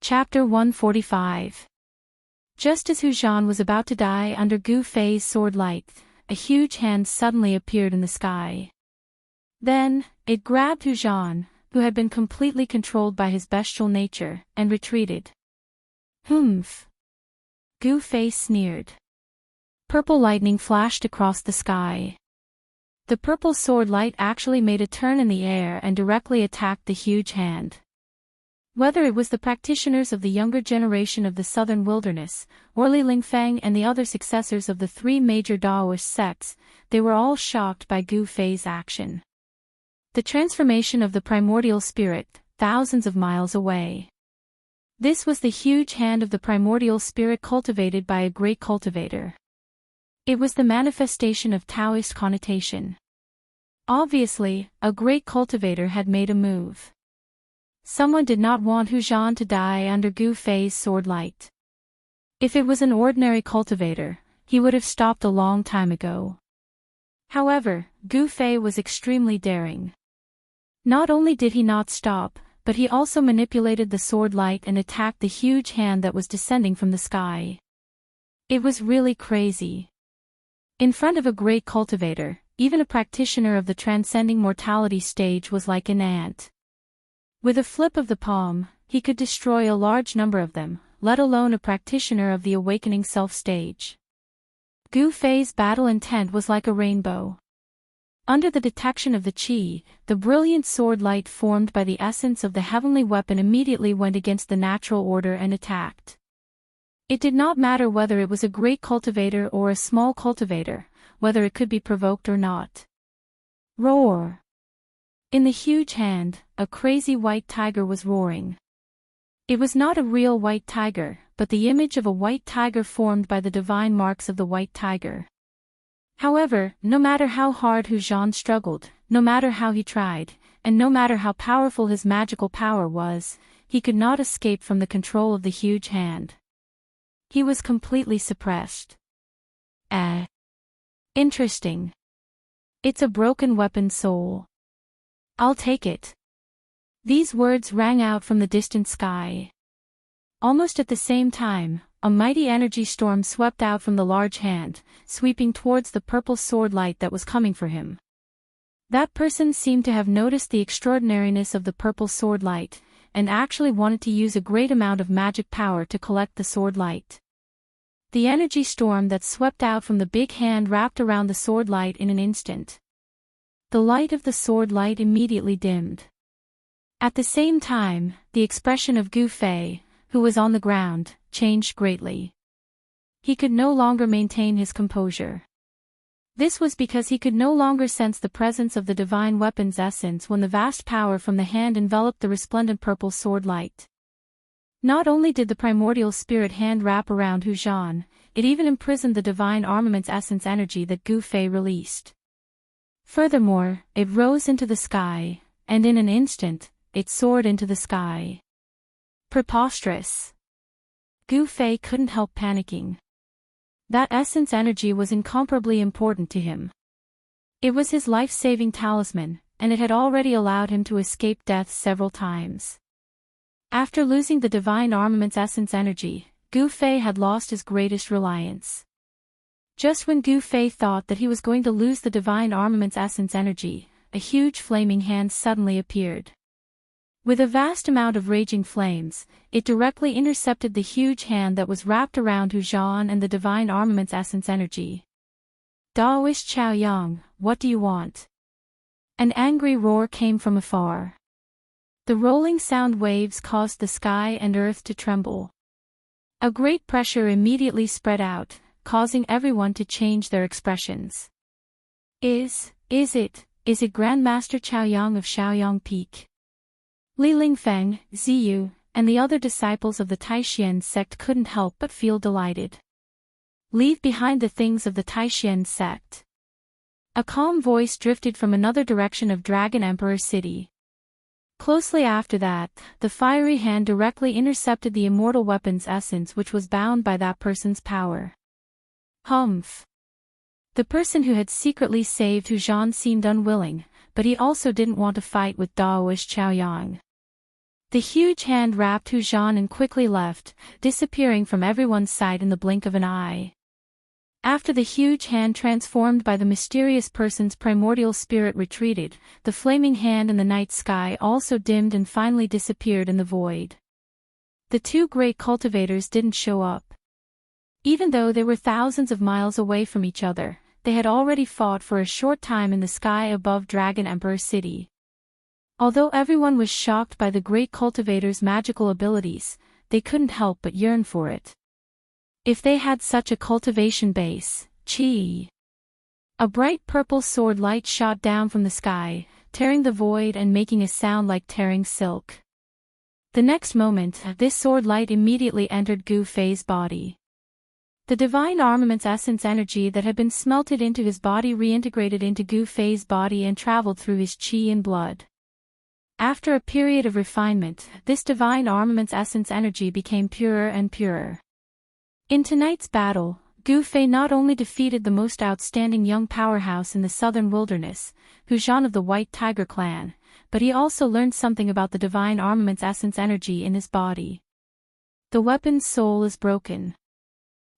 Chapter 145. Just as Hu Zhan was about to die under Gu Fei's sword light, a huge hand suddenly appeared in the sky. Then, it grabbed Hu Zhan, who had been completely controlled by his bestial nature, and retreated. Humph! Gu Fei sneered. Purple lightning flashed across the sky. The purple sword light actually made a turn in the air and directly attacked the huge hand. Whether it was the practitioners of the younger generation of the southern wilderness, or Li Lingfeng and the other successors of the three major Daoist sects, they were all shocked by Gu Fei's action. The transformation of the primordial spirit, thousands of miles away. This was the huge hand of the primordial spirit cultivated by a great cultivator. It was the manifestation of Taoist connotation. Obviously, a great cultivator had made a move. Someone did not want Hu Zhan to die under Gu Fei's sword light. If it was an ordinary cultivator, he would have stopped a long time ago. However, Gu Fei was extremely daring. Not only did he not stop, but he also manipulated the sword light and attacked the huge hand that was descending from the sky. It was really crazy. In front of a great cultivator, even a practitioner of the transcending mortality stage was like an ant. With a flip of the palm, he could destroy a large number of them, let alone a practitioner of the awakening self stage. Gu Fei's battle intent was like a rainbow. Under the detection of the qi, the brilliant sword light formed by the essence of the heavenly weapon immediately went against the natural order and attacked. It did not matter whether it was a great cultivator or a small cultivator, whether it could be provoked or not. Roar! In the huge hand, a crazy white tiger was roaring. It was not a real white tiger, but the image of a white tiger formed by the divine marks of the white tiger. However, no matter how hard Hu Zhan struggled, no matter how he tried, and no matter how powerful his magical power was, he could not escape from the control of the huge hand. He was completely suppressed. Interesting. It's a broken weapon soul. I'll take it. These words rang out from the distant sky. Almost at the same time, a mighty energy storm swept out from the large hand, sweeping towards the purple sword light that was coming for him. That person seemed to have noticed the extraordinariness of the purple sword light, and actually wanted to use a great amount of magic power to collect the sword light. The energy storm that swept out from the big hand wrapped around the sword light in an instant. The light of the sword light immediately dimmed. At the same time, the expression of Gu Fei, who was on the ground, changed greatly. He could no longer maintain his composure. This was because he could no longer sense the presence of the divine weapon's essence when the vast power from the hand enveloped the resplendent purple sword light. Not only did the primordial spirit hand wrap around Hu Zhan, it even imprisoned the divine armament's essence energy that Gu Fei released. Furthermore, it rose into the sky, and in an instant, it soared into the sky. Preposterous. Gu Fei couldn't help panicking. That essence energy was incomparably important to him. It was his life-saving talisman, and it had already allowed him to escape death several times. After losing the divine armament's essence energy, Gu Fei had lost his greatest reliance. Just when Gu Fei thought that he was going to lose the divine armament's essence energy, a huge flaming hand suddenly appeared. With a vast amount of raging flames, it directly intercepted the huge hand that was wrapped around Hu Zhan and the divine armament's essence energy. Daoist Chaoyang, what do you want? An angry roar came from afar. The rolling sound waves caused the sky and earth to tremble. A great pressure immediately spread out, causing everyone to change their expressions. Is it Grandmaster Chaoyang of Shaoyang Peak? Li Lingfeng, Ziyu, and the other disciples of the Taishian sect couldn't help but feel delighted. Leave behind the things of the Taishian sect. A calm voice drifted from another direction of Dragon Emperor City. Closely after that, the fiery hand directly intercepted the immortal weapon's essence which was bound by that person's power. Humph. The person who had secretly saved Hu Zhan seemed unwilling, but he also didn't want to fight with Daoist Chaoyang. The huge hand wrapped Hu Zhan and quickly left, disappearing from everyone's sight in the blink of an eye. After the huge hand transformed by the mysterious person's primordial spirit retreated, the flaming hand in the night sky also dimmed and finally disappeared in the void. The two great cultivators didn't show up. Even though they were thousands of miles away from each other, they had already fought for a short time in the sky above Dragon Emperor City. Although everyone was shocked by the great cultivator's magical abilities, they couldn't help but yearn for it. If they had such a cultivation base, chi! A bright purple sword light shot down from the sky, tearing the void and making a sound like tearing silk. The next moment, this sword light immediately entered Gu Fei's body. The divine armament's essence energy that had been smelted into his body reintegrated into Gu Fei's body and traveled through his chi and blood. After a period of refinement, this divine armament's essence energy became purer and purer. In tonight's battle, Gu Fei not only defeated the most outstanding young powerhouse in the southern wilderness, Hu Zhan of the White Tiger clan, but he also learned something about the divine armament's essence energy in his body. The weapon's soul is broken.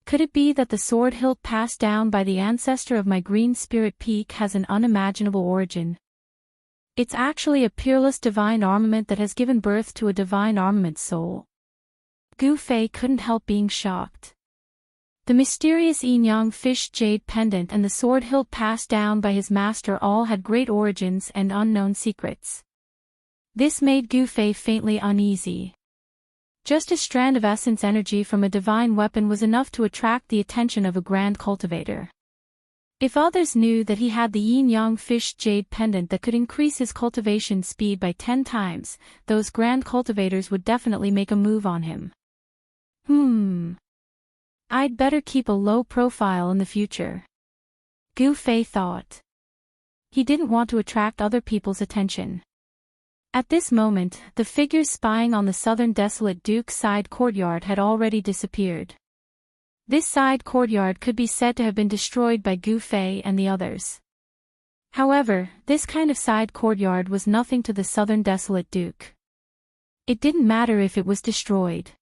Could it be that the sword hilt passed down by the ancestor of my green spirit peak has an unimaginable origin? It's actually a peerless divine armament that has given birth to a divine armament soul. Gu Fei couldn't help being shocked. The mysterious yin-yang fish jade pendant and the sword hilt passed down by his master all had great origins and unknown secrets. This made Gu Fei faintly uneasy. Just a strand of essence energy from a divine weapon was enough to attract the attention of a grand cultivator. If others knew that he had the yin-yang fish jade pendant that could increase his cultivation speed by 10 times, those grand cultivators would definitely make a move on him. I'd better keep a low profile in the future. Gu Fei thought. He didn't want to attract other people's attention. At this moment, the figures spying on the southern desolate Duke's side courtyard had already disappeared. This side courtyard could be said to have been destroyed by Gu Fei and the others. However, this kind of side courtyard was nothing to the southern desolate Duke. It didn't matter if it was destroyed.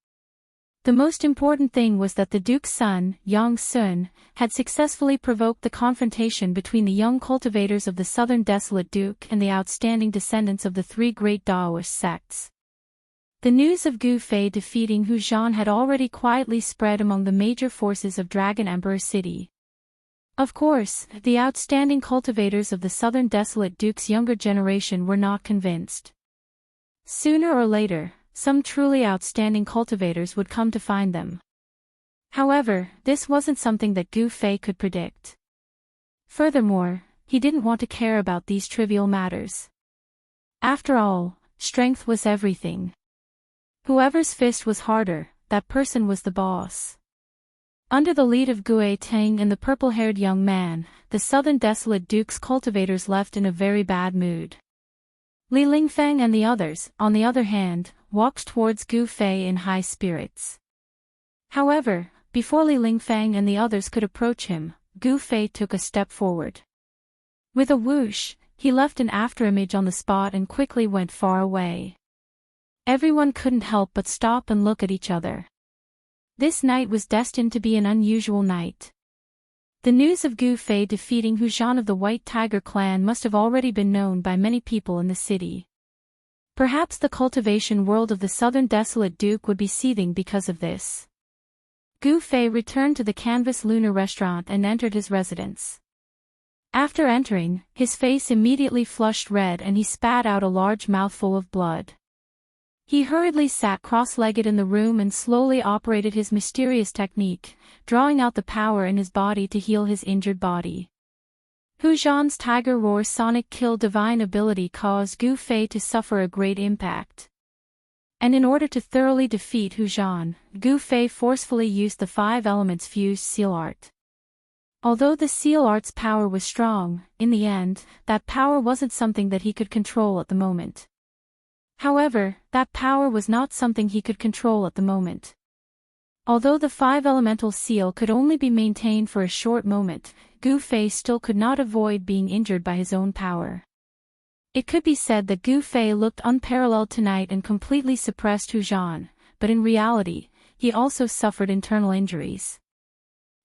The most important thing was that the Duke's son, Yang Sun, had successfully provoked the confrontation between the young cultivators of the southern desolate Duke and the outstanding descendants of the three great Daoist sects. The news of Gu Fei defeating Hu Zhan had already quietly spread among the major forces of Dragon Emperor City. Of course, the outstanding cultivators of the southern desolate Duke's younger generation were not convinced. Sooner or later, some truly outstanding cultivators would come to find them. However, this wasn't something that Gu Fei could predict. Furthermore, he didn't want to care about these trivial matters. After all, strength was everything. Whoever's fist was harder, that person was the boss. Under the lead of Gue Tang and the purple-haired young man, the southern desolate Duke's cultivators left in a very bad mood. Li Lingfeng and the others, on the other hand, walked towards Gu Fei in high spirits. However, before Li Lingfeng and the others could approach him, Gu Fei took a step forward. With a whoosh, he left an afterimage on the spot and quickly went far away. Everyone couldn't help but stop and look at each other. This night was destined to be an unusual night. The news of Gu Fei defeating Hu Zhan of the White Tiger clan must have already been known by many people in the city. Perhaps the cultivation world of the southern desolate Duke would be seething because of this. Gu Fei returned to the Canvas Lunar restaurant and entered his residence. After entering, his face immediately flushed red and he spat out a large mouthful of blood. He hurriedly sat cross-legged in the room and slowly operated his mysterious technique, drawing out the power in his body to heal his injured body. Hu Zhan's Tiger Roar Sonic Kill divine ability caused Gu Fei to suffer a great impact. And in order to thoroughly defeat Hu Zhan, Gu Fei forcefully used the 5 elements fused seal art. Although the seal art's power was strong, in the end, that power wasn't something that he could control at the moment. However, that power was not something he could control at the moment. Although the 5 elemental seal could only be maintained for a short moment, Gu Fei still could not avoid being injured by his own power. It could be said that Gu Fei looked unparalleled tonight and completely suppressed Hu Zhan, but in reality, he also suffered internal injuries.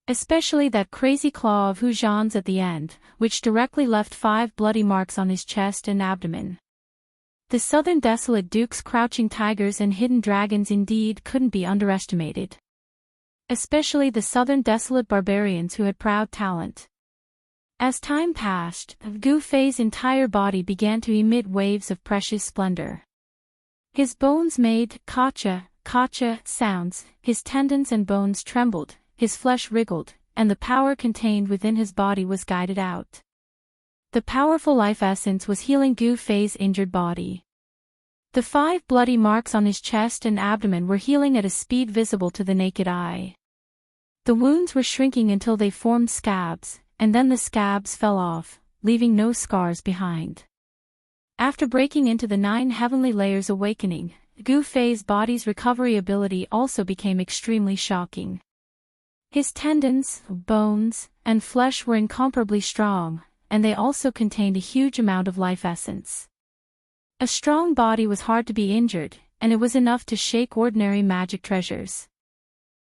Especially that crazy claw of Hu Zhan's at the end, which directly left 5 bloody marks on his chest and abdomen. The southern desolate dukes, crouching tigers and hidden dragons indeed couldn't be underestimated. Especially the southern desolate barbarians who had proud talent. As time passed, Gu Fei's entire body began to emit waves of precious splendor. His bones made kacha sounds, his tendons and bones trembled, his flesh wriggled, and the power contained within his body was guided out. The powerful life essence was healing Gu Fei's injured body. The 5 bloody marks on his chest and abdomen were healing at a speed visible to the naked eye. The wounds were shrinking until they formed scabs, and then the scabs fell off, leaving no scars behind. After breaking into the 9 heavenly layers awakening, Gu Fei's body's recovery ability also became extremely shocking. His tendons, bones, and flesh were incomparably strong, and they also contained a huge amount of life essence. A strong body was hard to be injured, and it was enough to shake ordinary magic treasures.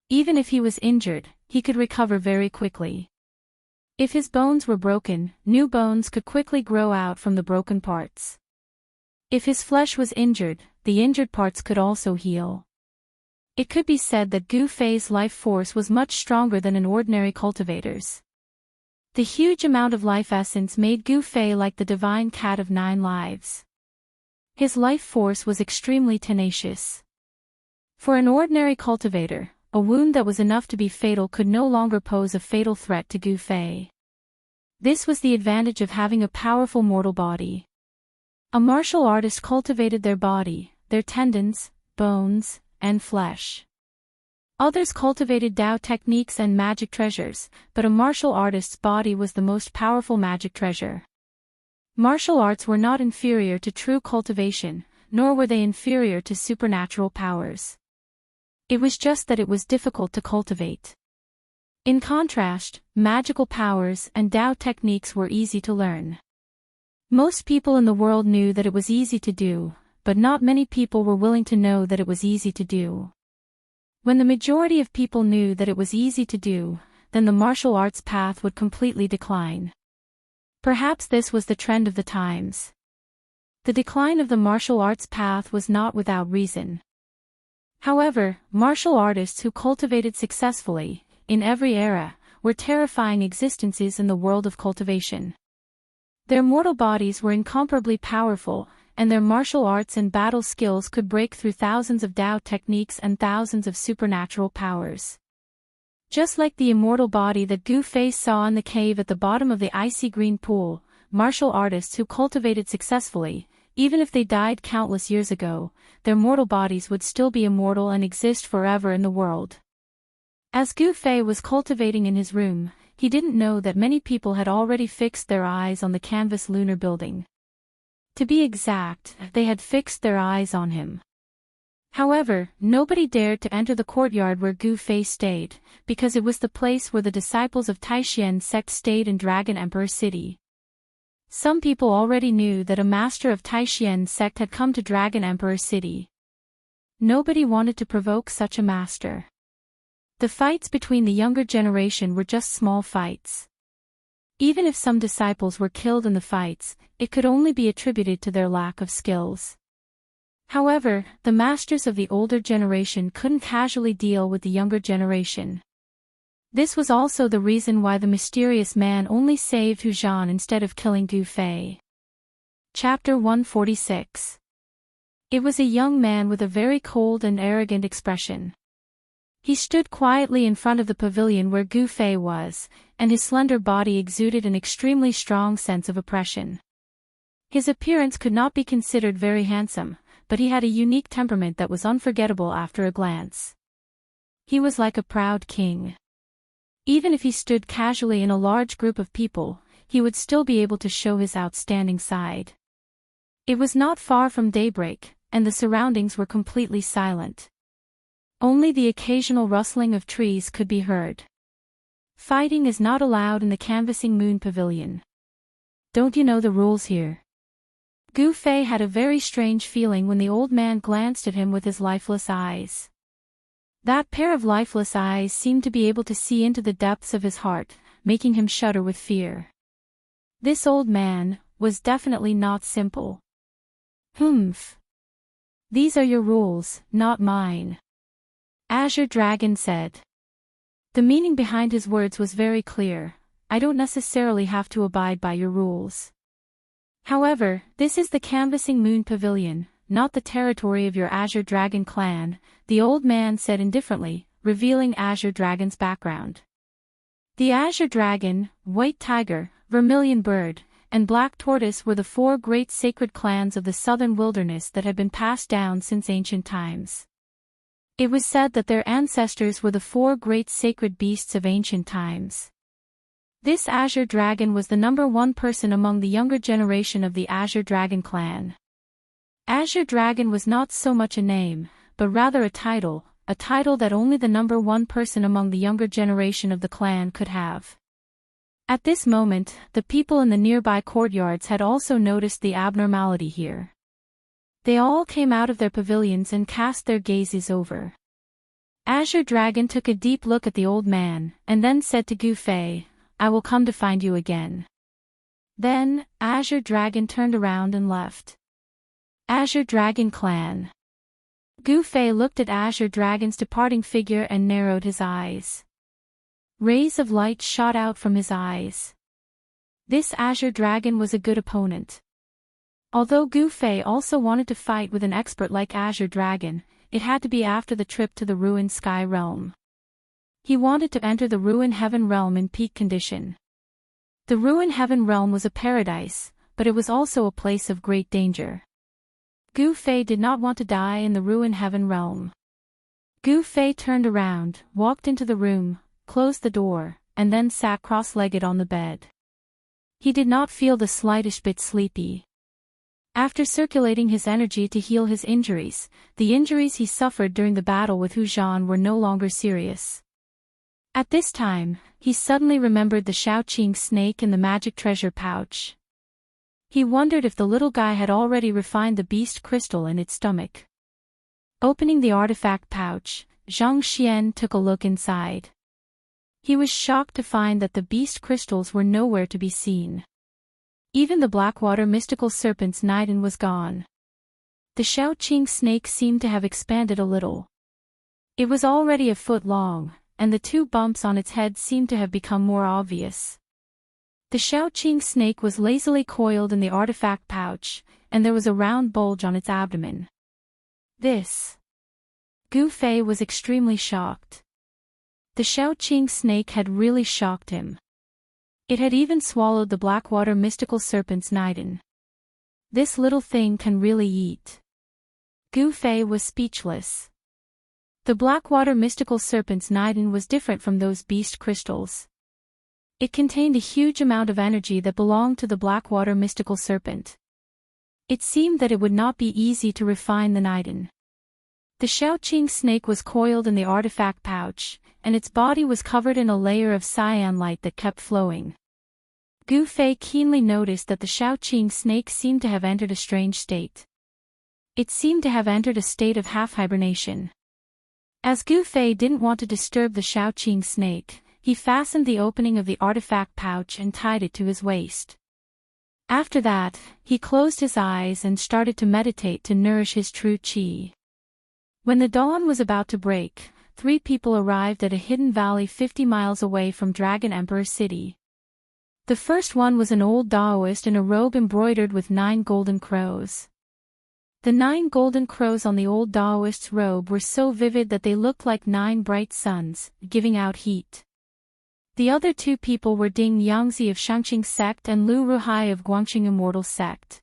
Even if he was injured, he could recover very quickly. If his bones were broken, new bones could quickly grow out from the broken parts. If his flesh was injured, the injured parts could also heal. It could be said that Gu Fei's life force was much stronger than an ordinary cultivator's. The huge amount of life essence made Gu Fei like the divine cat of 9 lives. His life force was extremely tenacious. For an ordinary cultivator, a wound that was enough to be fatal could no longer pose a fatal threat to Gu Fei. This was the advantage of having a powerful mortal body. A martial artist cultivated their body, their tendons, bones, and flesh. Others cultivated Tao techniques and magic treasures, but a martial artist's body was the most powerful magic treasure. Martial arts were not inferior to true cultivation, nor were they inferior to supernatural powers. It was just that it was difficult to cultivate. In contrast, magical powers and Tao techniques were easy to learn. Most people in the world knew that it was easy to do, but not many people were willing to know that it was easy to do. When the majority of people knew that it was easy to do, then the martial arts path would completely decline. Perhaps this was the trend of the times. The decline of the martial arts path was not without reason. However, martial artists who cultivated successfully, in every era, were terrifying existences in the world of cultivation. Their mortal bodies were incomparably powerful, and their martial arts and battle skills could break through thousands of Tao techniques and thousands of supernatural powers. Just like the immortal body that Gu Fei saw in the cave at the bottom of the icy green pool, martial artists who cultivated successfully, even if they died countless years ago, their mortal bodies would still be immortal and exist forever in the world. As Gu Fei was cultivating in his room, he didn't know that many people had already fixed their eyes on the canvas lunar building. To be exact, they had fixed their eyes on him. However, nobody dared to enter the courtyard where Gu Fei stayed, because it was the place where the disciples of Taishian sect stayed in Dragon Emperor City. Some people already knew that a master of Taishian sect had come to Dragon Emperor City. Nobody wanted to provoke such a master. The fights between the younger generation were just small fights. Even if some disciples were killed in the fights, it could only be attributed to their lack of skills. However, the masters of the older generation couldn't casually deal with the younger generation. This was also the reason why the mysterious man only saved Hu Zhan instead of killing Gu Fei. Chapter 146. It was a young man with a very cold and arrogant expression. He stood quietly in front of the pavilion where Gu Fei was, and his slender body exuded an extremely strong sense of oppression. His appearance could not be considered very handsome, but he had a unique temperament that was unforgettable after a glance. He was like a proud king. Even if he stood casually in a large group of people, he would still be able to show his outstanding side. It was not far from daybreak, and the surroundings were completely silent. Only the occasional rustling of trees could be heard. Fighting is not allowed in the canvassing moon pavilion. Don't you know the rules here? Gu Fei had a very strange feeling when the old man glanced at him with his lifeless eyes. That pair of lifeless eyes seemed to be able to see into the depths of his heart, making him shudder with fear. This old man was definitely not simple. Humph. These are your rules, not mine. Azure Dragon said. The meaning behind his words was very clear. I don't necessarily have to abide by your rules. However, this is the Canvassing Moon Pavilion, not the territory of your Azure Dragon clan, the old man said indifferently, revealing Azure Dragon's background. The Azure Dragon, White Tiger, Vermilion Bird, and Black Tortoise were the four great sacred clans of the southern wilderness that had been passed down since ancient times. It was said that their ancestors were the four great sacred beasts of ancient times. This Azure Dragon was the number one person among the younger generation of the Azure Dragon clan. Azure Dragon was not so much a name, but rather a title that only the number one person among the younger generation of the clan could have. At this moment, the people in the nearby courtyards had also noticed the abnormality here. They all came out of their pavilions and cast their gazes over. Azure Dragon took a deep look at the old man, and then said to Gu Fei, I will come to find you again. Then, Azure Dragon turned around and left. Azure Dragon Clan. Gu Fei looked at Azure Dragon's departing figure and narrowed his eyes. Rays of light shot out from his eyes. This Azure Dragon was a good opponent. Although Gu Fei also wanted to fight with an expert like Azure Dragon, it had to be after the trip to the Ruined Sky Realm. He wanted to enter the Ruined Heaven Realm in peak condition. The Ruined Heaven Realm was a paradise, but it was also a place of great danger. Gu Fei did not want to die in the Ruined Heaven Realm. Gu Fei turned around, walked into the room, closed the door, and then sat cross-legged on the bed. He did not feel the slightest bit sleepy. After circulating his energy to heal his injuries, the injuries he suffered during the battle with Hu Zhan were no longer serious. At this time, he suddenly remembered the Shaoqing snake in the magic treasure pouch. He wondered if the little guy had already refined the beast crystal in its stomach. Opening the artifact pouch, Zhang Xian took a look inside. He was shocked to find that the beast crystals were nowhere to be seen. Even the Blackwater mystical serpent's Niden was gone. The Shaoqing snake seemed to have expanded a little. It was already a foot long, and the two bumps on its head seemed to have become more obvious. The Shaoqing snake was lazily coiled in the artifact pouch, and there was a round bulge on its abdomen. This. Gu Fei was extremely shocked. The Shaoqing snake had really shocked him. It had even swallowed the Blackwater mystical serpent's Niden. This little thing can really eat. Gu Fei was speechless. The Blackwater mystical serpent's Niden was different from those beast crystals. It contained a huge amount of energy that belonged to the Blackwater mystical serpent. It seemed that it would not be easy to refine the Niden. The Shaoqing snake was coiled in the artifact pouch, and its body was covered in a layer of cyan light that kept flowing. Gu Fei keenly noticed that the Shaoqing snake seemed to have entered a strange state. It seemed to have entered a state of half-hibernation. As Gu Fei didn't want to disturb the Shaoqing snake, he fastened the opening of the artifact pouch and tied it to his waist. After that, he closed his eyes and started to meditate to nourish his true qi. When the dawn was about to break, 3 people arrived at a hidden valley 50 miles away from Dragon Emperor City. The first one was an old Daoist in a robe embroidered with 9 golden crows. The 9 golden crows on the old Daoist's robe were so vivid that they looked like 9 bright suns, giving out heat. The other 2 people were Ding Yangzi of Shangqing sect and Lu Ruhai of Guangqing Immortal sect.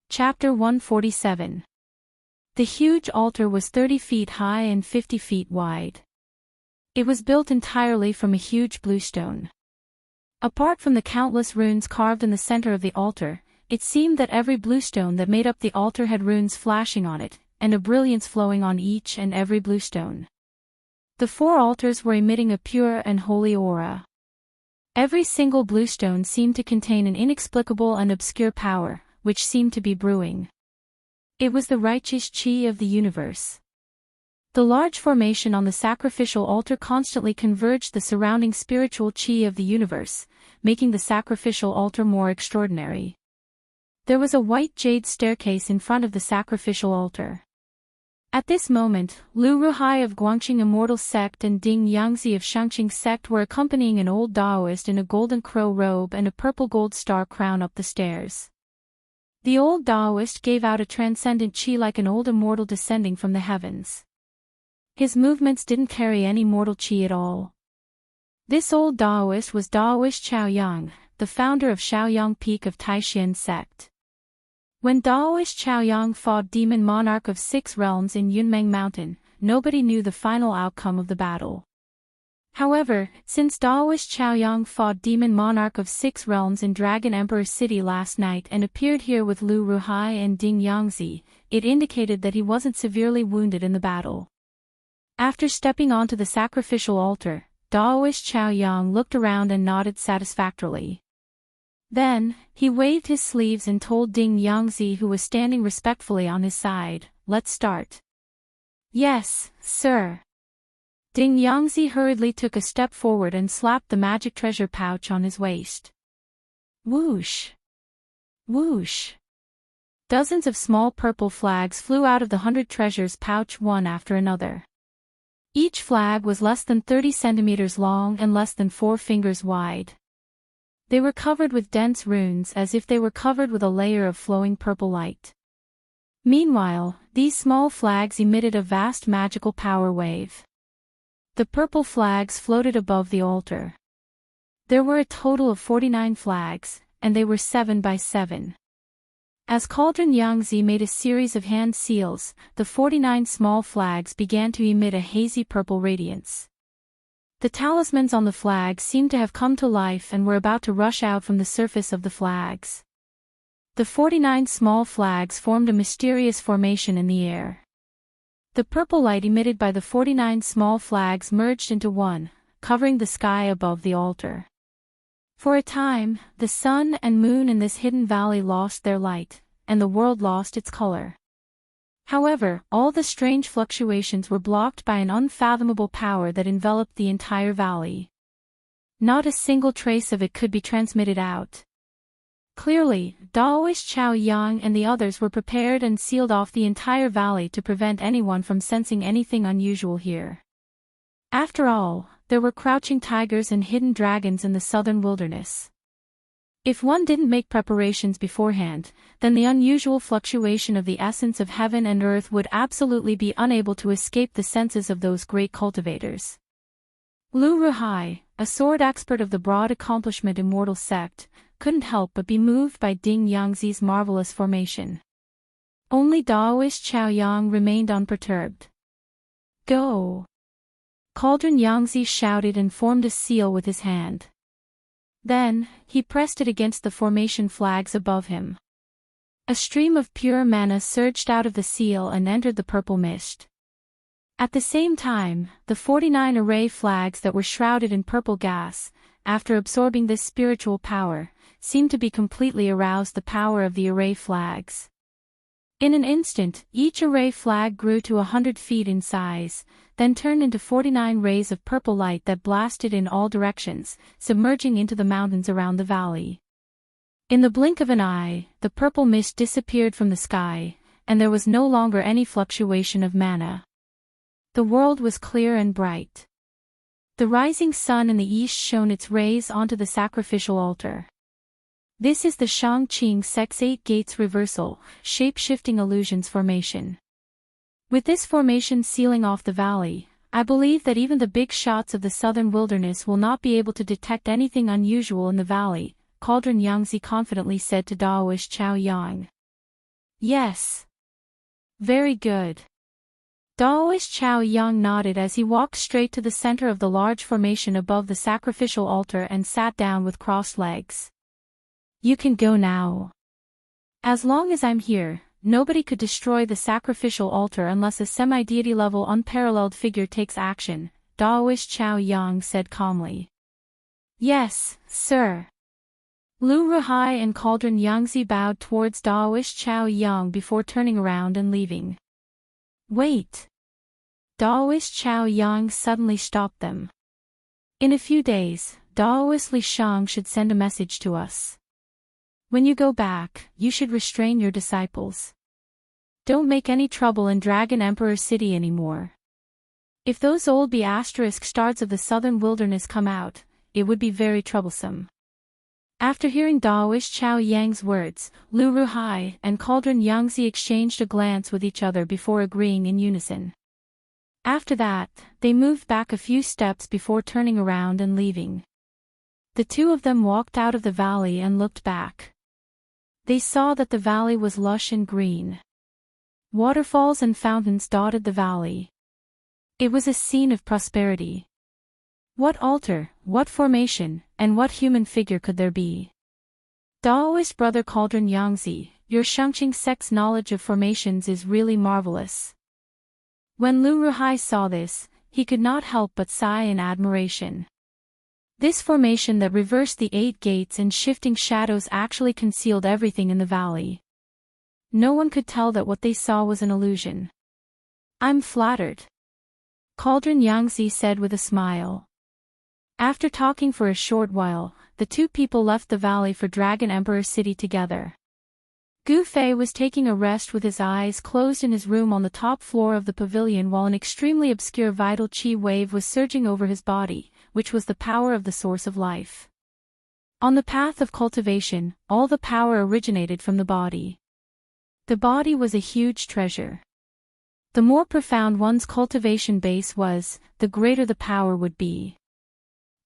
Chapter 147. The huge altar was 30 feet high and 50 feet wide. It was built entirely from a huge bluestone. Apart from the countless runes carved in the center of the altar, it seemed that every bluestone that made up the altar had runes flashing on it, and a brilliance flowing on each and every bluestone. The 4 altars were emitting a pure and holy aura. Every single bluestone seemed to contain an inexplicable and obscure power, which seemed to be brewing. It was the righteous chi of the universe. The large formation on the sacrificial altar constantly converged the surrounding spiritual chi of the universe, making the sacrificial altar more extraordinary. There was a white jade staircase in front of the sacrificial altar. At this moment, Lu Ruhai of Guangqing Immortal sect and Ding Yangzi of Shangqing sect were accompanying an old Taoist in a golden crow robe and a purple gold star crown up the stairs. The old Taoist gave out a transcendent chi like an old immortal descending from the heavens. His movements didn't carry any mortal chi at all. This old Taoist was Taoist Chaoyang, the founder of Shaoyang Peak of Taishan sect. When Taoist Chaoyang fought Demon Monarch of 6 realms in Yunmeng Mountain, nobody knew the final outcome of the battle. However, since Taoist Chaoyang fought Demon Monarch of 6 realms in Dragon Emperor City last night and appeared here with Lu Ruhai and Ding Yangzi, it indicated that he wasn't severely wounded in the battle. After stepping onto the sacrificial altar, Taoist Chaoyang looked around and nodded satisfactorily. Then, he waved his sleeves and told Ding Yangzi, who was standing respectfully on his side, "Let's start." "Yes, sir." Ding Yangzi hurriedly took a step forward and slapped the magic treasure pouch on his waist. Whoosh! Whoosh! Dozens of small purple flags flew out of the 100 treasures pouch one after another. Each flag was less than 30 centimeters long and less than 4 fingers wide. They were covered with dense runes as if they were covered with a layer of flowing purple light. Meanwhile, these small flags emitted a vast magical power wave. The purple flags floated above the altar. There were a total of 49 flags, and they were 7 by 7. As Cauldron Yangzi made a series of hand seals, the 49 small flags began to emit a hazy purple radiance. The talismans on the flags seemed to have come to life and were about to rush out from the surface of the flags. The 49 small flags formed a mysterious formation in the air. The purple light emitted by the 49 small flags merged into one, covering the sky above the altar. For a time, the sun and moon in this hidden valley lost their light, and the world lost its color. However, all the strange fluctuations were blocked by an unfathomable power that enveloped the entire valley. Not a single trace of it could be transmitted out. Clearly, Taoist Chao Yang and the others were prepared and sealed off the entire valley to prevent anyone from sensing anything unusual here. After all, there were crouching tigers and hidden dragons in the southern wilderness. If one didn't make preparations beforehand, then the unusual fluctuation of the essence of heaven and earth would absolutely be unable to escape the senses of those great cultivators. Lu Ruhai, a sword expert of the broad accomplishment Immortal sect, couldn't help but be moved by Ding Yangzi's marvelous formation. Only Taoist Chaoyang remained unperturbed. "Go!" Cauldron Yangzi shouted and formed a seal with his hand. Then, he pressed it against the formation flags above him. A stream of pure mana surged out of the seal and entered the purple mist. At the same time, the 49 array flags that were shrouded in purple gas, after absorbing this spiritual power, seemed to be completely aroused the power of the array flags. In an instant, each array flag grew to 100 feet in size, then turned into 49 rays of purple light that blasted in all directions, submerging into the mountains around the valley. In the blink of an eye, the purple mist disappeared from the sky, and there was no longer any fluctuation of mana. The world was clear and bright. The rising sun in the east shone its rays onto the sacrificial altar. This is the Shangqing sect's 8 gates reversal, shape-shifting illusions formation. With this formation sealing off the valley, I believe that even the big shots of the southern wilderness will not be able to detect anything unusual in the valley, Cauldron Yangzi confidently said to Taoist Chao Yang. Yes. Very good. Taoist Chao Yang nodded as he walked straight to the center of the large formation above the sacrificial altar and sat down with crossed legs. You can go now. As long as I'm here, nobody could destroy the sacrificial altar unless a semi-deity level unparalleled figure takes action, Taoist Chao Yang said calmly. Yes, sir. Lu Ruhai and Cauldron Yangzi bowed towards Daoist Chao Yang before turning around and leaving. Wait! Daoist Chao Yang suddenly stopped them. In a few days, Daoist Li Shang should send a message to us. When you go back, you should restrain your disciples. Don't make any trouble in Dragon Emperor City anymore. If those old B***stars of the southern wilderness come out, it would be very troublesome. After hearing Daoist Chao Yang's words, Lu Ruhai and Cauldron Yangzi exchanged a glance with each other before agreeing in unison. After that, they moved back a few steps before turning around and leaving. The two of them walked out of the valley and looked back. They saw that the valley was lush and green. Waterfalls and fountains dotted the valley. It was a scene of prosperity. What altar, what formation, and what human figure could there be? Daoist brother Cauldron Yangzi, your Shangqing sect's knowledge of formations is really marvelous. When Lu Ruhai saw this, he could not help but sigh in admiration. This formation that reversed the 8 gates and shifting shadows actually concealed everything in the valley. No one could tell that what they saw was an illusion. I'm flattered. Cauldron Yangzi said with a smile. After talking for a short while, the two people left the valley for Dragon Emperor City together. Gu Fei was taking a rest with his eyes closed in his room on the top floor of the pavilion while an extremely obscure vital qi wave was surging over his body, which was the power of the source of life. On the path of cultivation, all the power originated from the body. The body was a huge treasure. The more profound one's cultivation base was, the greater the power would be.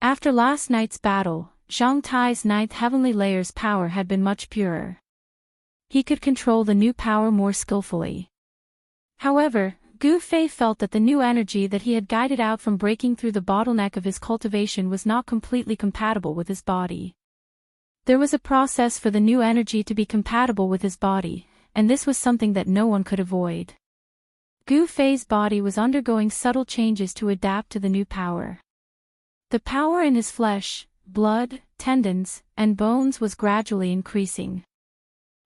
After last night's battle, Zhang Tai's 9th heavenly layer's power had been much purer. He could control the new power more skillfully. However, Gu Fei felt that the new energy that he had guided out from breaking through the bottleneck of his cultivation was not completely compatible with his body. There was a process for the new energy to be compatible with his body, and this was something that no one could avoid. Gu Fei's body was undergoing subtle changes to adapt to the new power. The power in his flesh, blood, tendons, and bones was gradually increasing.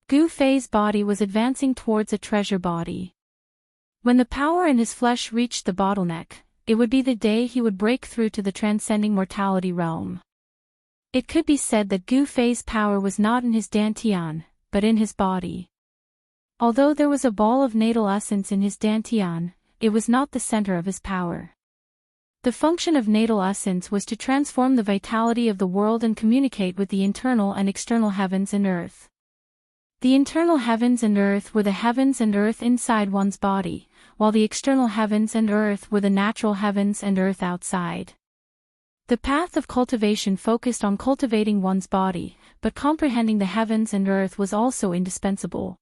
Gu Fei's body was advancing towards a treasure body. When the power in his flesh reached the bottleneck, it would be the day he would break through to the transcending mortality realm. It could be said that Gu Fei's power was not in his dantian, but in his body. Although there was a ball of natal essence in his dantian, it was not the center of his power. The function of natal essence was to transform the vitality of the world and communicate with the internal and external heavens and earth. The internal heavens and earth were the heavens and earth inside one's body, while the external heavens and earth were the natural heavens and earth outside. The path of cultivation focused on cultivating one's body, but comprehending the heavens and earth was also indispensable.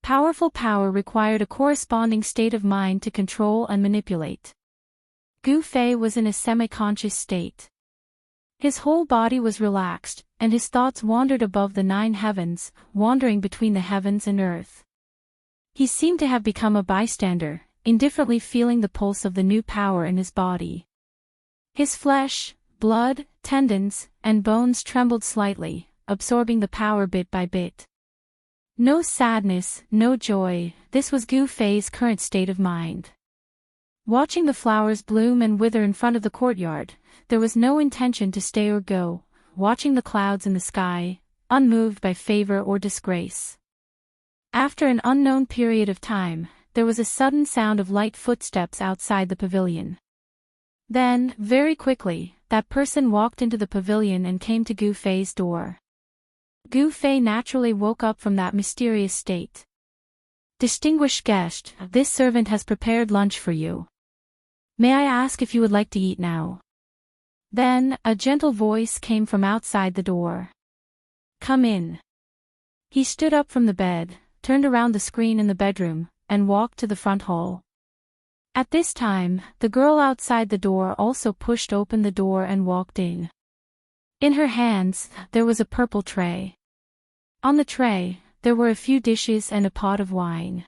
Powerful power required a corresponding state of mind to control and manipulate. Gu Fei was in a semi-conscious state. His whole body was relaxed, and his thoughts wandered above the 9 heavens, wandering between the heavens and earth. He seemed to have become a bystander, indifferently feeling the pulse of the new power in his body. His flesh, blood, tendons, and bones trembled slightly, absorbing the power bit by bit. No sadness, no joy, this was Gu Fei's current state of mind. Watching the flowers bloom and wither in front of the courtyard, there was no intention to stay or go, watching the clouds in the sky, unmoved by favor or disgrace. After an unknown period of time, there was a sudden sound of light footsteps outside the pavilion. Then, very quickly, that person walked into the pavilion and came to Gu Fei's door. Gu Fei naturally woke up from that mysterious state. "Distinguished guest, this servant has prepared lunch for you. May I ask if you would like to eat now?" Then, a gentle voice came from outside the door. "Come in." He stood up from the bed, turned around the screen in the bedroom, and walked to the front hall. At this time, the girl outside the door also pushed open the door and walked in. In her hands, there was a purple tray. On the tray, there were a few dishes and a pot of wine.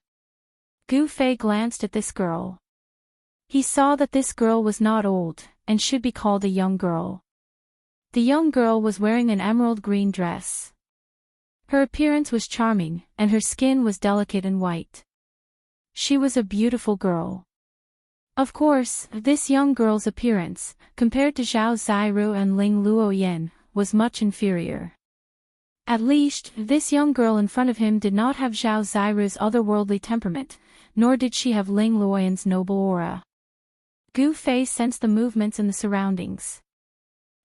Gu Fei glanced at this girl. He saw that this girl was not old, and should be called a young girl. The young girl was wearing an emerald green dress. Her appearance was charming, and her skin was delicate and white. She was a beautiful girl. Of course, this young girl's appearance, compared to Zhao Ziru and Ling Luoyan, was much inferior. At least, this young girl in front of him did not have Zhao Ziru's otherworldly temperament, nor did she have Ling Luoyan's noble aura. Gu Fei sensed the movements in the surroundings.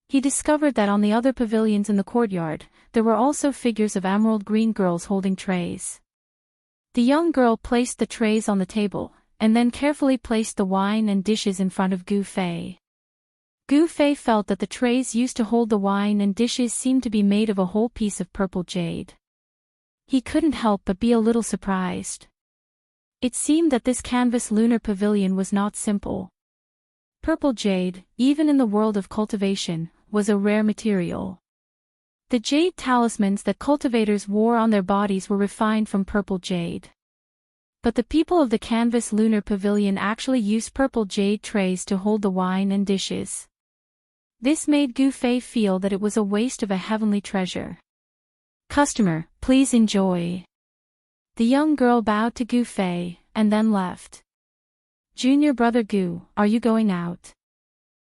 He discovered that on the other pavilions in the courtyard, there were also figures of emerald green girls holding trays. The young girl placed the trays on the table, and then carefully placed the wine and dishes in front of Gu Fei. Gu Fei felt that the trays used to hold the wine and dishes seemed to be made of a whole piece of purple jade. He couldn't help but be a little surprised. It seemed that this canvas lunar pavilion was not simple. Purple jade, even in the world of cultivation, was a rare material. The jade talismans that cultivators wore on their bodies were refined from purple jade. But the people of the canvas lunar pavilion actually used purple jade trays to hold the wine and dishes. This made Gu Fei feel that it was a waste of a heavenly treasure. "Customer, please enjoy." The young girl bowed to Gu Fei, and then left. "Junior brother Gu, are you going out?"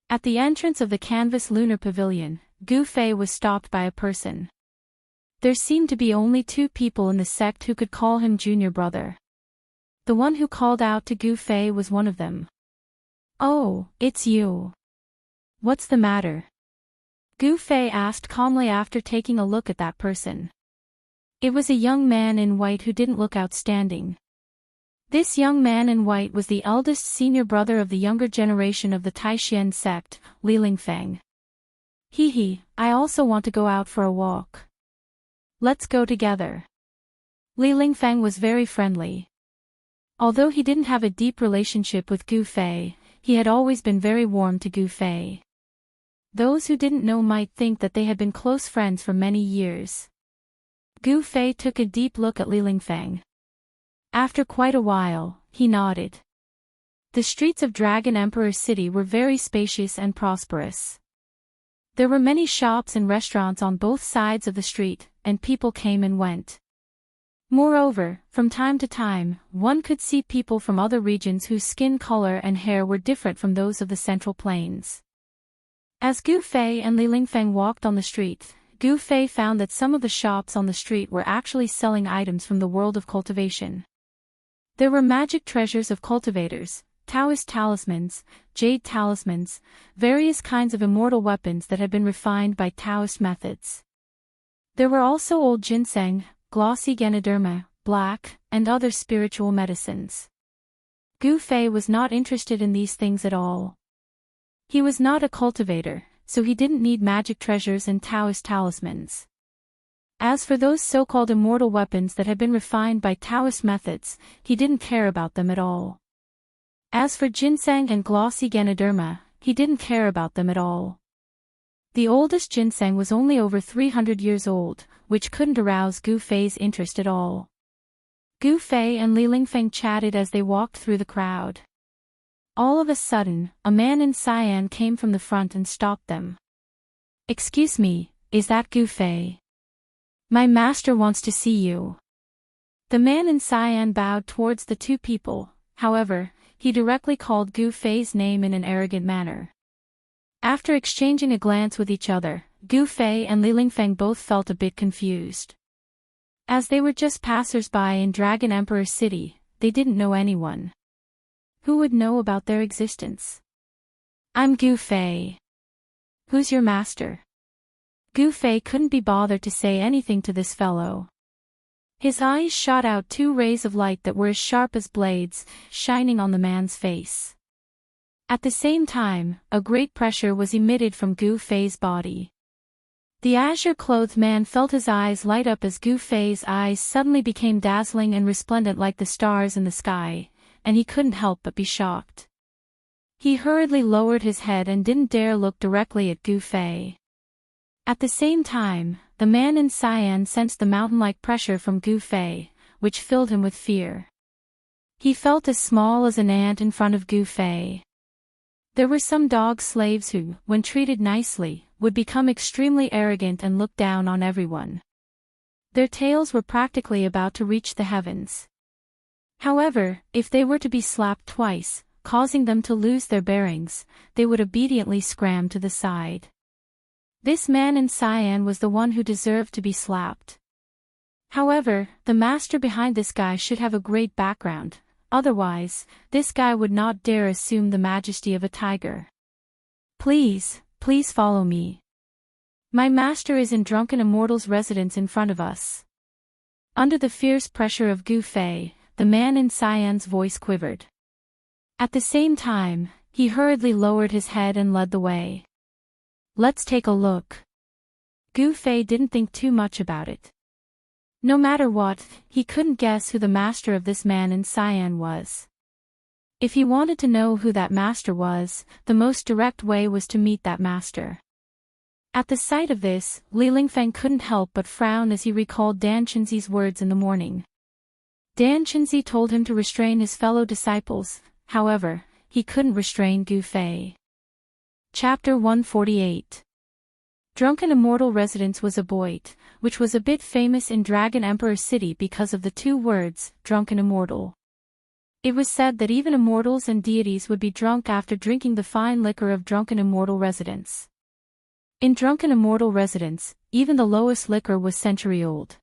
At the entrance of the canvas lunar pavilion, Gu Fei was stopped by a person. There seemed to be only two people in the sect who could call him junior brother. The one who called out to Gu Fei was one of them. "Oh, it's you. What's the matter?" Gu Fei asked calmly after taking a look at that person. It was a young man in white who didn't look outstanding. This young man in white was the eldest senior brother of the younger generation of the Taishan sect, Li Lingfeng. "Hee, I also want to go out for a walk. Let's go together." Li Lingfeng was very friendly. Although he didn't have a deep relationship with Gu Fei, he had always been very warm to Gu Fei. Those who didn't know might think that they had been close friends for many years. Gu Fei took a deep look at Li Lingfeng. After quite a while, he nodded. The streets of Dragon Emperor City were very spacious and prosperous. There were many shops and restaurants on both sides of the street, and people came and went. Moreover, from time to time, one could see people from other regions whose skin color and hair were different from those of the Central Plains. As Gu Fei and Li Lingfeng walked on the street, Gu Fei found that some of the shops on the street were actually selling items from the world of cultivation. There were magic treasures of cultivators, Taoist talismans, jade talismans, various kinds of immortal weapons that had been refined by Taoist methods. There were also old ginseng, glossy Ganoderma, black, and other spiritual medicines. Gu Fei was not interested in these things at all. He was not a cultivator, so he didn't need magic treasures and Taoist talismans. As for those so-called immortal weapons that had been refined by Taoist methods, he didn't care about them at all. As for ginseng and glossy Ganoderma, he didn't care about them at all. The oldest ginseng was only over 300 years old, which couldn't arouse Gu Fei's interest at all. Gu Fei and Li Lingfeng chatted as they walked through the crowd. All of a sudden, a man in cyan came from the front and stopped them. "Excuse me, is that Gu Fei? My master wants to see you." The man in cyan bowed towards the two people, however, he directly called Gu Fei's name in an arrogant manner. After exchanging a glance with each other, Gu Fei and Li Lingfeng both felt a bit confused. As they were just passers-by in Dragon Emperor City, they didn't know anyone. Who would know about their existence? "I'm Gu Fei. Who's your master?" Gu Fei couldn't be bothered to say anything to this fellow. His eyes shot out two rays of light that were as sharp as blades, shining on the man's face. At the same time, a great pressure was emitted from Gu Fei's body. The azure-clothed man felt his eyes light up as Gu Fei's eyes suddenly became dazzling and resplendent like the stars in the sky, and he couldn't help but be shocked. He hurriedly lowered his head and didn't dare look directly at Gu Fei. At the same time, the man in cyan sensed the mountain-like pressure from Gu Fei, which filled him with fear. He felt as small as an ant in front of Gu Fei. There were some dog slaves who, when treated nicely, would become extremely arrogant and look down on everyone. Their tails were practically about to reach the heavens. However, if they were to be slapped twice, causing them to lose their bearings, they would obediently scram to the side. This man in cyan was the one who deserved to be slapped. However, the master behind this guy should have a great background, otherwise, this guy would not dare assume the majesty of a tiger. Please follow me. My master is in Drunken Immortal's residence in front of us. Under the fierce pressure of Gu Fei, the man in cyan's voice quivered. At the same time, he hurriedly lowered his head and led the way. Let's take a look. Gu Fei didn't think too much about it. No matter what, he couldn't guess who the master of this man in cyan was. If he wanted to know who that master was, the most direct way was to meet that master. At the sight of this, Li Lingfeng couldn't help but frown as he recalled Dan Chenzi's words in the morning. Dan Chenzi told him to restrain his fellow disciples, however, he couldn't restrain Gu Fei. Chapter 148. Drunken Immortal Residence was a boit, which was a bit famous in Dragon Emperor City because of the two words, Drunken Immortal. It was said that even immortals and deities would be drunk after drinking the fine liquor of Drunken Immortal Residence. In Drunken Immortal Residence, even the lowest liquor was century-old.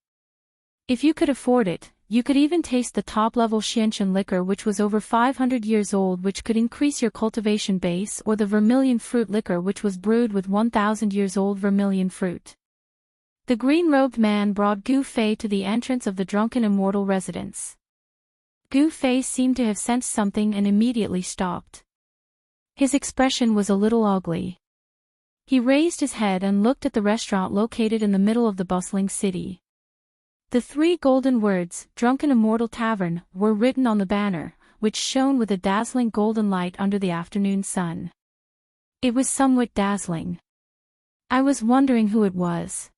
If you could afford it, you could even taste the top-level Xianchen liquor which was over 500 years old, which could increase your cultivation base, or the vermilion fruit liquor which was brewed with 1,000 years old vermilion fruit. The green-robed man brought Gu Fei to the entrance of the Drunken Immortal Residence. Gu Fei seemed to have sensed something and immediately stopped. His expression was a little ugly. He raised his head and looked at the restaurant located in the middle of the bustling city. The three golden words, Drunken Immortal Tavern, were written on the banner, which shone with a dazzling golden light under the afternoon sun. It was somewhat dazzling. I was wondering who it was.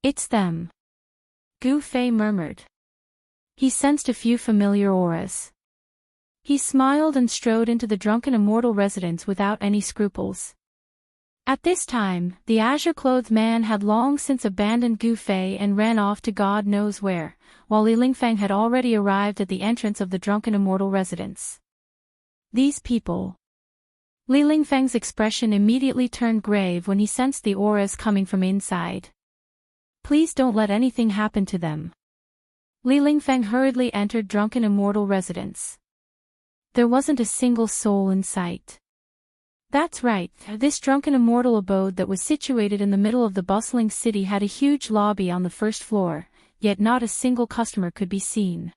It's them. Gu Fei murmured. He sensed a few familiar auras. He smiled and strode into the Drunken Immortal Residence without any scruples. At this time, the azure-clothed man had long since abandoned Gu Fei and ran off to God knows where, while Li Lingfeng had already arrived at the entrance of the Drunken Immortal Residence. These people. Li Lingfeng's expression immediately turned grave when he sensed the auras coming from inside. Please don't let anything happen to them. Li Lingfeng hurriedly entered Drunken Immortal Residence. There wasn't a single soul in sight. That's right, this Drunken Immortal abode that was situated in the middle of the bustling city had a huge lobby on the first floor, yet not a single customer could be seen.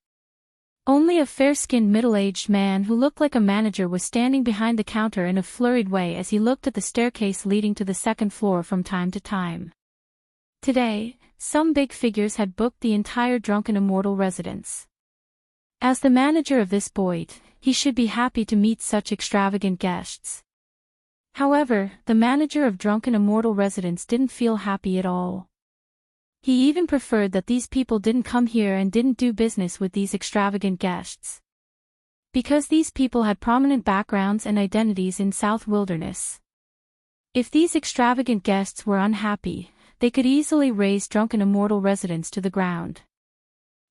Only a fair-skinned middle-aged man who looked like a manager was standing behind the counter in a flurried way as he looked at the staircase leading to the second floor from time to time. Today, some big figures had booked the entire Drunken Immortal Residence. As the manager of this boit, he should be happy to meet such extravagant guests. However, the manager of Drunken Immortal Residence didn't feel happy at all. He even preferred that these people didn't come here and didn't do business with these extravagant guests. Because these people had prominent backgrounds and identities in South Wilderness. If these extravagant guests were unhappy, they could easily raze Drunken Immortal Residence to the ground.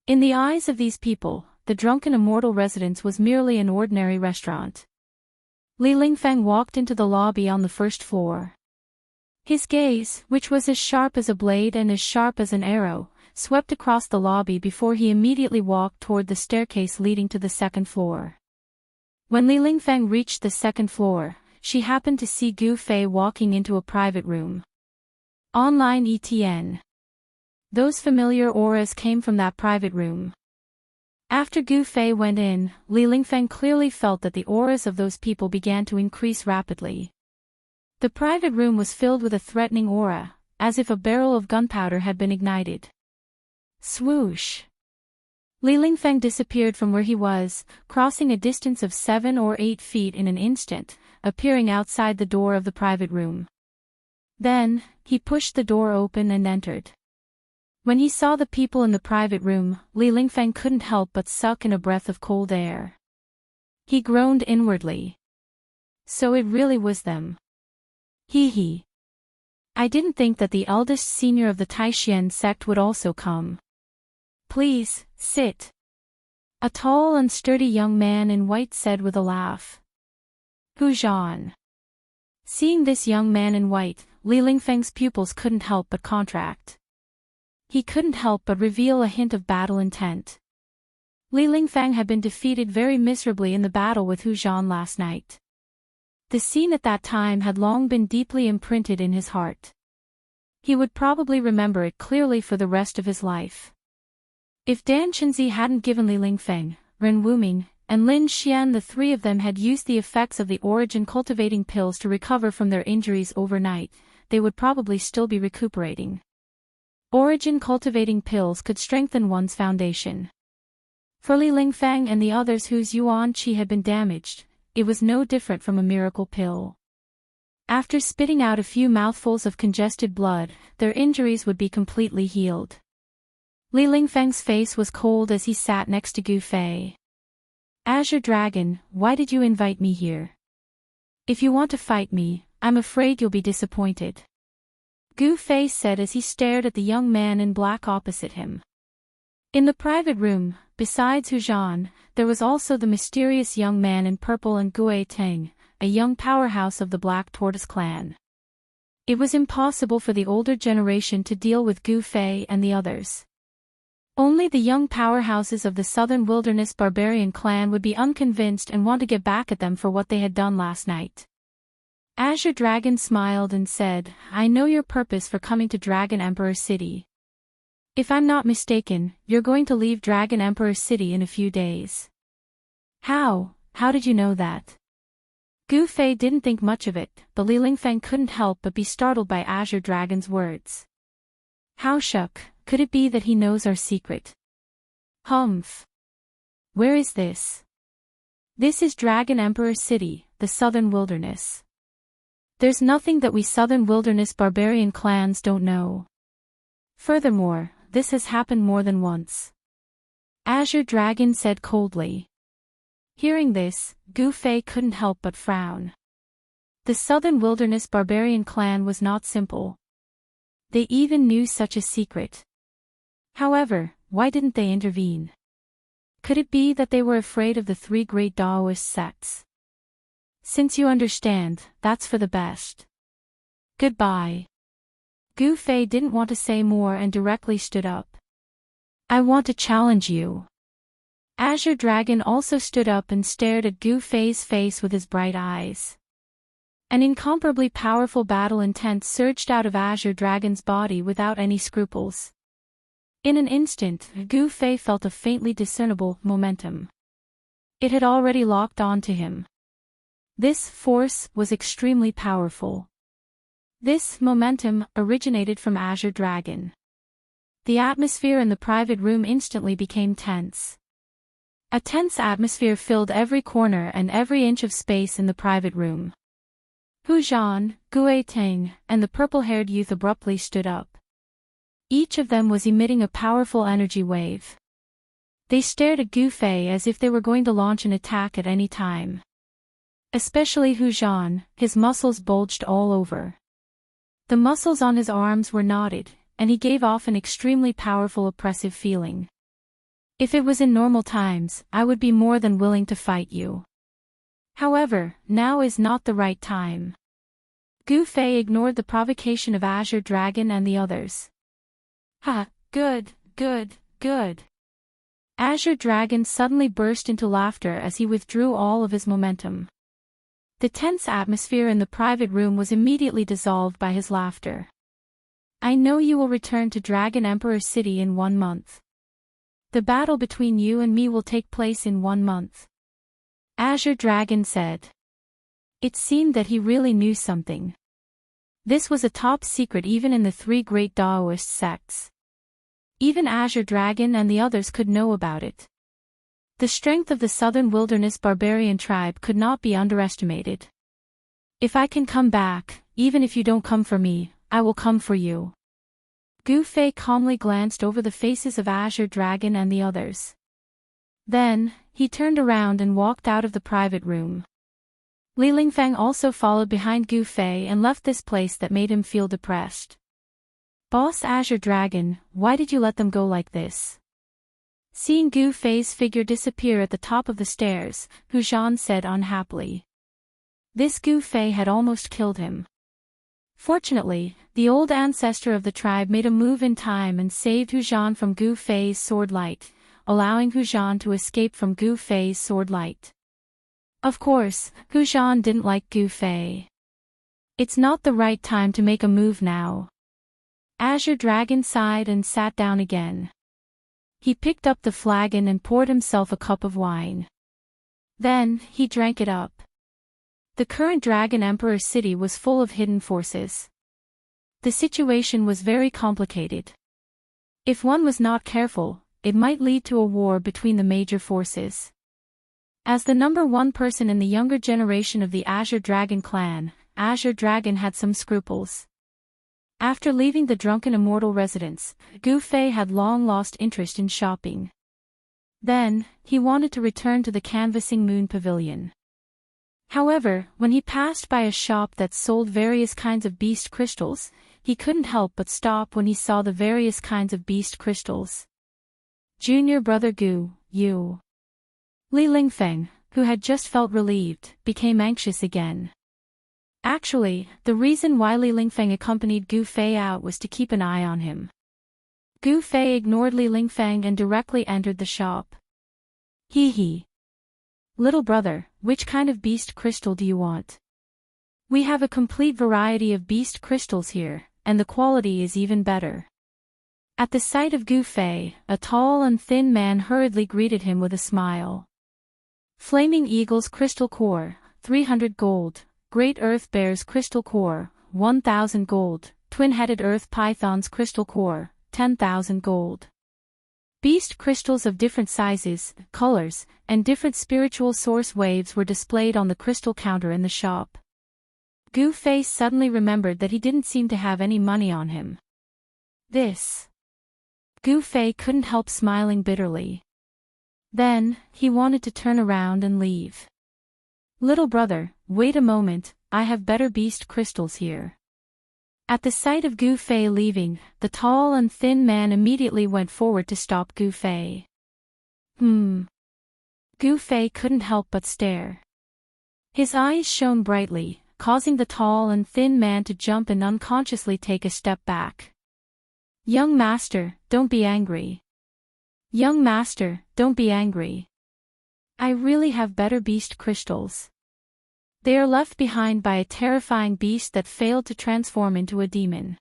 In the eyes of these people, the Drunken Immortal Residence was merely an ordinary restaurant. Li Lingfeng walked into the lobby on the first floor. His gaze, which was as sharp as a blade and as sharp as an arrow, swept across the lobby before he immediately walked toward the staircase leading to the second floor. When Li Lingfeng reached the second floor, she happened to see Gu Fei walking into a private room. Online ETN. Those familiar auras came from that private room. After Gu Fei went in, Li Lingfeng clearly felt that the auras of those people began to increase rapidly. The private room was filled with a threatening aura, as if a barrel of gunpowder had been ignited. Swoosh! Li Lingfeng disappeared from where he was, crossing a distance of 7 or 8 feet in an instant, appearing outside the door of the private room. Then, he pushed the door open and entered. When he saw the people in the private room, Li Lingfeng couldn't help but suck in a breath of cold air. He groaned inwardly. So it really was them. Hee hee. I didn't think that the eldest senior of the Taishian sect would also come. Please, sit. A tall and sturdy young man in white said with a laugh. Hu Zhan. Seeing this young man in white, Li Lingfeng's pupils couldn't help but contract. He couldn't help but reveal a hint of battle intent. Li Lingfeng had been defeated very miserably in the battle with Hu Zhan last night. The scene at that time had long been deeply imprinted in his heart. He would probably remember it clearly for the rest of his life. If Dan Chenzi hadn't given Li Lingfeng, Ren Wuming, and Lin Xian, the three of them had used the effects of the origin cultivating pills to recover from their injuries overnight, they would probably still be recuperating. Origin cultivating pills could strengthen one's foundation. For Li Lingfeng and the others whose yuan qi had been damaged, it was no different from a miracle pill. After spitting out a few mouthfuls of congested blood, their injuries would be completely healed. Li Lingfeng's face was cold as he sat next to Gu Fei. Azure Dragon, why did you invite me here? If you want to fight me, I'm afraid you'll be disappointed. Gu Fei said as he stared at the young man in black opposite him. In the private room, besides Hu Zhan, there was also the mysterious young man in purple and Gue Teng, a young powerhouse of the Black Tortoise clan. It was impossible for the older generation to deal with Gu Fei and the others. Only the young powerhouses of the Southern Wilderness Barbarian clan would be unconvinced and want to get back at them for what they had done last night. Azure Dragon smiled and said, I know your purpose for coming to Dragon Emperor City. If I'm not mistaken, you're going to leave Dragon Emperor City in a few days. How did you know that? Gu Fei didn't think much of it, but Li Lingfeng couldn't help but be startled by Azure Dragon's words. How shook, could it be that he knows our secret? Humph. Where is this? This is Dragon Emperor City, the Southern Wilderness. There's nothing that we Southern Wilderness barbarian clans don't know. Furthermore, this has happened more than once. Azure Dragon said coldly. Hearing this, Gu Fei couldn't help but frown. The Southern Wilderness barbarian clan was not simple. They even knew such a secret. However, why didn't they intervene? Could it be that they were afraid of the three great Daoist sects? Since you understand, that's for the best. Goodbye. Gu Fei didn't want to say more and directly stood up. I want to challenge you. Azure Dragon also stood up and stared at Gu Fei's face with his bright eyes. An incomparably powerful battle intent surged out of Azure Dragon's body without any scruples. In an instant, Gu Fei felt a faintly discernible momentum. It had already locked on to him. This force was extremely powerful. This momentum originated from Azure Dragon. The atmosphere in the private room instantly became tense. A tense atmosphere filled every corner and every inch of space in the private room. Hu Zhan, Gue Teng, and the purple-haired youth abruptly stood up. Each of them was emitting a powerful energy wave. They stared at Gu Fei as if they were going to launch an attack at any time. Especially Hu Zhan, his muscles bulged all over. The muscles on his arms were knotted, and he gave off an extremely powerful oppressive feeling. If it was in normal times, I would be more than willing to fight you. However, now is not the right time. Gu Fei ignored the provocation of Azure Dragon and the others. Ha, good. Azure Dragon suddenly burst into laughter as he withdrew all of his momentum. The tense atmosphere in the private room was immediately dissolved by his laughter. I know you will return to Dragon Emperor City in 1 month. The battle between you and me will take place in 1 month. Azure Dragon said. It seemed that he really knew something. This was a top secret even in the three great Daoist sects. Even Azure Dragon and the others could know about it. The strength of the Southern Wilderness barbarian tribe could not be underestimated. If I can come back, even if you don't come for me, I will come for you. Gu Fei calmly glanced over the faces of Azure Dragon and the others. Then, he turned around and walked out of the private room. Li Lingfeng also followed behind Gu Fei and left this place that made him feel depressed. Boss Azure Dragon, why did you let them go like this? Seeing Gu Fei's figure disappear at the top of the stairs, Hu Zhan said unhappily. This Gu Fei had almost killed him. Fortunately, the old ancestor of the tribe made a move in time and saved Hu Zhan from Gu Fei's sword light, allowing Hu Zhan to escape from Gu Fei's sword light. Of course, Hu Zhan didn't like Gu Fei. It's not the right time to make a move now. Azure Dragon sighed and sat down again. He picked up the flagon and poured himself a cup of wine. Then, he drank it up. The current Dragon Emperor city was full of hidden forces. The situation was very complicated. If one was not careful, it might lead to a war between the major forces. As the number one person in the younger generation of the Azure Dragon clan, Azure Dragon had some scruples. After leaving the drunken immortal residence, Gu Fei had long lost interest in shopping. Then, he wanted to return to the canvassing moon pavilion. However, when he passed by a shop that sold various kinds of beast crystals, he couldn't help but stop when he saw the various kinds of beast crystals. Junior brother Gu, you. Li Lingfeng, who had just felt relieved, became anxious again. Actually, the reason why Li Lingfeng accompanied Gu Fei out was to keep an eye on him. Gu Fei ignored Li Lingfeng and directly entered the shop. Hee hee. Little brother, which kind of beast crystal do you want? We have a complete variety of beast crystals here, and the quality is even better. At the sight of Gu Fei, a tall and thin man hurriedly greeted him with a smile. Flaming Eagle's crystal core, 300 gold. Great Earth Bear's crystal core, 1,000 gold, Twin-headed Earth Python's crystal core, 10,000 gold. Beast crystals of different sizes, colors, and different spiritual source waves were displayed on the crystal counter in the shop. Gu Fei suddenly remembered that he didn't seem to have any money on him. This. Gu Fei couldn't help smiling bitterly. Then, he wanted to turn around and leave. Little brother, wait a moment, I have better beast crystals here. At the sight of Gu Fei leaving, the tall and thin man immediately went forward to stop Gu Fei. Gu Fei couldn't help but stare. His eyes shone brightly, causing the tall and thin man to jump and unconsciously take a step back. Young master, don't be angry. Young master, don't be angry. I really have better beast crystals. They are left behind by a terrifying beast that failed to transform into a demon.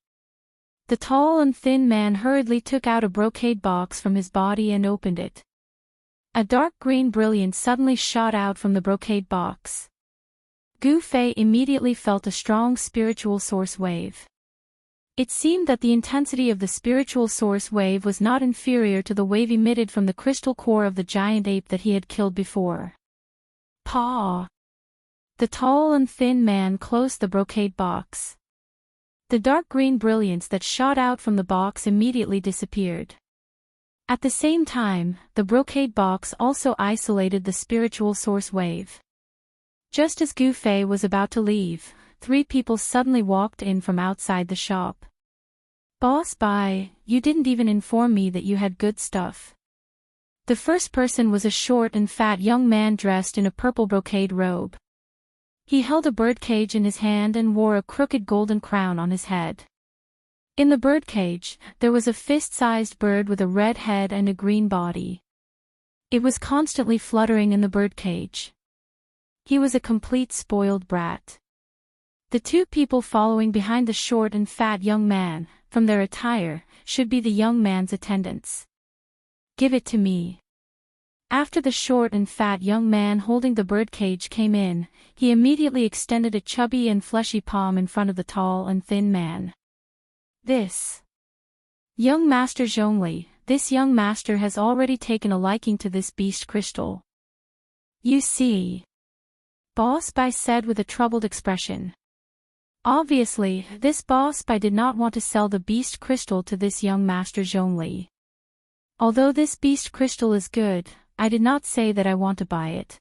The tall and thin man hurriedly took out a brocade box from his body and opened it. A dark green brilliance suddenly shot out from the brocade box. Gu Fei immediately felt a strong spiritual source wave. It seemed that the intensity of the spiritual source wave was not inferior to the wave emitted from the crystal core of the giant ape that he had killed before. Paw! The tall and thin man closed the brocade box. The dark green brilliance that shot out from the box immediately disappeared. At the same time, the brocade box also isolated the spiritual source wave. Just as Gu Fei was about to leave, 3 people suddenly walked in from outside the shop. Boss Bai, you didn't even inform me that you had good stuff. The first person was a short and fat young man dressed in a purple brocade robe. He held a birdcage in his hand and wore a crooked golden crown on his head. In the birdcage, there was a fist-sized bird with a red head and a green body. It was constantly fluttering in the birdcage. He was a complete spoiled brat. The 2 people following behind the short and fat young man, from their attire, should be the young man's attendants. Give it to me. After the short and fat young man holding the birdcage came in, he immediately extended a chubby and fleshy palm in front of the tall and thin man. This. Young Master Zhongli, this young master has already taken a liking to this beast crystal. You see. Boss Bai said with a troubled expression. Obviously, this Boss Bai did not want to sell the beast crystal to this young Master Zhongli. Although this beast crystal is good, I did not say that I want to buy it.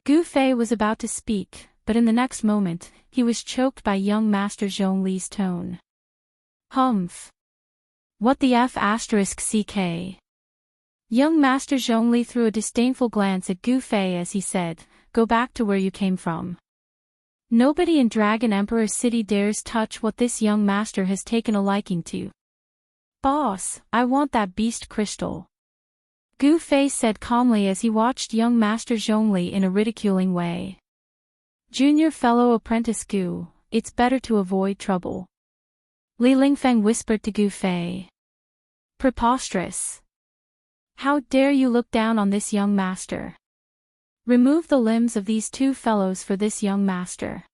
Gu Fei was about to speak, but in the next moment, he was choked by young Master Zhongli's tone. Humph. What the F***? Young Master Zhongli threw a disdainful glance at Gu Fei as he said, "Go back to where you came from. Nobody in Dragon Emperor City dares touch what this young master has taken a liking to." "Boss, I want that beast crystal," Gu Fei said calmly as he watched young Master Zhongli in a ridiculing way. "Junior fellow apprentice Gu, it's better to avoid trouble," Li Lingfeng whispered to Gu Fei. "Preposterous. How dare you look down on this young master? Remove the limbs of these two fellows for this young master."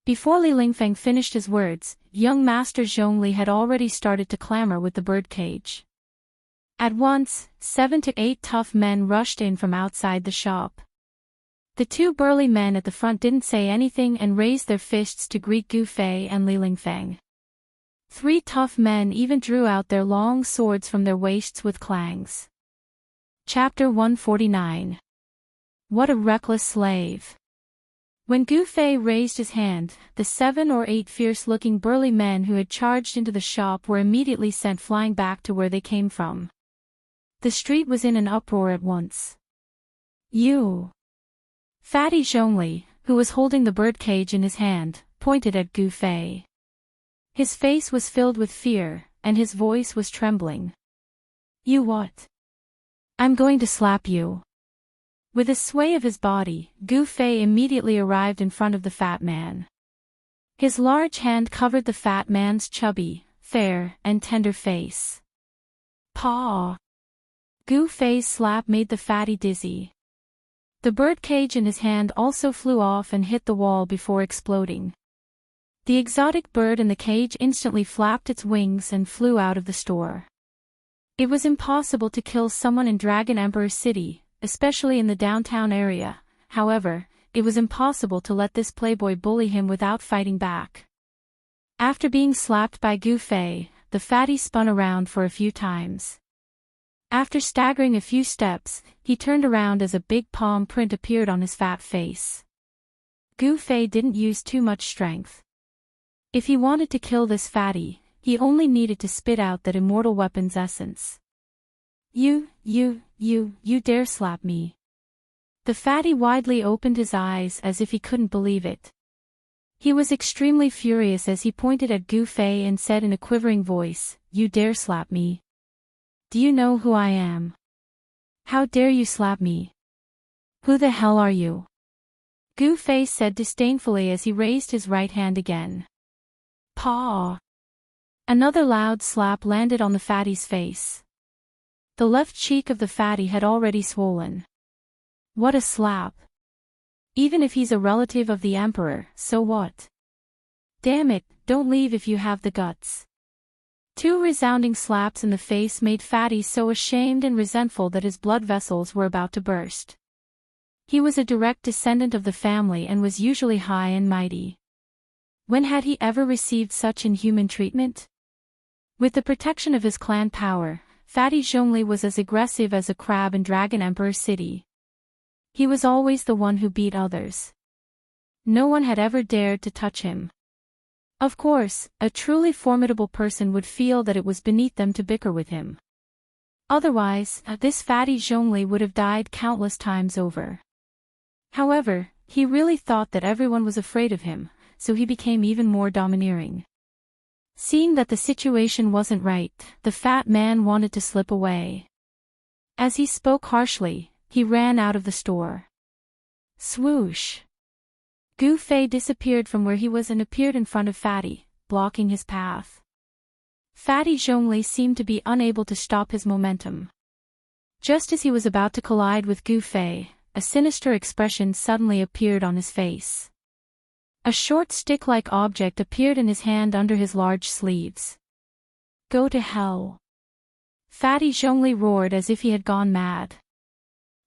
Before Li Lingfeng finished his words, young Master Zhongli had already started to clamor with the birdcage. At once, 7 to 8 tough men rushed in from outside the shop. The two burly men at the front didn't say anything and raised their fists to greet Gu Fei and Li Lingfeng. 3 tough men even drew out their long swords from their waists with clangs. Chapter 149. What a reckless slave. When Gu Fei raised his hand, the 7 or 8 fierce-looking burly men who had charged into the shop were immediately sent flying back to where they came from. The street was in an uproar at once. "You!" Fatty Zhongli, who was holding the birdcage in his hand, pointed at Gu Fei. His face was filled with fear, and his voice was trembling. "You what? I'm going to slap you." With a sway of his body, Gu Fei immediately arrived in front of the fat man. His large hand covered the fat man's chubby, fair, and tender face. Paw! Gu Fei's slap made the fatty dizzy. The birdcage in his hand also flew off and hit the wall before exploding. The exotic bird in the cage instantly flapped its wings and flew out of the store. It was impossible to kill someone in Dragon Emperor City, especially in the downtown area. However, it was impossible to let this playboy bully him without fighting back. After being slapped by Gu Fei, the fatty spun around for a few times. After staggering a few steps, he turned around as a big palm print appeared on his fat face. Gu Fei didn't use too much strength. If he wanted to kill this fatty, he only needed to spit out that immortal weapon's essence. You dare slap me?" The fatty widely opened his eyes as if he couldn't believe it. He was extremely furious as he pointed at Gu Fei and said in a quivering voice, "You dare slap me? Do you know who I am? How dare you slap me? Who the hell are you?" Gu Fei said disdainfully as he raised his right hand again. Paw! Another loud slap landed on the fatty's face. The left cheek of the fatty had already swollen. What a slap! Even if he's a relative of the emperor, so what? Damn it, don't leave if you have the guts. 2 resounding slaps in the face made Fatty so ashamed and resentful that his blood vessels were about to burst. He was a direct descendant of the family and was usually high and mighty. When had he ever received such inhuman treatment? With the protection of his clan power, Fatty Zhongli was as aggressive as a crab in Dragon Emperor City. He was always the one who beat others. No one had ever dared to touch him. Of course, a truly formidable person would feel that it was beneath them to bicker with him. Otherwise, this Fatty Zhongli would have died countless times over. However, he really thought that everyone was afraid of him, so he became even more domineering. Seeing that the situation wasn't right, the fat man wanted to slip away. As he spoke harshly, he ran out of the store. Swoosh! Gu Fei disappeared from where he was and appeared in front of Fatty, blocking his path. Fatty Zhongli seemed to be unable to stop his momentum. Just as he was about to collide with Gu Fei, a sinister expression suddenly appeared on his face. A short stick-like object appeared in his hand under his large sleeves. Go to hell! Fatty Zhongli roared as if he had gone mad.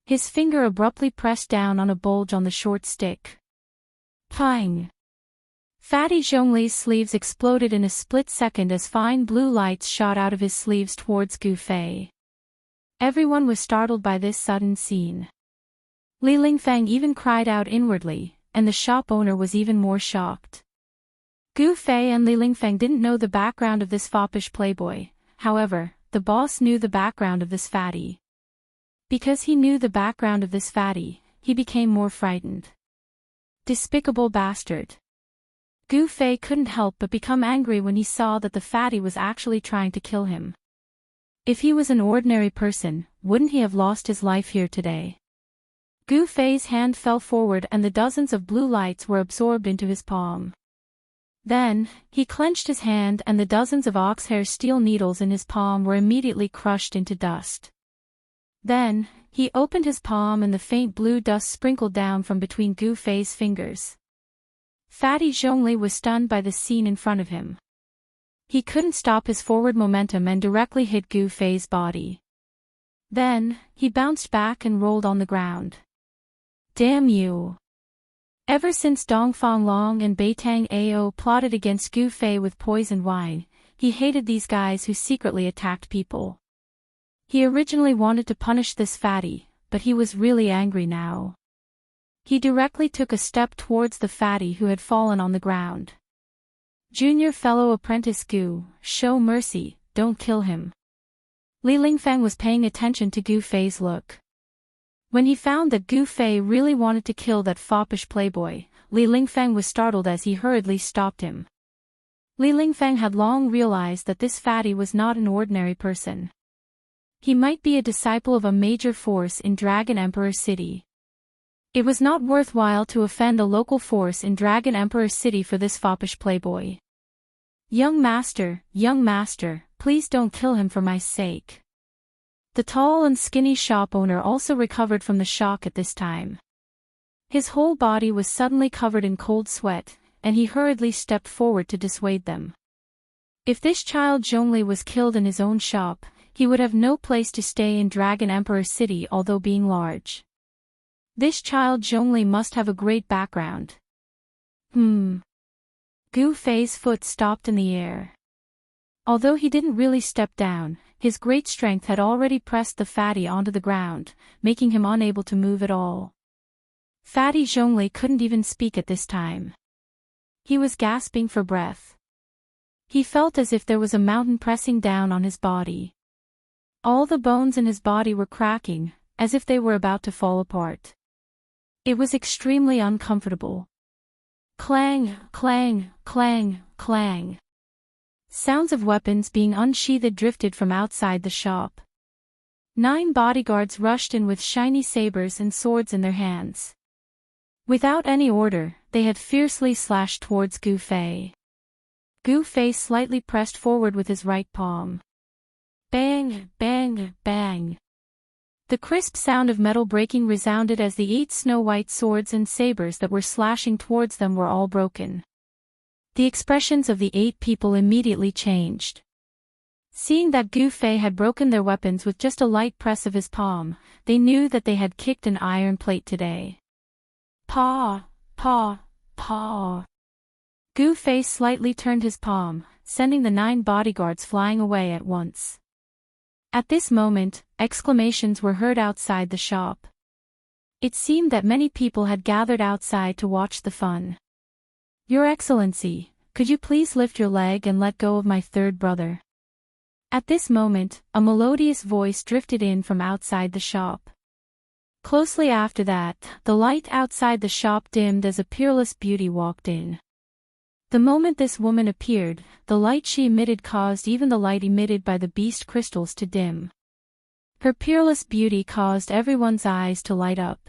His finger abruptly pressed down on a bulge on the short stick. Pang! Fatty Zhongli's sleeves exploded in a split second as fine blue lights shot out of his sleeves towards Gu Fei. Everyone was startled by this sudden scene. Li Lingfeng even cried out inwardly, and the shop owner was even more shocked. Gu Fei and Li Lingfeng didn't know the background of this foppish playboy, however, the boss knew the background of this fatty. Because he knew the background of this fatty, he became more frightened. Despicable bastard. Gu Fei couldn't help but become angry when he saw that the fatty was actually trying to kill him. If he was an ordinary person, wouldn't he have lost his life here today? Gu Fei's hand fell forward and the dozens of blue lights were absorbed into his palm. Then, he clenched his hand and the dozens of oxhair steel needles in his palm were immediately crushed into dust. Then, he opened his palm and the faint blue dust sprinkled down from between Gu Fei's fingers. Fatty Zhongli was stunned by the scene in front of him. He couldn't stop his forward momentum and directly hit Gu Fei's body. Then, he bounced back and rolled on the ground. Damn you! Ever since Dongfang Long and Beitang Ao plotted against Gu Fei with poisoned wine, he hated these guys who secretly attacked people. He originally wanted to punish this fatty, but he was really angry now. He directly took a step towards the fatty who had fallen on the ground. Junior fellow apprentice Gu, show mercy, don't kill him. Li Lingfeng was paying attention to Gu Fei's look. When he found that Gu Fei really wanted to kill that foppish playboy, Li Lingfeng was startled as he hurriedly stopped him. Li Lingfeng had long realized that this fatty was not an ordinary person. He might be a disciple of a major force in Dragon Emperor City. It was not worthwhile to offend a local force in Dragon Emperor City for this foppish playboy. Young master, please don't kill him for my sake. The tall and skinny shop owner also recovered from the shock at this time. His whole body was suddenly covered in cold sweat, and he hurriedly stepped forward to dissuade them. If this child Zhongli was killed in his own shop, he would have no place to stay in Dragon Emperor City although being large. This child Zhongli must have a great background. Gu Fei's foot stopped in the air. Although he didn't really step down, his great strength had already pressed the fatty onto the ground, making him unable to move at all. Fatty Zhongli couldn't even speak at this time. He was gasping for breath. He felt as if there was a mountain pressing down on his body. All the bones in his body were cracking, as if they were about to fall apart. It was extremely uncomfortable. Clang, clang, clang, clang. Sounds of weapons being unsheathed drifted from outside the shop. 9 bodyguards rushed in with shiny sabers and swords in their hands. Without any order, they had fiercely slashed towards Gu Fei. Gu Fei slightly pressed forward with his right palm. Bang, bang, bang. The crisp sound of metal breaking resounded as the 8 snow-white swords and sabers that were slashing towards them were all broken. The expressions of the 8 people immediately changed. Seeing that Gu Fei had broken their weapons with just a light press of his palm, they knew that they had kicked an iron plate today. Paw, paw, paw. Gu Fei slightly turned his palm, sending the 9 bodyguards flying away at once. At this moment, exclamations were heard outside the shop. It seemed that many people had gathered outside to watch the fun. Your Excellency, could you please lift your leg and let go of my third brother? At this moment, a melodious voice drifted in from outside the shop. Closely after that, the light outside the shop dimmed as a peerless beauty walked in. The moment this woman appeared, the light she emitted caused even the light emitted by the beast crystals to dim. Her peerless beauty caused everyone's eyes to light up.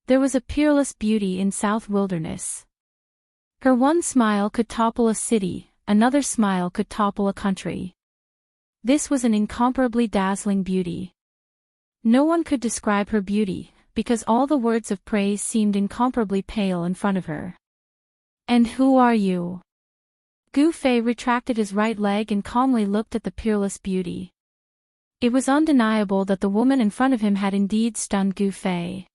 There was a peerless beauty in South Wilderness. Her one smile could topple a city, another smile could topple a country. This was an incomparably dazzling beauty. No one could describe her beauty, because all the words of praise seemed incomparably pale in front of her. And who are you? Gu Fei retracted his right leg and calmly looked at the peerless beauty. It was undeniable that the woman in front of him had indeed stunned Gu Fei.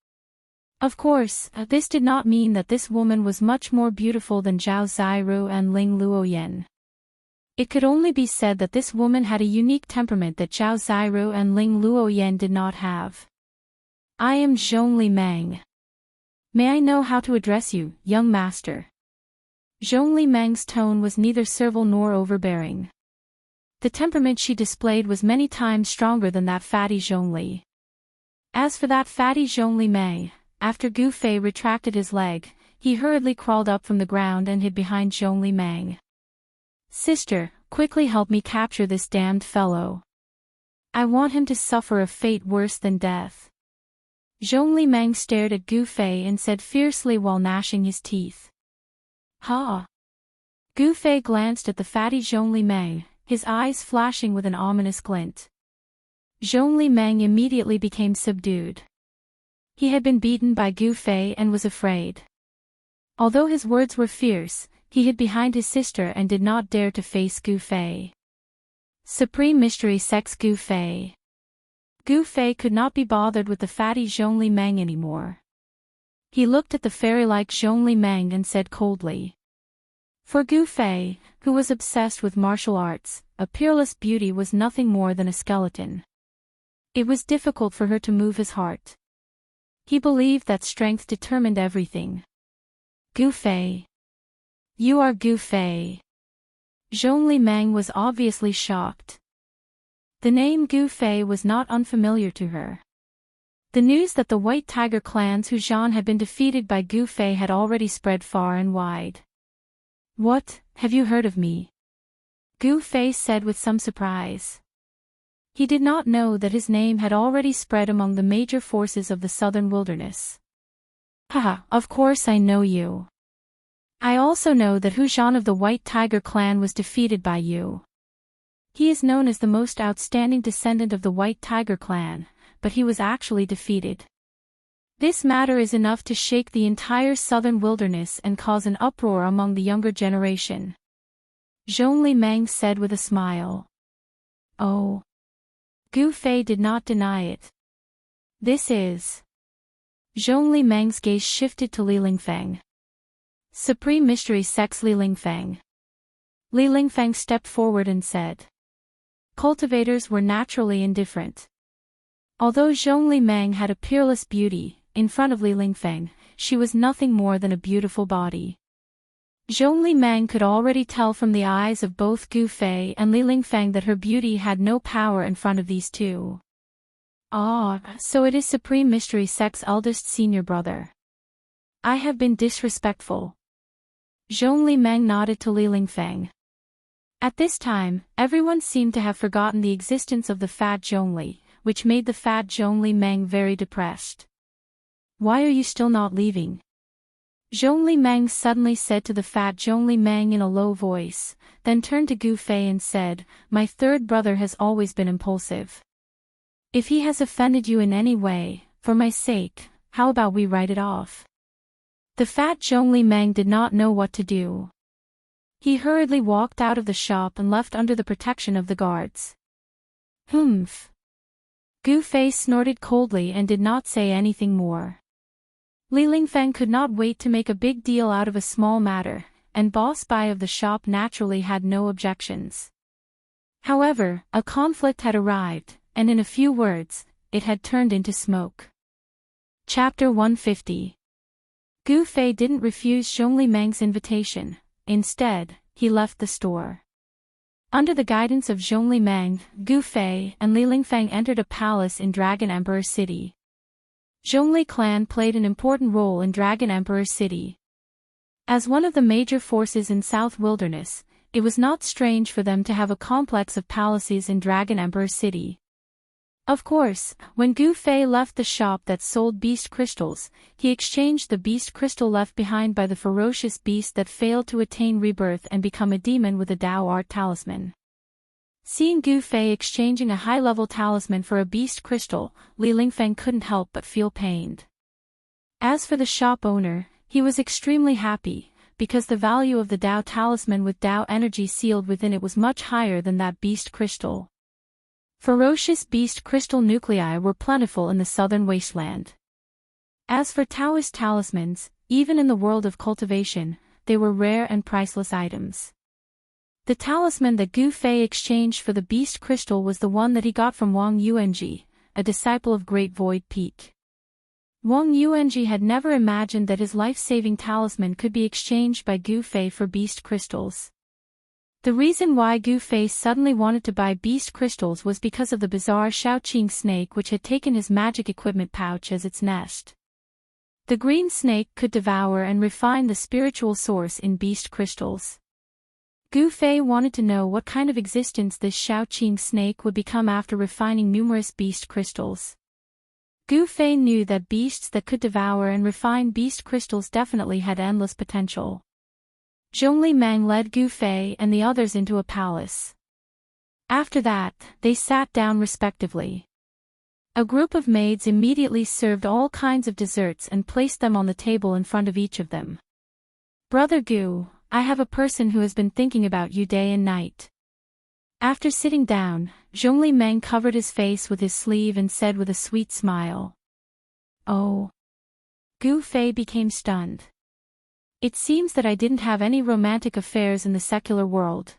Of course, this did not mean that this woman was much more beautiful than Zhao Ziru and Ling Luoyan. It could only be said that this woman had a unique temperament that Zhao Ziru and Ling Luoyan did not have. I am Zhongli Meng. May I know how to address you, young master? Zhongli Meng's tone was neither servile nor overbearing. The temperament she displayed was many times stronger than that fatty Zhongli. As for that fatty Zhongli Meng, after Gu Fei retracted his leg, he hurriedly crawled up from the ground and hid behind Zhongli Meng. Sister, quickly help me capture this damned fellow. I want him to suffer a fate worse than death. Zhongli Meng stared at Gu Fei and said fiercely while gnashing his teeth. Ha! Gu Fei glanced at the fatty Zhongli Meng, his eyes flashing with an ominous glint. Zhongli Meng immediately became subdued. He had been beaten by Gu Fei and was afraid. Although his words were fierce, he hid behind his sister and did not dare to face Gu Fei. Supreme Mystery Sects Gu Fei. Gu Fei could not be bothered with the fatty Zhongli Meng anymore. He looked at the fairy-like Zhongli Meng and said coldly. For Gu Fei, who was obsessed with martial arts, a peerless beauty was nothing more than a skeleton. It was difficult for her to move his heart. He believed that strength determined everything. Gu Fei. You are Gu Fei. Zhongli Meng was obviously shocked. The name Gu Fei was not unfamiliar to her. The news that the White Tiger clan's Huzhan had been defeated by Gu Fei had already spread far and wide. What, have you heard of me? Gu Fei said with some surprise. He did not know that his name had already spread among the major forces of the southern wilderness. Haha, of course I know you. I also know that Huzhan of the White Tiger clan was defeated by you. He is known as the most outstanding descendant of the White Tiger clan, but he was actually defeated. This matter is enough to shake the entire southern wilderness and cause an uproar among the younger generation. Zhongli Meng said with a smile. Oh. Gu Fei did not deny it. This is. Zhongli Meng's gaze shifted to Li Lingfeng. Supreme Mystery Sects Li Lingfeng. Li Lingfeng stepped forward and said. Cultivators were naturally indifferent. Although Zhongli Meng had a peerless beauty, in front of Li Lingfeng, she was nothing more than a beautiful body. Zhongli Meng could already tell from the eyes of both Gu Fei and Li Lingfeng that her beauty had no power in front of these two. Ah, so it is Supreme Mystery Sect's eldest senior brother. I have been disrespectful. Zhongli Meng nodded to Li Lingfeng. At this time, everyone seemed to have forgotten the existence of the fat Zhongli, which made the fat Zhongli Meng very depressed. Why are you still not leaving? Zhongli Meng suddenly said to the fat Zhongli Meng in a low voice, then turned to Gu Fei and said, My third brother has always been impulsive. If he has offended you in any way, for my sake, how about we write it off? The fat Zhongli Meng did not know what to do. He hurriedly walked out of the shop and left under the protection of the guards. Humph. Gu Fei snorted coldly and did not say anything more. Li Lingfeng could not wait to make a big deal out of a small matter, and Boss Bai of the shop naturally had no objections. However, a conflict had arrived, and in a few words, it had turned into smoke. Chapter 150. Gu Fei didn't refuse Zhongli Meng's invitation. Instead, he left the store. Under the guidance of Zhongli Meng, Gu Fei and Li Lingfeng entered a palace in Dragon Emperor City. Zhongli clan played an important role in Dragon Emperor City. As one of the major forces in South Wilderness, it was not strange for them to have a complex of palaces in Dragon Emperor City. Of course, when Gu Fei left the shop that sold beast crystals, he exchanged the beast crystal left behind by the ferocious beast that failed to attain rebirth and become a demon with a Dao art talisman. Seeing Gu Fei exchanging a high-level talisman for a beast crystal, Li Lingfeng couldn't help but feel pained. As for the shop owner, he was extremely happy, because the value of the Dao talisman with Dao energy sealed within it was much higher than that beast crystal. Ferocious beast crystal nuclei were plentiful in the southern wasteland. As for Taoist talismans, even in the world of cultivation, they were rare and priceless items. The talisman that Gu Fei exchanged for the beast crystal was the one that he got from Wang Yuanji, a disciple of Great Void Peak. Wang Yuanji had never imagined that his life-saving talisman could be exchanged by Gu Fei for beast crystals. The reason why Gu Fei suddenly wanted to buy beast crystals was because of the bizarre Shaoqing snake which had taken his magic equipment pouch as its nest. The green snake could devour and refine the spiritual source in beast crystals. Gu Fei wanted to know what kind of existence this Shaoqing snake would become after refining numerous beast crystals. Gu Fei knew that beasts that could devour and refine beast crystals definitely had endless potential. Zhongli Meng led Gu Fei and the others into a palace. After that, they sat down respectively. A group of maids immediately served all kinds of desserts and placed them on the table in front of each of them. "Brother Gu, I have a person who has been thinking about you day and night." After sitting down, Zhongli Meng covered his face with his sleeve and said with a sweet smile. "Oh." Gu Fei became stunned. "It seems that I didn't have any romantic affairs in the secular world.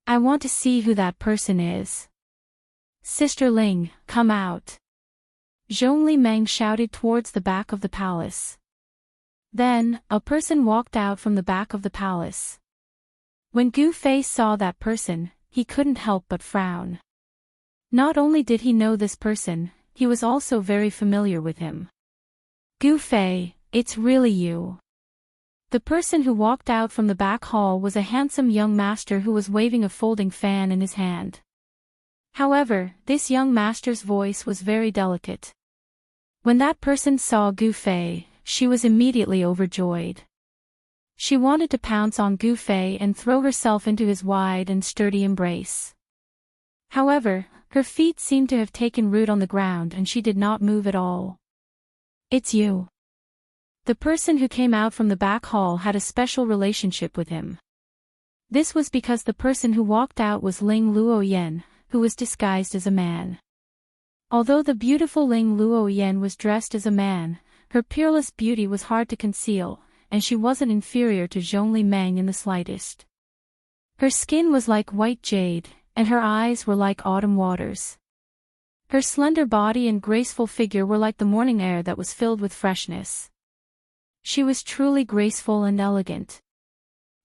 I want to see who that person is. Sister Ling, come out." Zhongli Meng shouted towards the back of the palace. Then, a person walked out from the back of the palace. When Gu Fei saw that person, he couldn't help but frown. Not only did he know this person, he was also very familiar with him. "Gu Fei, it's really you." The person who walked out from the back hall was a handsome young master who was waving a folding fan in his hand. However, this young master's voice was very delicate. When that person saw Gu Fei, she was immediately overjoyed. She wanted to pounce on Gu Fei and throw herself into his wide and sturdy embrace. However, her feet seemed to have taken root on the ground and she did not move at all. "It's you." The person who came out from the back hall had a special relationship with him. This was because the person who walked out was Ling Luoyan, who was disguised as a man. Although the beautiful Ling Luoyan was dressed as a man, her peerless beauty was hard to conceal, and she wasn't inferior to Zhongli Meng in the slightest. Her skin was like white jade, and her eyes were like autumn waters. Her slender body and graceful figure were like the morning air that was filled with freshness. She was truly graceful and elegant.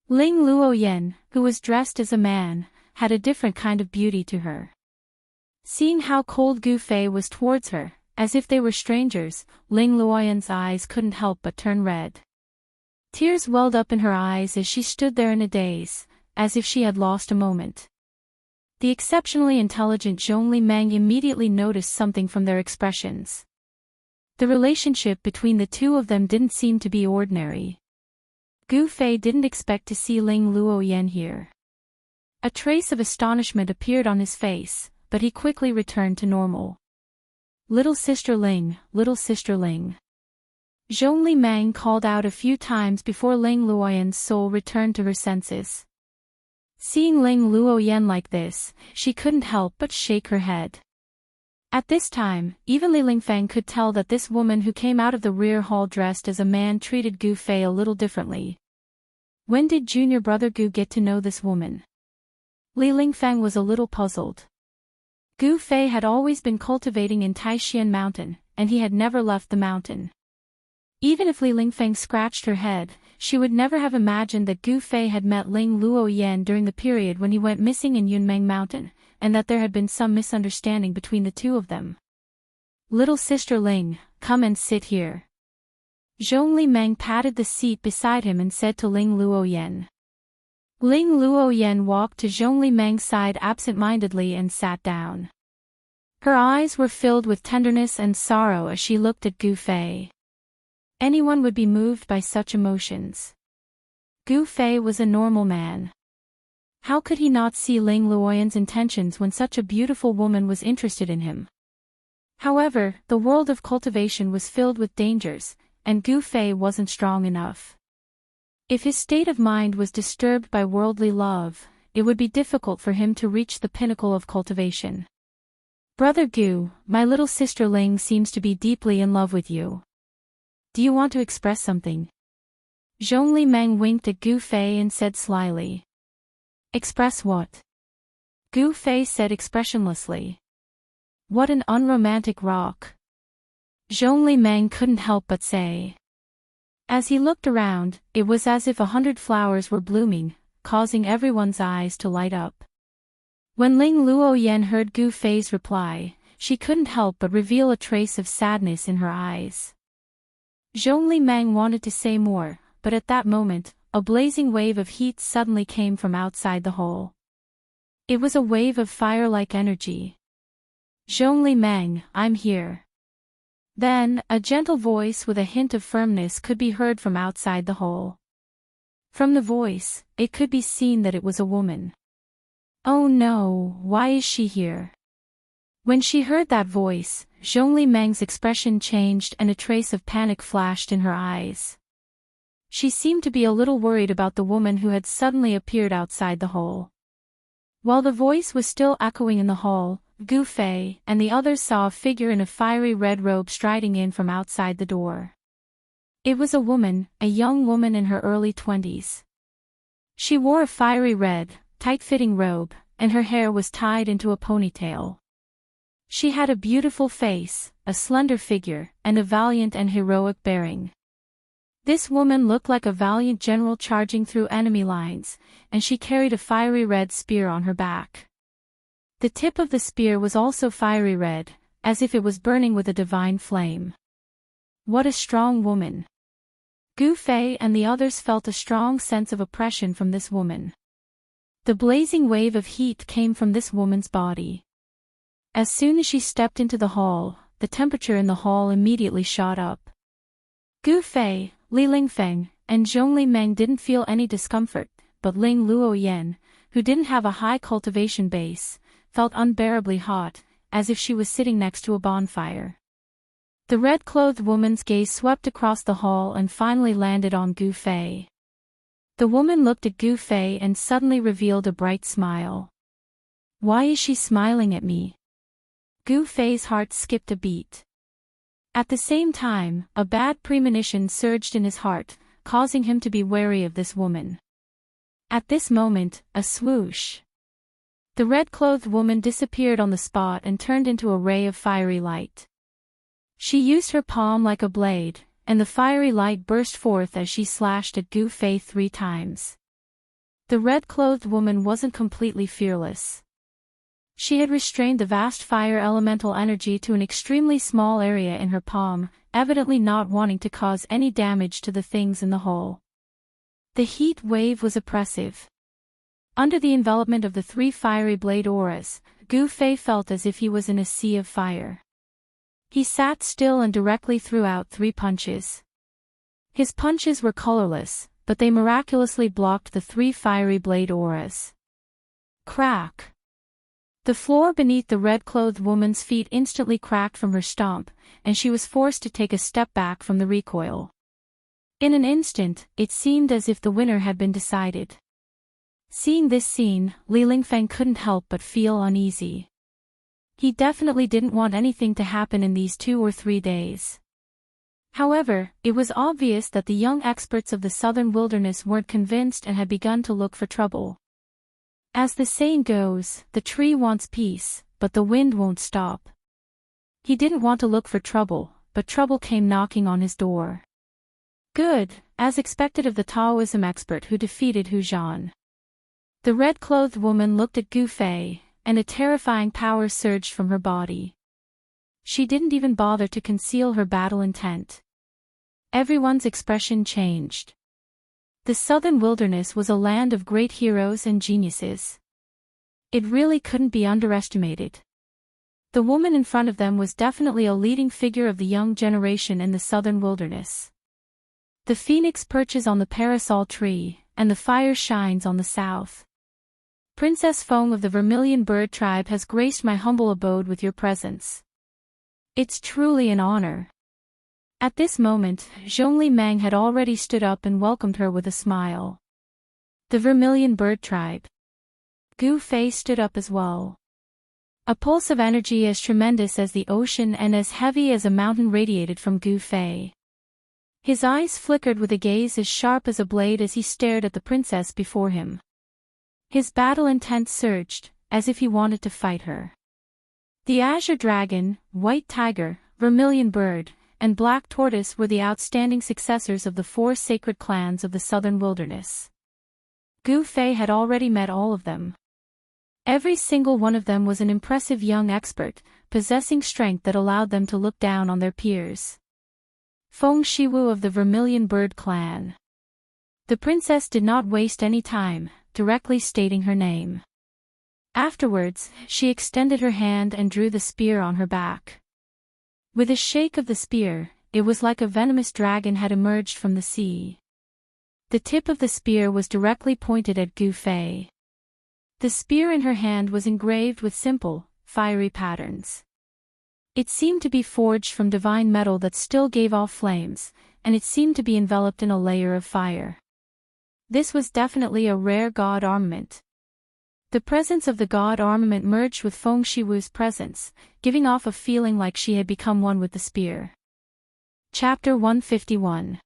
Ling Luoyan, who was dressed as a man, had a different kind of beauty to her. Seeing how cold Gu Fei was towards her, as if they were strangers, Ling Luoyan's eyes couldn't help but turn red. Tears welled up in her eyes as she stood there in a daze, as if she had lost a moment. The exceptionally intelligent Zhongli Meng immediately noticed something from their expressions. The relationship between the two of them didn't seem to be ordinary. Gu Fei didn't expect to see Ling Luoyan here. A trace of astonishment appeared on his face, but he quickly returned to normal. "Little sister Ling, little sister Ling." Zhongli Meng called out a few times before Ling Luoyan's soul returned to her senses. Seeing Ling Luoyan like this, she couldn't help but shake her head. At this time, even Li Lingfeng could tell that this woman who came out of the rear hall dressed as a man treated Gu Fei a little differently. When did junior brother Gu get to know this woman? Li Lingfeng was a little puzzled. Gu Fei had always been cultivating in Taishan Mountain, and he had never left the mountain. Even if Li Lingfeng scratched her head, she would never have imagined that Gu Fei had met Ling Luoyan during the period when he went missing in Yunmeng Mountain, and that there had been some misunderstanding between the two of them. "Little sister Ling, come and sit here." Zhongli Meng patted the seat beside him and said to Ling Luoyan. Ling Luoyan walked to Zhongli Meng's side absent-mindedly and sat down. Her eyes were filled with tenderness and sorrow as she looked at Gu Fei. Anyone would be moved by such emotions. Gu Fei was a normal man. How could he not see Ling Luoyan's intentions when such a beautiful woman was interested in him? However, the world of cultivation was filled with dangers, and Gu Fei wasn't strong enough. If his state of mind was disturbed by worldly love, it would be difficult for him to reach the pinnacle of cultivation. "Brother Gu, my little sister Ling seems to be deeply in love with you. Do you want to express something?" Zhongli Meng winked at Gu Fei and said slyly. "Express what?" Gu Fei said expressionlessly. "What an unromantic rock." Zhongli Meng couldn't help but say. As he looked around, it was as if 100 flowers were blooming, causing everyone's eyes to light up. When Ling Luoyan heard Gu Fei's reply, she couldn't help but reveal a trace of sadness in her eyes. Zhongli Meng wanted to say more, but at that moment, a blazing wave of heat suddenly came from outside the hole. It was a wave of fire-like energy. Zhongli Meng, I'm here. Then, a gentle voice with a hint of firmness could be heard from outside the hole. From the voice, it could be seen that it was a woman. Oh no, why is she here? When she heard that voice, Zhongli Meng's expression changed and a trace of panic flashed in her eyes. She seemed to be a little worried about the woman who had suddenly appeared outside the hole. While the voice was still echoing in the hall, Gu Fei and the others saw a figure in a fiery red robe striding in from outside the door. It was a woman, a young woman in her early 20s. She wore a fiery red, tight-fitting robe, and her hair was tied into a ponytail. She had a beautiful face, a slender figure, and a valiant and heroic bearing. This woman looked like a valiant general charging through enemy lines, and she carried a fiery red spear on her back. The tip of the spear was also fiery red, as if it was burning with a divine flame. What a strong woman! Gu Fei and the others felt a strong sense of oppression from this woman. The blazing wave of heat came from this woman's body. As soon as she stepped into the hall, the temperature in the hall immediately shot up. Gu Fei, Li Lingfeng, and Zhongli Meng didn't feel any discomfort, but Ling Luoyan, who didn't have a high cultivation base, felt unbearably hot, as if she was sitting next to a bonfire. The red-clothed woman's gaze swept across the hall and finally landed on Gu Fei. The woman looked at Gu Fei and suddenly revealed a bright smile. Why is she smiling at me? Gu Fei's heart skipped a beat. At the same time, a bad premonition surged in his heart, causing him to be wary of this woman. At this moment, a swoosh. The red-clothed woman disappeared on the spot and turned into a ray of fiery light. She used her palm like a blade, and the fiery light burst forth as she slashed at Gu Fei 3 times. The red-clothed woman wasn't completely fearless. She had restrained the vast fire elemental energy to an extremely small area in her palm, evidently not wanting to cause any damage to the things in the hole. The heat wave was oppressive. Under the envelopment of the 3 fiery blade auras, Gu Fei felt as if he was in a sea of fire. He sat still and directly threw out 3 punches. His punches were colorless, but they miraculously blocked the 3 fiery blade auras. Crack! The floor beneath the red-clothed woman's feet instantly cracked from her stomp, and she was forced to take a step back from the recoil. In an instant, it seemed as if the winner had been decided. Seeing this scene, Li Lingfeng couldn't help but feel uneasy. He definitely didn't want anything to happen in these 2 or 3 days. However, it was obvious that the young experts of the southern wilderness weren't convinced and had begun to look for trouble. As the saying goes, the tree wants peace, but the wind won't stop. He didn't want to look for trouble, but trouble came knocking on his door. Good, as expected of the Taoism expert who defeated Hu Zhan. The red-clothed woman looked at Gu Fei, and a terrifying power surged from her body. She didn't even bother to conceal her battle intent. Everyone's expression changed. The southern wilderness was a land of great heroes and geniuses. It really couldn't be underestimated. The woman in front of them was definitely a leading figure of the young generation in the southern wilderness. The phoenix perches on the parasol tree, and the fire shines on the south. Princess Feng of the Vermilion Bird Tribe has graced my humble abode with your presence. It's truly an honor. At this moment, Zhongli Meng had already stood up and welcomed her with a smile. The Vermilion Bird Tribe. Gu Fei stood up as well. A pulse of energy as tremendous as the ocean and as heavy as a mountain radiated from Gu Fei. His eyes flickered with a gaze as sharp as a blade as he stared at the princess before him. His battle intent surged, as if he wanted to fight her. The azure dragon, white tiger, vermilion bird, and Black Tortoise were the outstanding successors of the 4 sacred clans of the southern wilderness. Gu Fei had already met all of them. Every single one of them was an impressive young expert, possessing strength that allowed them to look down on their peers. Feng Shiwu of the Vermilion Bird clan. The princess did not waste any time, directly stating her name. Afterwards, she extended her hand and drew the spear on her back. With a shake of the spear, it was like a venomous dragon had emerged from the sea. The tip of the spear was directly pointed at Gu Fei. The spear in her hand was engraved with simple, fiery patterns. It seemed to be forged from divine metal that still gave off flames, and it seemed to be enveloped in a layer of fire. This was definitely a rare god armament. The presence of the god armament merged with Feng Shiwu's presence, giving off a feeling like she had become one with the spear. Chapter 151.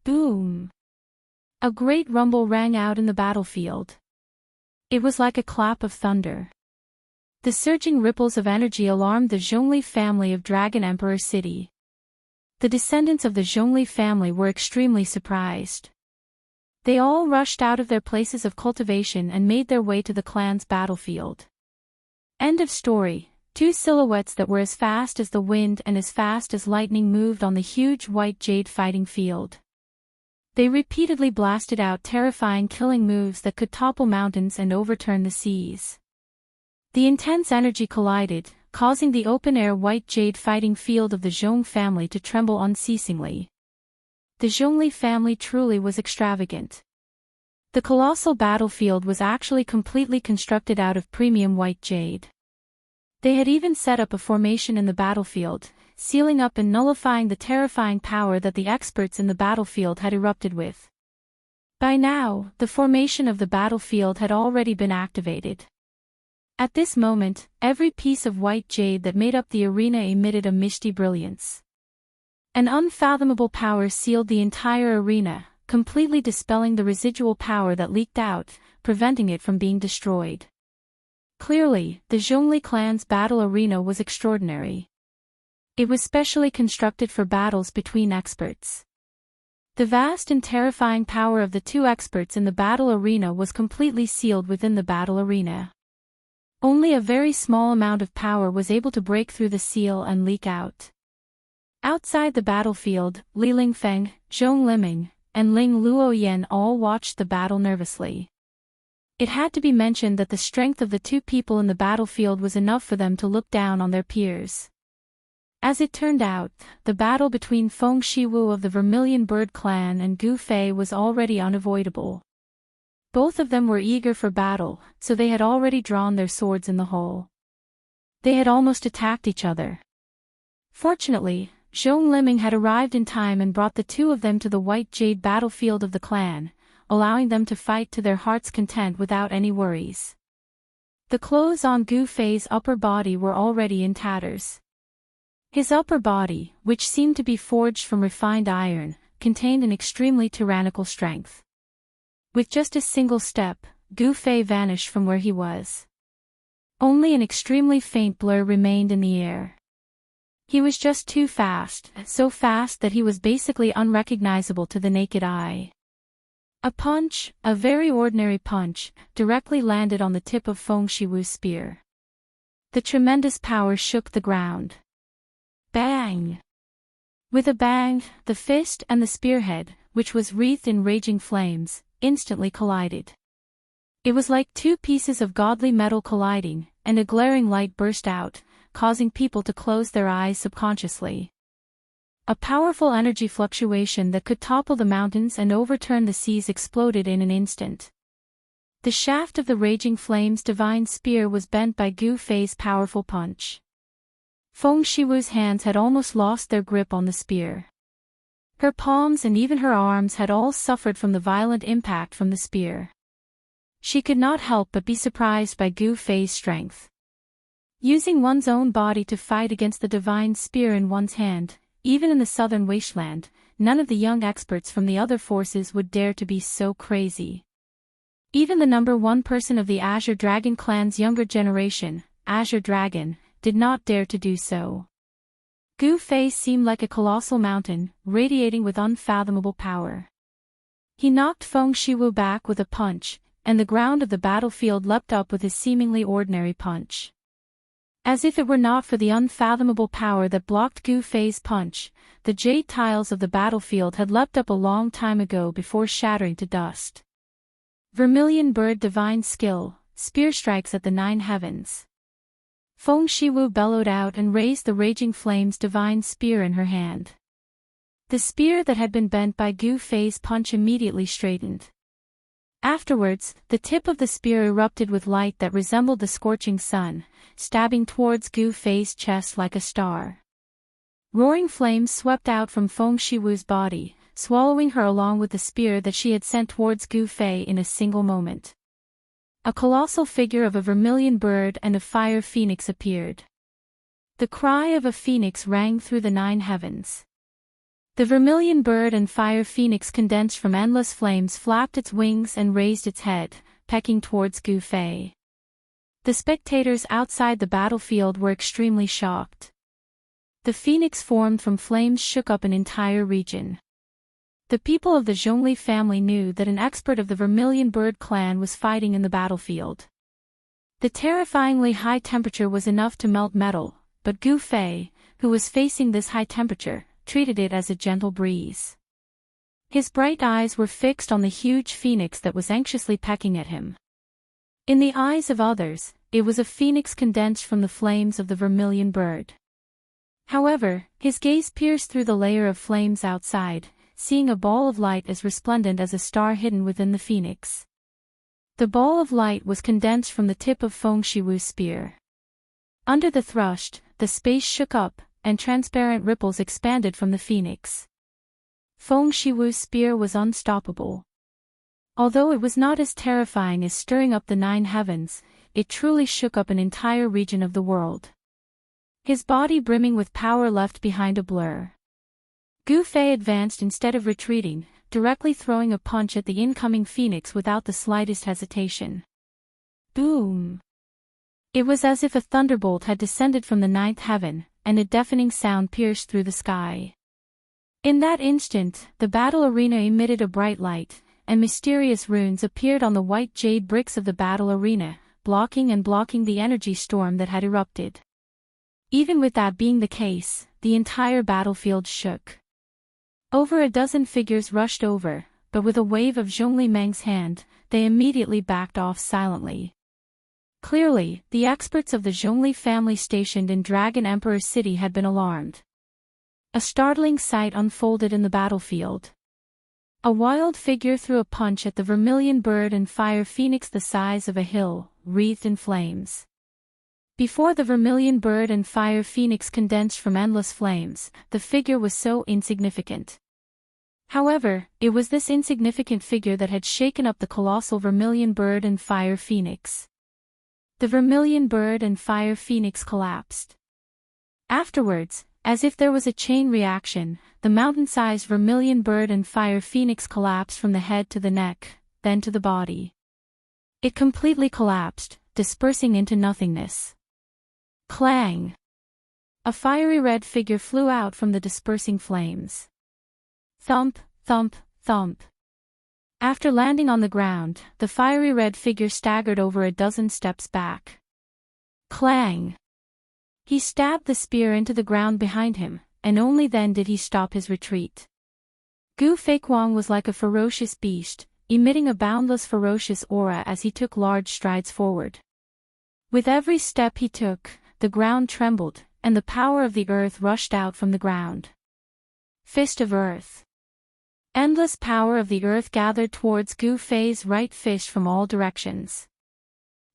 Boom! A great rumble rang out in the battlefield. It was like a clap of thunder. The surging ripples of energy alarmed the Zhongli family of Dragon Emperor City. The descendants of the Zhongli family were extremely surprised. They all rushed out of their places of cultivation and made their way to the clan's battlefield. End of story. 2 silhouettes that were as fast as the wind and as fast as lightning moved on the huge white jade fighting field. They repeatedly blasted out terrifying killing moves that could topple mountains and overturn the seas. The intense energy collided, causing the open-air white jade fighting field of the Zhong family to tremble unceasingly. The Zhongli family truly was extravagant. The colossal battlefield was actually completely constructed out of premium white jade. They had even set up a formation in the battlefield, sealing up and nullifying the terrifying power that the experts in the battlefield had erupted with. By now, the formation of the battlefield had already been activated. At this moment, every piece of white jade that made up the arena emitted a misty brilliance. An unfathomable power sealed the entire arena, completely dispelling the residual power that leaked out, preventing it from being destroyed. Clearly, the Zhongli clan's battle arena was extraordinary. It was specially constructed for battles between experts. The vast and terrifying power of the 2 experts in the battle arena was completely sealed within the battle arena. Only a very small amount of power was able to break through the seal and leak out. Outside the battlefield, Li Lingfeng, Zhong Liming, and Ling Luoyan all watched the battle nervously. It had to be mentioned that the strength of the 2 people in the battlefield was enough for them to look down on their peers. As it turned out, the battle between Feng Shiwu of the Vermilion Bird clan and Gu Fei was already unavoidable. Both of them were eager for battle, so they had already drawn their swords in the hole. They had almost attacked each other. Fortunately, Zhong Liming had arrived in time and brought the 2 of them to the white jade battlefield of the clan, allowing them to fight to their heart's content without any worries. The clothes on Gu Fei's upper body were already in tatters. His upper body, which seemed to be forged from refined iron, contained an extremely tyrannical strength. With just a single step, Gu Fei vanished from where he was. Only an extremely faint blur remained in the air. He was just too fast, so fast that he was basically unrecognizable to the naked eye. A punch, a very ordinary punch, directly landed on the tip of Feng Shiwu's spear. The tremendous power shook the ground. Bang! With a bang, the fist and the spearhead, which was wreathed in raging flames, instantly collided. It was like 2 pieces of godly metal colliding, and a glaring light burst out, causing people to close their eyes subconsciously. A powerful energy fluctuation that could topple the mountains and overturn the seas exploded in an instant. The shaft of the raging flames' divine spear was bent by Gu Fei's powerful punch. Feng Shiwu's hands had almost lost their grip on the spear. Her palms and even her arms had all suffered from the violent impact from the spear. She could not help but be surprised by Gu Fei's strength. Using one's own body to fight against the divine spear in one's hand, even in the southern wasteland, none of the young experts from the other forces would dare to be so crazy. Even the number 1 person of the Azure Dragon clan's younger generation, Azure Dragon, did not dare to do so. Gu Fei seemed like a colossal mountain, radiating with unfathomable power. He knocked Feng Shiwu back with a punch, and the ground of the battlefield leapt up with his seemingly ordinary punch. As if it were not for the unfathomable power that blocked Gu Fei's punch, the jade tiles of the battlefield had leapt up a long time ago before shattering to dust. Vermilion Bird Divine Skill, Spear Strikes at the Nine Heavens. Feng Shiwu bellowed out and raised the Raging Flames Divine Spear in her hand. The spear that had been bent by Gu Fei's punch immediately straightened. Afterwards, the tip of the spear erupted with light that resembled the scorching sun, stabbing towards Gu Fei's chest like a star. Roaring flames swept out from Feng Shiwu's body, swallowing her along with the spear that she had sent towards Gu Fei in a single moment. A colossal figure of a vermilion bird and a fire phoenix appeared. The cry of a phoenix rang through the nine heavens. The vermilion bird and fire phoenix condensed from endless flames flapped its wings and raised its head, pecking towards Gu Fei. The spectators outside the battlefield were extremely shocked. The phoenix formed from flames shook up an entire region. The people of the Zhongli family knew that an expert of the Vermilion Bird clan was fighting in the battlefield. The terrifyingly high temperature was enough to melt metal, but Gu Fei, who was facing this high temperature, treated it as a gentle breeze. His bright eyes were fixed on the huge phoenix that was anxiously pecking at him. In the eyes of others, it was a phoenix condensed from the flames of the Vermilion Bird. However, his gaze pierced through the layer of flames outside, seeing a ball of light as resplendent as a star hidden within the phoenix. The ball of light was condensed from the tip of Feng Shiwu's spear. Under the thrust, the space shook up, and transparent ripples expanded from the phoenix. Feng Shiwu's spear was unstoppable. Although it was not as terrifying as stirring up the nine heavens, it truly shook up an entire region of the world. His body brimming with power left behind a blur. Gu Fei advanced instead of retreating, directly throwing a punch at the incoming phoenix without the slightest hesitation. Boom! It was as if a thunderbolt had descended from the ninth heaven, and a deafening sound pierced through the sky. In that instant, the battle arena emitted a bright light, and mysterious runes appeared on the white jade bricks of the battle arena, blocking the energy storm that had erupted. Even with that being the case, the entire battlefield shook. Over a dozen figures rushed over, but with a wave of Zhongli Meng's hand, they immediately backed off silently. Clearly, the experts of the Zhongli family stationed in Dragon Emperor City had been alarmed. A startling sight unfolded in the battlefield. A wild figure threw a punch at the Vermilion Bird and fire phoenix the size of a hill, wreathed in flames. Before the Vermilion Bird and fire phoenix condensed from endless flames, the figure was so insignificant. However, it was this insignificant figure that had shaken up the colossal Vermilion Bird and fire phoenix. The Vermilion Bird and fire phoenix collapsed. Afterwards, as if there was a chain reaction, the mountain-sized Vermilion Bird and fire phoenix collapsed from the head to the neck, then to the body. It completely collapsed, dispersing into nothingness. Clang! A fiery red figure flew out from the dispersing flames. Thump, thump, thump. After landing on the ground, the fiery red figure staggered over a dozen steps back. Clang! He stabbed the spear into the ground behind him, and only then did he stop his retreat. Gu Feiquang was like a ferocious beast, emitting a boundless ferocious aura as he took large strides forward. With every step he took, the ground trembled, and the power of the earth rushed out from the ground. Fist of Earth. Endless power of the earth gathered towards Gu Fei's right fist from all directions.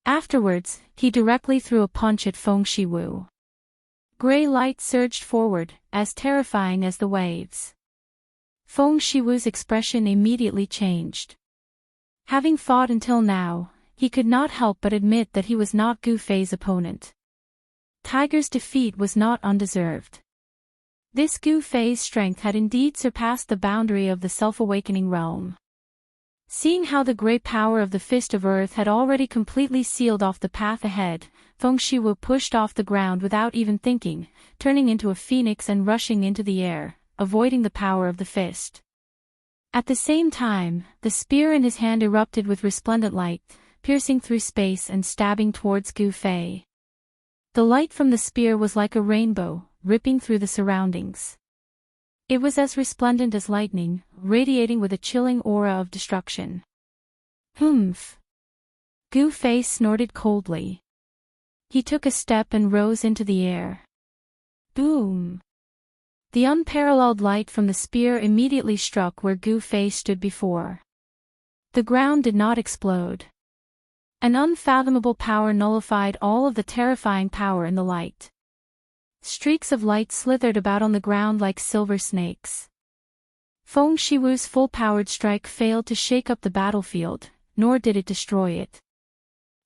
Afterwards, he directly threw a punch at Feng Shiwu. Gray light surged forward, as terrifying as the waves. Feng Shiwu's expression immediately changed. Having fought until now, he could not help but admit that he was not Gu Fei's opponent. Tiger's defeat was not undeserved. This Gu Fei's strength had indeed surpassed the boundary of the self-awakening realm. Seeing how the great power of the Fist of Earth had already completely sealed off the path ahead, Feng Shiwu pushed off the ground without even thinking, turning into a phoenix and rushing into the air, avoiding the power of the fist. At the same time, the spear in his hand erupted with resplendent light, piercing through space and stabbing towards Gu Fei. The light from the spear was like a rainbow, ripping through the surroundings. It was as resplendent as lightning, radiating with a chilling aura of destruction. Humph! Gu Fei snorted coldly. He took a step and rose into the air. Boom! The unparalleled light from the spear immediately struck where Gu Fei stood before. The ground did not explode. An unfathomable power nullified all of the terrifying power in the light. Streaks of light slithered about on the ground like silver snakes. Feng Shiwu's full-powered strike failed to shake up the battlefield, nor did it destroy it.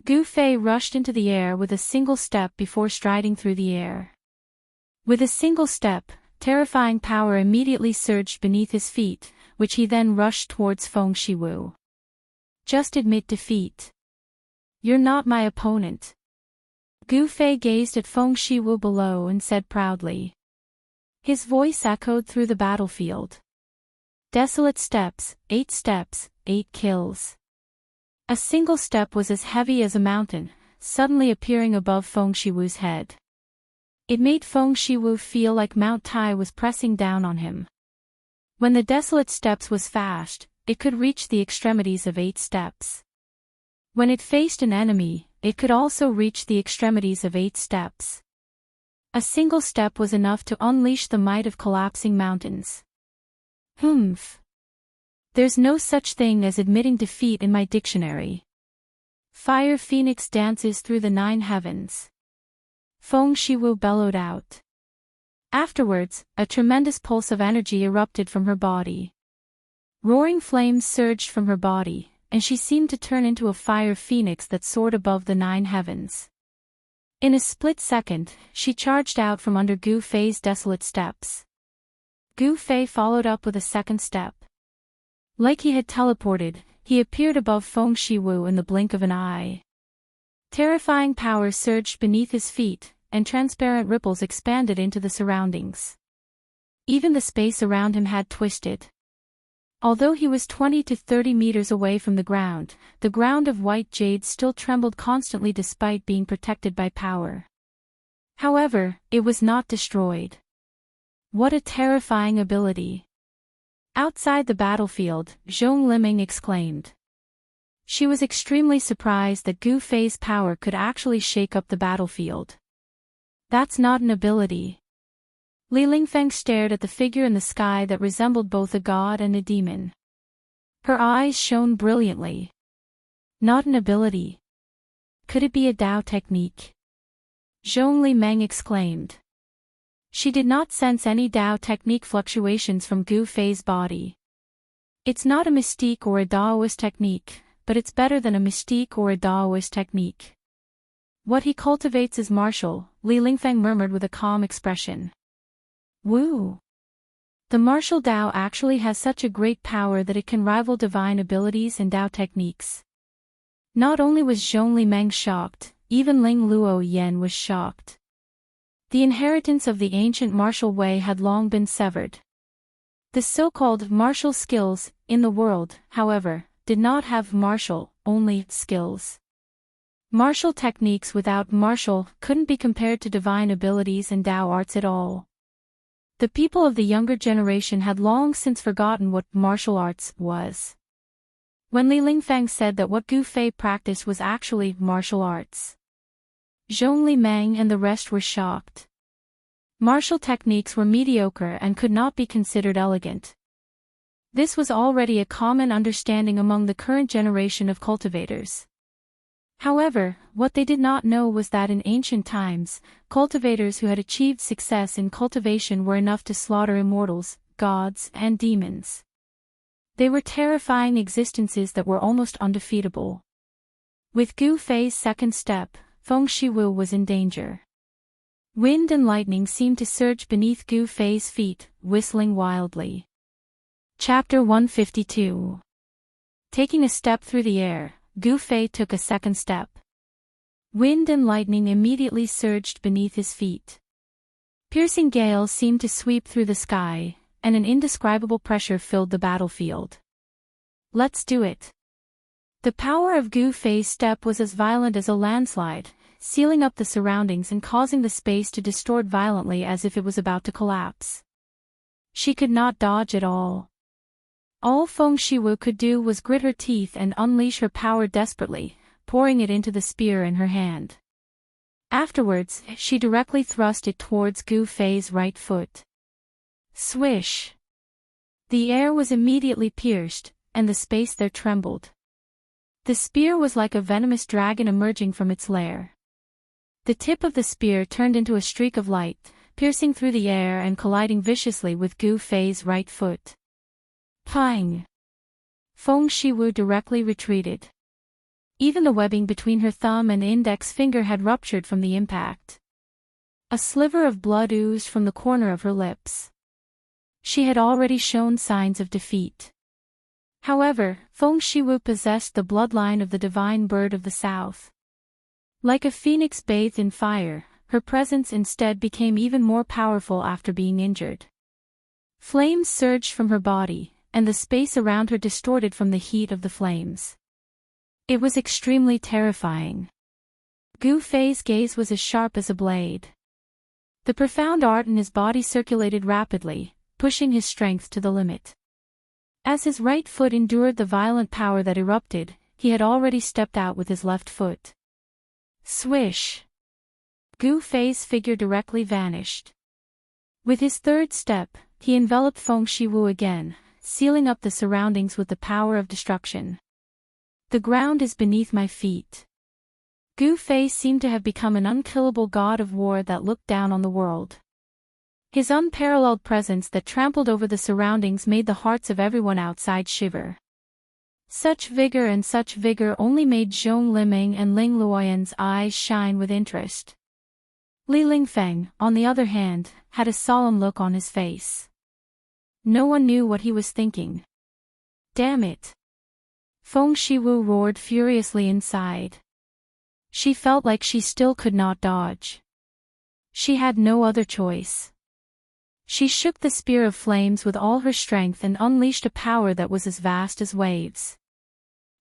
Gu Fei rushed into the air with a single step before striding through the air. With a single step, terrifying power immediately surged beneath his feet, which he then rushed towards Feng Shiwu. Just admit defeat. You're not my opponent. Gu Fei gazed at Feng Shiwu below and said proudly. His voice echoed through the battlefield. Desolate steps, 8 kills. A single step was as heavy as a mountain, suddenly appearing above Feng Shiwu's head. It made Feng Shiwu feel like Mount Tai was pressing down on him. When the desolate steps was fast, it could reach the extremities of 8 steps. When it faced an enemy, it could also reach the extremities of 8 steps. A single step was enough to unleash the might of collapsing mountains. Humph! There's no such thing as admitting defeat in my dictionary. Fire Phoenix dances through the 9 heavens. Feng Shiwu bellowed out. Afterwards, a tremendous pulse of energy erupted from her body. Roaring flames surged from her body, and she seemed to turn into a fire phoenix that soared above the 9 heavens. In a split second, she charged out from under Gu Fei's desolate steps. Gu Fei followed up with a second step. Like he had teleported, he appeared above Feng Shiwu in the blink of an eye. Terrifying power surged beneath his feet, and transparent ripples expanded into the surroundings. Even the space around him had twisted. Although he was 20 to 30 meters away from the ground of white jade still trembled constantly despite being protected by power. However, it was not destroyed. What a terrifying ability! Outside the battlefield, Zhong Liming exclaimed. She was extremely surprised that Gu Fei's power could actually shake up the battlefield. That's not an ability. Li Lingfeng stared at the figure in the sky that resembled both a god and a demon. Her eyes shone brilliantly. Not an ability. Could it be a Dao technique? Zhong Liming exclaimed. She did not sense any Dao technique fluctuations from Gu Fei's body. It's not a mystique or a Daoist technique, but it's better than a mystique or a Daoist technique. What he cultivates is martial, Li Lingfeng murmured with a calm expression. Woo! The martial Dao actually has such a great power that it can rival divine abilities and Dao techniques. Not only was Zhong Liming shocked, even Ling Luo Yen was shocked. The inheritance of the ancient martial way had long been severed. The so-called martial skills, in the world, however, did not have martial, only skills. Martial techniques without martial couldn't be compared to divine abilities and Dao arts at all. The people of the younger generation had long since forgotten what martial arts was. When Li Lingfeng said that what Gu Fei practiced was actually martial arts, Zhong Liming and the rest were shocked. Martial techniques were mediocre and could not be considered elegant. This was already a common understanding among the current generation of cultivators. However, what they did not know was that in ancient times, cultivators who had achieved success in cultivation were enough to slaughter immortals, gods, and demons. They were terrifying existences that were almost undefeatable. With Gu Fei's second step, Feng Shiwu was in danger. Wind and lightning seemed to surge beneath Gu Fei's feet, whistling wildly. Chapter 152. Taking a step through the air, Gu Fei took a second step. Wind and lightning immediately surged beneath his feet. Piercing gales seemed to sweep through the sky, and an indescribable pressure filled the battlefield. Let's do it. The power of Gu Fei's step was as violent as a landslide, sealing up the surroundings and causing the space to distort violently as if it was about to collapse. She could not dodge at all. All Feng Shiwu could do was grit her teeth and unleash her power desperately, pouring it into the spear in her hand. Afterwards, she directly thrust it towards Gu Fei's right foot. Swish! The air was immediately pierced, and the space there trembled. The spear was like a venomous dragon emerging from its lair. The tip of the spear turned into a streak of light, piercing through the air and colliding viciously with Gu Fei's right foot. Pang! Feng Shiwu directly retreated. Even the webbing between her thumb and index finger had ruptured from the impact. A sliver of blood oozed from the corner of her lips. She had already shown signs of defeat. However, Feng Shiwu possessed the bloodline of the divine bird of the south. Like a phoenix bathed in fire, her presence instead became even more powerful after being injured. Flames surged from her body, and the space around her distorted from the heat of the flames. It was extremely terrifying. Gu Fei's gaze was as sharp as a blade. The profound art in his body circulated rapidly, pushing his strength to the limit. As his right foot endured the violent power that erupted, he had already stepped out with his left foot. Swish! Gu Fei's figure directly vanished. With his third step, he enveloped Feng Shiwu again, sealing up the surroundings with the power of destruction. The ground is beneath my feet. Gu Fei seemed to have become an unkillable god of war that looked down on the world. His unparalleled presence that trampled over the surroundings made the hearts of everyone outside shiver. Such vigor only made Zhong Liming and Ling Luoyan's eyes shine with interest. Li Lingfeng, on the other hand, had a solemn look on his face. No one knew what he was thinking. Damn it! Feng Shiwu roared furiously inside. She felt like she still could not dodge. She had no other choice. She shook the spear of flames with all her strength and unleashed a power that was as vast as waves.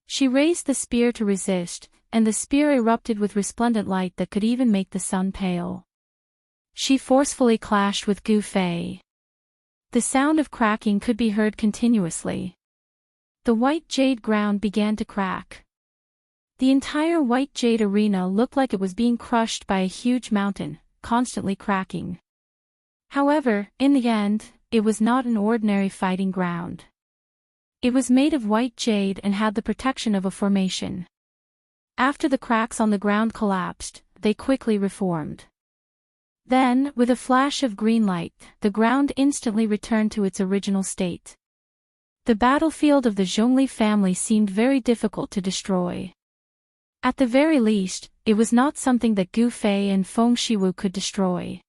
She raised the spear to resist, and the spear erupted with resplendent light that could even make the sun pale. She forcefully clashed with Gu Fei. The sound of cracking could be heard continuously. The white jade ground began to crack. The entire white jade arena looked like it was being crushed by a huge mountain, constantly cracking. However, in the end, it was not an ordinary fighting ground. It was made of white jade and had the protection of a formation. After the cracks on the ground collapsed, they quickly reformed. Then, with a flash of green light, the ground instantly returned to its original state. The battlefield of the Zhongli family seemed very difficult to destroy. At the very least, it was not something that Gu Fei and Feng Shiwu could destroy.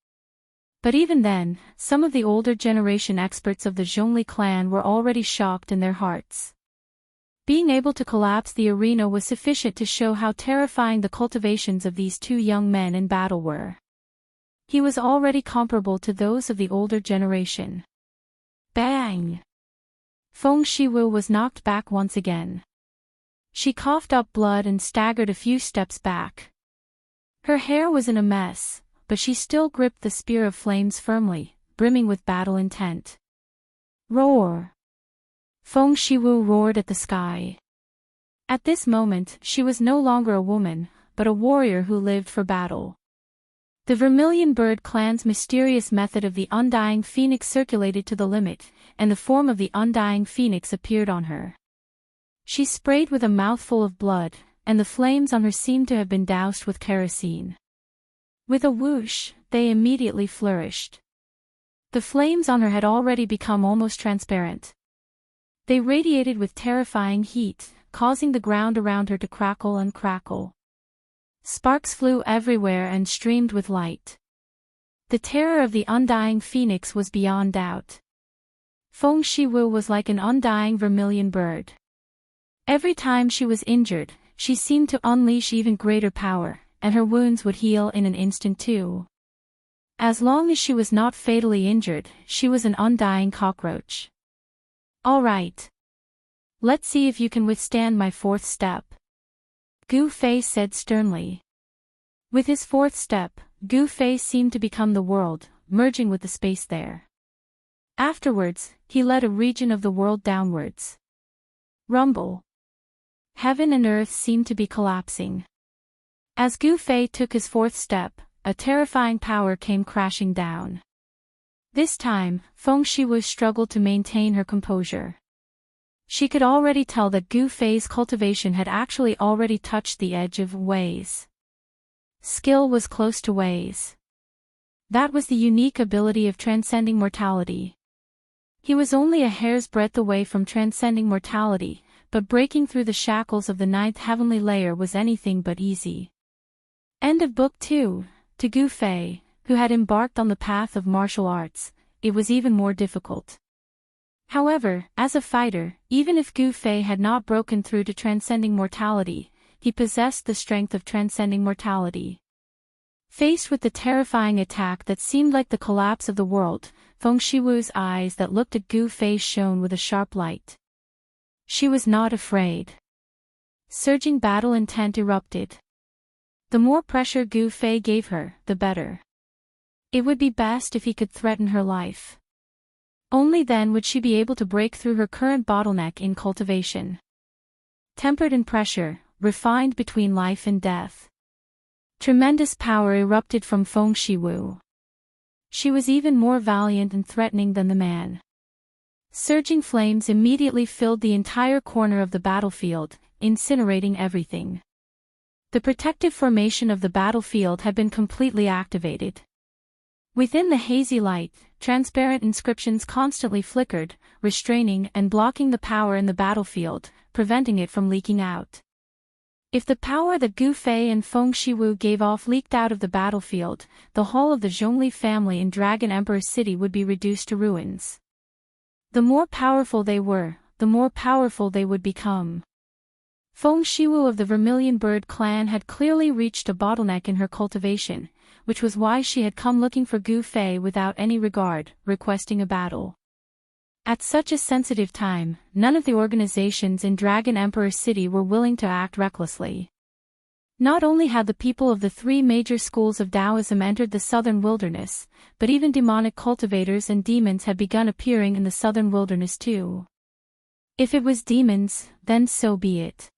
But even then, some of the older generation experts of the Zhongli clan were already shocked in their hearts. Being able to collapse the arena was sufficient to show how terrifying the cultivations of these two young men in battle were. He was already comparable to those of the older generation. Bang! Feng Shiwu was knocked back once again. She coughed up blood and staggered a few steps back. Her hair was in a mess, but she still gripped the spear of flames firmly, brimming with battle intent. Roar! Feng Shiwu roared at the sky. At this moment, she was no longer a woman, but a warrior who lived for battle. The Vermilion Bird clan's mysterious method of the Undying Phoenix circulated to the limit, and the form of the Undying Phoenix appeared on her. She sprayed with a mouthful of blood, and the flames on her seemed to have been doused with kerosene. With a whoosh, they immediately flourished. The flames on her had already become almost transparent. They radiated with terrifying heat, causing the ground around her to crackle and crackle. Sparks flew everywhere and streamed with light. The terror of the Undying Phoenix was beyond doubt. Feng Shiwu was like an undying vermilion bird. Every time she was injured, she seemed to unleash even greater power, and her wounds would heal in an instant too. As long as she was not fatally injured, she was an undying cockroach. All right. Let's see if you can withstand my fourth step, Gu Fei said sternly. With his fourth step, Gu Fei seemed to become the world, merging with the space there. Afterwards, he led a region of the world downwards. Rumble. Heaven and earth seemed to be collapsing. As Gu Fei took his fourth step, a terrifying power came crashing down. This time, Feng Shiwu struggled to maintain her composure. She could already tell that Gu Fei's cultivation had actually already touched the edge of Wei's. Skill was close to Wei's. That was the unique ability of transcending mortality. He was only a hair's breadth away from transcending mortality, but breaking through the shackles of the ninth heavenly layer was anything but easy. End of Book 2. To Gu Fei, who had embarked on the path of martial arts, it was even more difficult. However, as a fighter, even if Gu Fei had not broken through to transcending mortality, he possessed the strength of transcending mortality. Faced with the terrifying attack that seemed like the collapse of the world, Feng Shiwu's eyes that looked at Gu Fei shone with a sharp light. She was not afraid. Surging battle intent erupted. The more pressure Gu Fei gave her, the better. It would be best if he could threaten her life. Only then would she be able to break through her current bottleneck in cultivation. Tempered in pressure, refined between life and death. Tremendous power erupted from Feng Shiwu. She was even more valiant and threatening than the man. Surging flames immediately filled the entire corner of the battlefield, incinerating everything. The protective formation of the battlefield had been completely activated. Within the hazy light, transparent inscriptions constantly flickered, restraining and blocking the power in the battlefield, preventing it from leaking out. If the power that Gu Fei and Feng Shiwu gave off leaked out of the battlefield, the whole of the Zhongli family in Dragon Emperor City would be reduced to ruins. The more powerful they were, the more powerful they would become. Feng Shiwu of the Vermilion Bird clan had clearly reached a bottleneck in her cultivation, which was why she had come looking for Gu Fei without any regard, requesting a battle. At such a sensitive time, none of the organizations in Dragon Emperor City were willing to act recklessly. Not only had the people of the three major schools of Taoism entered the southern wilderness, but even demonic cultivators and demons had begun appearing in the southern wilderness too. If it was demons, then so be it.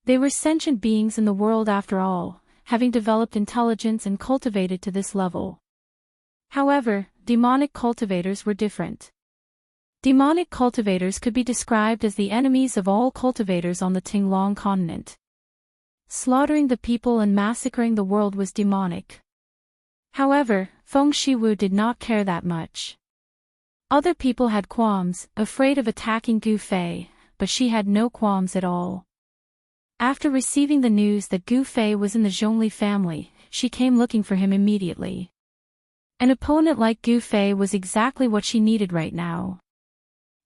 They were sentient beings in the world after all, having developed intelligence and cultivated to this level. However, demonic cultivators were different. Demonic cultivators could be described as the enemies of all cultivators on the Tinglong continent. Slaughtering the people and massacring the world was demonic. However, Feng Shiwu did not care that much. Other people had qualms, afraid of attacking Gu Fei, but she had no qualms at all. After receiving the news that Gu Fei was in the Zhongli family, she came looking for him immediately. An opponent like Gu Fei was exactly what she needed right now.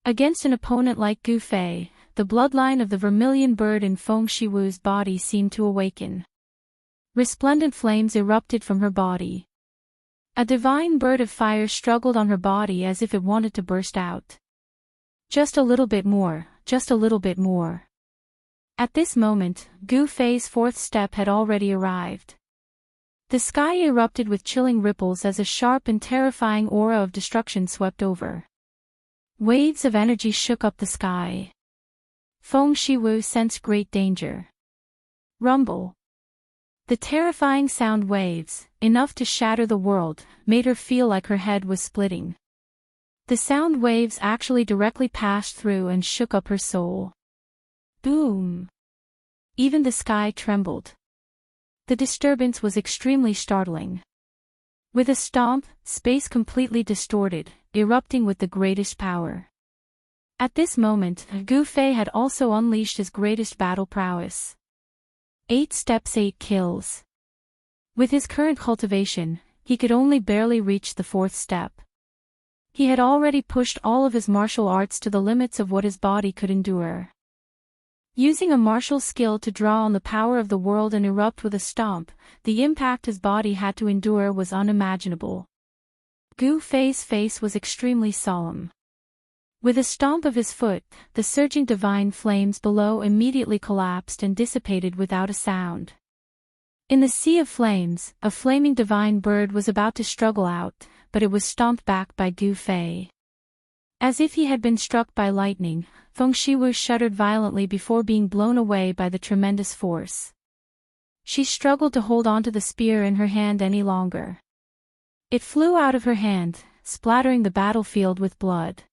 Against an opponent like Gu Fei, the bloodline of the Vermilion Bird in Feng Shiwu's body seemed to awaken. Resplendent flames erupted from her body. A divine bird of fire struggled on her body as if it wanted to burst out. Just a little bit more, just a little bit more. At this moment, Gu Fei's fourth step had already arrived. The sky erupted with chilling ripples as a sharp and terrifying aura of destruction swept over. Waves of energy shook up the sky. Feng Shiwu sensed great danger. Rumble. The terrifying sound waves, enough to shatter the world, made her feel like her head was splitting. The sound waves actually directly passed through and shook up her soul. Boom! Even the sky trembled. The disturbance was extremely startling. With a stomp, space completely distorted, erupting with the greatest power. At this moment, Gu Fei had also unleashed his greatest battle prowess. 8 steps 8 kills. With his current cultivation, he could only barely reach the 4th step. He had already pushed all of his martial arts to the limits of what his body could endure. Using a martial skill to draw on the power of the world and erupt with a stomp, the impact his body had to endure was unimaginable. Gu Fei's face was extremely solemn. With a stomp of his foot, the surging divine flames below immediately collapsed and dissipated without a sound. In the sea of flames, a flaming divine bird was about to struggle out, but it was stomped back by Gu Fei. As if he had been struck by lightning, Feng Shiwu shuddered violently before being blown away by the tremendous force. She struggled to hold onto the spear in her hand any longer. It flew out of her hand, splattering the battlefield with blood.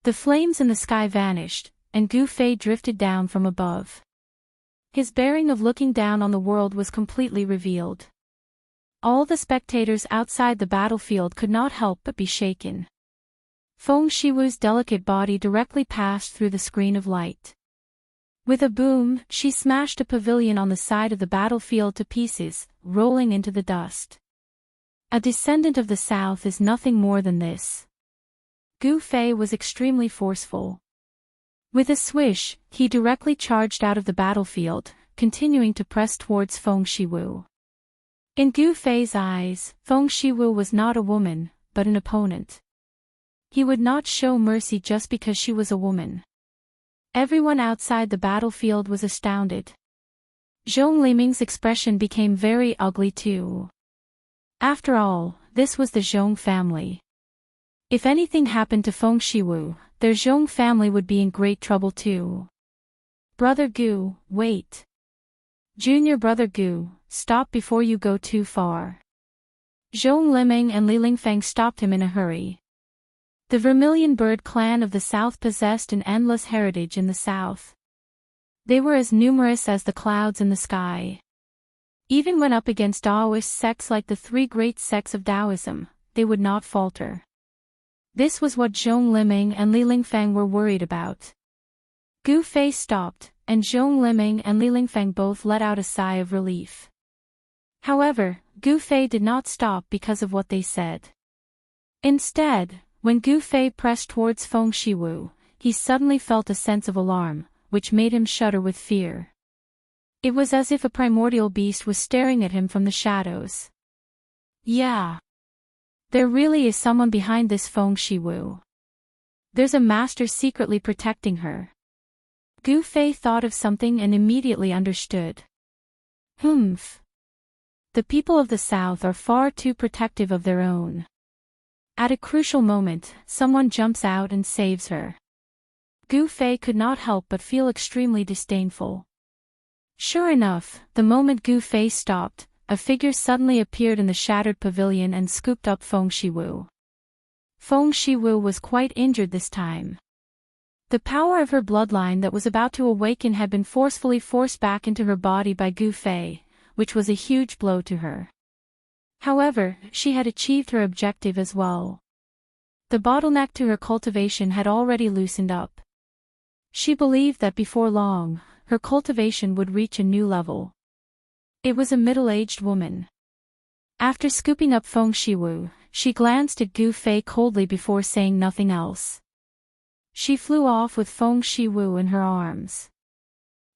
The flames in the sky vanished, and Gu Fei drifted down from above. His bearing of looking down on the world was completely revealed. All the spectators outside the battlefield could not help but be shaken. Feng Shiwu's delicate body directly passed through the screen of light. With a boom, she smashed a pavilion on the side of the battlefield to pieces, rolling into the dust. A descendant of the South is nothing more than this. Gu Fei was extremely forceful. With a swish, he directly charged out of the battlefield, continuing to press towards Feng Shiwu. In Gu Fei's eyes, Feng Shiwu was not a woman, but an opponent. He would not show mercy just because she was a woman. Everyone outside the battlefield was astounded. Zhong Liming's expression became very ugly too. After all, this was the Zhong family. If anything happened to Feng Shiwu, their Zhong family would be in great trouble too. Brother Gu, wait. Junior brother Gu, stop before you go too far. Zhong Liming and Li Lingfeng stopped him in a hurry. The Vermilion Bird clan of the South possessed an endless heritage in the South. They were as numerous as the clouds in the sky. Even when up against Taoist sects like the three great sects of Taoism, they would not falter. This was what Zhong Liming and Li Lingfeng were worried about. Gu Fei stopped, and Zhong Liming and Li Lingfeng both let out a sigh of relief. However, Gu Fei did not stop because of what they said. Instead, when Gu Fei pressed towards Feng Shiwu, he suddenly felt a sense of alarm, which made him shudder with fear. It was as if a primordial beast was staring at him from the shadows. Yeah. There really is someone behind this Feng Shiwu. There's a master secretly protecting her. Gu Fei thought of something and immediately understood. Humph. The people of the South are far too protective of their own. At a crucial moment, someone jumps out and saves her. Gu Fei could not help but feel extremely disdainful. Sure enough, the moment Gu Fei stopped, a figure suddenly appeared in the shattered pavilion and scooped up Feng Shiwu. Feng Shiwu was quite injured this time. The power of her bloodline that was about to awaken had been forcefully forced back into her body by Gu Fei, which was a huge blow to her. However, she had achieved her objective as well. The bottleneck to her cultivation had already loosened up. She believed that before long, her cultivation would reach a new level. It was a middle-aged woman. After scooping up Feng Shiwu, she glanced at Gu Fei coldly before saying nothing else. She flew off with Feng Shiwu in her arms.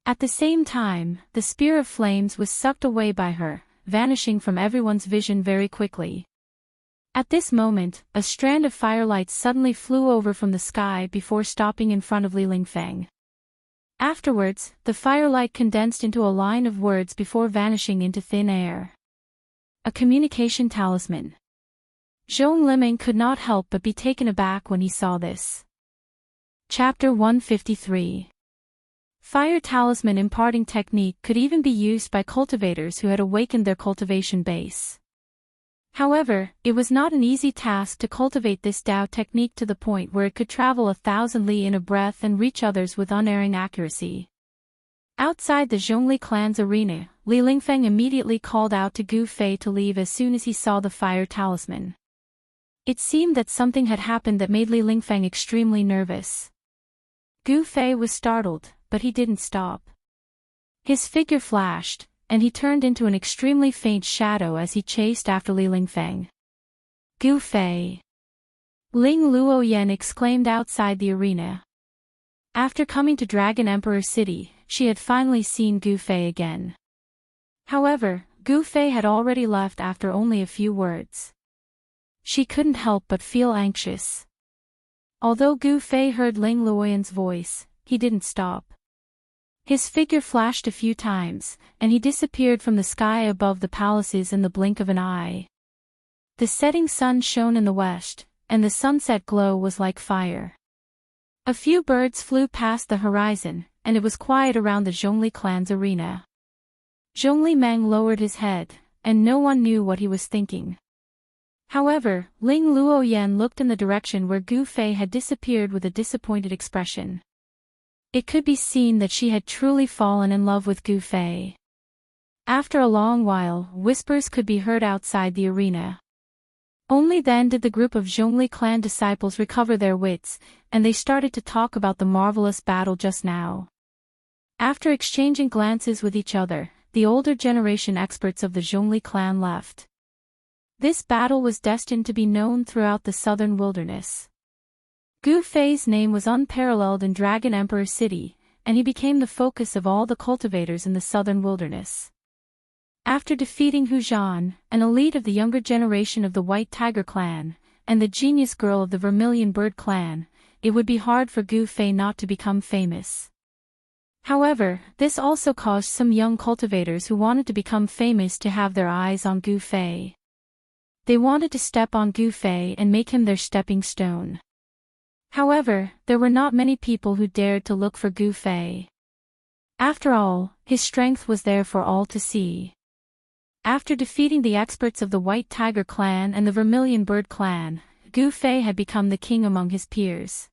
At the same time, the spear of flames was sucked away by her, vanishing from everyone's vision very quickly. At this moment, a strand of firelight suddenly flew over from the sky before stopping in front of Li Lingfeng. Afterwards, the firelight condensed into a line of words before vanishing into thin air. A communication talisman. Zhong Liming could not help but be taken aback when he saw this. Chapter 153. Fire talisman imparting technique could even be used by cultivators who had awakened their cultivation base. However, it was not an easy task to cultivate this Dao technique to the point where it could travel 1,000 li in a breath and reach others with unerring accuracy. Outside the Zhongli clan's arena, Li Lingfeng immediately called out to Gu Fei to leave as soon as he saw the fire talisman. It seemed that something had happened that made Li Lingfeng extremely nervous. Gu Fei was startled, but he didn't stop. His figure flashed, and he turned into an extremely faint shadow as he chased after Li Lingfeng. Gu Fei! Ling Luoyan exclaimed outside the arena. After coming to Dragon Emperor City, she had finally seen Gu Fei again. However, Gu Fei had already left after only a few words. She couldn't help but feel anxious. Although Gu Fei heard Ling Luoyan's voice, he didn't stop. His figure flashed a few times, and he disappeared from the sky above the palaces in the blink of an eye. The setting sun shone in the west, and the sunset glow was like fire. A few birds flew past the horizon, and it was quiet around the Zhongli clan's arena. Zhongli Meng lowered his head, and no one knew what he was thinking. However, Ling Luoyan looked in the direction where Gu Fei had disappeared with a disappointed expression. It could be seen that she had truly fallen in love with Gu Fei. After a long while, whispers could be heard outside the arena. Only then did the group of Zhongli clan disciples recover their wits, and they started to talk about the marvelous battle just now. After exchanging glances with each other, the older generation experts of the Zhongli clan left. This battle was destined to be known throughout the southern wilderness. Gu Fei's name was unparalleled in Dragon Emperor City, and he became the focus of all the cultivators in the southern wilderness. After defeating Hu Zhan, an elite of the younger generation of the White Tiger clan, and the genius girl of the Vermilion Bird clan, it would be hard for Gu Fei not to become famous. However, this also caused some young cultivators who wanted to become famous to have their eyes on Gu Fei. They wanted to step on Gu Fei and make him their stepping stone. However, there were not many people who dared to look for Gu Fei. After all, his strength was there for all to see. After defeating the experts of the White Tiger clan and the Vermilion Bird clan, Gu Fei had become the king among his peers.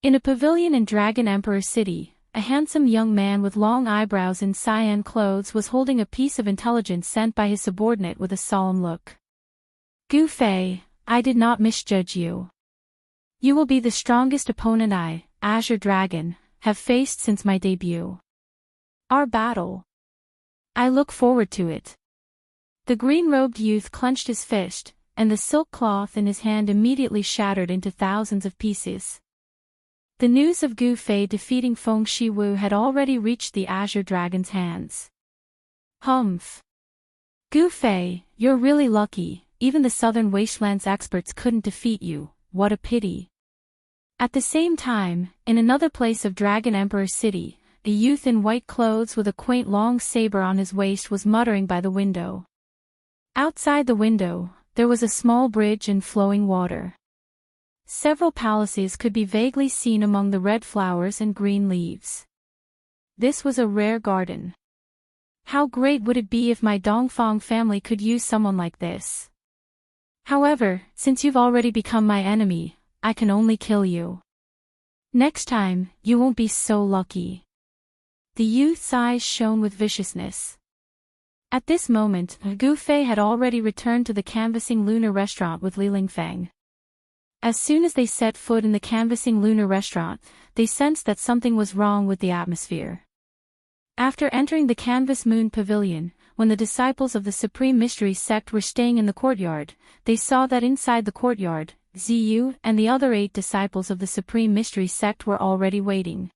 In a pavilion in Dragon Emperor City, a handsome young man with long eyebrows in cyan clothes was holding a piece of intelligence sent by his subordinate with a solemn look. Gu Fei, I did not misjudge you. You will be the strongest opponent I, Azure Dragon, have faced since my debut. Our battle. I look forward to it. The green-robed youth clenched his fist, and the silk cloth in his hand immediately shattered into thousands of pieces. The news of Gu Fei defeating Feng Shiwu had already reached the Azure Dragon's hands. Humph. Gu Fei, you're really lucky. Even the Southern Wastelands experts couldn't defeat you, what a pity. At the same time, in another place of Dragon Emperor City, a youth in white clothes with a quaint long saber on his waist was muttering by the window. Outside the window, there was a small bridge and flowing water. Several palaces could be vaguely seen among the red flowers and green leaves. This was a rare garden. How great would it be if my Dongfang family could use someone like this? However, since you've already become my enemy, I can only kill you. Next time, you won't be so lucky. The youth's eyes shone with viciousness. At this moment, Gu Fei had already returned to the canvassing lunar restaurant with Li Lingfeng. As soon as they set foot in the canvassing lunar restaurant, they sensed that something was wrong with the atmosphere. After entering the Canvas Moon Pavilion, when the disciples of the Supreme Mystery Sect were staying in the courtyard, they saw that inside the courtyard, Ziyu and the other 8 disciples of the Supreme Mystery Sect were already waiting.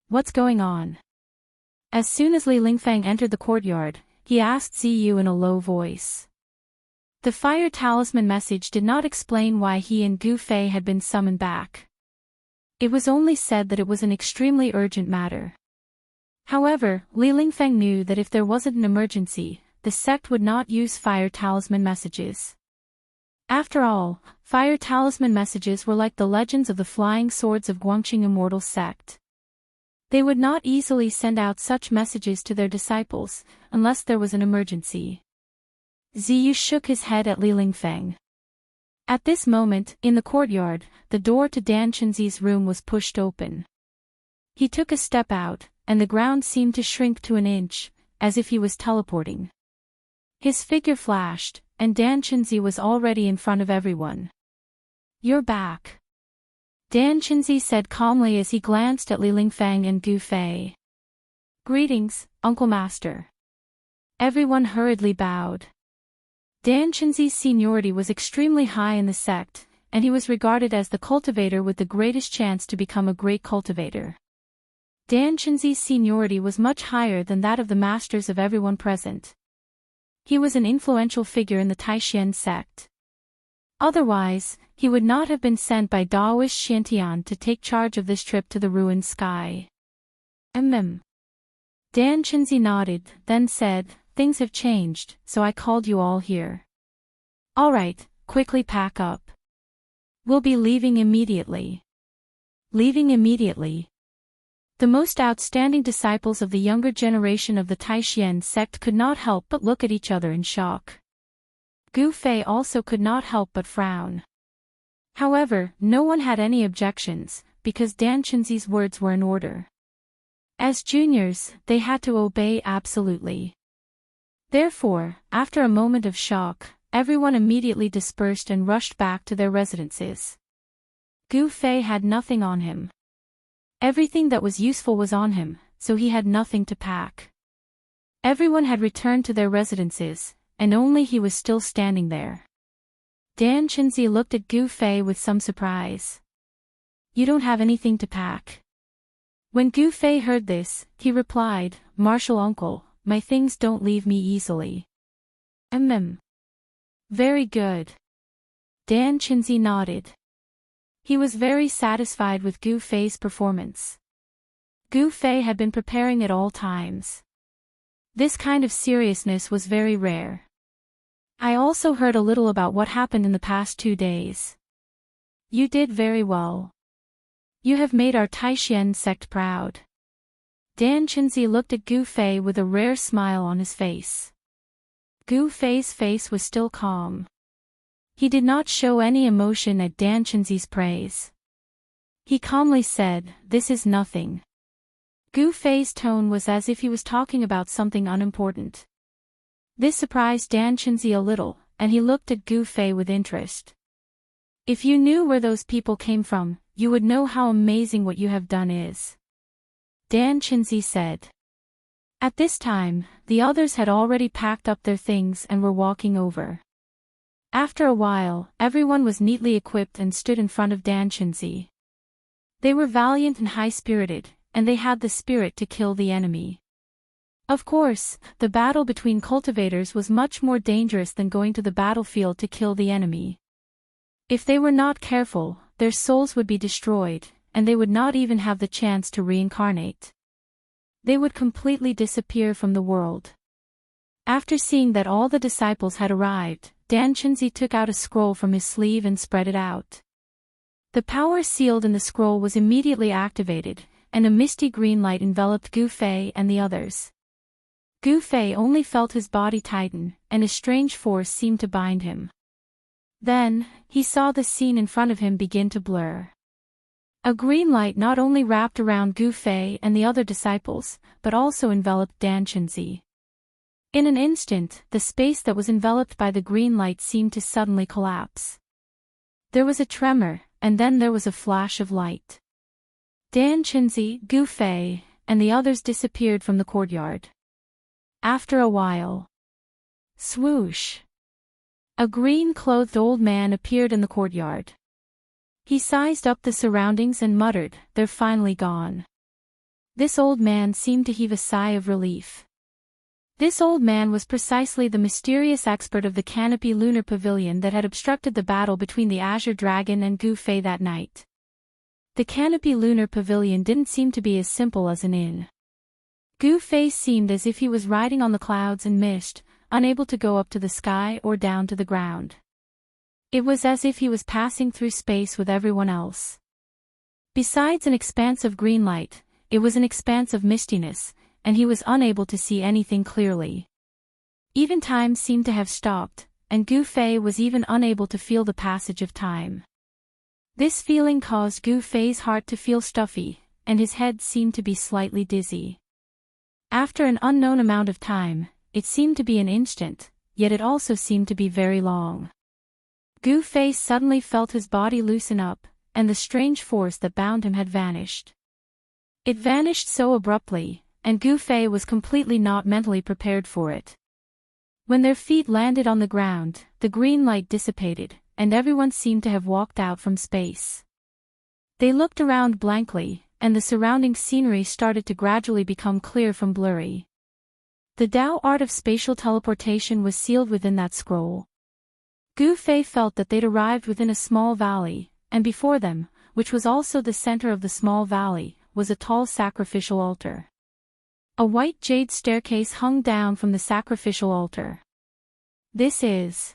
What's going on? As soon as Li Lingfeng entered the courtyard, he asked Ziyu in a low voice. The fire talisman message did not explain why he and Gu Fei had been summoned back. It was only said that it was an extremely urgent matter. However, Li Lingfeng knew that if there wasn't an emergency, the sect would not use fire talisman messages. After all, fire talisman messages were like the legends of the flying swords of Guangqing Immortal sect. They would not easily send out such messages to their disciples, unless there was an emergency. Ziyu shook his head at Li Lingfeng. At this moment, in the courtyard, the door to Dan Chenzi's room was pushed open. He took a step out, and the ground seemed to shrink to an inch, as if he was teleporting. His figure flashed, and Dan Chenzi was already in front of everyone. You're back. Dan Chenzi said calmly as he glanced at Li Lingfeng and Gu Fei. Greetings, Uncle Master. Everyone hurriedly bowed. Dan Chenzi's seniority was extremely high in the sect, and he was regarded as the cultivator with the greatest chance to become a great cultivator. Dan Chenzi's seniority was much higher than that of the masters of everyone present. He was an influential figure in the Taishan sect. Otherwise, he would not have been sent by Daoist Xiantian to take charge of this trip to the ruined sky. Dan Chenzi nodded, then said, "Things have changed, so I called you all here." "All right, quickly pack up. We'll be leaving immediately." Leaving immediately. The most outstanding disciples of the younger generation of the Taishan sect could not help but look at each other in shock. Gu Fei also could not help but frown. However, no one had any objections, because Dan Chenzi's words were in order. As juniors, they had to obey absolutely. Therefore, after a moment of shock, everyone immediately dispersed and rushed back to their residences. Gu Fei had nothing on him. Everything that was useful was on him, so he had nothing to pack. Everyone had returned to their residences, and only he was still standing there. Dan Chenzi looked at Gu Fei with some surprise. "You don't have anything to pack?" When Gu Fei heard this, he replied, "Martial uncle, my things don't leave me easily." Very good. Dan Chenzi nodded. He was very satisfied with Gu Fei's performance. Gu Fei had been preparing at all times. This kind of seriousness was very rare. "I also heard a little about what happened in the past 2 days. You did very well. You have made our Taishan sect proud." Dan Chenzi looked at Gu Fei with a rare smile on his face. Gu Fei's face was still calm. He did not show any emotion at Dan Chenzi's praise. He calmly said, "This is nothing." Gu Fei's tone was as if he was talking about something unimportant. This surprised Dan Chenzi a little, and he looked at Gu Fei with interest. "If you knew where those people came from, you would know how amazing what you have done is," Dan Chenzi said. At this time, the others had already packed up their things and were walking over. After a while, everyone was neatly equipped and stood in front of Dan Chenzi. They were valiant and high-spirited, and they had the spirit to kill the enemy. Of course, the battle between cultivators was much more dangerous than going to the battlefield to kill the enemy. If they were not careful, their souls would be destroyed, and they would not even have the chance to reincarnate. They would completely disappear from the world. After seeing that all the disciples had arrived, Dan Chenzi took out a scroll from his sleeve and spread it out. The power sealed in the scroll was immediately activated, and a misty green light enveloped Gu Fei and the others. Gu Fei only felt his body tighten, and a strange force seemed to bind him. Then, he saw the scene in front of him begin to blur. A green light not only wrapped around Gu Fei and the other disciples, but also enveloped Dan Chenzi. In an instant, the space that was enveloped by the green light seemed to suddenly collapse. There was a tremor, and then there was a flash of light. Dan Chenzi, Gu Fei, and the others disappeared from the courtyard. After a while, swoosh! A green-clothed old man appeared in the courtyard. He sized up the surroundings and muttered, "They're finally gone." This old man seemed to heave a sigh of relief. This old man was precisely the mysterious expert of the Canopy Lunar Pavilion that had obstructed the battle between the Azure Dragon and Gu Fei that night. The Canopy Lunar Pavilion didn't seem to be as simple as an inn. Gu Fei seemed as if he was riding on the clouds and mist, unable to go up to the sky or down to the ground. It was as if he was passing through space with everyone else. Besides an expanse of green light, it was an expanse of mistiness, and he was unable to see anything clearly. Even time seemed to have stopped, and Gu Fei was even unable to feel the passage of time. This feeling caused Gu Fei's heart to feel stuffy, and his head seemed to be slightly dizzy. After an unknown amount of time, it seemed to be an instant, yet it also seemed to be very long. Gu Fei suddenly felt his body loosen up, and the strange force that bound him had vanished. It vanished so abruptly, and Gu Fei was completely not mentally prepared for it. When their feet landed on the ground, the green light dissipated, and everyone seemed to have walked out from space. They looked around blankly, and the surrounding scenery started to gradually become clear from blurry. The Tao art of spatial teleportation was sealed within that scroll. Gu Fei felt that they'd arrived within a small valley, and before them, which was also the center of the small valley, was a tall sacrificial altar. A white jade staircase hung down from the sacrificial altar. This is.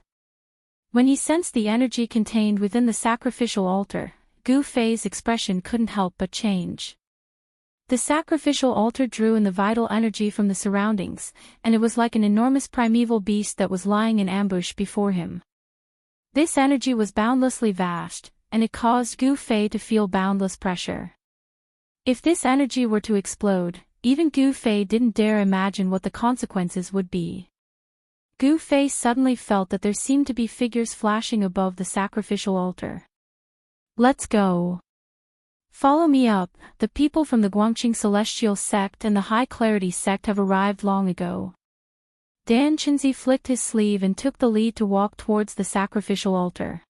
When he sensed the energy contained within the sacrificial altar, Gu Fei's expression couldn't help but change. The sacrificial altar drew in the vital energy from the surroundings, and it was like an enormous primeval beast that was lying in ambush before him. This energy was boundlessly vast, and it caused Gu Fei to feel boundless pressure. If this energy were to explode, even Gu Fei didn't dare imagine what the consequences would be. Gu Fei suddenly felt that there seemed to be figures flashing above the sacrificial altar. Let's go. Follow me up. The people from the Guangqing Celestial Sect and the High Clarity Sect have arrived long ago. Dan Chenzi flicked his sleeve and took the lead to walk towards the sacrificial altar.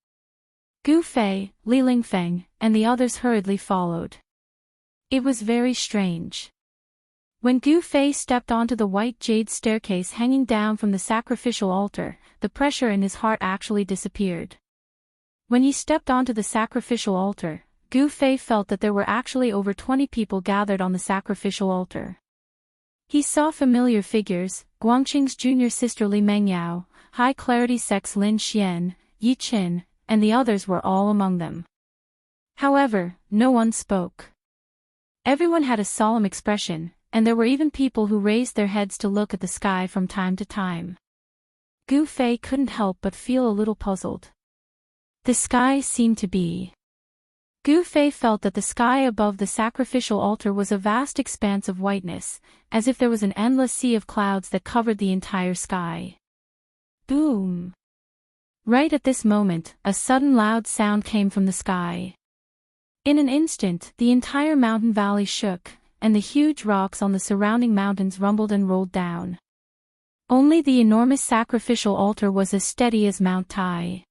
Gu Fei, Li Lingfeng, and the others hurriedly followed. It was very strange. When Gu Fei stepped onto the white jade staircase hanging down from the sacrificial altar, the pressure in his heart actually disappeared. When he stepped onto the sacrificial altar, Gu Fei felt that there were actually over 20 people gathered on the sacrificial altar. He saw familiar figures: Guangqing's junior sister Li Mengyao, High Clarity Sect's Lin Xian, Yi Qin, and the others were all among them. However, no one spoke. Everyone had a solemn expression, and there were even people who raised their heads to look at the sky from time to time. Gu Fei couldn't help but feel a little puzzled. The sky seemed to be. Gu Fei felt that the sky above the sacrificial altar was a vast expanse of whiteness, as if there was an endless sea of clouds that covered the entire sky. Boom! Right at this moment, a sudden loud sound came from the sky. In an instant, the entire mountain valley shook, and the huge rocks on the surrounding mountains rumbled and rolled down. Only the enormous sacrificial altar was as steady as Mount Tai.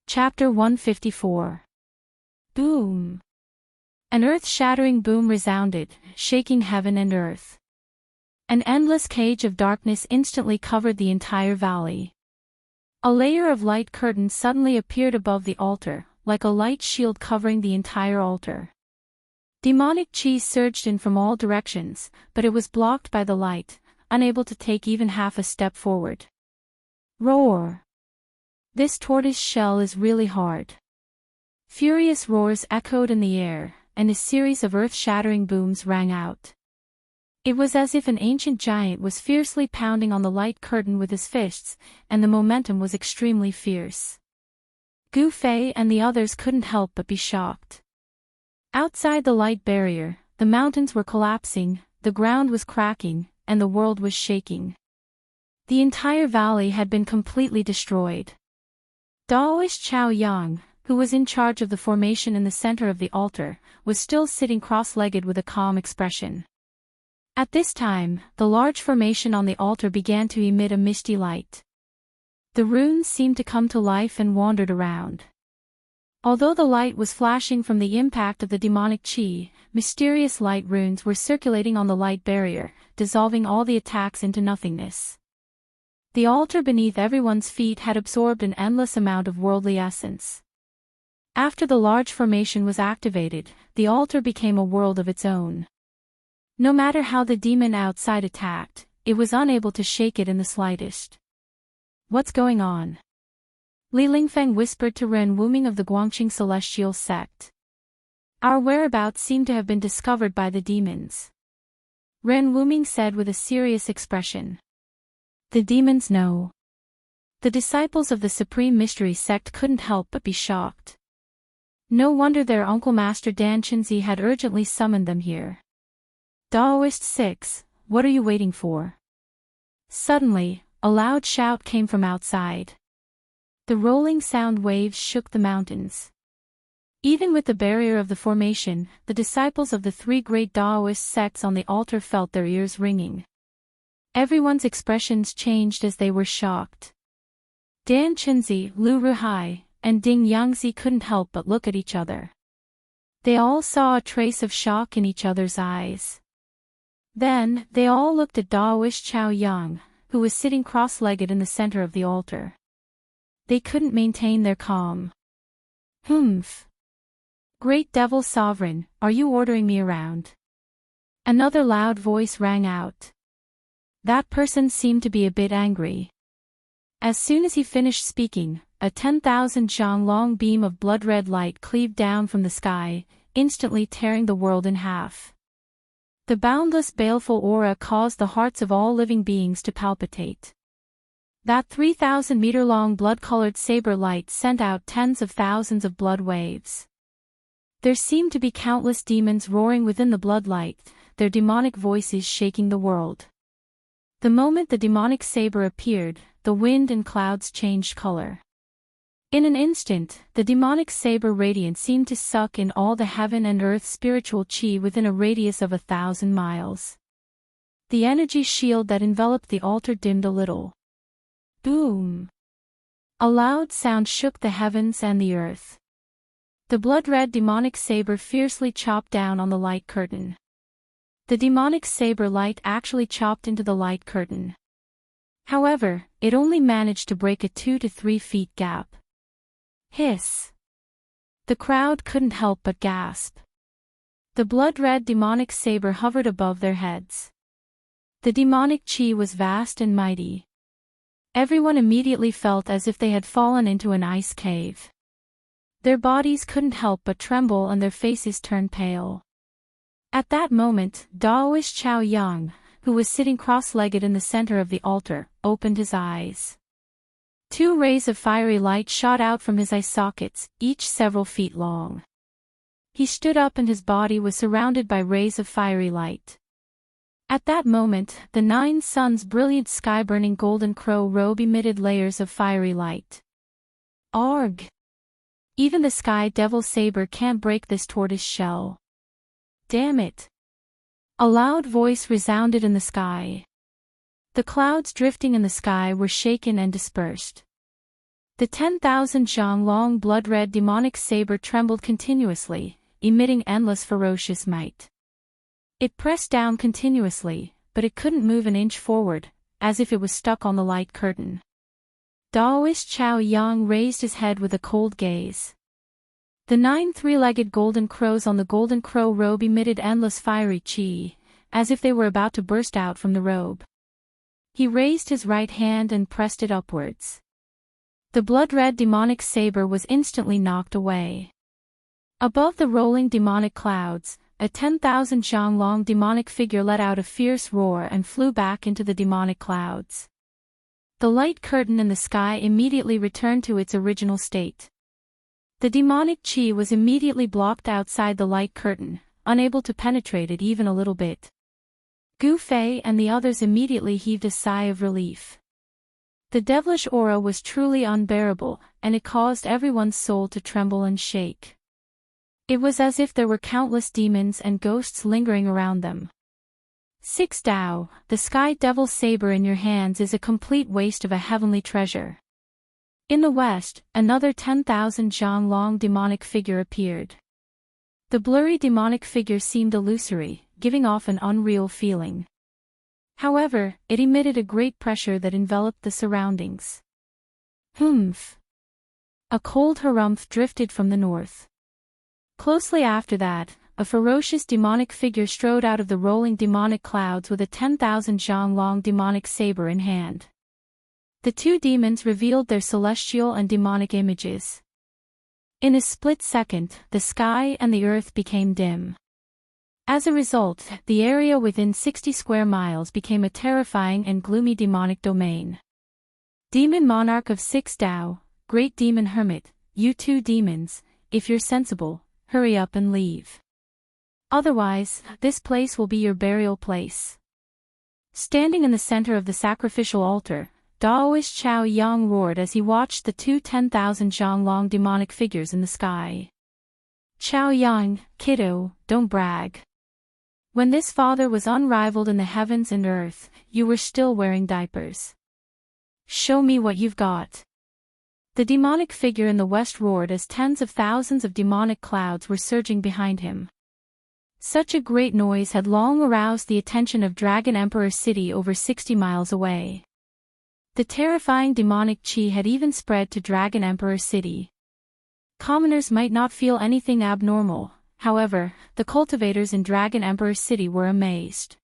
Chapter 154. Boom! An earth-shattering boom resounded, shaking heaven and earth. An endless cage of darkness instantly covered the entire valley. A layer of light curtain suddenly appeared above the altar, like a light shield covering the entire altar. Demonic chi surged in from all directions, but it was blocked by the light, unable to take even half a step forward. Roar! This tortoise shell is really hard. Furious roars echoed in the air, and a series of earth-shattering booms rang out. It was as if an ancient giant was fiercely pounding on the light curtain with his fists, and the momentum was extremely fierce. Gu Fei and the others couldn't help but be shocked. Outside the light barrier, the mountains were collapsing, the ground was cracking, and the world was shaking. The entire valley had been completely destroyed. Daoist Chao Yang, who was in charge of the formation in the center of the altar, was still sitting cross-legged with a calm expression. At this time, the large formation on the altar began to emit a misty light. The runes seemed to come to life and wandered around. Although the light was flashing from the impact of the demonic chi, mysterious light runes were circulating on the light barrier, dissolving all the attacks into nothingness. The altar beneath everyone's feet had absorbed an endless amount of worldly essence. After the large formation was activated, the altar became a world of its own. No matter how the demon outside attacked, it was unable to shake it in the slightest. What's going on? Li Lingfeng whispered to Ren Wuming of the Guangqing Celestial Sect. Our whereabouts seem to have been discovered by the demons. Ren Wuming said with a serious expression. The demons know. The disciples of the Supreme Mystery Sect couldn't help but be shocked. No wonder their uncle Master Dan Chenzi had urgently summoned them here. Daoist 6, what are you waiting for? Suddenly, a loud shout came from outside. The rolling sound waves shook the mountains. Even with the barrier of the formation, the disciples of the three great Daoist sects on the altar felt their ears ringing. Everyone's expressions changed as they were shocked. Dan Chenzi, Lu Ruhai, and Ding Yangzi couldn't help but look at each other. They all saw a trace of shock in each other's eyes. Then, they all looked at Daoist Chao Yang, who was sitting cross-legged in the center of the altar. They couldn't maintain their calm. Humph. Great Devil Sovereign, are you ordering me around? Another loud voice rang out. That person seemed to be a bit angry. As soon as he finished speaking, a 10,000 zhang long beam of blood-red light cleaved down from the sky, instantly tearing the world in half. The boundless baleful aura caused the hearts of all living beings to palpitate. That 3,000-meter-long blood-colored saber light sent out tens of thousands of blood waves. There seemed to be countless demons roaring within the bloodlight, their demonic voices shaking the world. The moment the demonic saber appeared, the wind and clouds changed color. In an instant, the demonic saber radiance seemed to suck in all the heaven and earth spiritual chi within a radius of 1,000 miles. The energy shield that enveloped the altar dimmed a little. Boom! A loud sound shook the heavens and the earth. The blood-red demonic saber fiercely chopped down on the light curtain. The demonic saber light actually chopped into the light curtain. However, it only managed to break a 2 to 3 feet gap. Hiss! The crowd couldn't help but gasp. The blood-red demonic saber hovered above their heads. The demonic chi was vast and mighty. Everyone immediately felt as if they had fallen into an ice cave. Their bodies couldn't help but tremble and their faces turned pale. At that moment, Daoist Chao Yang, who was sitting cross-legged in the center of the altar, opened his eyes. 2 rays of fiery light shot out from his eye sockets, each several feet long. He stood up and his body was surrounded by rays of fiery light. At that moment, the 9 suns' brilliant sky-burning golden crow robe emitted layers of fiery light. Arg! Even the sky devil saber can't break this tortoise shell. Damn it! A loud voice resounded in the sky. The clouds drifting in the sky were shaken and dispersed. The 10,000 zhang long blood-red demonic saber trembled continuously, emitting endless ferocious might. It pressed down continuously, but it couldn't move an inch forward, as if it was stuck on the light curtain. Daoist Chao Yang raised his head with a cold gaze. The 9 three-legged golden crows on the golden crow robe emitted endless fiery chi, as if they were about to burst out from the robe. He raised his right hand and pressed it upwards. The blood-red demonic saber was instantly knocked away. Above the rolling demonic clouds, a 10,000 zhang long demonic figure let out a fierce roar and flew back into the demonic clouds. The light curtain in the sky immediately returned to its original state. The demonic chi was immediately blocked outside the light curtain, unable to penetrate it even a little bit. Gu Fei and the others immediately heaved a sigh of relief. The devilish aura was truly unbearable, and it caused everyone's soul to tremble and shake. It was as if there were countless demons and ghosts lingering around them. 6 Dao, the sky devil saber in your hands is a complete waste of a heavenly treasure. In the west, another 10,000 zhang long demonic figure appeared. The blurry demonic figure seemed illusory, giving off an unreal feeling. However, it emitted a great pressure that enveloped the surroundings. Humph! A cold harumph drifted from the north. Closely after that, a ferocious demonic figure strode out of the rolling demonic clouds with a 10,000 zhang long demonic saber in hand. The 2 demons revealed their celestial and demonic images. In a split second, the sky and the earth became dim. As a result, the area within 60 square miles became a terrifying and gloomy demonic domain. Demon Monarch of 6 Dao, Great Demon Hermit, you 2 demons, if you're sensible, hurry up and leave. Otherwise, this place will be your burial place. Standing in the center of the sacrificial altar, Daoist Chao Yang roared as he watched the 2 10,000 zhang long demonic figures in the sky. Chao Yang, kiddo, don't brag. When this father was unrivaled in the heavens and earth, you were still wearing diapers. Show me what you've got. The demonic figure in the west roared as tens of thousands of demonic clouds were surging behind him. Such a great noise had long aroused the attention of Dragon Emperor City over 60 miles away. The terrifying demonic chi had even spread to Dragon Emperor City. Commoners might not feel anything abnormal, however, the cultivators in Dragon Emperor City were amazed.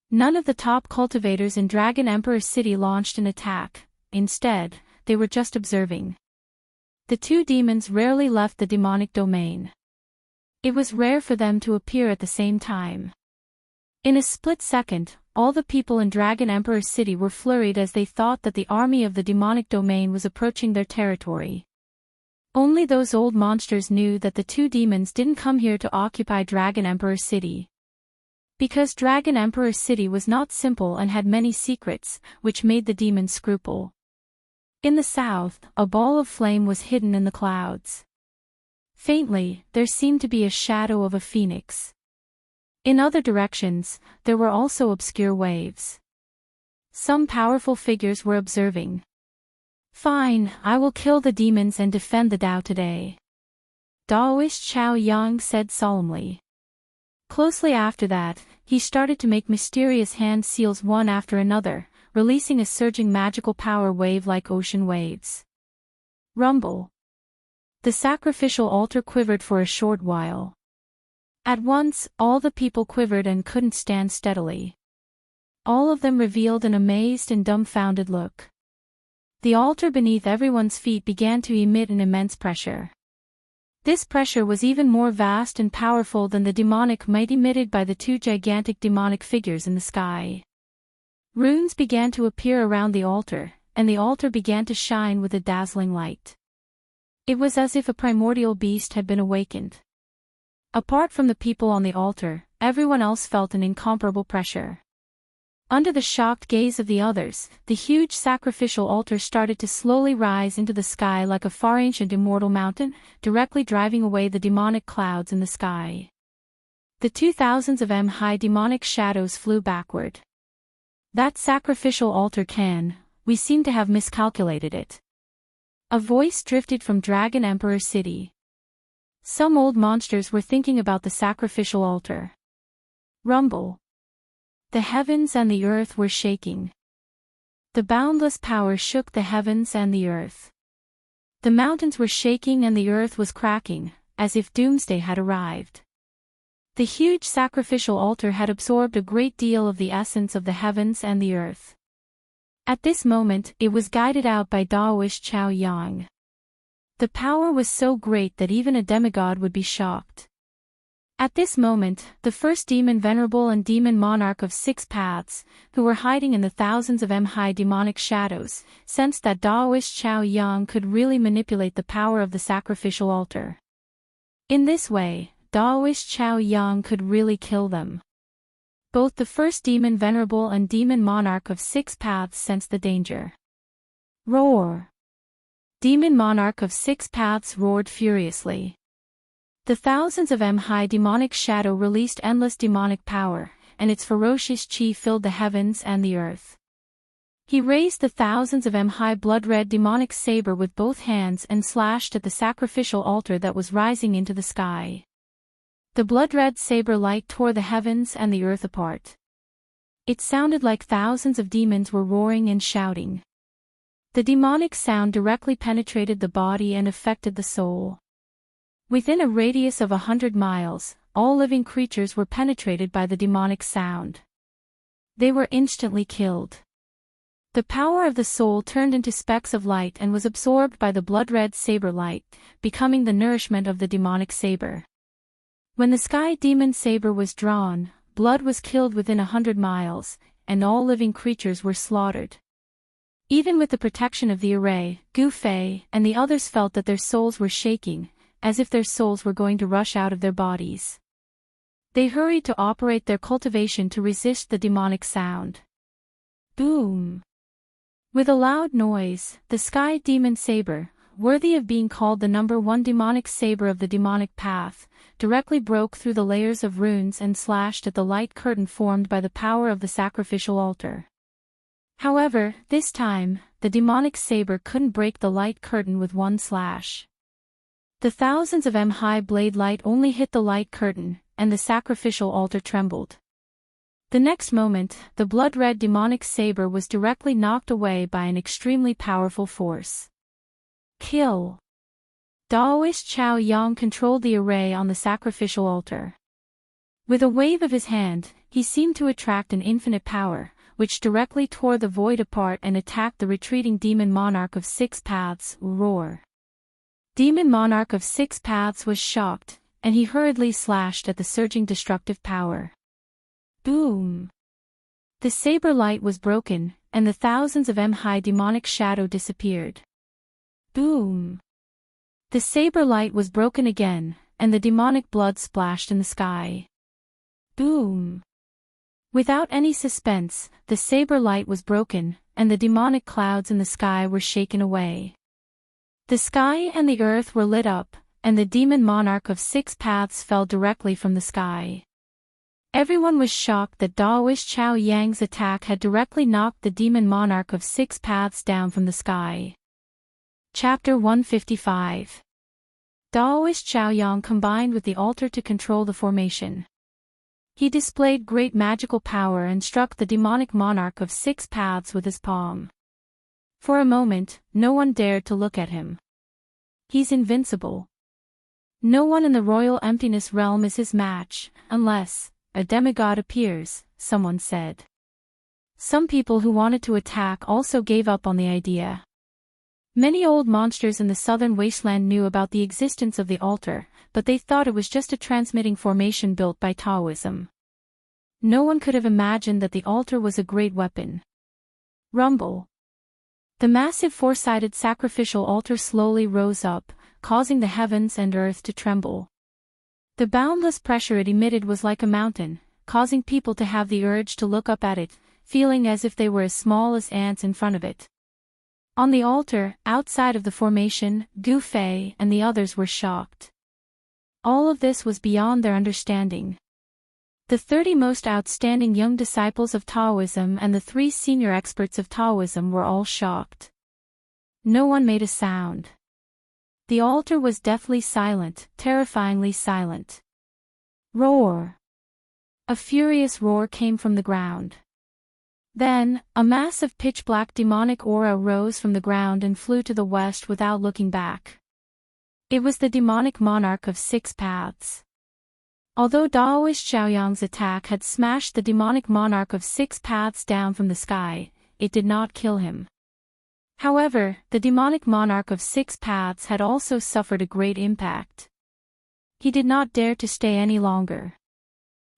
None of the top cultivators in Dragon Emperor City launched an attack, instead, they were just observing. The two demons rarely left the demonic domain. It was rare for them to appear at the same time. In a split second, all the people in Dragon Emperor City were flurried as they thought that the army of the demonic domain was approaching their territory. Only those old monsters knew that the two demons didn't come here to occupy Dragon Emperor City. Because Dragon Emperor City was not simple and had many secrets, which made the demons scruple. In the south, a ball of flame was hidden in the clouds. Faintly, there seemed to be a shadow of a phoenix. In other directions, there were also obscure waves. Some powerful figures were observing. Fine, I will kill the demons and defend the Tao today, Daoist Chao Yang said solemnly. Closely after that, he started to make mysterious hand seals one after another, releasing a surging magical power wave like ocean waves. Rumble. The sacrificial altar quivered for a short while. At once, all the people quivered and couldn't stand steadily. All of them revealed an amazed and dumbfounded look. The altar beneath everyone's feet began to emit an immense pressure. This pressure was even more vast and powerful than the demonic might emitted by the two gigantic demonic figures in the sky. Runes began to appear around the altar, and the altar began to shine with a dazzling light. It was as if a primordial beast had been awakened. Apart from the people on the altar, everyone else felt an incomparable pressure. Under the shocked gaze of the others, the huge sacrificial altar started to slowly rise into the sky like a far ancient immortal mountain, directly driving away the demonic clouds in the sky. The 2,000s of high demonic shadows flew backward. That sacrificial altar we seem to have miscalculated it. A voice drifted from Dragon Emperor City. Some old monsters were thinking about the sacrificial altar. Rumble. The heavens and the earth were shaking. The boundless power shook the heavens and the earth. The mountains were shaking and the earth was cracking, as if doomsday had arrived. The huge sacrificial altar had absorbed a great deal of the essence of the heavens and the earth. At this moment, it was guided out by Daoist Chao Yang. The power was so great that even a demigod would be shocked. At this moment, the first demon venerable and demon monarch of 6 paths, who were hiding in the thousands of high demonic shadows, sensed that Daoist Chao Yang could really manipulate the power of the sacrificial altar. In this way, Daoist Chao Yang could really kill them. Both the first demon venerable and demon monarch of 6 paths sensed the danger. Roar! Demon monarch of 6 paths roared furiously. The thousands of high demonic shadow released endless demonic power, and its ferocious chi filled the heavens and the earth. He raised the thousands of high blood-red demonic saber with both hands and slashed at the sacrificial altar that was rising into the sky. The blood-red saber light tore the heavens and the earth apart. It sounded like thousands of demons were roaring and shouting. The demonic sound directly penetrated the body and affected the soul. Within a radius of 100 miles, all living creatures were penetrated by the demonic sound. They were instantly killed. The power of the soul turned into specks of light and was absorbed by the blood-red saber light, becoming the nourishment of the demonic saber. When the sky demon saber was drawn, blood was killed within 100 miles, and all living creatures were slaughtered. Even with the protection of the array, Gu Fei and the others felt that their souls were shaking, as if their souls were going to rush out of their bodies. They hurried to operate their cultivation to resist the demonic sound. Boom! With a loud noise, the sky demon saber, worthy of being called the #1 demonic saber of the demonic path, directly broke through the layers of runes and slashed at the light curtain formed by the power of the sacrificial altar. However, this time, the demonic saber couldn't break the light curtain with one slash. The thousands of high blade light only hit the light curtain, and the sacrificial altar trembled. The next moment, the blood-red demonic saber was directly knocked away by an extremely powerful force. Kill. Daoist Chao Yang controlled the array on the sacrificial altar. With a wave of his hand, he seemed to attract an infinite power, which directly tore the void apart and attacked the retreating demon monarch of six paths, Roar. Demon monarch of six paths was shocked, and he hurriedly slashed at the surging destructive power. Boom! The saber light was broken, and the thousands of high demonic shadow disappeared. Boom! The saber light was broken again, and the demonic blood splashed in the sky. Boom! Without any suspense, the saber light was broken, and the demonic clouds in the sky were shaken away. The sky and the earth were lit up, and the demon monarch of six paths fell directly from the sky. Everyone was shocked that Daoist Chao Yang's attack had directly knocked the demon monarch of six paths down from the sky. Chapter 155. Daoist Chao Yang combined with the altar to control the formation. He displayed great magical power and struck the demonic monarch of six paths with his palm. For a moment, no one dared to look at him. He's invincible. No one in the royal emptiness realm is his match, unless a demigod appears, someone said. Some people who wanted to attack also gave up on the idea. Many old monsters in the southern wasteland knew about the existence of the altar, but they thought it was just a transmitting formation built by Taoism. No one could have imagined that the altar was a great weapon. Rumble. The massive four-sided sacrificial altar slowly rose up, causing the heavens and earth to tremble. The boundless pressure it emitted was like a mountain, causing people to have the urge to look up at it, feeling as if they were as small as ants in front of it. On the altar, outside of the formation, Gu Fei and the others were shocked. All of this was beyond their understanding. The 30 most outstanding young disciples of Taoism and the 3 senior experts of Taoism were all shocked. No one made a sound. The altar was deathly silent, terrifyingly silent. Roar! A furious roar came from the ground. Then, a mass of pitch-black demonic aura rose from the ground and flew to the west without looking back. It was the demonic monarch of six paths. Although Daoist Xiaoyang's attack had smashed the demonic monarch of six paths down from the sky, it did not kill him. However, the demonic monarch of six paths had also suffered a great impact. He did not dare to stay any longer.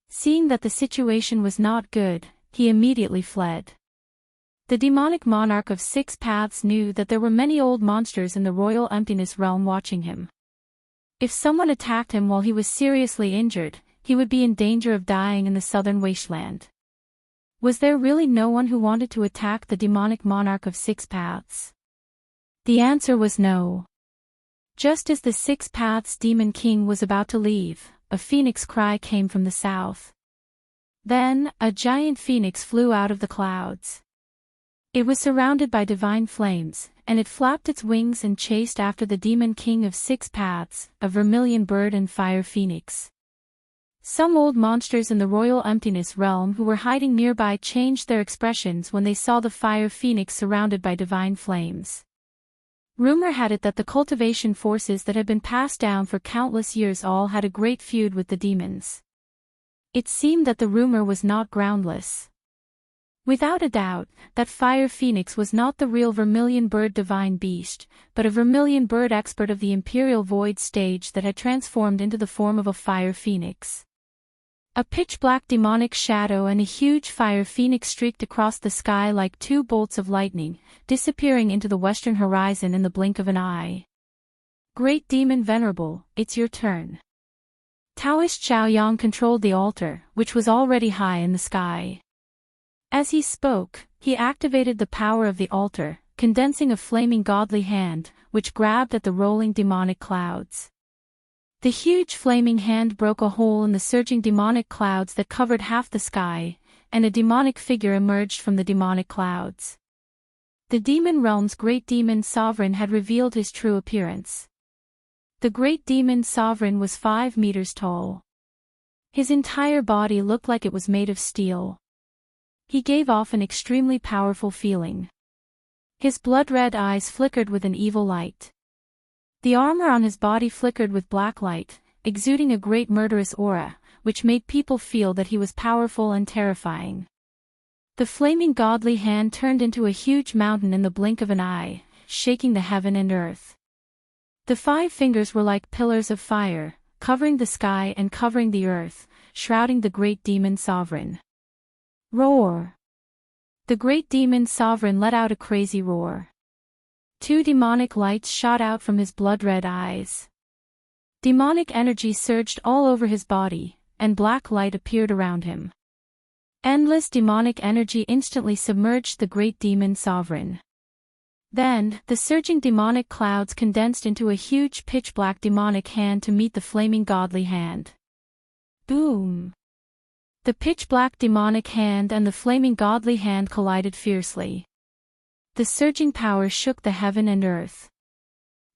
Seeing that the situation was not good, he immediately fled. The demonic monarch of six paths knew that there were many old monsters in the royal emptiness realm watching him. If someone attacked him while he was seriously injured, he would be in danger of dying in the southern wasteland. Was there really no one who wanted to attack the demonic monarch of six paths? The answer was no. Just as the six paths demon king was about to leave, a phoenix cry came from the south. Then, a giant phoenix flew out of the clouds. It was surrounded by divine flames, and it flapped its wings and chased after the demon king of six paths, a vermilion bird and fire phoenix. Some old monsters in the royal emptiness realm who were hiding nearby changed their expressions when they saw the fire phoenix surrounded by divine flames. Rumor had it that the cultivation forces that had been passed down for countless years all had a great feud with the demons. It seemed that the rumor was not groundless. Without a doubt, that fire phoenix was not the real vermilion bird divine beast, but a vermilion bird expert of the imperial void stage that had transformed into the form of a fire phoenix. A pitch-black demonic shadow and a huge fire phoenix streaked across the sky like two bolts of lightning, disappearing into the western horizon in the blink of an eye. Great Demon Venerable, it's your turn. Taoist Xiaoyang controlled the altar, which was already high in the sky. As he spoke, he activated the power of the altar, condensing a flaming godly hand, which grabbed at the rolling demonic clouds. The huge flaming hand broke a hole in the surging demonic clouds that covered half the sky, and a demonic figure emerged from the demonic clouds. The demon realm's great demon sovereign had revealed his true appearance. The great demon sovereign was 5 meters tall. His entire body looked like it was made of steel. He gave off an extremely powerful feeling. His blood-red eyes flickered with an evil light. The armor on his body flickered with black light, exuding a great murderous aura, which made people feel that he was powerful and terrifying. The flaming godly hand turned into a huge mountain in the blink of an eye, shaking the heaven and earth. The 5 fingers were like pillars of fire, covering the sky and covering the earth, shrouding the great demon sovereign. Roar! The great demon sovereign let out a crazy roar. 2 demonic lights shot out from his blood-red eyes. Demonic energy surged all over his body, and black light appeared around him. Endless demonic energy instantly submerged the great demon sovereign. Then, the surging demonic clouds condensed into a huge pitch-black demonic hand to meet the flaming godly hand. Boom! The pitch-black demonic hand and the flaming godly hand collided fiercely. The surging power shook the heaven and earth.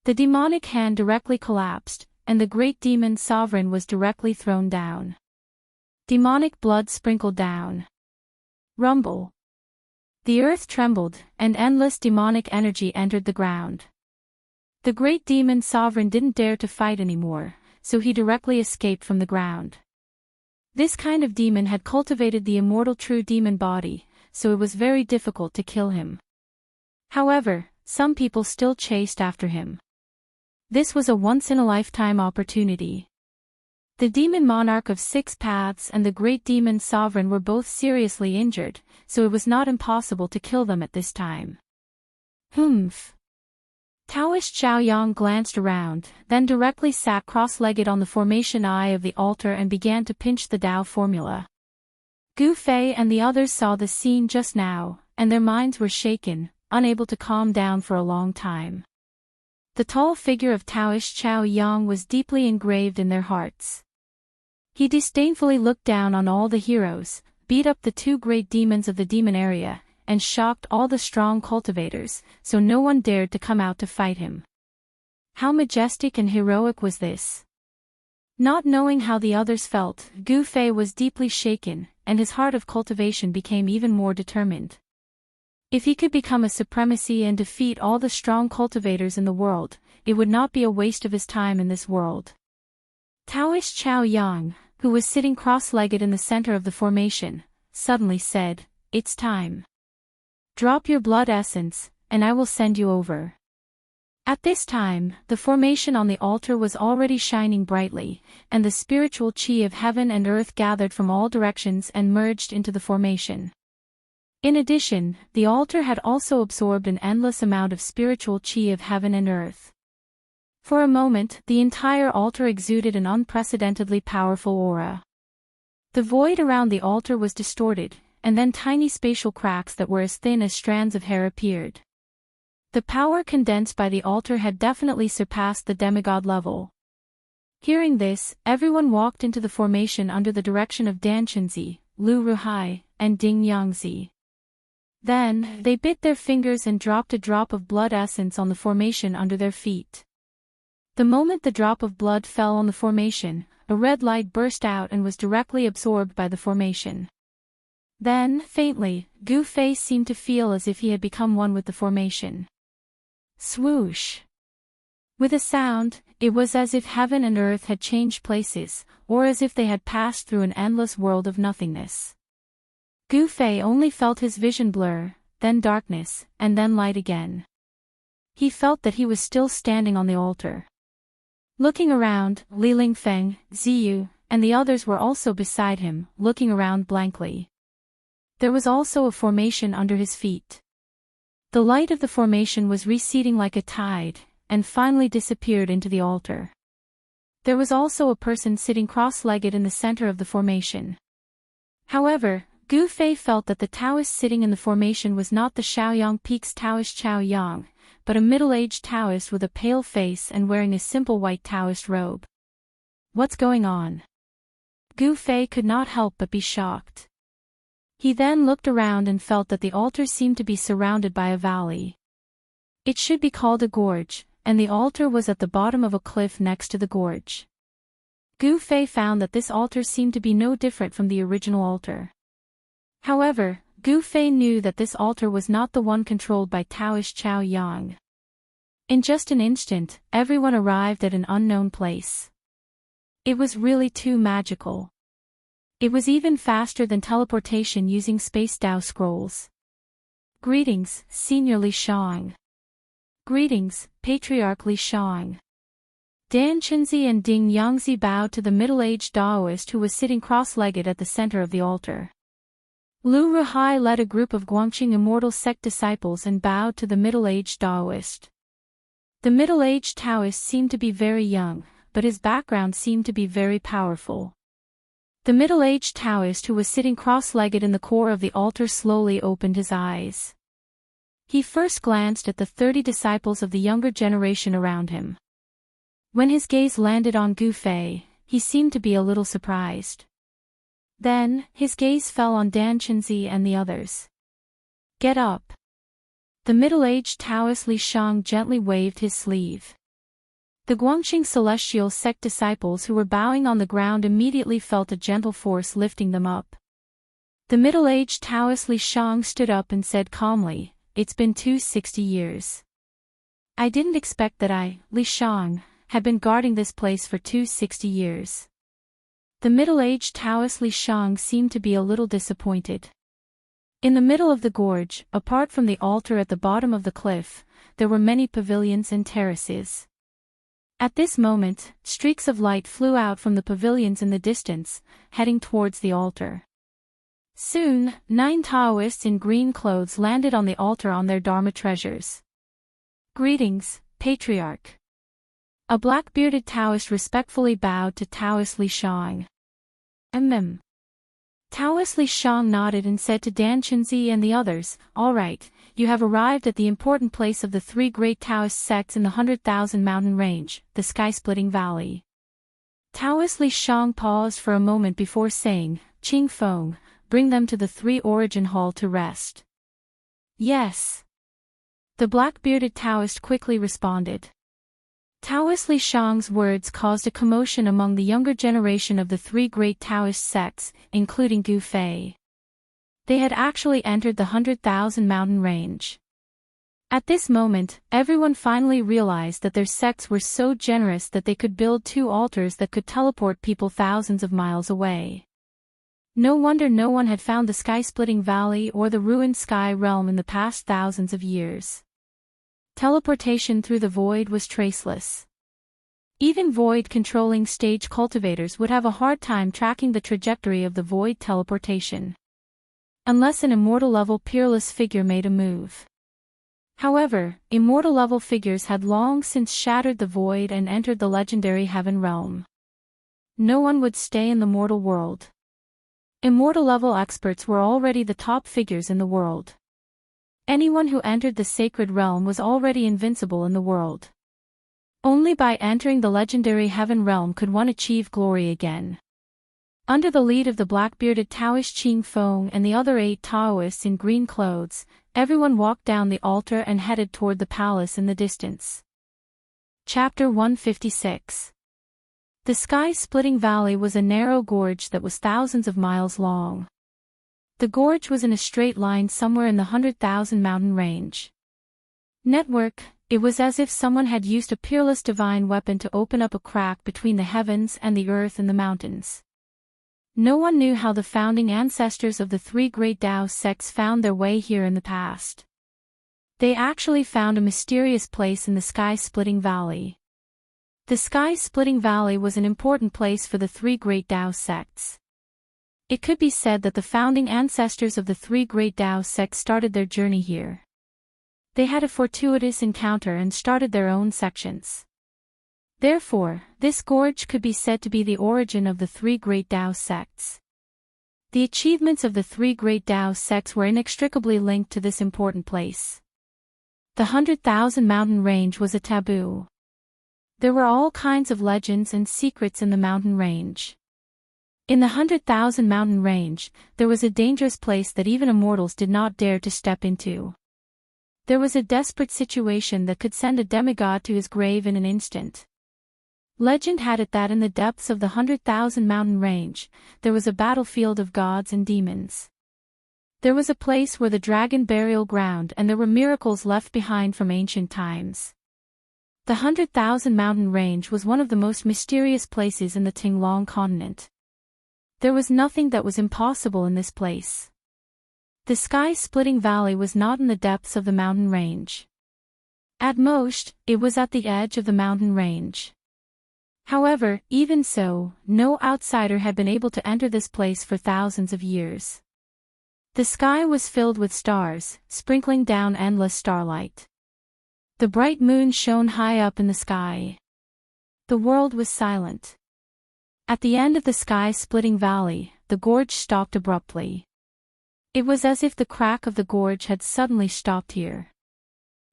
The demonic hand directly collapsed, and the great demon sovereign was directly thrown down. Demonic blood sprinkled down. Rumble. The earth trembled, and endless demonic energy entered the ground. The great demon sovereign didn't dare to fight anymore, so he directly escaped from the ground. This kind of demon had cultivated the immortal true demon body, so it was very difficult to kill him. However, some people still chased after him. This was a once-in-a-lifetime opportunity. The demon monarch of 6 paths and the great demon sovereign were both seriously injured, so it was not impossible to kill them at this time. Humph! Taoist Xiaoyang glanced around, then directly sat cross-legged on the formation eye of the altar and began to pinch the Tao formula. Gu Fei and the others saw the scene just now, and their minds were shaken, unable to calm down for a long time. The tall figure of Taoist Xiaoyang was deeply engraved in their hearts. He disdainfully looked down on all the heroes, beat up the 2 great demons of the demon area, and shocked all the strong cultivators, so no one dared to come out to fight him. How majestic and heroic was this? Not knowing how the others felt, Gu Fei was deeply shaken, and his heart of cultivation became even more determined. If he could become a supremacy and defeat all the strong cultivators in the world, it would not be a waste of his time in this world. Taoist Xiaoyang, who was sitting cross-legged in the center of the formation, suddenly said, "It's time. Drop your blood essence, and I will send you over." At this time, the formation on the altar was already shining brightly, and the spiritual chi of heaven and earth gathered from all directions and merged into the formation. In addition, the altar had also absorbed an endless amount of spiritual chi of heaven and earth. For a moment, the entire altar exuded an unprecedentedly powerful aura. The void around the altar was distorted, and then tiny spatial cracks that were as thin as strands of hair appeared. The power condensed by the altar had definitely surpassed the demigod level. Hearing this, everyone walked into the formation under the direction of Dan Chenzi, Lu Ruhai, and Ding Yangzi. Then, they bit their fingers and dropped a drop of blood essence on the formation under their feet. The moment the drop of blood fell on the formation, a red light burst out and was directly absorbed by the formation. Then, faintly, Gu Fei seemed to feel as if he had become one with the formation. Swoosh! With a sound, it was as if heaven and earth had changed places, or as if they had passed through an endless world of nothingness. Gu Fei only felt his vision blur, then darkness, and then light again. He felt that he was still standing on the altar. Looking around, Li Lingfeng, Ziyu, and the others were also beside him, looking around blankly. There was also a formation under his feet. The light of the formation was receding like a tide, and finally disappeared into the altar. There was also a person sitting cross-legged in the center of the formation. However, Gu Fei felt that the Taoist sitting in the formation was not the Shaoyang Peak's Taoist Xiaoyang, but a middle-aged Taoist with a pale face and wearing a simple white Taoist robe. What's going on? Gu Fei could not help but be shocked. He then looked around and felt that the altar seemed to be surrounded by a valley. It should be called a gorge, and the altar was at the bottom of a cliff next to the gorge. Gu Fei found that this altar seemed to be no different from the original altar. However, Gu Fei knew that this altar was not the one controlled by Taoist Chao Yang. In just an instant, everyone arrived at an unknown place. It was really too magical. It was even faster than teleportation using Space Dao scrolls. Greetings, Senior Li Shang. Greetings, Patriarch Li Shang. Dan Chenzi and Ding Yangzi bowed to the middle-aged Daoist who was sitting cross-legged at the center of the altar. Lu Ruhai led a group of Guangqing Immortal sect disciples and bowed to the middle-aged Daoist. The middle-aged Taoist seemed to be very young, but his background seemed to be very powerful. The middle-aged Taoist who was sitting cross-legged in the core of the altar slowly opened his eyes. He first glanced at the 30 disciples of the younger generation around him. When his gaze landed on Gu Fei, he seemed to be a little surprised. Then, his gaze fell on Dan Chenzi and the others. Get up. The middle-aged Taoist Li Shang gently waved his sleeve. The Guangqing celestial sect disciples who were bowing on the ground immediately felt a gentle force lifting them up. The middle-aged Taoist Li Shang stood up and said calmly, "It's been 260 years. I didn't expect that I, Li Shang, had been guarding this place for 260 years. The middle-aged Taoist Li Shang seemed to be a little disappointed. In the middle of the gorge, apart from the altar at the bottom of the cliff, there were many pavilions and terraces. At this moment, streaks of light flew out from the pavilions in the distance, heading towards the altar. Soon, 9 Taoists in green clothes landed on the altar on their Dharma treasures. Greetings, Patriarch. A black-bearded Taoist respectfully bowed to Taoist Li Shang. Taoist Li Shang nodded and said to Dan Chenzi and the others, "All right, you have arrived at the important place of the 3 great Taoist sects in the 100,000 mountain range, the sky-splitting valley." Taoist Li Shang paused for a moment before saying, "Qing Feng, bring them to the 3 origin hall to rest." "Yes." The black-bearded Taoist quickly responded. Taoist Li Shang's words caused a commotion among the younger generation of the 3 great Taoist sects, including Gu Fei. They had actually entered the 100,000 mountain range. At this moment, everyone finally realized that their sects were so generous that they could build 2 altars that could teleport people thousands of miles away. No wonder no one had found the sky-splitting valley or the ruined sky realm in the past thousands of years. Teleportation through the void was traceless. Even void-controlling stage cultivators would have a hard time tracking the trajectory of the void teleportation. Unless an immortal-level peerless figure made a move. However, immortal-level figures had long since shattered the void and entered the legendary heaven realm. No one would stay in the mortal world. Immortal-level experts were already the top figures in the world. Anyone who entered the sacred realm was already invincible in the world. Only by entering the legendary heaven realm could one achieve glory again. Under the lead of the black-bearded Taoist Qing Feng and the other 8 Taoists in green clothes, everyone walked down the altar and headed toward the palace in the distance. Chapter 156. The sky-splitting valley was a narrow gorge that was thousands of miles long. The gorge was in a straight line somewhere in the 100,000 mountain range. Network, it was as if someone had used a peerless divine weapon to open up a crack between the heavens and the earth and the mountains. No one knew how the founding ancestors of the 3 great Dao sects found their way here in the past. They actually found a mysterious place in the sky-splitting valley. The sky-splitting valley was an important place for the 3 great Dao sects. It could be said that the founding ancestors of the 3 great Dao sects started their journey here. They had a fortuitous encounter and started their own sections. Therefore, this gorge could be said to be the origin of the 3 great Dao sects. The achievements of the 3 great Dao sects were inextricably linked to this important place. The 100,000 mountain range was a taboo. There were all kinds of legends and secrets in the mountain range. In the 100,000 mountain range, there was a dangerous place that even immortals did not dare to step into. There was a desperate situation that could send a demigod to his grave in an instant. Legend had it that in the depths of the 100,000 mountain range, there was a battlefield of gods and demons. There was a place where the dragon burial ground and there were miracles left behind from ancient times. The 100,000 mountain range was one of the most mysterious places in the Tinglong continent. There was nothing that was impossible in this place. The sky-splitting valley was not in the depths of the mountain range. At most, it was at the edge of the mountain range. However, even so, no outsider had been able to enter this place for thousands of years. The sky was filled with stars, sprinkling down endless starlight. The bright moon shone high up in the sky. The world was silent. At the end of the sky-splitting valley, the gorge stopped abruptly. It was as if the crack of the gorge had suddenly stopped here.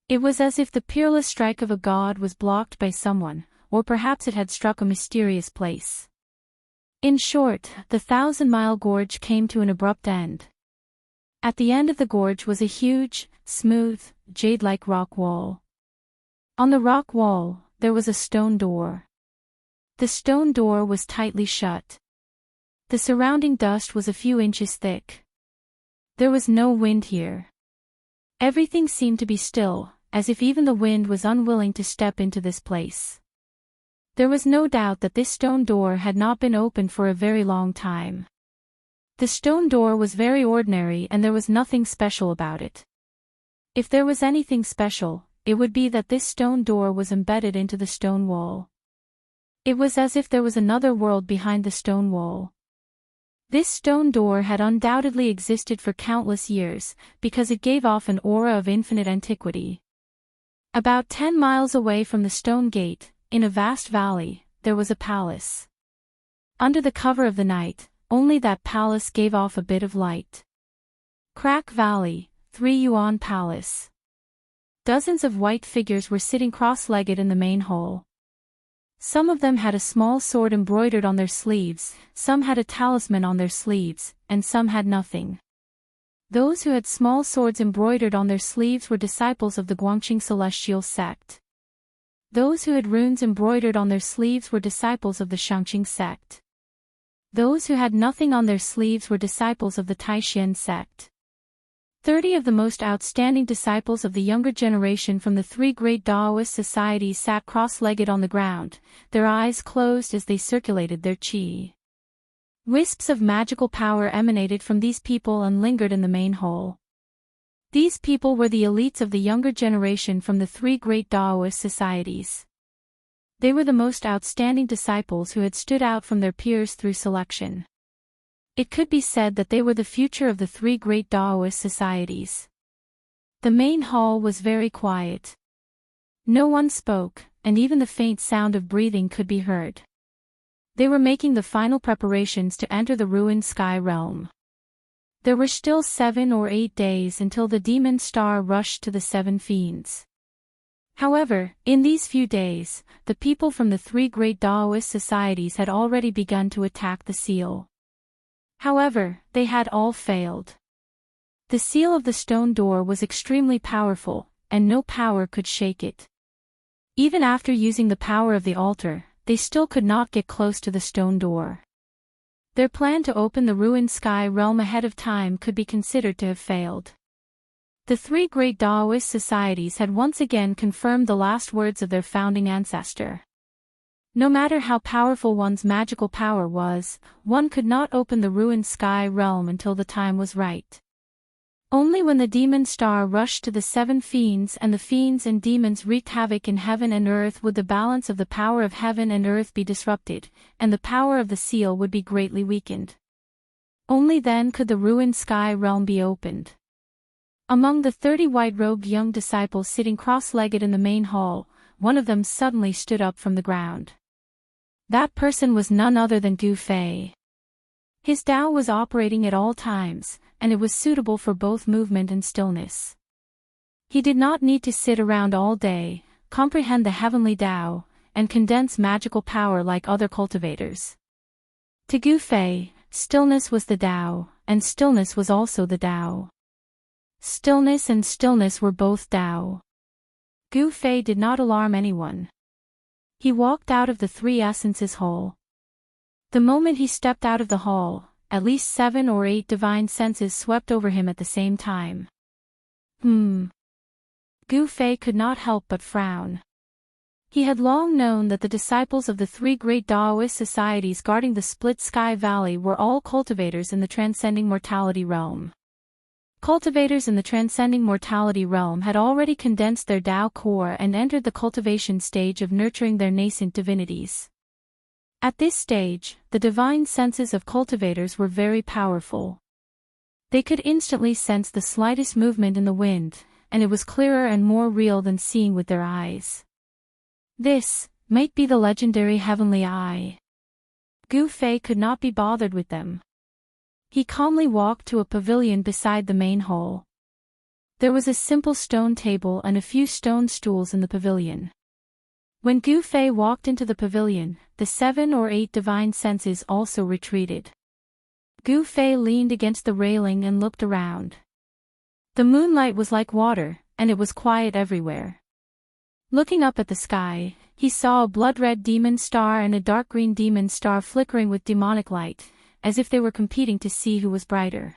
It was as if the peerless strike of a god was blocked by someone, or perhaps it had struck a mysterious place. In short, the 1,000-mile gorge came to an abrupt end. At the end of the gorge was a huge, smooth, jade-like rock wall. On the rock wall, there was a stone door. The stone door was tightly shut. The surrounding dust was a few inches thick. There was no wind here. Everything seemed to be still, as if even the wind was unwilling to step into this place. There was no doubt that this stone door had not been opened for a very long time. The stone door was very ordinary and there was nothing special about it. If there was anything special, it would be that this stone door was embedded into the stone wall. It was as if there was another world behind the stone wall. This stone door had undoubtedly existed for countless years, because it gave off an aura of infinite antiquity. About 10 miles away from the stone gate, in a vast valley, there was a palace. Under the cover of the night, only that palace gave off a bit of light. Crack Valley, 3 Yuan Palace. Dozens of white figures were sitting cross-legged in the main hall. Some of them had a small sword embroidered on their sleeves, some had a talisman on their sleeves, and some had nothing. Those who had small swords embroidered on their sleeves were disciples of the Guangqing celestial sect. Those who had runes embroidered on their sleeves were disciples of the Shangqing sect. Those who had nothing on their sleeves were disciples of the Taishan sect. 30 of the most outstanding disciples of the younger generation from the 3 great Daoist societies sat cross-legged on the ground, their eyes closed as they circulated their qi. Wisps of magical power emanated from these people and lingered in the main hall. These people were the elites of the younger generation from the 3 great Daoist societies. They were the most outstanding disciples who had stood out from their peers through selection. It could be said that they were the future of the 3 great Daoist societies. The main hall was very quiet. No one spoke, and even the faint sound of breathing could be heard. They were making the final preparations to enter the ruined sky realm. There were still 7 or 8 days until the demon star rushed to the 7 fiends. However, in these few days, the people from the 3 great Daoist societies had already begun to attack the seal. However, they had all failed. The seal of the stone door was extremely powerful, and no power could shake it. Even after using the power of the altar, they still could not get close to the stone door. Their plan to open the ruined sky realm ahead of time could be considered to have failed. The 3 great Daoist societies had once again confirmed the last words of their founding ancestor. No matter how powerful one's magical power was, one could not open the ruined sky realm until the time was right. Only when the demon star rushed to the 7 fiends and the fiends and demons wreaked havoc in heaven and earth would the balance of the power of heaven and earth be disrupted, and the power of the seal would be greatly weakened. Only then could the ruined sky realm be opened. Among the 30 white-robed young disciples sitting cross-legged in the main hall, one of them suddenly stood up from the ground. That person was none other than Gu Fei. His Tao was operating at all times, and it was suitable for both movement and stillness. He did not need to sit around all day, comprehend the heavenly Tao, and condense magical power like other cultivators. To Gu Fei, stillness was the Tao, and stillness was also the Tao. Stillness and stillness were both Tao. Gu Fei did not alarm anyone. He walked out of the Three Essences Hall. The moment he stepped out of the hall, at least 7 or 8 divine senses swept over him at the same time. Gu Fei could not help but frown. He had long known that the disciples of the 3 great Taoist societies guarding the Split Sky Valley were all cultivators in the transcending mortality realm. Cultivators in the transcending mortality realm had already condensed their Tao core and entered the cultivation stage of nurturing their nascent divinities. At this stage, the divine senses of cultivators were very powerful. They could instantly sense the slightest movement in the wind, and it was clearer and more real than seeing with their eyes. This might be the legendary heavenly eye. Gu Fei could not be bothered with them. He calmly walked to a pavilion beside the main hall. There was a simple stone table and a few stone stools in the pavilion. When Gu Fei walked into the pavilion, the 7 or 8 divine senses also retreated. Gu Fei leaned against the railing and looked around. The moonlight was like water, and it was quiet everywhere. Looking up at the sky, he saw a blood-red demon star and a dark green demon star flickering with demonic light, as if they were competing to see who was brighter.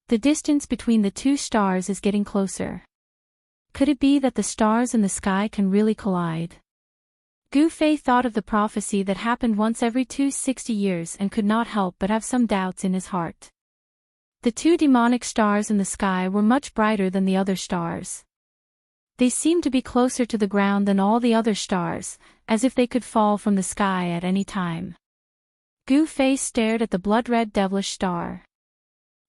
The distance between the 2 stars is getting closer. Could it be that the stars in the sky can really collide? Gu Fei thought of the prophecy that happened once every 260 years and could not help but have some doubts in his heart. The 2 demonic stars in the sky were much brighter than the other stars. They seemed to be closer to the ground than all the other stars, as if they could fall from the sky at any time. Gu Fei stared at the blood-red devilish star.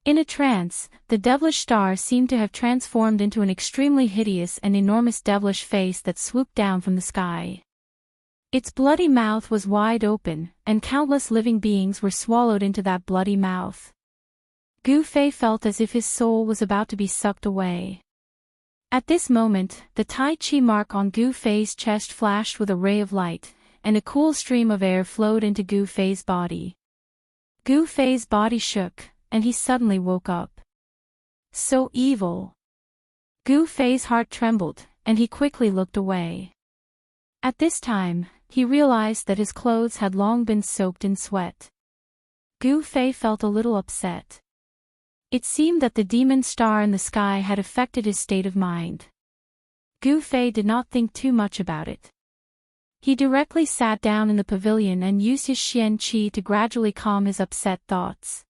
In a trance, the devilish star seemed to have transformed into an extremely hideous and enormous devilish face that swooped down from the sky. Its bloody mouth was wide open, and countless living beings were swallowed into that bloody mouth. Gu Fei felt as if his soul was about to be sucked away. At this moment, the Tai Chi mark on Gu Fei's chest flashed with a ray of light, and a cool stream of air flowed into Gu Fei's body. Gu Fei's body shook, and he suddenly woke up. So evil! Gu Fei's heart trembled, and he quickly looked away. At this time, he realized that his clothes had long been soaked in sweat. Gu Fei felt a little upset. It seemed that the demon star in the sky had affected his state of mind. Gu Fei did not think too much about it. He directly sat down in the pavilion and used his Xian Qi to gradually calm his upset thoughts.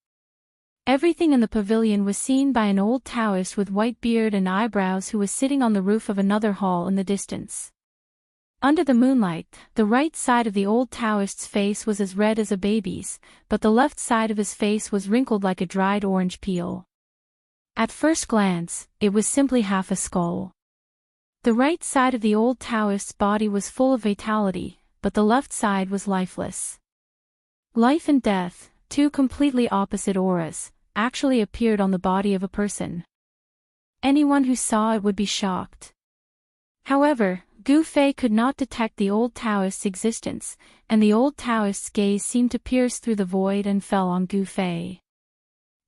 Everything in the pavilion was seen by an old Taoist with white beard and eyebrows who was sitting on the roof of another hall in the distance. Under the moonlight, the right side of the old Taoist's face was as red as a baby's, but the left side of his face was wrinkled like a dried orange peel. At first glance, it was simply half a skull. The right side of the old Taoist's body was full of vitality, but the left side was lifeless. Life and death, 2 completely opposite auras, actually appeared on the body of a person. Anyone who saw it would be shocked. However, Gu Fei could not detect the old Taoist's existence, and the old Taoist's gaze seemed to pierce through the void and fell on Gu Fei.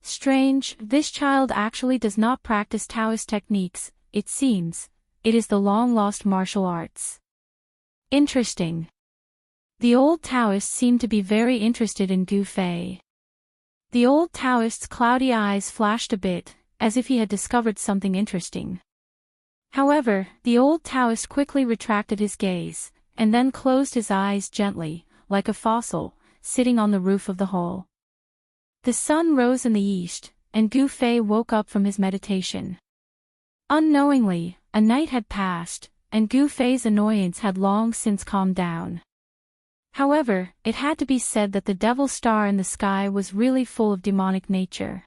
Strange, this child actually does not practice Taoist techniques, it seems. It is the long-lost martial arts. Interesting. The old Taoist seemed to be very interested in Gu Fei. The old Taoist's cloudy eyes flashed a bit, as if he had discovered something interesting. However, the old Taoist quickly retracted his gaze, and then closed his eyes gently, like a fossil, sitting on the roof of the hall. The sun rose in the east, and Gu Fei woke up from his meditation. Unknowingly, a night had passed, and Gu Fei's annoyance had long since calmed down. However, it had to be said that the devil star in the sky was really full of demonic nature.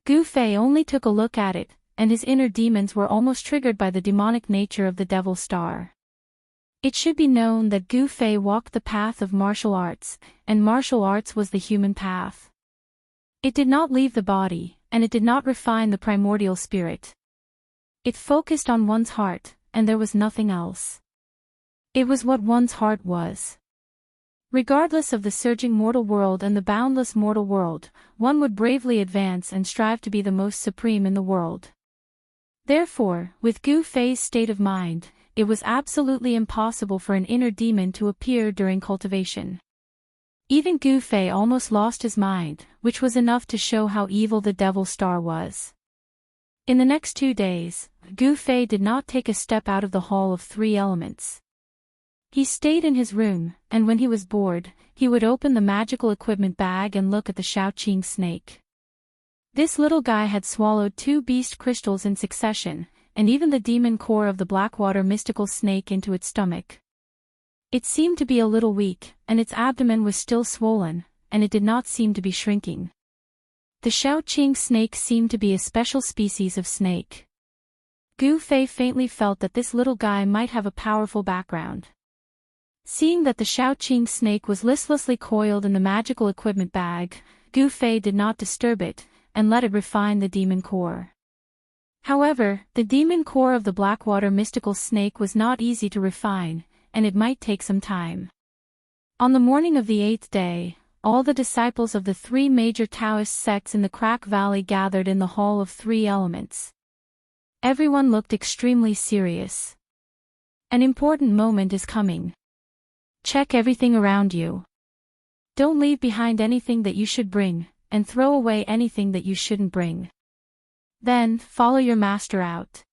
Gu Fei only took a look at it, and his inner demons were almost triggered by the demonic nature of the devil star. It should be known that Gu Fei walked the path of martial arts, and martial arts was the human path. It did not leave the body, and it did not refine the primordial spirit. It focused on one's heart, and there was nothing else. It was what one's heart was. Regardless of the surging mortal world and the boundless mortal world, one would bravely advance and strive to be the most supreme in the world. Therefore, with Gu Fei's state of mind, it was absolutely impossible for an inner demon to appear during cultivation. Even Gu Fei almost lost his mind, which was enough to show how evil the Devil Star was. In the next 2 days, Gu Fei did not take a step out of the Hall of Three Elements. He stayed in his room, and when he was bored, he would open the magical equipment bag and look at the Shaoqing snake. This little guy had swallowed 2 beast crystals in succession, and even the demon core of the Blackwater mystical snake into its stomach. It seemed to be a little weak, and its abdomen was still swollen, and it did not seem to be shrinking. The Shaoqing snake seemed to be a special species of snake. Gu Fei faintly felt that this little guy might have a powerful background. Seeing that the Shaoqing snake was listlessly coiled in the magical equipment bag, Gu Fei did not disturb it, and let it refine the demon core. However, the demon core of the Blackwater mystical snake was not easy to refine, and it might take some time. On the morning of the 8th day, all the disciples of the 3 major Taoist sects in the Crack Valley gathered in the Hall of Three Elements. Everyone looked extremely serious. An important moment is coming. Check everything around you. Don't leave behind anything that you should bring, and throw away anything that you shouldn't bring. Then, follow your master out.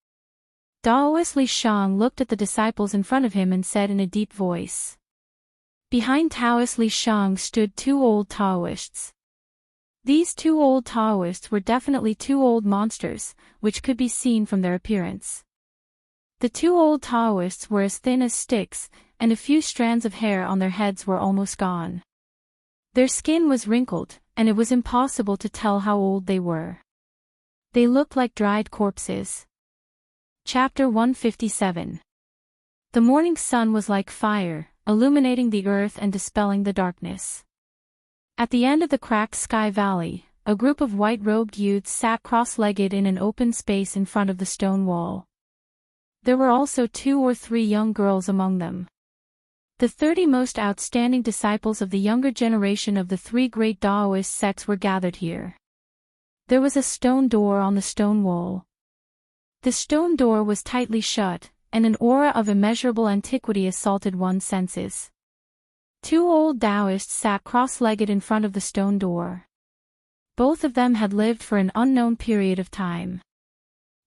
Daoist Li Shang looked at the disciples in front of him and said in a deep voice. Behind Taoist Li Shang stood 2 old Taoists. These 2 old Taoists were definitely 2 old monsters, which could be seen from their appearance. The 2 old Taoists were as thin as sticks, and a few strands of hair on their heads were almost gone. Their skin was wrinkled, and it was impossible to tell how old they were. They looked like dried corpses. Chapter 157. The morning sun was like fire, illuminating the earth and dispelling the darkness. At the end of the cracked sky valley, a group of white-robed youths sat cross-legged in an open space in front of the stone wall. There were also 2 or 3 young girls among them. The 30 most outstanding disciples of the younger generation of the 3 great Daoist sects were gathered here. There was a stone door on the stone wall. The stone door was tightly shut, and an aura of immeasurable antiquity assaulted one's senses. 2 old Taoists sat cross-legged in front of the stone door. Both of them had lived for an unknown period of time.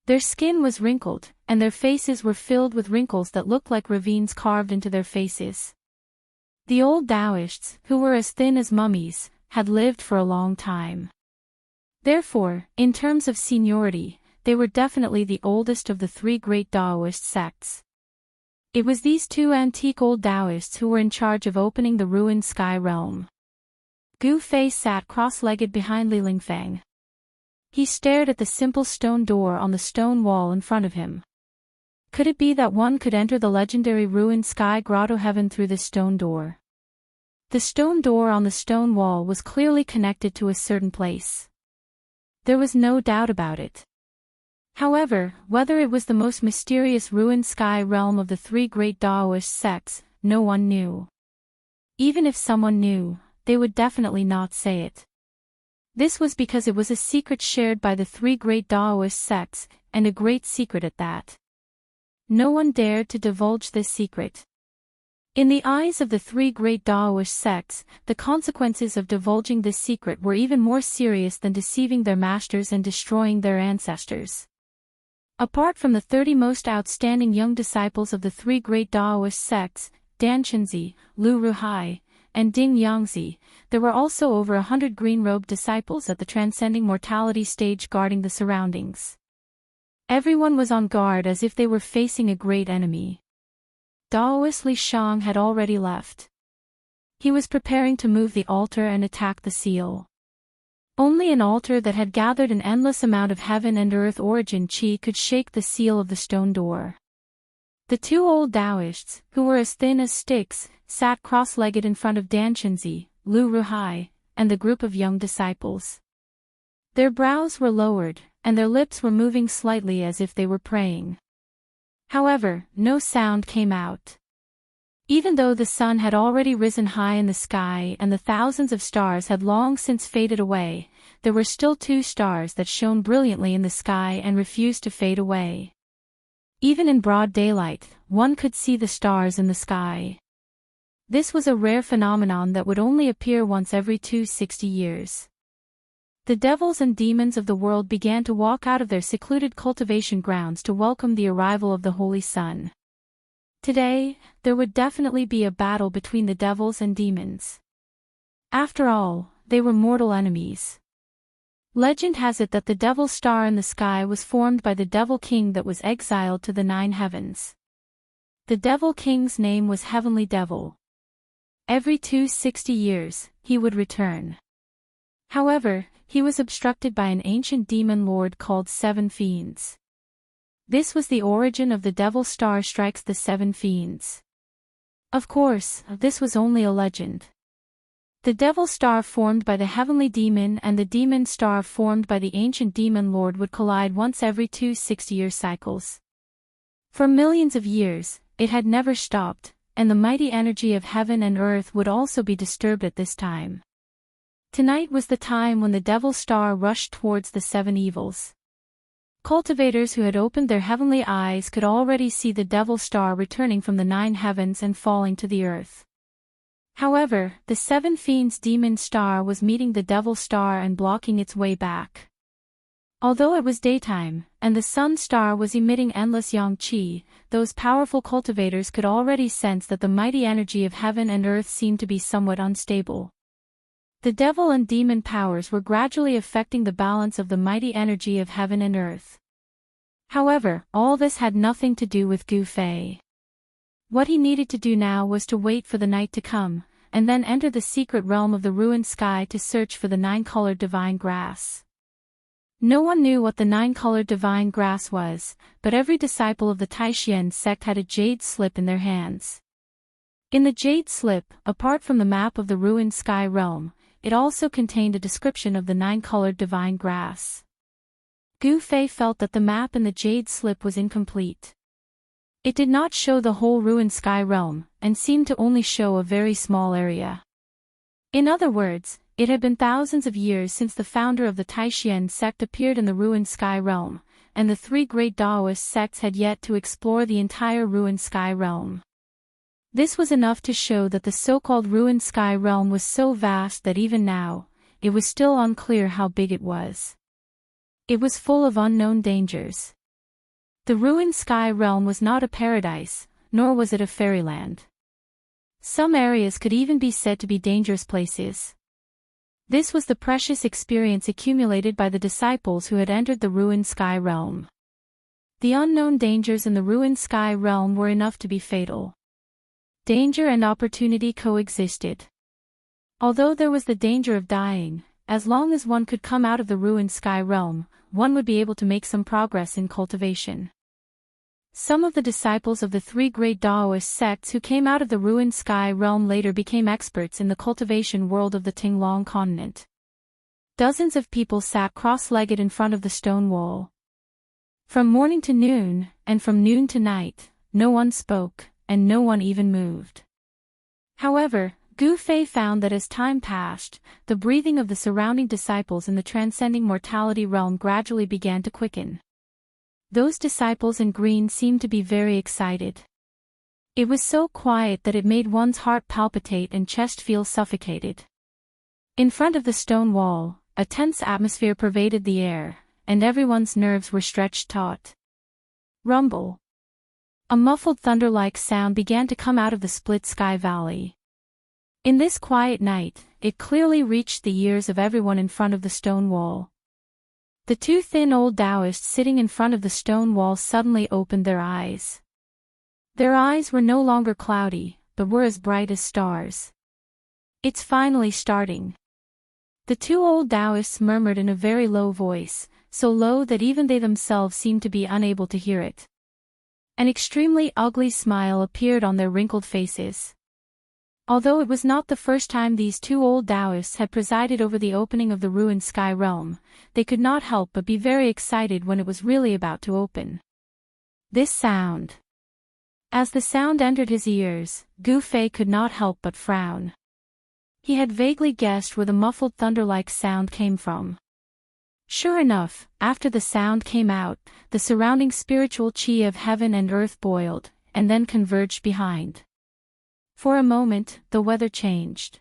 Their skin was wrinkled, and their faces were filled with wrinkles that looked like ravines carved into their faces. The old Taoists, who were as thin as mummies, had lived for a long time. Therefore, in terms of seniority, they were definitely the oldest of the 3 great Daoist sects. It was these 2 antique old Taoists who were in charge of opening the ruined sky realm. Gu Fei sat cross-legged behind Li Lingfang. He stared at the simple stone door on the stone wall in front of him. Could it be that one could enter the legendary ruined sky grotto heaven through this stone door? The stone door on the stone wall was clearly connected to a certain place. There was no doubt about it. However, whether it was the most mysterious ruined sky realm of the 3 great Daoist sects, no one knew. Even if someone knew, they would definitely not say it. This was because it was a secret shared by the 3 great Daoist sects, and a great secret at that. No one dared to divulge this secret. In the eyes of the 3 great Daoist sects, the consequences of divulging this secret were even more serious than deceiving their masters and destroying their ancestors. Apart from the 30 most outstanding young disciples of the 3 great Daoist sects, Dan Chenzi, Lu Ruhai, and Ding Yangzi, there were also over 100 green-robed disciples at the transcending mortality stage guarding the surroundings. Everyone was on guard as if they were facing a great enemy. Daoist Li Shang had already left. He was preparing to move the altar and attack the seal. Only an altar that had gathered an endless amount of heaven and earth origin chi could shake the seal of the stone door. The 2 old Taoists, who were as thin as sticks, sat cross-legged in front of Dan Chenzi, Lu Ruhai, and the group of young disciples. Their brows were lowered, and their lips were moving slightly as if they were praying. However, no sound came out. Even though the sun had already risen high in the sky and the thousands of stars had long since faded away, there were still 2 stars that shone brilliantly in the sky and refused to fade away. Even in broad daylight, one could see the stars in the sky. This was a rare phenomenon that would only appear once every 260 years. The devils and demons of the world began to walk out of their secluded cultivation grounds to welcome the arrival of the Holy Sun. Today, there would definitely be a battle between the devils and demons. After all, they were mortal enemies. Legend has it that the devil star in the sky was formed by the devil king that was exiled to the 9 heavens. The devil king's name was Heavenly Devil. Every 260 years, he would return. However, he was obstructed by an ancient demon lord called 7 Fiends. This was the origin of the devil star strikes the 7 Fiends. Of course, this was only a legend. The devil star formed by the heavenly demon and the demon star formed by the ancient demon lord would collide once every 260-year cycles. For millions of years, it had never stopped, and the mighty energy of heaven and earth would also be disturbed at this time. Tonight was the time when the devil star rushed towards the 7 evils. Cultivators who had opened their heavenly eyes could already see the devil star returning from the 9 heavens and falling to the earth. However, the 7 Fiends' demon star was meeting the devil star and blocking its way back. Although it was daytime, and the sun star was emitting endless yang qi, those powerful cultivators could already sense that the mighty energy of heaven and earth seemed to be somewhat unstable. The devil and demon powers were gradually affecting the balance of the mighty energy of heaven and earth. However, all this had nothing to do with Gu Fei. What he needed to do now was to wait for the night to come, and then enter the secret realm of the ruined sky to search for the 9-colored divine grass. No one knew what the 9-colored divine grass was, but every disciple of the Taishan sect had a jade slip in their hands. In the jade slip, apart from the map of the ruined sky realm, it also contained a description of the 9-colored divine grass. Gu Fei felt that the map in the jade slip was incomplete. It did not show the whole ruined sky realm, and seemed to only show a very small area. In other words, it had been thousands of years since the founder of the Taishan sect appeared in the ruined sky realm, and the 3 great Taoist sects had yet to explore the entire ruined sky realm. This was enough to show that the so-called ruined sky realm was so vast that even now, it was still unclear how big it was. It was full of unknown dangers. The ruined sky realm was not a paradise, nor was it a fairyland. Some areas could even be said to be dangerous places. This was the precious experience accumulated by the disciples who had entered the ruined sky realm. The unknown dangers in the ruined sky realm were enough to be fatal. Danger and opportunity coexisted. Although there was the danger of dying, as long as one could come out of the ruined sky realm, one would be able to make some progress in cultivation. Some of the disciples of the 3 great Taoist sects who came out of the ruined sky realm later became experts in the cultivation world of the Tinglong continent. Dozens of people sat cross-legged in front of the stone wall. From morning to noon, and from noon to night, no one spoke, and no one even moved. However, Gu Fei found that as time passed, the breathing of the surrounding disciples in the transcending mortality realm gradually began to quicken. Those disciples in green seemed to be very excited. It was so quiet that it made one's heart palpitate and chest feel suffocated. In front of the stone wall, a tense atmosphere pervaded the air, and everyone's nerves were stretched taut. Rumble. A muffled thunder-like sound began to come out of the split sky valley. In this quiet night, it clearly reached the ears of everyone in front of the stone wall. The 2 thin old Taoists sitting in front of the stone wall suddenly opened their eyes. Their eyes were no longer cloudy, but were as bright as stars. "It's finally starting." The 2 old Taoists murmured in a very low voice, so low that even they themselves seemed to be unable to hear it. An extremely ugly smile appeared on their wrinkled faces. Although it was not the first time these 2 old Taoists had presided over the opening of the ruined sky realm, they could not help but be very excited when it was really about to open. This sound. As the sound entered his ears, Gu Fei could not help but frown. He had vaguely guessed where the muffled thunder-like sound came from. Sure enough, after the sound came out, the surrounding spiritual chi of heaven and earth boiled, and then converged behind. For a moment, the weather changed.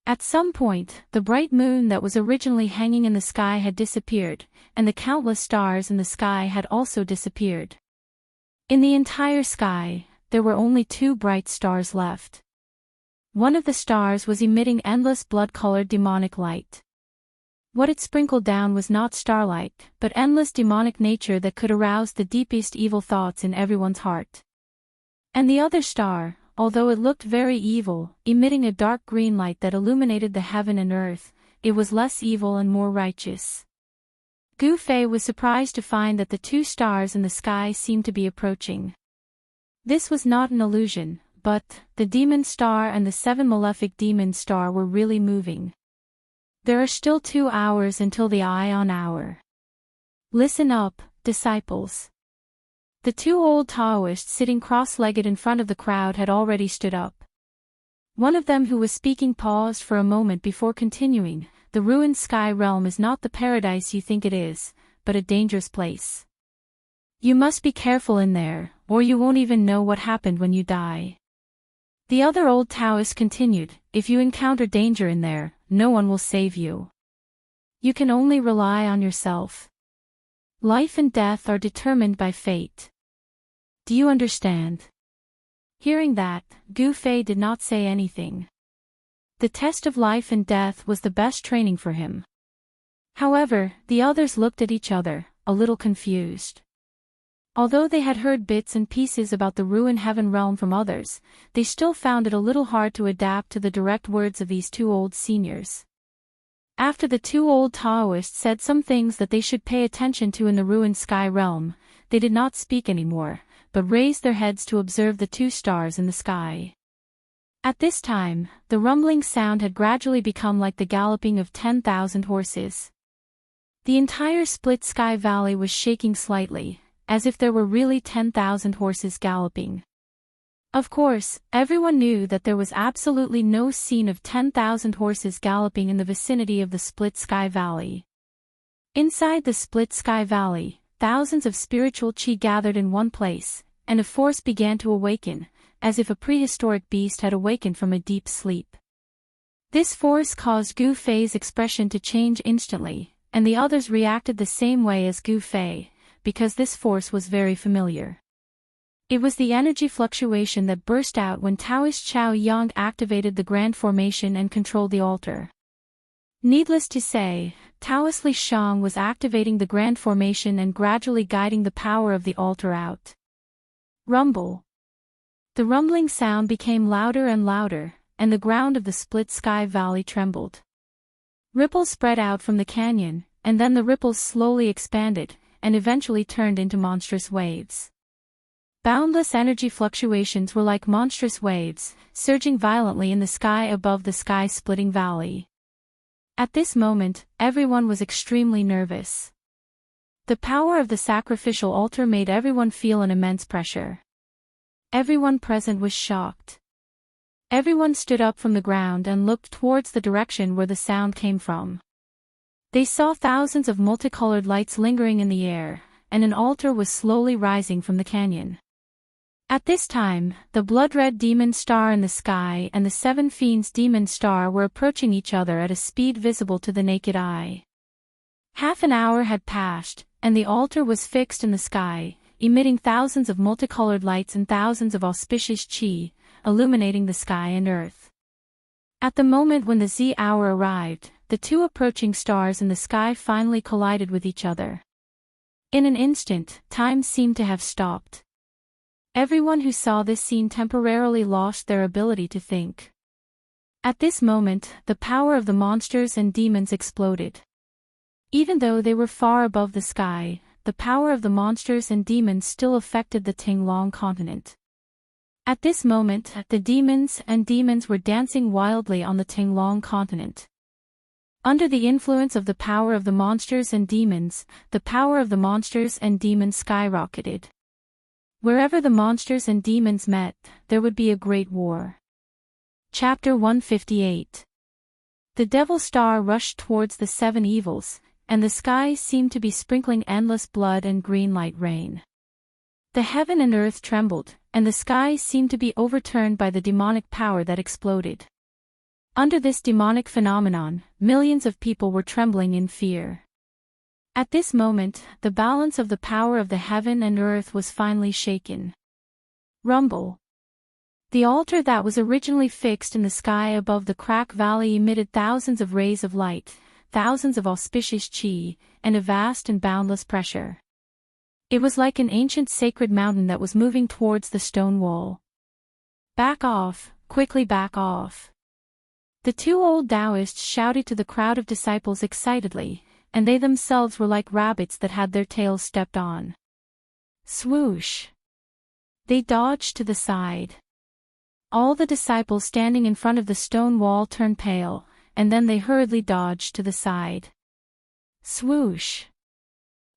At some point, the bright moon that was originally hanging in the sky had disappeared, and the countless stars in the sky had also disappeared. In the entire sky, there were only 2 bright stars left. One of the stars was emitting endless blood-colored demonic light. What it sprinkled down was not starlight, but endless demonic nature that could arouse the deepest evil thoughts in everyone's heart. And the other star, although it looked very evil, emitting a dark green light that illuminated the heaven and earth, it was less evil and more righteous. Gu Fei was surprised to find that the 2 stars in the sky seemed to be approaching. This was not an illusion, but the demon star and the 7 malefic demon star were really moving. There are still 2 hours until the Ion hour. Listen up, disciples. The 2 old Taoists sitting cross-legged in front of the crowd had already stood up. One of them who was speaking paused for a moment before continuing. The ruined sky realm is not the paradise you think it is, but a dangerous place. You must be careful in there, or you won't even know what happened when you die. The other old Taoist continued, if you encounter danger in there, no one will save you. You can only rely on yourself. Life and death are determined by fate. Do you understand? Hearing that, Gu Fei did not say anything. The test of life and death was the best training for him. However, the others looked at each other, a little confused. Although they had heard bits and pieces about the ruined heaven realm from others, they still found it a little hard to adapt to the direct words of these 2 old seniors. After the 2 old Taoists said some things that they should pay attention to in the ruined sky realm, they did not speak anymore, but raised their heads to observe the 2 stars in the sky. At this time, the rumbling sound had gradually become like the galloping of 10,000 horses. The entire split sky valley was shaking slightly, as if there were really 10,000 horses galloping. Of course, everyone knew that there was absolutely no scene of 10,000 horses galloping in the vicinity of the split sky valley. Inside the split sky valley, thousands of spiritual chi gathered in one place, and a force began to awaken, as if a prehistoric beast had awakened from a deep sleep. This force caused Gu Fei's expression to change instantly, and the others reacted the same way as Gu Fei, because this force was very familiar. It was the energy fluctuation that burst out when Taoist Chao Yang activated the Grand Formation and controlled the altar. Needless to say, Taoist Li Shang was activating the Grand Formation and gradually guiding the power of the altar out. Rumble. The rumbling sound became louder and louder, and the ground of the split sky valley trembled. Ripples spread out from the canyon, and then the ripples slowly expanded, and eventually turned into monstrous waves. Boundless energy fluctuations were like monstrous waves, surging violently in the sky above the sky-splitting valley. At this moment, everyone was extremely nervous. The power of the sacrificial altar made everyone feel an immense pressure. Everyone present was shocked. Everyone stood up from the ground and looked towards the direction where the sound came from. They saw thousands of multicolored lights lingering in the air, and an altar was slowly rising from the canyon. At this time, the blood-red demon star in the sky and the 7 fiends demon star were approaching each other at a speed visible to the naked eye. Half an hour had passed, and the altar was fixed in the sky, emitting thousands of multicolored lights and thousands of auspicious chi, illuminating the sky and earth. At the moment when the Z hour arrived, the 2 approaching stars in the sky finally collided with each other. In an instant, time seemed to have stopped. Everyone who saw this scene temporarily lost their ability to think. At this moment, the power of the monsters and demons exploded. Even though they were far above the sky, the power of the monsters and demons still affected the Tinglong continent. At this moment, the demons were dancing wildly on the Tinglong continent. Under the influence of the power of the monsters and demons, the power of the monsters and demons skyrocketed. Wherever the monsters and demons met, there would be a great war. Chapter 158. The Devil Star rushed towards the seven evils, and the sky seemed to be sprinkling endless blood and green light rain. The heaven and earth trembled, and the sky seemed to be overturned by the demonic power that exploded. Under this demonic phenomenon, millions of people were trembling in fear. At this moment, the balance of the power of the heaven and earth was finally shaken. Rumble. The altar that was originally fixed in the sky above the Crack Valley emitted thousands of rays of light, thousands of auspicious chi, and a vast and boundless pressure. It was like an ancient sacred mountain that was moving towards the stone wall. Back off, quickly back off. The two old Taoists shouted to the crowd of disciples excitedly, and they themselves were like rabbits that had their tails stepped on. Swoosh! They dodged to the side. All the disciples standing in front of the stone wall turned pale, and then they hurriedly dodged to the side. Swoosh!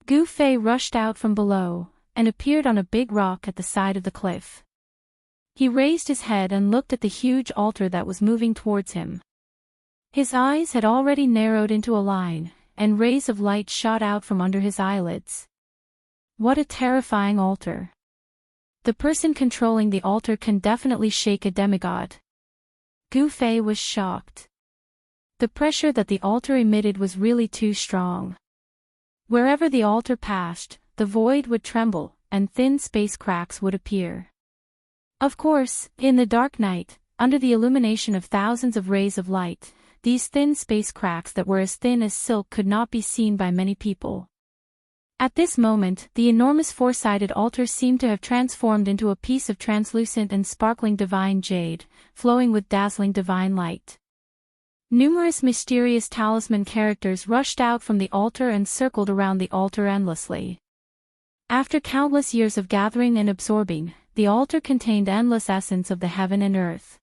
Gu Fei rushed out from below, and appeared on a big rock at the side of the cliff. He raised his head and looked at the huge altar that was moving towards him. His eyes had already narrowed into a line, and rays of light shot out from under his eyelids. What a terrifying altar! The person controlling the altar can definitely shake a demigod. Gu Fei was shocked. The pressure that the altar emitted was really too strong. Wherever the altar passed, the void would tremble, and thin space cracks would appear. Of course, in the dark night, under the illumination of thousands of rays of light, these thin space cracks that were as thin as silk could not be seen by many people. At this moment, the enormous four-sided altar seemed to have transformed into a piece of translucent and sparkling divine jade, flowing with dazzling divine light. Numerous mysterious talisman characters rushed out from the altar and circled around the altar endlessly. After countless years of gathering and absorbing, the altar contained endless essence of the heaven and earth.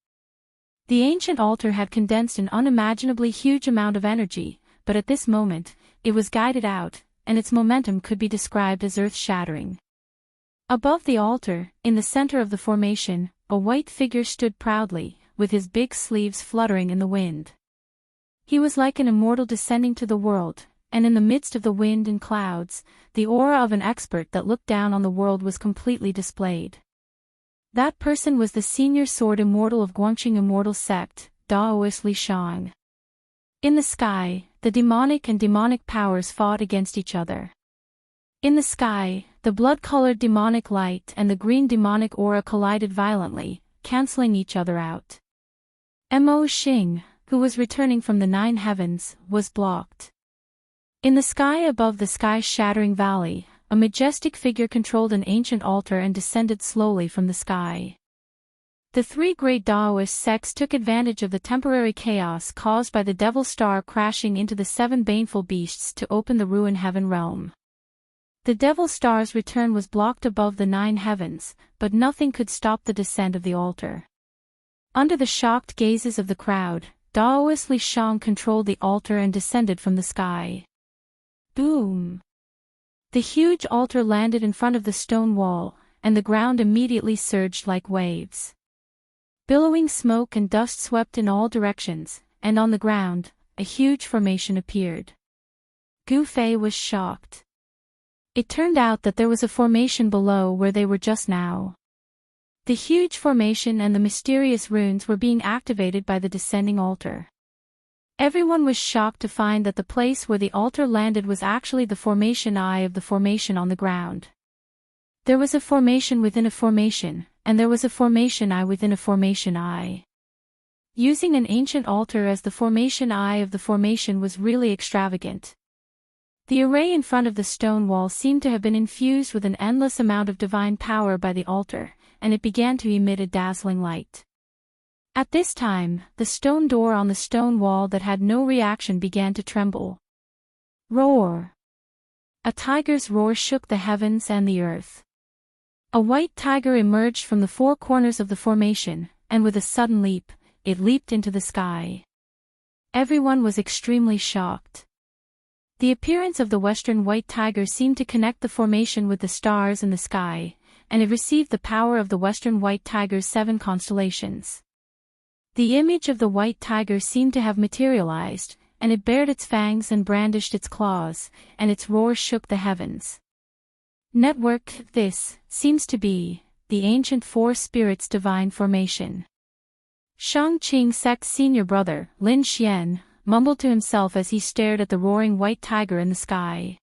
The ancient altar had condensed an unimaginably huge amount of energy, but at this moment, it was guided out, and its momentum could be described as earth-shattering. Above the altar, in the center of the formation, a white figure stood proudly, with his big sleeves fluttering in the wind. He was like an immortal descending to the world, and in the midst of the wind and clouds, the aura of an expert that looked down on the world was completely displayed. That person was the senior sword immortal of Guangqing Immortal sect, Daoist Li Shang. In the sky, the demonic and demonic powers fought against each other. In the sky, the blood-colored demonic light and the green demonic aura collided violently, canceling each other out. Mo Xing, who was returning from the nine heavens, was blocked. In the sky above the sky-shattering valley, a majestic figure controlled an ancient altar and descended slowly from the sky. The three great Daoist sects took advantage of the temporary chaos caused by the Devil Star crashing into the seven baneful beasts to open the ruined heaven realm. The Devil Star's return was blocked above the nine heavens, but nothing could stop the descent of the altar. Under the shocked gazes of the crowd, Daoist Li Shang controlled the altar and descended from the sky. Boom! The huge altar landed in front of the stone wall, and the ground immediately surged like waves. Billowing smoke and dust swept in all directions, and on the ground, a huge formation appeared. Gu Fei was shocked. It turned out that there was a formation below where they were just now. The huge formation and the mysterious runes were being activated by the descending altar. Everyone was shocked to find that the place where the altar landed was actually the formation eye of the formation on the ground. There was a formation within a formation, and there was a formation eye within a formation eye. Using an ancient altar as the formation eye of the formation was really extravagant. The array in front of the stone wall seemed to have been infused with an endless amount of divine power by the altar, and it began to emit a dazzling light. At this time, the stone door on the stone wall that had no reaction began to tremble. Roar! A tiger's roar shook the heavens and the earth. A white tiger emerged from the four corners of the formation, and with a sudden leap, it leaped into the sky. Everyone was extremely shocked. The appearance of the western white tiger seemed to connect the formation with the stars in the sky, and it received the power of the western white tiger's 7 constellations. The image of the white tiger seemed to have materialized, and it bared its fangs and brandished its claws, and its roar shook the heavens. Network, this seems to be the ancient 4 spirits' divine formation. Shang-Qing sect's senior brother, Lin Xian, mumbled to himself as he stared at the roaring white tiger in the sky.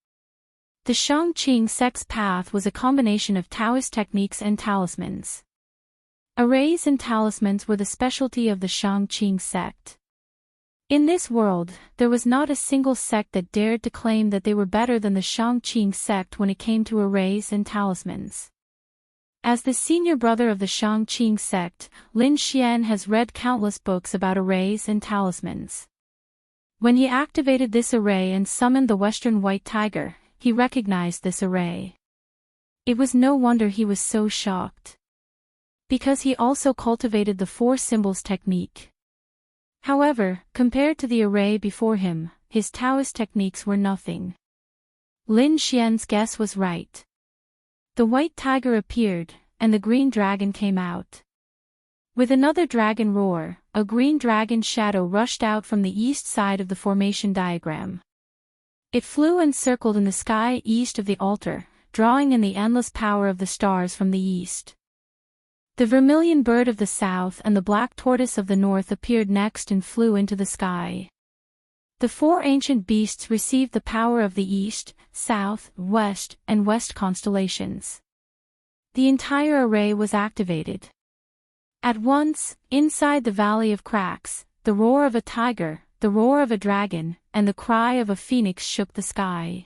The Shang-Qing sect's path was a combination of Taoist techniques and talismans. Arrays and talismans were the specialty of the Shang-Qing sect. In this world, there was not a single sect that dared to claim that they were better than the Shang-Qing sect when it came to arrays and talismans. As the senior brother of the Shang-Qing sect, Lin Xian has read countless books about arrays and talismans. When he activated this array and summoned the western white tiger, he recognized this array. It was no wonder he was so shocked. Because he also cultivated the 4 symbols technique. However, compared to the array before him, his Taoist techniques were nothing. Lin Xian's guess was right. The white tiger appeared, and the green dragon came out. With another dragon roar, a green dragon shadow rushed out from the east side of the formation diagram. It flew and circled in the sky east of the altar, drawing in the endless power of the stars from the east. The vermilion bird of the south and the black tortoise of the north appeared next and flew into the sky. The 4 ancient beasts received the power of the east, south, west, and west constellations. The entire array was activated. At once, inside the Valley of Cracks, the roar of a tiger, the roar of a dragon, and the cry of a phoenix shook the sky.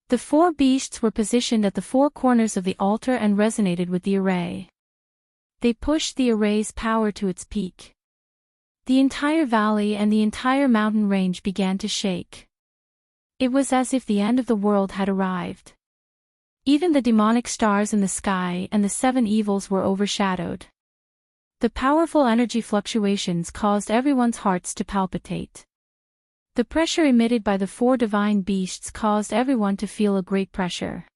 The 4 beasts were positioned at the 4 corners of the altar and resonated with the array. They pushed the array's power to its peak. The entire valley and the entire mountain range began to shake. It was as if the end of the world had arrived. Even the demonic stars in the sky and the 7 evils were overshadowed. The powerful energy fluctuations caused everyone's hearts to palpitate. The pressure emitted by the 4 divine beasts caused everyone to feel a great pressure.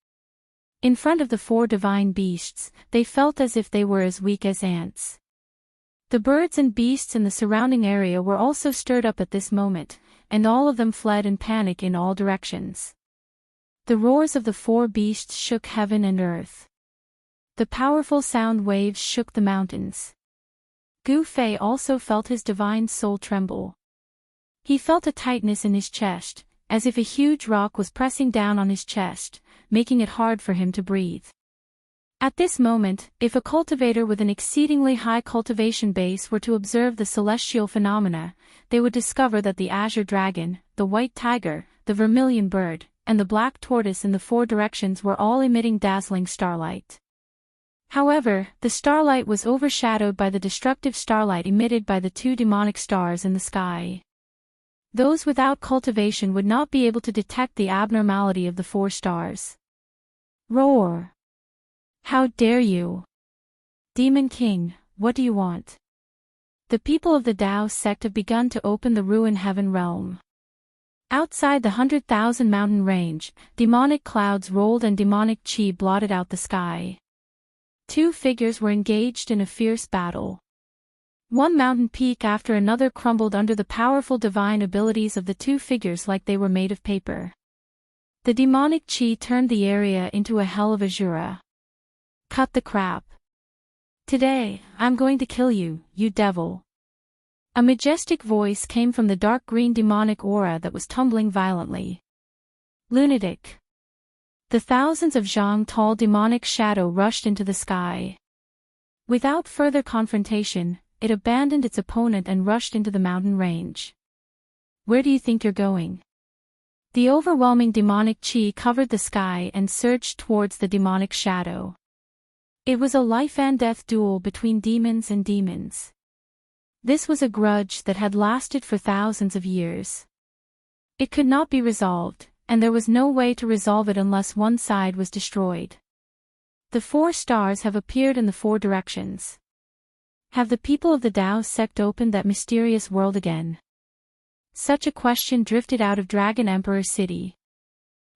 In front of the 4 divine beasts, they felt as if they were as weak as ants. The birds and beasts in the surrounding area were also stirred up at this moment, and all of them fled in panic in all directions. The roars of the 4 beasts shook heaven and earth. The powerful sound waves shook the mountains. Gu Fei also felt his divine soul tremble. He felt a tightness in his chest, as if a huge rock was pressing down on his chest, making it hard for him to breathe. At this moment, if a cultivator with an exceedingly high cultivation base were to observe the celestial phenomena, they would discover that the azure dragon, the white tiger, the vermilion bird, and the black tortoise in the 4 directions were all emitting dazzling starlight. However, the starlight was overshadowed by the destructive starlight emitted by the 2 demonic stars in the sky. Those without cultivation would not be able to detect the abnormality of the 4 stars. Roar! How dare you? Demon King, what do you want? The people of the Tao sect have begun to open the ruin heaven realm. Outside the 100,000 mountain range, demonic clouds rolled and demonic chi blotted out the sky. 2 figures were engaged in a fierce battle. One mountain peak after another crumbled under the powerful divine abilities of the 2 figures like they were made of paper. The demonic chi turned the area into a hell of azura. Cut the crap. Today, I'm going to kill you, you devil. A majestic voice came from the dark green demonic aura that was tumbling violently. Lunatic. The thousands of zhang tall demonic shadow rushed into the sky. Without further confrontation, it abandoned its opponent and rushed into the mountain range. Where do you think you're going? The overwhelming demonic chi covered the sky and surged towards the demonic shadow. It was a life-and-death duel between demons and demons. This was a grudge that had lasted for thousands of years. It could not be resolved, and there was no way to resolve it unless one side was destroyed. The 4 stars have appeared in the 4 directions. Have the people of the Tao sect opened that mysterious world again? Such a question drifted out of Dragon Emperor City.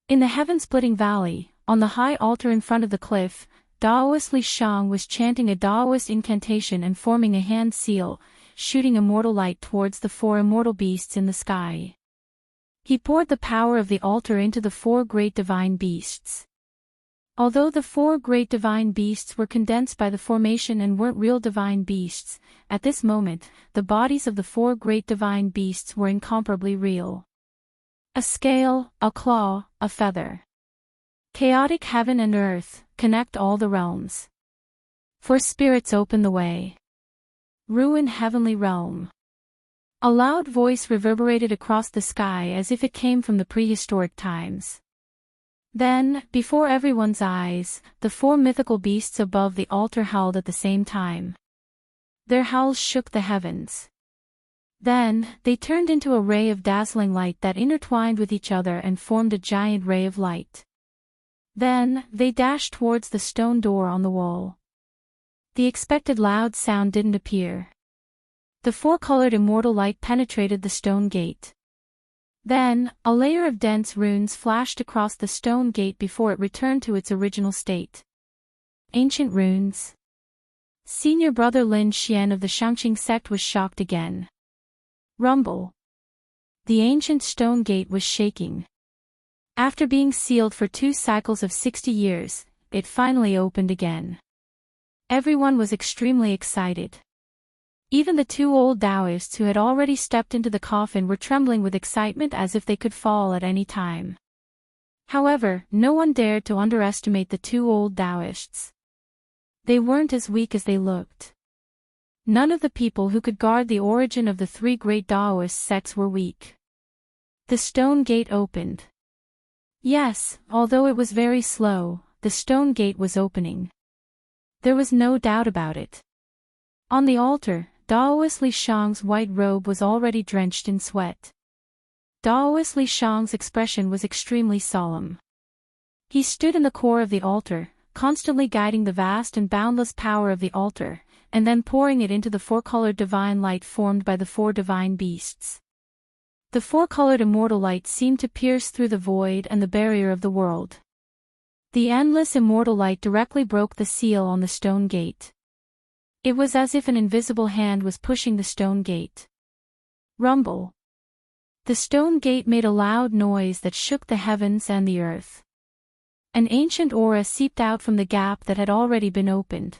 In the heaven-splitting valley, on the high altar in front of the cliff, Daoist Li Shang was chanting a Daoist incantation and forming a hand seal, shooting immortal light towards the 4 immortal beasts in the sky. He poured the power of the altar into the 4 great divine beasts. Although the 4 great divine beasts were condensed by the formation and weren't real divine beasts, at this moment, the bodies of the 4 great divine beasts were incomparably real. A scale, a claw, a feather. Chaotic heaven and earth, connect all the realms. For spirits open the way. Ruin heavenly realm. A loud voice reverberated across the sky as if it came from the prehistoric times. Then, before everyone's eyes, the 4 mythical beasts above the altar howled at the same time. Their howls shook the heavens. Then, they turned into a ray of dazzling light that intertwined with each other and formed a giant ray of light. Then, they dashed towards the stone door on the wall. The expected loud sound didn't appear. The 4-colored immortal light penetrated the stone gate. Then, a layer of dense runes flashed across the stone gate before it returned to its original state. Ancient runes. Senior brother Lin Xian of the Shangqing sect was shocked again. Rumble. The ancient stone gate was shaking. After being sealed for 2 cycles of 60 years, it finally opened again. Everyone was extremely excited. Even the 2 old Taoists who had already stepped into the coffin were trembling with excitement as if they could fall at any time. However, no one dared to underestimate the 2 old Taoists. They weren't as weak as they looked. None of the people who could guard the origin of the 3 great Taoist sects were weak. The stone gate opened. Yes, although it was very slow, the stone gate was opening. There was no doubt about it. On the altar, Daoist Li Shang's white robe was already drenched in sweat. Daoist Li Shang's expression was extremely solemn. He stood in the core of the altar, constantly guiding the vast and boundless power of the altar, and then pouring it into the 4-colored divine light formed by the 4 divine beasts. The 4-colored immortal light seemed to pierce through the void and the barrier of the world. The endless immortal light directly broke the seal on the stone gate. It was as if an invisible hand was pushing the stone gate. Rumble. The stone gate made a loud noise that shook the heavens and the earth. An ancient aura seeped out from the gap that had already been opened.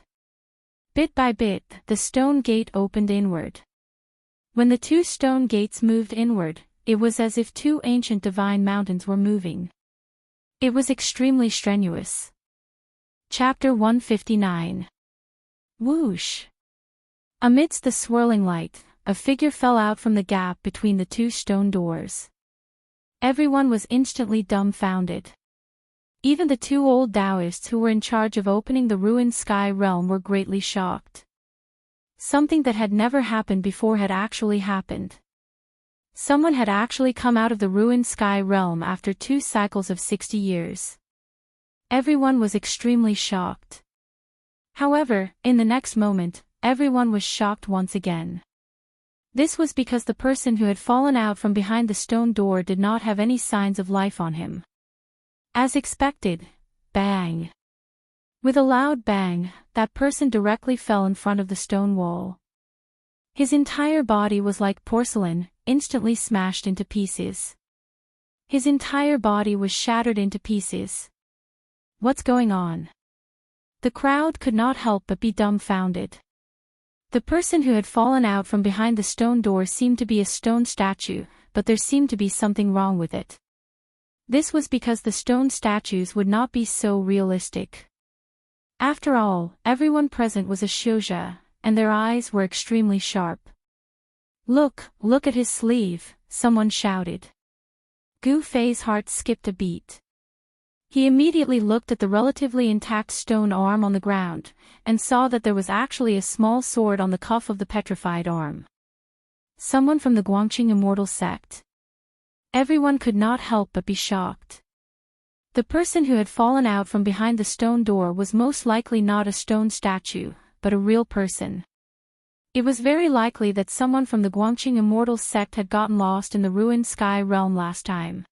Bit by bit, the stone gate opened inward. When the 2 stone gates moved inward, it was as if 2 ancient divine mountains were moving. It was extremely strenuous. Chapter 159. Whoosh! Amidst the swirling light, a figure fell out from the gap between the 2 stone doors. Everyone was instantly dumbfounded. Even the 2 old Taoists who were in charge of opening the ruined sky realm were greatly shocked. Something that had never happened before had actually happened. Someone had actually come out of the ruined sky realm after 2 cycles of 60 years. Everyone was extremely shocked. However, in the next moment, everyone was shocked once again. This was because the person who had fallen out from behind the stone door did not have any signs of life on him. As expected, bang! With a loud bang, that person directly fell in front of the stone wall. His entire body was like porcelain, instantly smashed into pieces. His entire body was shattered into pieces. What's going on? The crowd could not help but be dumbfounded. The person who had fallen out from behind the stone door seemed to be a stone statue, but there seemed to be something wrong with it. This was because the stone statues would not be so realistic. After all, everyone present was a Xiuzha, and their eyes were extremely sharp. Look at his sleeve, someone shouted. Gu Fei's heart skipped a beat. He immediately looked at the relatively intact stone arm on the ground, and saw that there was actually a small sword on the cuff of the petrified arm. Someone from the Guangqing Immortal sect. Everyone could not help but be shocked. The person who had fallen out from behind the stone door was most likely not a stone statue, but a real person. It was very likely that someone from the Guangqing Immortal sect had gotten lost in the ruined sky realm last time.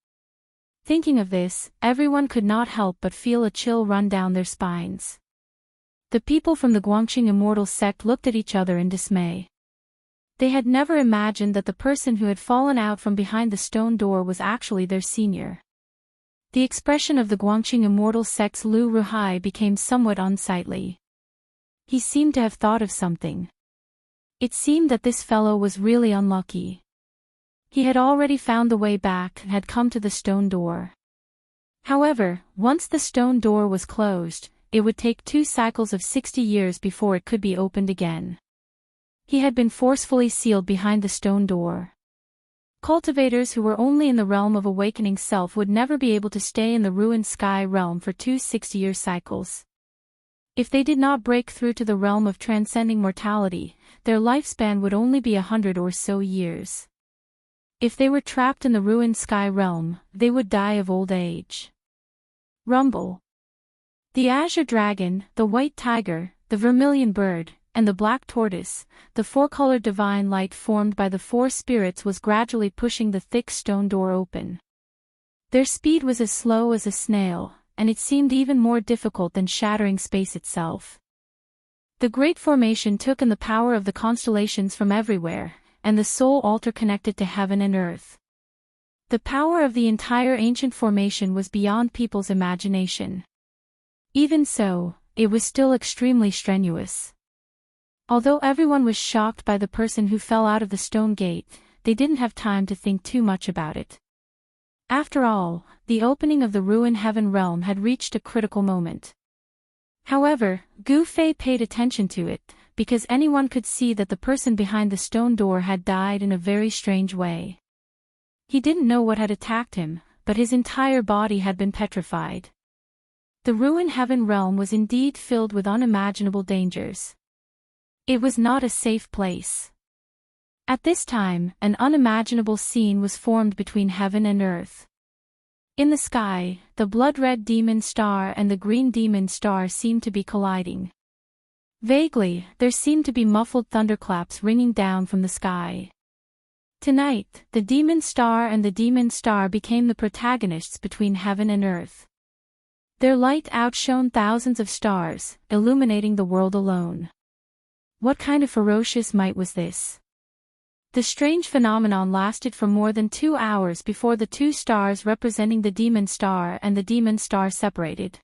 Thinking of this, everyone could not help but feel a chill run down their spines. The people from the Guangqing Immortal sect looked at each other in dismay. They had never imagined that the person who had fallen out from behind the stone door was actually their senior. The expression of the Guangqing Immortal sect's Lu Ruhai became somewhat unsightly. He seemed to have thought of something. It seemed that this fellow was really unlucky. He had already found the way back and had come to the stone door. However, once the stone door was closed, it would take 2 cycles of 60 years before it could be opened again. He had been forcefully sealed behind the stone door. Cultivators who were only in the realm of awakening self would never be able to stay in the ruined sky realm for 2 60-year cycles. If they did not break through to the realm of transcending mortality, their lifespan would only be 100 or so years. If they were trapped in the ruined sky realm, they would die of old age. Rumble. The azure dragon, the white tiger, the vermilion bird, and the black tortoise, the 4-colored divine light formed by the 4 spirits was gradually pushing the thick stone door open. Their speed was as slow as a snail, and it seemed even more difficult than shattering space itself. The great formation took in the power of the constellations from everywhere, and the soul altar connected to heaven and earth. The power of the entire ancient formation was beyond people's imagination. Even so, it was still extremely strenuous. Although everyone was shocked by the person who fell out of the stone gate, they didn't have time to think too much about it. After all, the opening of the ruined heaven realm had reached a critical moment. However, Gu Fei paid attention to it, because anyone could see that the person behind the stone door had died in a very strange way. He didn't know what had attacked him, but his entire body had been petrified. The ruined heaven realm was indeed filled with unimaginable dangers. It was not a safe place. At this time, an unimaginable scene was formed between heaven and earth. In the sky, the blood-red demon star and the green demon star seemed to be colliding. Vaguely, there seemed to be muffled thunderclaps ringing down from the sky. Tonight, the demon star and the demon star became the protagonists between heaven and earth. Their light outshone thousands of stars, illuminating the world alone. What kind of ferocious might was this? The strange phenomenon lasted for more than 2 hours before the 2 stars representing the demon star and the demon star separated.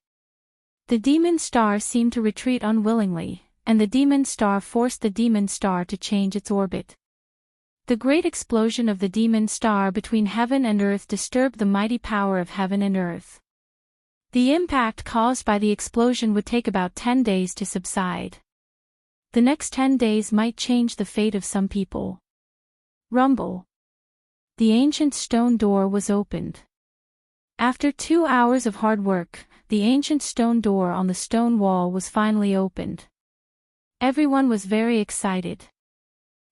The demon star seemed to retreat unwillingly, and the demon star forced the demon star to change its orbit. The great explosion of the demon star between heaven and earth disturbed the mighty power of heaven and earth. The impact caused by the explosion would take about 10 days to subside. The next 10 days might change the fate of some people. Rumble. The ancient stone door was opened. After 2 hours of hard work, the ancient stone door on the stone wall was finally opened. Everyone was very excited.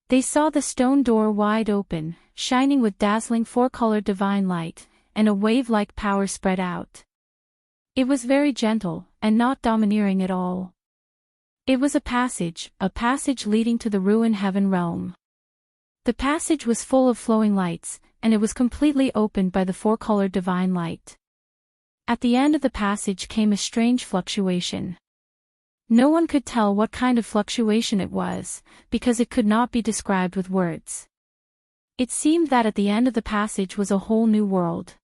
They saw the stone door wide open, shining with dazzling 4-colored divine light, and a wave-like power spread out. It was very gentle, and not domineering at all. It was a passage leading to the ruined heaven realm. The passage was full of flowing lights, and it was completely opened by the 4-colored divine light. At the end of the passage came a strange fluctuation. No one could tell what kind of fluctuation it was, because it could not be described with words. It seemed that at the end of the passage was a whole new world.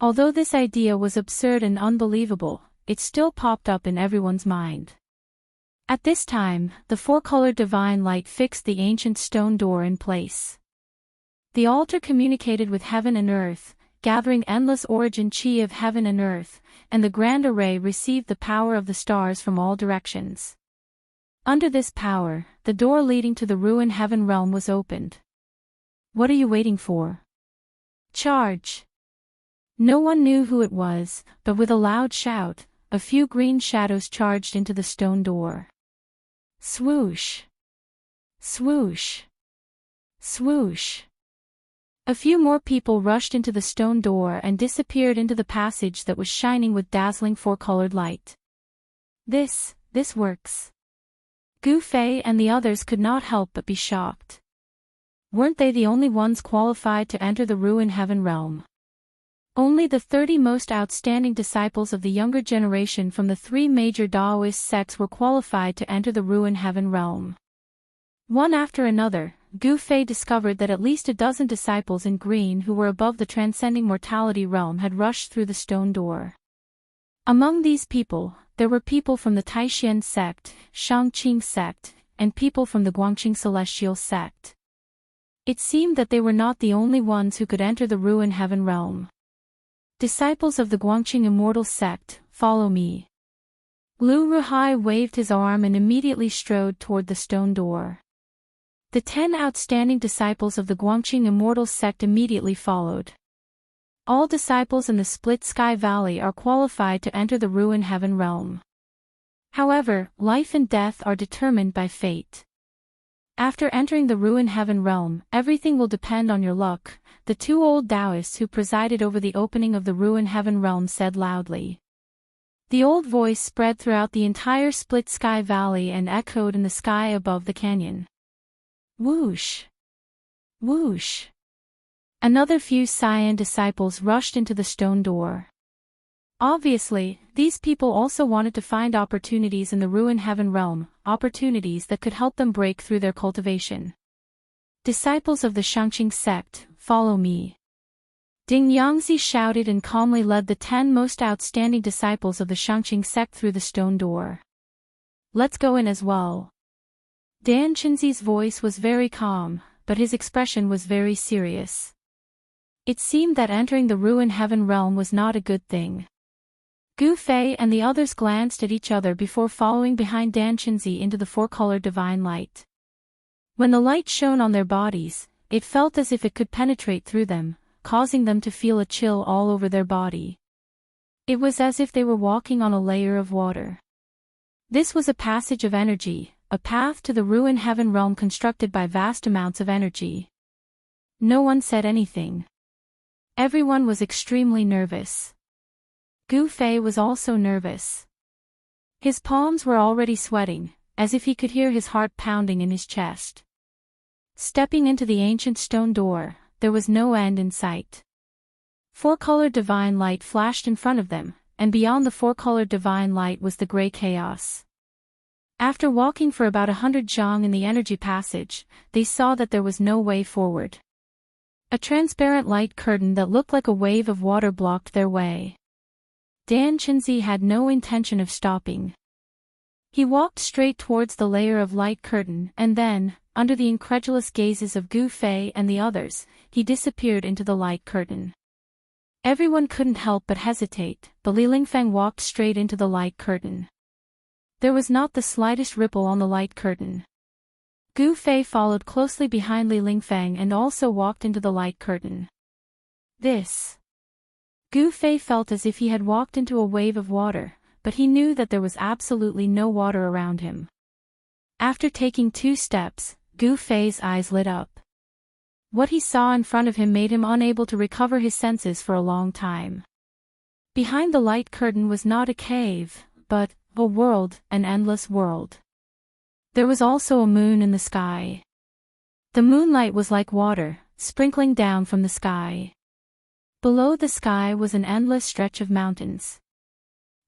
Although this idea was absurd and unbelievable, it still popped up in everyone's mind. At this time, the 4-colored divine light fixed the ancient stone door in place. The altar communicated with heaven and earth, gathering endless origin chi of heaven and earth, and the grand array received the power of the stars from all directions. Under this power, the door leading to the ruined heaven realm was opened. What are you waiting for? Charge! No one knew who it was, but with a loud shout, a few green shadows charged into the stone door. Swoosh! Swoosh! Swoosh! A few more people rushed into the stone door and disappeared into the passage that was shining with dazzling 4-colored light. This works. Gu Fei and the others could not help but be shocked. Weren't they the only ones qualified to enter the ruined heaven realm? Only the 30 most outstanding disciples of the younger generation from the 3 major Taoist sects were qualified to enter the Ruin Heaven realm. One after another, Gu Fei discovered that at least a dozen disciples in green who were above the transcending mortality realm had rushed through the stone door. Among these people, there were people from the Taishan sect, Shangqing sect, and people from the Guangqing celestial sect. It seemed that they were not the only ones who could enter the Ruin Heaven realm. Disciples of the Guangqing Immortal sect, follow me. Lu Ruhai waved his arm and immediately strode toward the stone door. The 10 outstanding disciples of the Guangqing Immortal sect immediately followed. All disciples in the Split Sky Valley are qualified to enter the Ruin Heaven realm. However, life and death are determined by fate. After entering the Ruin Heaven realm, everything will depend on your luck, the 2 old Taoists who presided over the opening of the Ruin Heaven realm said loudly. The old voice spread throughout the entire Split Sky Valley and echoed in the sky above the canyon. Whoosh! Whoosh! Another few Cyan disciples rushed into the stone door. Obviously, these people also wanted to find opportunities in the Ruin Heaven realm, opportunities that could help them break through their cultivation. Disciples of the Shangqing sect, follow me. Ding Yangzi shouted and calmly led the 10 most outstanding disciples of the Shangqing sect through the stone door. Let's go in as well. Dan Chenzi's voice was very calm, but his expression was very serious. It seemed that entering the Ruin Heaven realm was not a good thing. Gu Fei and the others glanced at each other before following behind Dan Chenzi into the 4-colored divine light. When the light shone on their bodies, it felt as if it could penetrate through them, causing them to feel a chill all over their body. It was as if they were walking on a layer of water. This was a passage of energy, a path to the Ruin Heaven realm constructed by vast amounts of energy. No one said anything. Everyone was extremely nervous. Gu Fei was also nervous. His palms were already sweating, as if he could hear his heart pounding in his chest. Stepping into the ancient stone door, there was no end in sight. 4-colored divine light flashed in front of them, and beyond the 4-colored divine light was the gray chaos. After walking for about 100 zhang in the energy passage, they saw that there was no way forward. A transparent light curtain that looked like a wave of water blocked their way. Dan Chenzi had no intention of stopping. He walked straight towards the layer of light curtain and then, under the incredulous gazes of Gu Fei and the others, he disappeared into the light curtain. Everyone couldn't help but hesitate, but Li Lingfeng walked straight into the light curtain. There was not the slightest ripple on the light curtain. Gu Fei followed closely behind Li Lingfeng and also walked into the light curtain. Gu Fei felt as if he had walked into a wave of water, but he knew that there was absolutely no water around him. After taking 2 steps, Gu Fei's eyes lit up. What he saw in front of him made him unable to recover his senses for a long time. Behind the light curtain was not a cave, but a world, an endless world. There was also a moon in the sky. The moonlight was like water, sprinkling down from the sky. Below the sky was an endless stretch of mountains.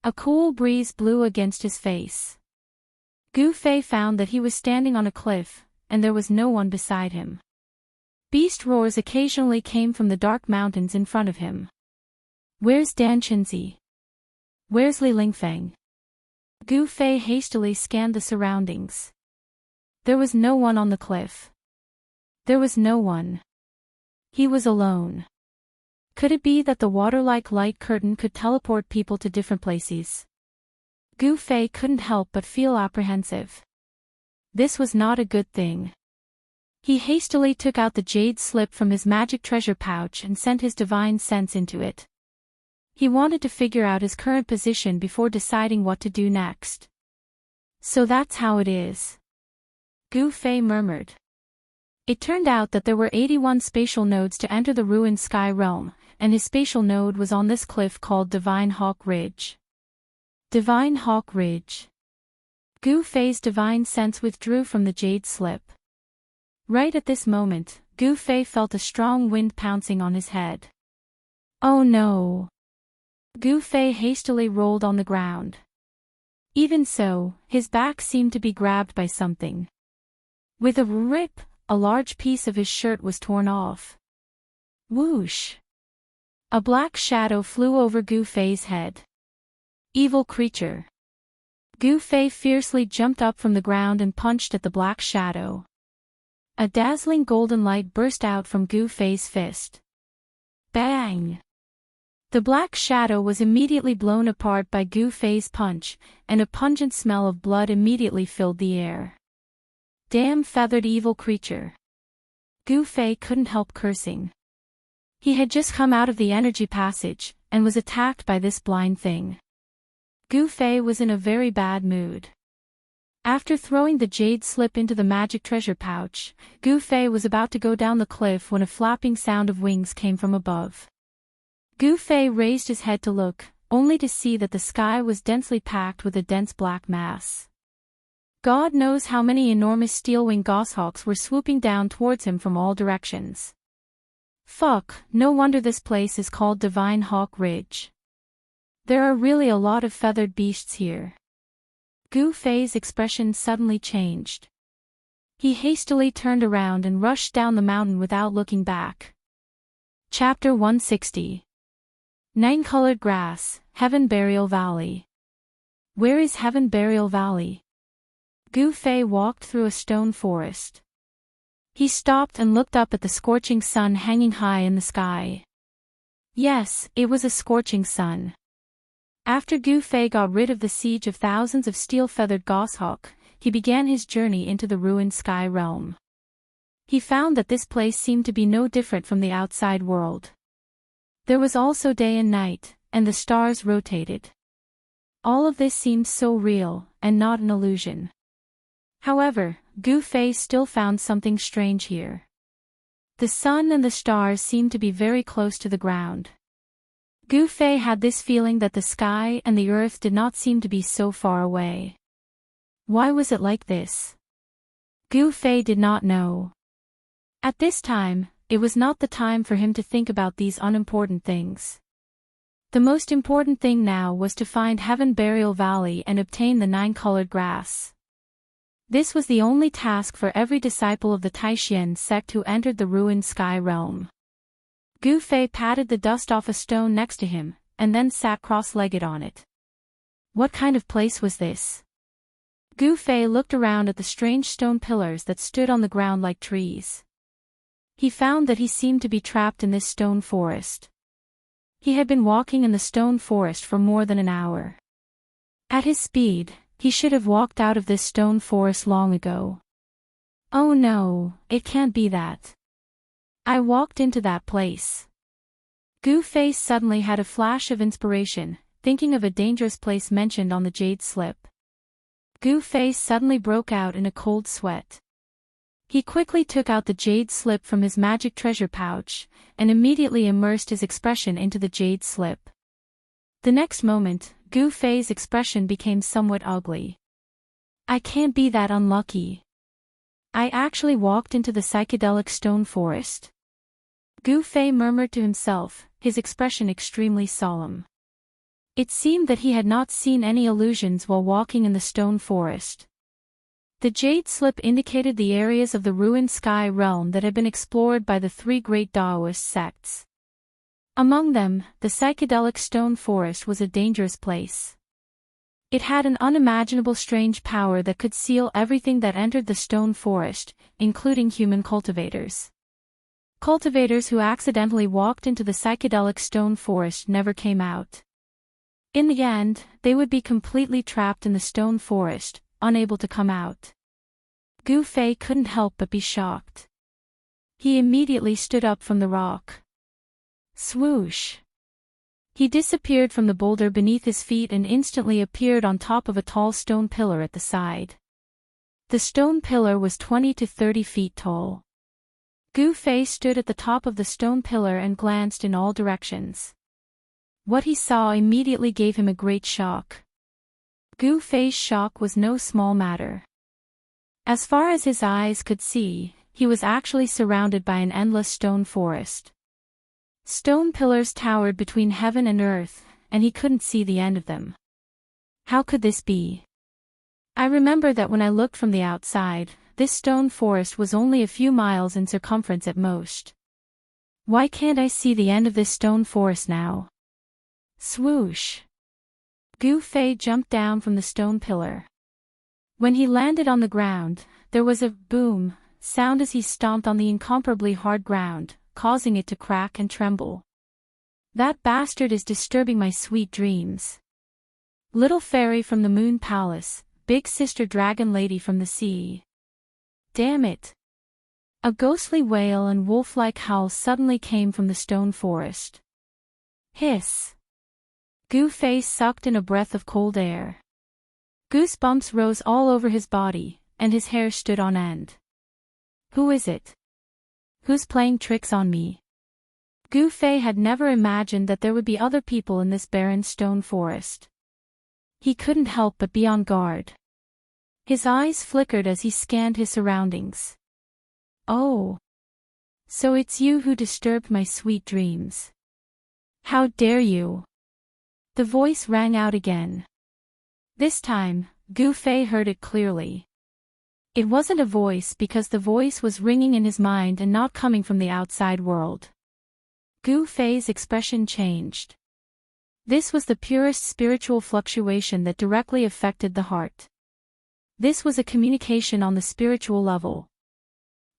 A cool breeze blew against his face. Gu Fei found that he was standing on a cliff, and there was no one beside him. Beast roars occasionally came from the dark mountains in front of him. Where's Dan Chenzi? Where's Li Lingfeng? Gu Fei hastily scanned the surroundings. There was no one on the cliff. There was no one. He was alone. Could it be that the water-like light curtain could teleport people to different places? Gu Fei couldn't help but feel apprehensive. This was not a good thing. He hastily took out the jade slip from his magic treasure pouch and sent his divine sense into it. He wanted to figure out his current position before deciding what to do next. So that's how it is. Gu Fei murmured. It turned out that there were 81 spatial nodes to enter the ruined sky realm, and his spatial node was on this cliff called Divine Hawk Ridge. Divine Hawk Ridge. Gu Fei's divine sense withdrew from the jade slip. Right at this moment, Gu Fei felt a strong wind pouncing on his head. Oh no! Gu Fei hastily rolled on the ground. Even so, his back seemed to be grabbed by something. With a rip, a large piece of his shirt was torn off. Whoosh! A black shadow flew over Gu Fei's head. Evil creature! Gu Fei fiercely jumped up from the ground and punched at the black shadow. A dazzling golden light burst out from Gu Fei's fist. Bang! The black shadow was immediately blown apart by Gu Fei's punch, and a pungent smell of blood immediately filled the air. Damn feathered evil creature! Gu Fei couldn't help cursing. He had just come out of the energy passage, and was attacked by this blind thing. Gu Fei was in a very bad mood. After throwing the jade slip into the magic treasure pouch, Gu Fei was about to go down the cliff when a flapping sound of wings came from above. Gu Fei raised his head to look, only to see that the sky was densely packed with a dense black mass. God knows how many enormous steel-winged goshawks were swooping down towards him from all directions. Fuck, no wonder this place is called Divine Hawk Ridge. There are really a lot of feathered beasts here. Gu Fei's expression suddenly changed. He hastily turned around and rushed down the mountain without looking back. Chapter 160. Nine-colored grass, Heaven Burial Valley. Where is Heaven Burial Valley? Gu Fei walked through a stone forest. He stopped and looked up at the scorching sun hanging high in the sky. Yes, it was a scorching sun. After Gu Fei got rid of the siege of thousands of steel-feathered goshawk, he began his journey into the ruined sky realm. He found that this place seemed to be no different from the outside world. There was also day and night, and the stars rotated. All of this seemed so real, and not an illusion. However, Gu Fei still found something strange here. The sun and the stars seemed to be very close to the ground. Gu Fei had this feeling that the sky and the earth did not seem to be so far away. Why was it like this? Gu Fei did not know. At this time, it was not the time for him to think about these unimportant things. The most important thing now was to find Heaven Burial Valley and obtain the nine-colored grass. This was the only task for every disciple of the Taishan sect who entered the ruined sky realm. Gu Fei patted the dust off a stone next to him, and then sat cross-legged on it. What kind of place was this? Gu Fei looked around at the strange stone pillars that stood on the ground like trees. He found that he seemed to be trapped in this stone forest. He had been walking in the stone forest for more than an hour. At his speed, he should have walked out of this stone forest long ago. Oh no, it can't be that. I walked into that place. Gu Fei suddenly had a flash of inspiration, thinking of a dangerous place mentioned on the jade slip. Gu Fei suddenly broke out in a cold sweat. He quickly took out the jade slip from his magic treasure pouch, and immediately immersed his expression into the jade slip. The next moment, Gu Fei's expression became somewhat ugly. I can't be that unlucky. I actually walked into the psychedelic stone forest. Gu Fei murmured to himself, his expression extremely solemn. It seemed that he had not seen any illusions while walking in the stone forest. The jade slip indicated the areas of the ruined sky realm that had been explored by the three great Taoist sects. Among them, the psychedelic stone forest was a dangerous place. It had an unimaginable strange power that could seal everything that entered the stone forest, including human cultivators. Cultivators who accidentally walked into the psychedelic stone forest never came out. In the end, they would be completely trapped in the stone forest, unable to come out. Gu Fei couldn't help but be shocked. He immediately stood up from the rock. Swoosh! He disappeared from the boulder beneath his feet and instantly appeared on top of a tall stone pillar at the side. The stone pillar was 20 to 30 feet tall. Gu Fei stood at the top of the stone pillar and glanced in all directions. What he saw immediately gave him a great shock. Gu Fei's shock was no small matter. As far as his eyes could see, he was actually surrounded by an endless stone forest. Stone pillars towered between heaven and earth, and he couldn't see the end of them. How could this be? I remember that when I looked from the outside, this stone forest was only a few miles in circumference at most. Why can't I see the end of this stone forest now? Swoosh! Gu Fei jumped down from the stone pillar. When he landed on the ground, there was a boom sound as he stomped on the incomparably hard ground, causing it to crack and tremble. That bastard is disturbing my sweet dreams. Little fairy from the moon palace, big sister dragon lady from the sea. Damn it! A ghostly wail and wolf-like howl suddenly came from the stone forest. Hiss! Gu Fei sucked in a breath of cold air. Goosebumps rose all over his body, and his hair stood on end. Who is it? Who's playing tricks on me? Gu Fei had never imagined that there would be other people in this barren stone forest. He couldn't help but be on guard. His eyes flickered as he scanned his surroundings. Oh! So it's you who disturbed my sweet dreams. How dare you? The voice rang out again. This time, Gu Fei heard it clearly. It wasn't a voice because the voice was ringing in his mind and not coming from the outside world. Gu Fei's expression changed. This was the purest spiritual fluctuation that directly affected the heart. This was a communication on the spiritual level.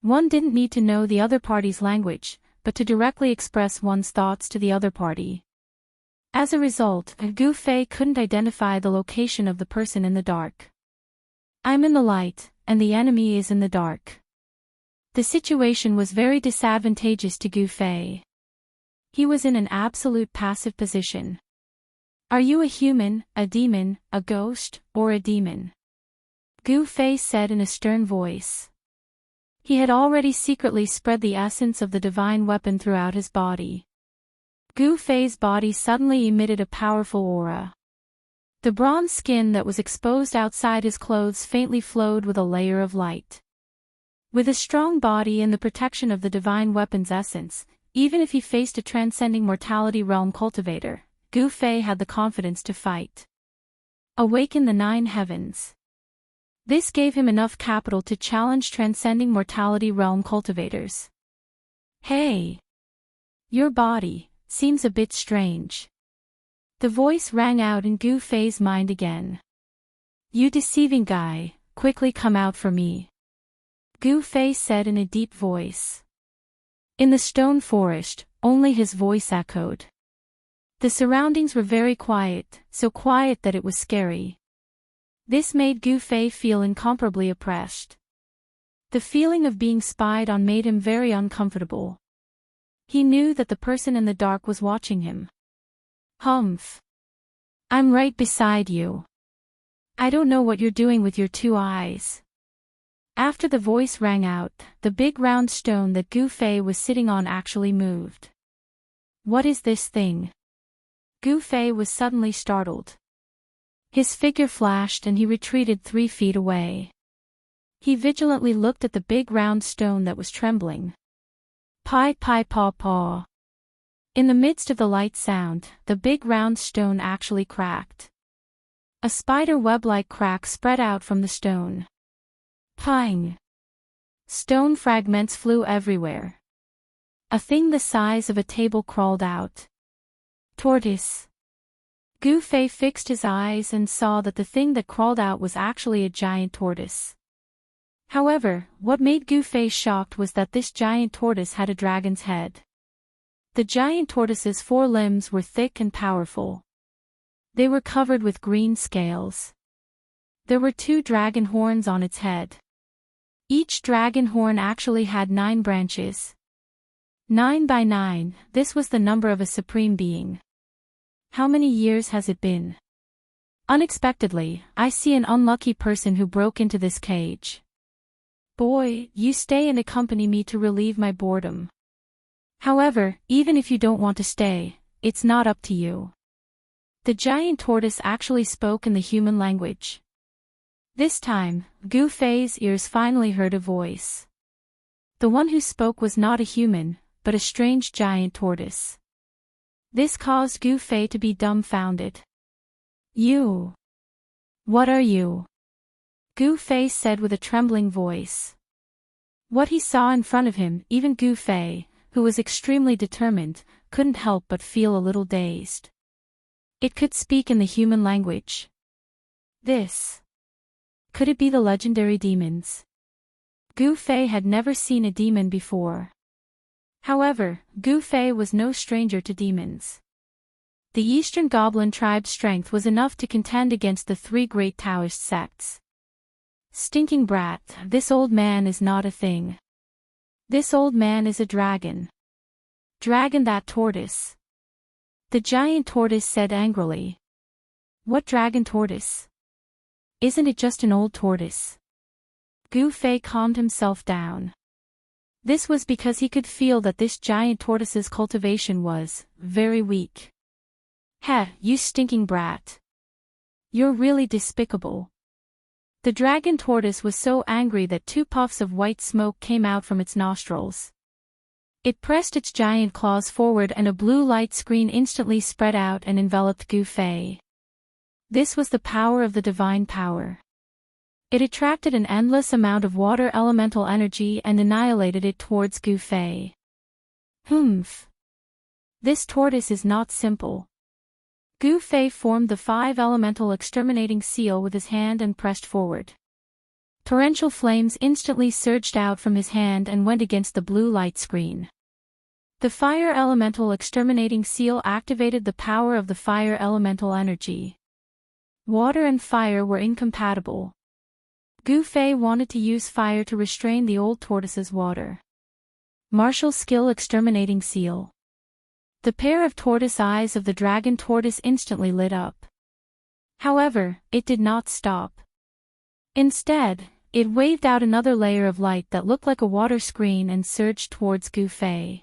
One didn't need to know the other party's language, but to directly express one's thoughts to the other party. As a result, Gu Fei couldn't identify the location of the person in the dark. I'm in the light, and the enemy is in the dark. The situation was very disadvantageous to Gu Fei. He was in an absolute passive position. Are you a human, a demon, a ghost, or a demon? Gu Fei said in a stern voice. He had already secretly spread the essence of the divine weapon throughout his body. Gu Fei's body suddenly emitted a powerful aura. The bronze skin that was exposed outside his clothes faintly flowed with a layer of light. With a strong body and the protection of the divine weapon's essence, even if he faced a transcending mortality realm cultivator, Gu Fei had the confidence to fight. Awaken the 9 heavens. This gave him enough capital to challenge transcending mortality realm cultivators. Hey! Your body seems a bit strange. The voice rang out in Gu Fei's mind again. You deceiving guy, quickly come out for me. Gu Fei said in a deep voice. In the stone forest, only his voice echoed. The surroundings were very quiet, so quiet that it was scary. This made Gu Fei feel incomparably oppressed. The feeling of being spied on made him very uncomfortable. He knew that the person in the dark was watching him. Humph. I'm right beside you. I don't know what you're doing with your 2 eyes. After the voice rang out, the big round stone that Gu Fei was sitting on actually moved. What is this thing? Gu Fei was suddenly startled. His figure flashed and he retreated 3 feet away. He vigilantly looked at the big round stone that was trembling. Pi pi paw paw. In the midst of the light sound, the big round stone actually cracked. A spider web-like crack spread out from the stone. Pang! Stone fragments flew everywhere. A thing the size of a table crawled out. Tortoise. Gu Fei fixed his eyes and saw that the thing that crawled out was actually a giant tortoise. However, what made Gu Fei shocked was that this giant tortoise had a dragon's head. The giant tortoise's 4 limbs were thick and powerful. They were covered with green scales. There were 2 dragon horns on its head. Each dragon horn actually had 9 branches. 9 by 9, this was the number of a supreme being. How many years has it been? Unexpectedly, I see an unlucky person who broke into this cage. Boy, you stay and accompany me to relieve my boredom. However, even if you don't want to stay, it's not up to you. The giant tortoise actually spoke in the human language. This time, Gu Fei's ears finally heard a voice. The one who spoke was not a human, but a strange giant tortoise. This caused Gu Fei to be dumbfounded. You. What are you? Gu Fei said with a trembling voice. What he saw in front of him, even Gu Fei, who was extremely determined, couldn't help but feel a little dazed. It could speak in the human language. This. Could it be the legendary demons? Gu Fei had never seen a demon before. However, Gu Fei was no stranger to demons. The Eastern Goblin tribe's strength was enough to contend against the three great Taoist sects. Stinking brat, this old man is not a thing. This old man is a dragon. Dragon that tortoise. The giant tortoise said angrily. What dragon tortoise? Isn't it just an old tortoise? Gu Fei calmed himself down. This was because he could feel that this giant tortoise's cultivation was very weak. Heh, you stinking brat. You're really despicable. The dragon tortoise was so angry that 2 puffs of white smoke came out from its nostrils. It pressed its giant claws forward and a blue light screen instantly spread out and enveloped Gu Fei. This was the power of the divine power. It attracted an endless amount of water elemental energy and annihilated it towards Gu Fei. Humph. This tortoise is not simple. Gu Fei formed the 5 elemental exterminating seal with his hand and pressed forward. Torrential flames instantly surged out from his hand and went against the blue light screen. The fire elemental exterminating seal activated the power of the fire elemental energy. Water and fire were incompatible. Gu Fei wanted to use fire to restrain the old tortoise's water. Martial skill exterminating seal. The pair of tortoise eyes of the dragon tortoise instantly lit up. However, it did not stop. Instead, it waved out another layer of light that looked like a water screen and surged towards Gu Fei.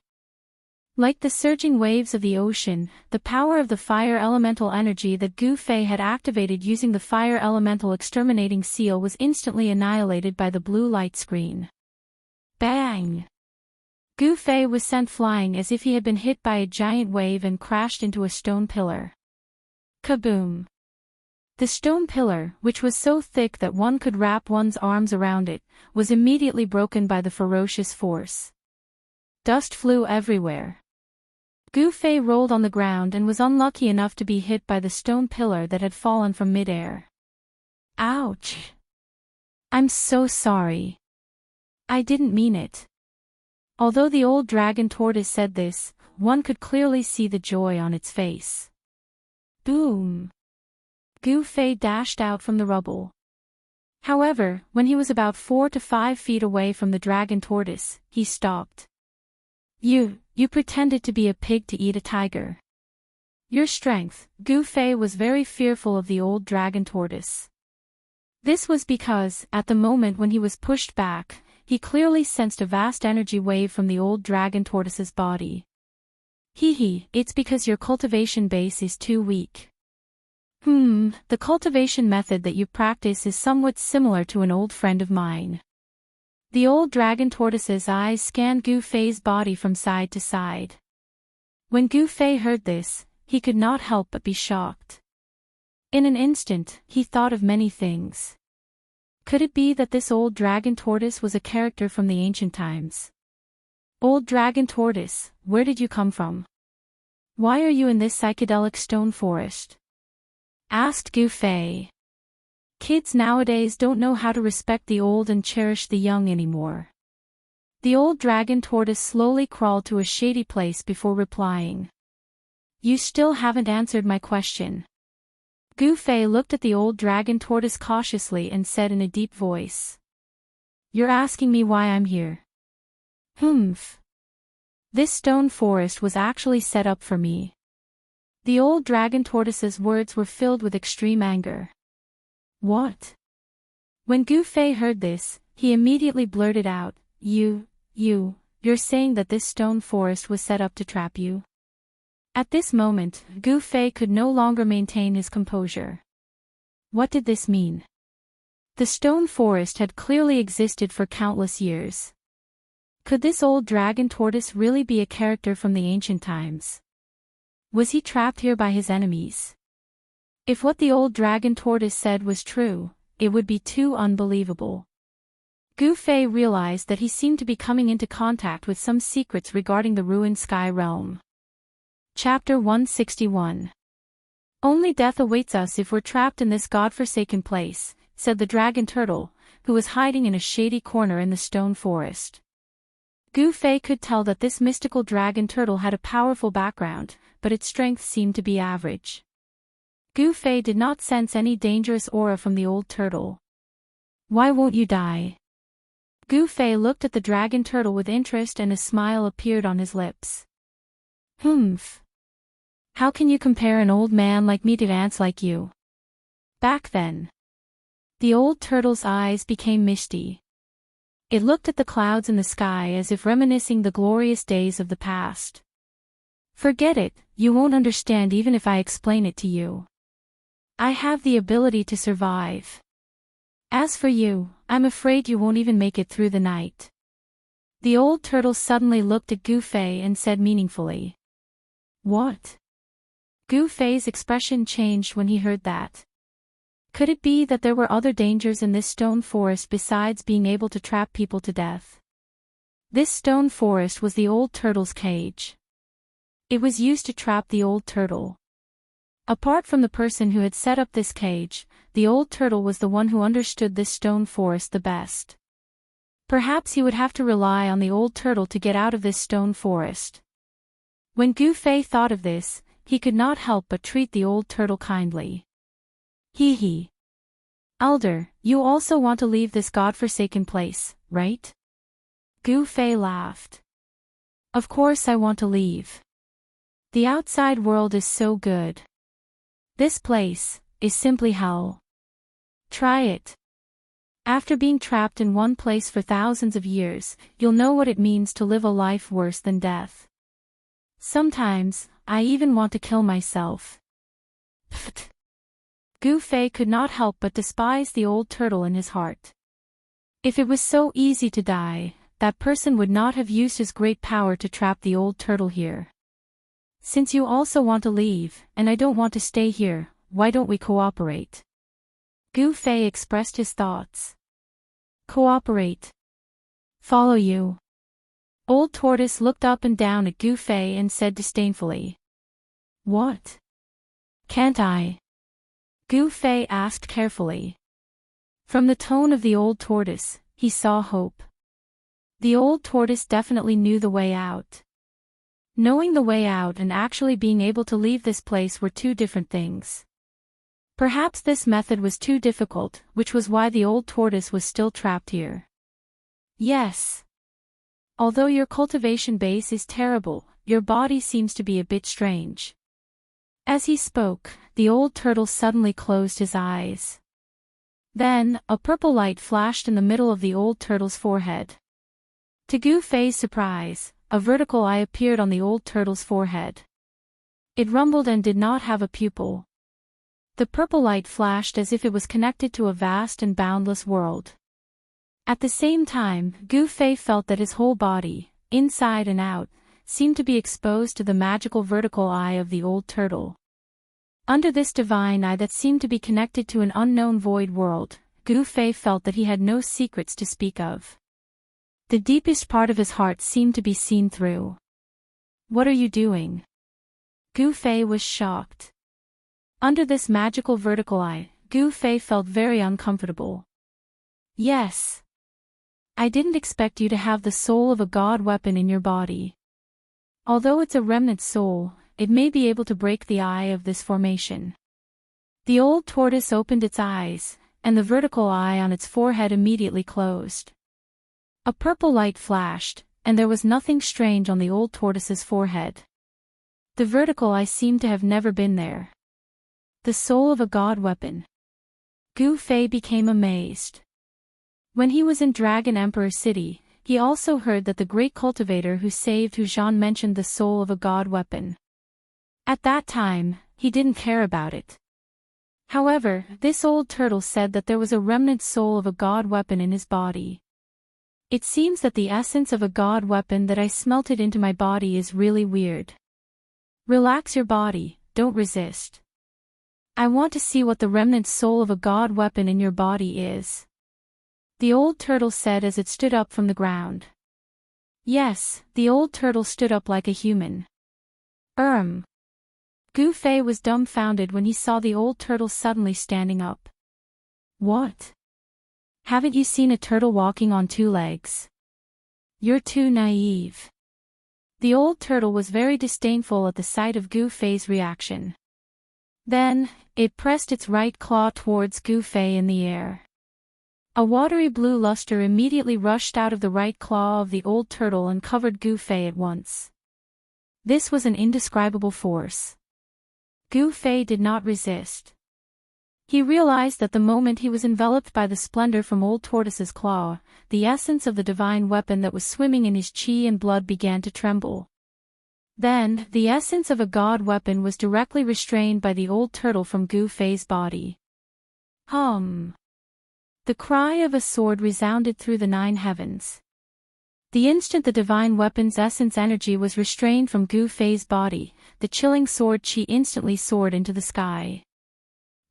Like the surging waves of the ocean, the power of the fire elemental energy that Gu Fei had activated using the fire elemental exterminating seal was instantly annihilated by the blue light screen. Bang! Gu Fei was sent flying as if he had been hit by a giant wave and crashed into a stone pillar. Kaboom! The stone pillar, which was so thick that one could wrap one's arms around it, was immediately broken by the ferocious force. Dust flew everywhere. Gu Fei rolled on the ground and was unlucky enough to be hit by the stone pillar that had fallen from midair. Ouch! I'm so sorry. I didn't mean it. Although the old dragon tortoise said this, one could clearly see the joy on its face. Boom! Gu Fei dashed out from the rubble. However, when he was about 4 to 5 feet away from the dragon tortoise, he stopped. You pretended to be a pig to eat a tiger. Your strength. Gu Fei was very fearful of the old dragon tortoise. This was because, at the moment when he was pushed back, he clearly sensed a vast energy wave from the old dragon tortoise's body. It's because your cultivation base is too weak. The cultivation method that you practice is somewhat similar to an old friend of mine. The old dragon tortoise's eyes scanned Gu Fei's body from side to side. When Gu Fei heard this, he could not help but be shocked. In an instant, he thought of many things. Could it be that this old dragon tortoise was a character from the ancient times? Old dragon tortoise, where did you come from? Why are you in this psychedelic stone forest? Asked Gu Fei. Kids nowadays don't know how to respect the old and cherish the young anymore. The old dragon tortoise slowly crawled to a shady place before replying. You still haven't answered my question. Gu Fei looked at the old dragon tortoise cautiously and said in a deep voice. You're asking me why I'm here. This stone forest was actually set up for me. The old dragon tortoise's words were filled with extreme anger. What? When Gu Fei heard this, he immediately blurted out, You're saying that this stone forest was set up to trap you? At this moment, Gu Fei could no longer maintain his composure. What did this mean? The stone forest had clearly existed for countless years. Could this old dragon tortoise really be a character from the ancient times? Was he trapped here by his enemies? If what the old dragon tortoise said was true, it would be too unbelievable. Gu Fei realized that he seemed to be coming into contact with some secrets regarding the ruined sky realm. Chapter 161. Only death awaits us if we're trapped in this god-forsaken place, said the dragon turtle, who was hiding in a shady corner in the stone forest. Gu Fei could tell that this mystical dragon turtle had a powerful background, but its strength seemed to be average. Gu Fei did not sense any dangerous aura from the old turtle. Why won't you die? Gu Fei looked at the dragon turtle with interest and a smile appeared on his lips. Humph. How can you compare an old man like me to ants like you? Back then. The old turtle's eyes became misty. It looked at the clouds in the sky as if reminiscing the glorious days of the past. Forget it, you won't understand even if I explain it to you. I have the ability to survive. As for you, I'm afraid you won't even make it through the night. The old turtle suddenly looked at Gu Fei and said meaningfully. What? Gu Fei's expression changed when he heard that. Could it be that there were other dangers in this stone forest besides being able to trap people to death? This stone forest was the old turtle's cage. It was used to trap the old turtle. Apart from the person who had set up this cage, the old turtle was the one who understood this stone forest the best. Perhaps he would have to rely on the old turtle to get out of this stone forest. When Gu Fei thought of this, he could not help but treat the old turtle kindly. Hee hee. Elder, you also want to leave this god-forsaken place, right? Gu Fei laughed. Of course I want to leave. The outside world is so good. This place is simply hell. Try it. After being trapped in one place for thousands of years, you'll know what it means to live a life worse than death. Sometimes, I even want to kill myself. Pfft. Gu Fei could not help but despise the old turtle in his heart. If it was so easy to die, that person would not have used his great power to trap the old turtle here. Since you also want to leave, and I don't want to stay here, why don't we cooperate? Gu Fei expressed his thoughts. Cooperate. Follow you. Old Tortoise looked up and down at Gu Fei and said disdainfully. What? Can't I? Gu Fei asked carefully. From the tone of the old tortoise, he saw hope. The old tortoise definitely knew the way out. Knowing the way out and actually being able to leave this place were two different things. Perhaps this method was too difficult, which was why the old tortoise was still trapped here. Yes. Although your cultivation base is terrible, your body seems to be a bit strange. As he spoke, the old turtle suddenly closed his eyes. Then, a purple light flashed in the middle of the old turtle's forehead. To Gu Fei's surprise, a vertical eye appeared on the old turtle's forehead. It rumbled and did not have a pupil. The purple light flashed as if it was connected to a vast and boundless world. At the same time, Gu Fei felt that his whole body, inside and out, seemed to be exposed to the magical vertical eye of the old turtle. Under this divine eye that seemed to be connected to an unknown void world, Gu Fei felt that he had no secrets to speak of. The deepest part of his heart seemed to be seen through. What are you doing? Gu Fei was shocked. Under this magical vertical eye, Gu Fei felt very uncomfortable. Yes. I didn't expect you to have the soul of a god weapon in your body. Although it's a remnant soul, it may be able to break the eye of this formation. The old tortoise opened its eyes, and the vertical eye on its forehead immediately closed. A purple light flashed, and there was nothing strange on the old tortoise's forehead. The vertical eye seemed to have never been there. The soul of a god weapon. Gu Fei became amazed. When he was in Dragon Emperor City, he also heard that the great cultivator who saved Hujan mentioned the soul of a god weapon. At that time, he didn't care about it. However, this old turtle said that there was a remnant soul of a god weapon in his body. It seems that the essence of a god weapon that I smelted into my body is really weird. Relax your body, don't resist. I want to see what the remnant soul of a god weapon in your body is. The old turtle said as it stood up from the ground. Yes, the old turtle stood up like a human. Gu Fei was dumbfounded when he saw the old turtle suddenly standing up. What? Haven't you seen a turtle walking on two legs? You're too naive. The old turtle was very disdainful at the sight of Gu Fei's reaction. Then, it pressed its right claw towards Gu Fei in the air. A watery blue luster immediately rushed out of the right claw of the old turtle and covered Gu Fei at once. This was an indescribable force. Gu Fei did not resist. He realized that the moment he was enveloped by the splendor from Old Tortoise's claw, the essence of the divine weapon that was swimming in his qi and blood began to tremble. Then, the essence of a god weapon was directly restrained by the old turtle from Gu Fei's body. The cry of a sword resounded through the 9 heavens. The instant the divine weapon's essence energy was restrained from Gu Fei's body, the chilling sword qi instantly soared into the sky.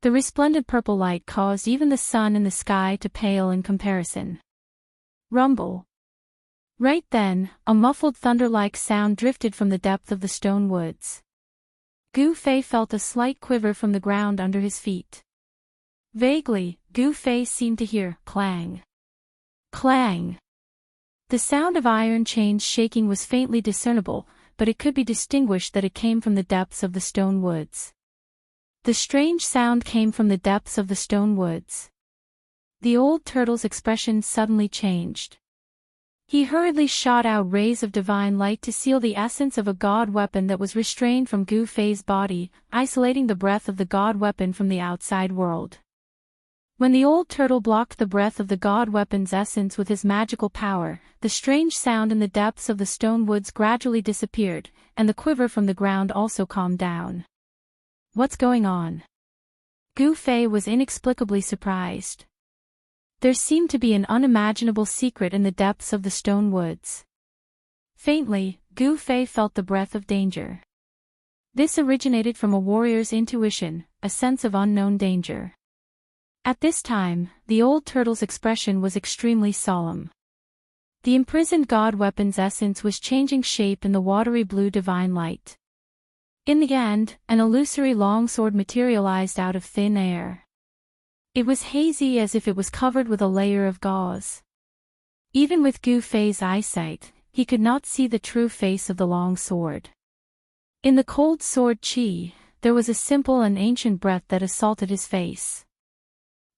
The resplendent purple light caused even the sun in the sky to pale in comparison. Rumble. Right then, a muffled thunder-like sound drifted from the depth of the stone woods. Gu Fei felt a slight quiver from the ground under his feet. Vaguely, Gu Fei seemed to hear clang. Clang. The sound of iron chains shaking was faintly discernible, but it could be distinguished that it came from the depths of the stone woods. The strange sound came from the depths of the stone woods. The old turtle's expression suddenly changed. He hurriedly shot out rays of divine light to seal the essence of a god weapon that was restrained from Gu Fei's body, isolating the breath of the god weapon from the outside world. When the old turtle blocked the breath of the god weapon's essence with his magical power, the strange sound in the depths of the stone woods gradually disappeared, and the quiver from the ground also calmed down. What's going on? Gu Fei was inexplicably surprised. There seemed to be an unimaginable secret in the depths of the stone woods. Faintly, Gu Fei felt the breath of danger. This originated from a warrior's intuition, a sense of unknown danger. At this time, the old turtle's expression was extremely solemn. The imprisoned god weapon's essence was changing shape in the watery blue divine light. In the end, an illusory longsword materialized out of thin air. It was hazy as if it was covered with a layer of gauze. Even with Gu Fei's eyesight, he could not see the true face of the long sword. In the cold sword qi, there was a simple and ancient breath that assaulted his face.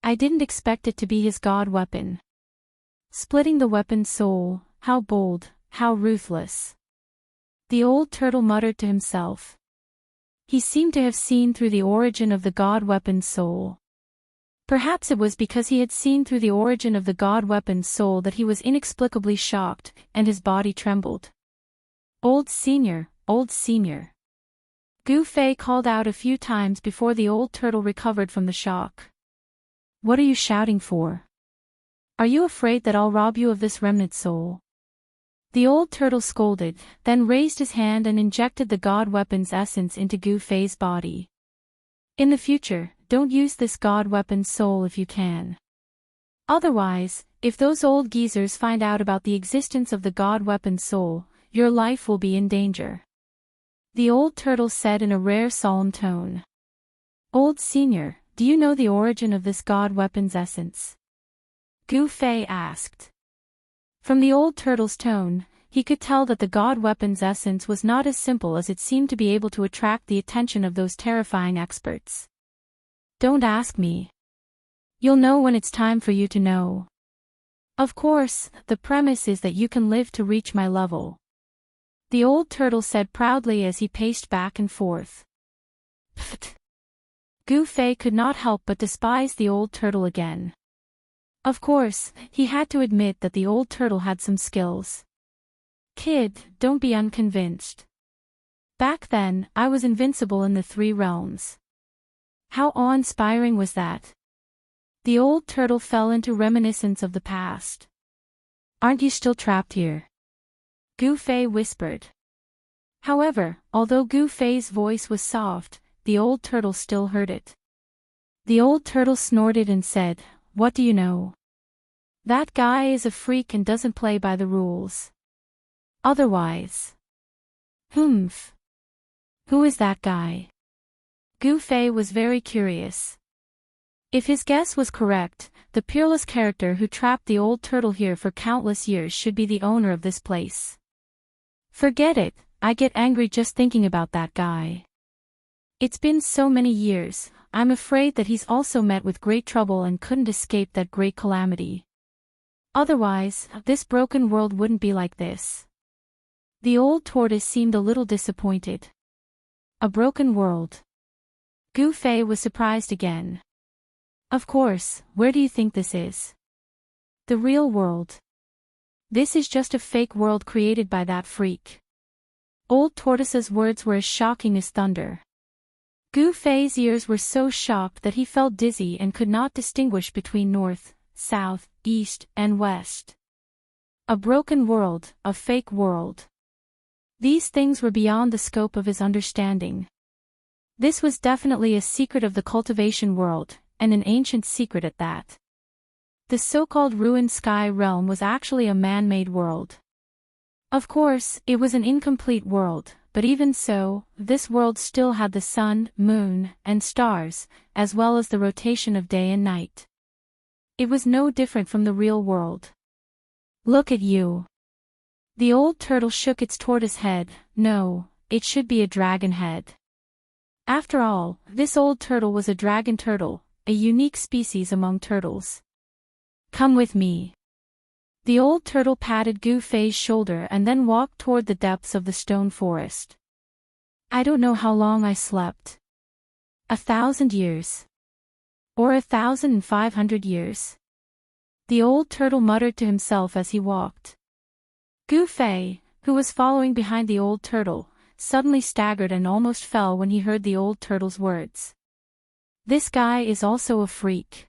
I didn't expect it to be his god weapon. Splitting the weapon's soul, how bold, how ruthless. The old turtle muttered to himself. He seemed to have seen through the origin of the god weapon's soul. Perhaps it was because he had seen through the origin of the god weapon's soul that he was inexplicably shocked, and his body trembled. Old senior, old senior. Gu Fei called out a few times before the old turtle recovered from the shock. What are you shouting for? Are you afraid that I'll rob you of this remnant soul? The old turtle scolded, then raised his hand and injected the god weapon's essence into Gu Fei's body. In the future, don't use this god weapon's soul if you can. Otherwise, if those old geezers find out about the existence of the god weapon's soul, your life will be in danger. The old turtle said in a rare solemn tone. Old senior, do you know the origin of this god weapon's essence? Gu Fei asked. From the old turtle's tone, he could tell that the god weapon's essence was not as simple as it seemed to be able to attract the attention of those terrifying experts. Don't ask me. You'll know when it's time for you to know. Of course, the premise is that you can live to reach my level. The old turtle said proudly as he paced back and forth. Pfft. Gu Fei could not help but despise the old turtle again. Of course, he had to admit that the old turtle had some skills. Kid, don't be unconvinced. Back then, I was invincible in the 3 realms. How awe-inspiring was that? The old turtle fell into reminiscence of the past. Aren't you still trapped here? Gu Fei whispered. However, although Gu Fei's voice was soft, the old turtle still heard it. The old turtle snorted and said, "What do you know? That guy is a freak and doesn't play by the rules. Otherwise." Humph. Who is that guy? Gu Fei was very curious. If his guess was correct, the peerless character who trapped the old turtle here for countless years should be the owner of this place. Forget it, I get angry just thinking about that guy. It's been so many years, I'm afraid that he's also met with great trouble and couldn't escape that great calamity. Otherwise, this broken world wouldn't be like this. The old tortoise seemed a little disappointed. A broken world. Gu Fei was surprised again. Of course, where do you think this is? The real world. This is just a fake world created by that freak. Old Tortoise's words were as shocking as thunder. Gu Fei's ears were so shocked that he felt dizzy and could not distinguish between north, south, east, and west. A broken world, a fake world. These things were beyond the scope of his understanding. This was definitely a secret of the cultivation world, and an ancient secret at that. The so-called ruined sky realm was actually a man-made world. Of course, it was an incomplete world, but even so, this world still had the sun, moon, and stars, as well as the rotation of day and night. It was no different from the real world. Look at you. The old turtle shook its tortoise head. No, it should be a dragon head. After all, this old turtle was a dragon turtle, a unique species among turtles. Come with me. The old turtle patted Gu Fei's shoulder and then walked toward the depths of the stone forest. I don't know how long I slept. 1,000 years. Or 1,500 years. The old turtle muttered to himself as he walked. Gu Fei, who was following behind the old turtle, suddenly staggered and almost fell when he heard the old turtle's words. This guy is also a freak.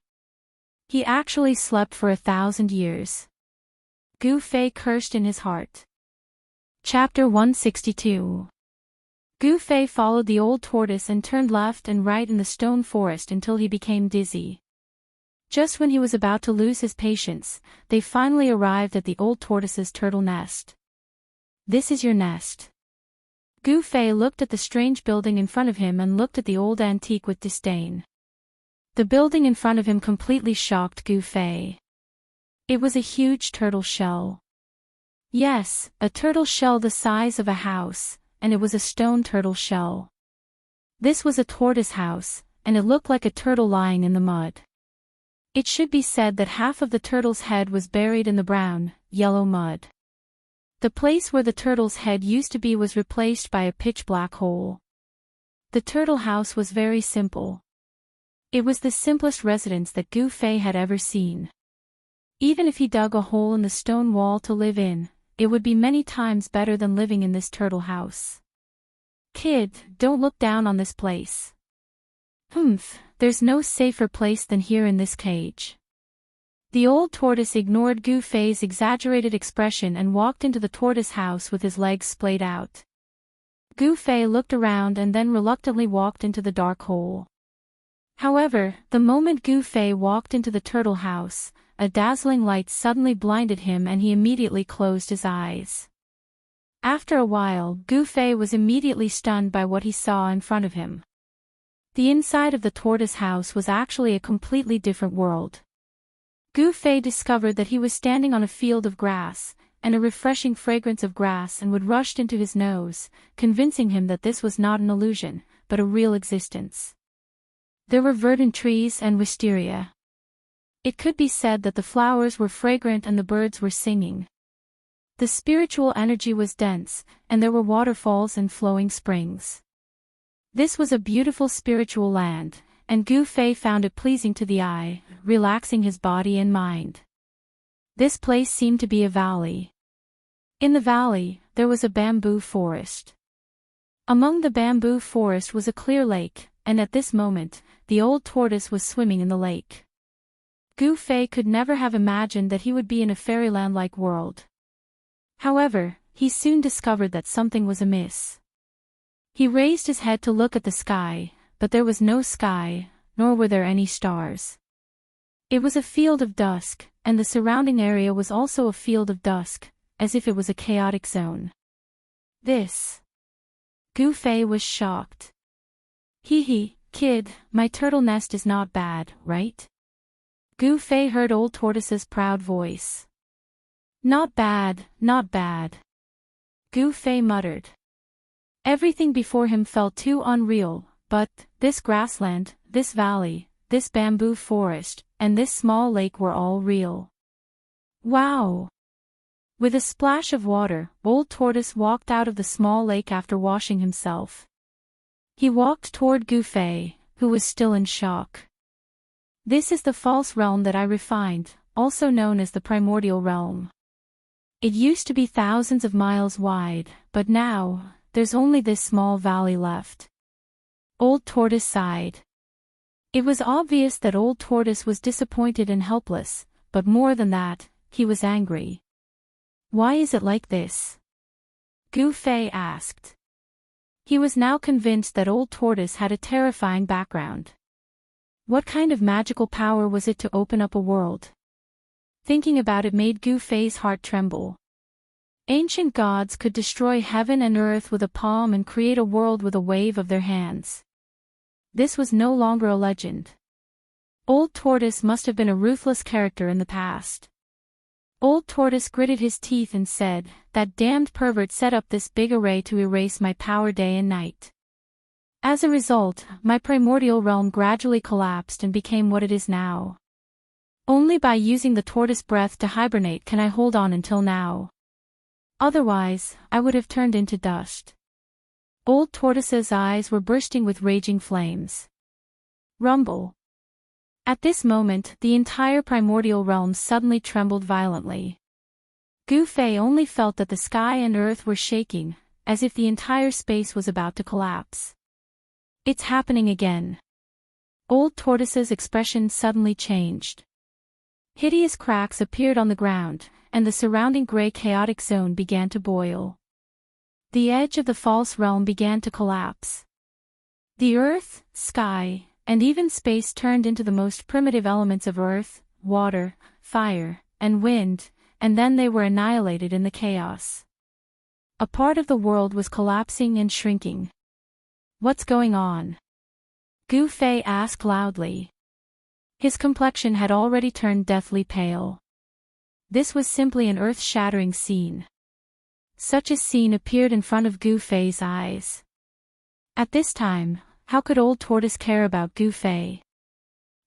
He actually slept for 1,000 years. Gu Fei cursed in his heart. Chapter 162. Gu Fei followed the old tortoise and turned left and right in the stone forest until he became dizzy. Just when he was about to lose his patience, they finally arrived at the old tortoise's turtle nest. This is your nest. Gu Fei looked at the strange building in front of him and looked at the old antique with disdain. The building in front of him completely shocked Gu Fei. It was a huge turtle shell. Yes, a turtle shell the size of a house, and it was a stone turtle shell. This was a tortoise house, and it looked like a turtle lying in the mud. It should be said that half of the turtle's head was buried in the brown, yellow mud. The place where the turtle's head used to be was replaced by a pitch-black hole. The turtle house was very simple. It was the simplest residence that Gu Fei had ever seen. Even if he dug a hole in the stone wall to live in, it would be many times better than living in this turtle house. Kid, don't look down on this place. Humph, there's no safer place than here in this cage. The old tortoise ignored Gu Fei's exaggerated expression and walked into the tortoise house with his legs splayed out. Gu Fei looked around and then reluctantly walked into the dark hole. However, the moment Gu Fei walked into the turtle house, a dazzling light suddenly blinded him and he immediately closed his eyes. After a while, Gu Fei was immediately stunned by what he saw in front of him. The inside of the tortoise house was actually a completely different world. Gu Fei discovered that he was standing on a field of grass, and a refreshing fragrance of grass and wood rushed into his nose, convincing him that this was not an illusion, but a real existence. There were verdant trees and wisteria. It could be said that the flowers were fragrant and the birds were singing. The spiritual energy was dense, and there were waterfalls and flowing springs. This was a beautiful spiritual land, and Gu Fei found it pleasing to the eye, relaxing his body and mind. This place seemed to be a valley. In the valley, there was a bamboo forest. Among the bamboo forest was a clear lake, and at this moment, the old tortoise was swimming in the lake. Gu Fei could never have imagined that he would be in a fairyland-like world. However, he soon discovered that something was amiss. He raised his head to look at the sky, but there was no sky, nor were there any stars. It was a field of dusk, and the surrounding area was also a field of dusk, as if it was a chaotic zone. This. Gu Fei was shocked. Hee, kid, my turtle nest is not bad, right? Gu Fei heard Old Tortoise's proud voice. Not bad, not bad. Gu Fei muttered. Everything before him felt too unreal, but this grassland, this valley, this bamboo forest, and this small lake were all real. Wow! With a splash of water, Old Tortoise walked out of the small lake after washing himself. He walked toward Gu Fei, who was still in shock. This is the false realm that I refined, also known as the primordial realm. It used to be thousands of miles wide, but now, there's only this small valley left. Old Tortoise sighed. It was obvious that Old Tortoise was disappointed and helpless, but more than that, he was angry. Why is it like this? Gu Fei asked. He was now convinced that Old Tortoise had a terrifying background. What kind of magical power was it to open up a world? Thinking about it made Gu Fei's heart tremble. Ancient gods could destroy heaven and earth with a palm and create a world with a wave of their hands. This was no longer a legend. Old Tortoise must have been a ruthless character in the past. Old Tortoise gritted his teeth and said, "That damned pervert set up this big array to erase my power day and night. As a result, my primordial realm gradually collapsed and became what it is now. Only by using the tortoise breath to hibernate can I hold on until now. Otherwise, I would have turned into dust." Old Tortoise's eyes were bursting with raging flames. Rumble. At this moment, the entire primordial realm suddenly trembled violently. Gu Fei only felt that the sky and earth were shaking, as if the entire space was about to collapse. It's happening again. Old Tortoise's expression suddenly changed. Hideous cracks appeared on the ground, and the surrounding gray chaotic zone began to boil. The edge of the false realm began to collapse. The earth, sky, and even space turned into the most primitive elements of earth, water, fire, and wind, and then they were annihilated in the chaos. A part of the world was collapsing and shrinking. What's going on? Gu Fei asked loudly. His complexion had already turned deathly pale. This was simply an earth-shattering scene. Such a scene appeared in front of Gu Fei's eyes. At this time, how could Old Tortoise care about Gu Fei?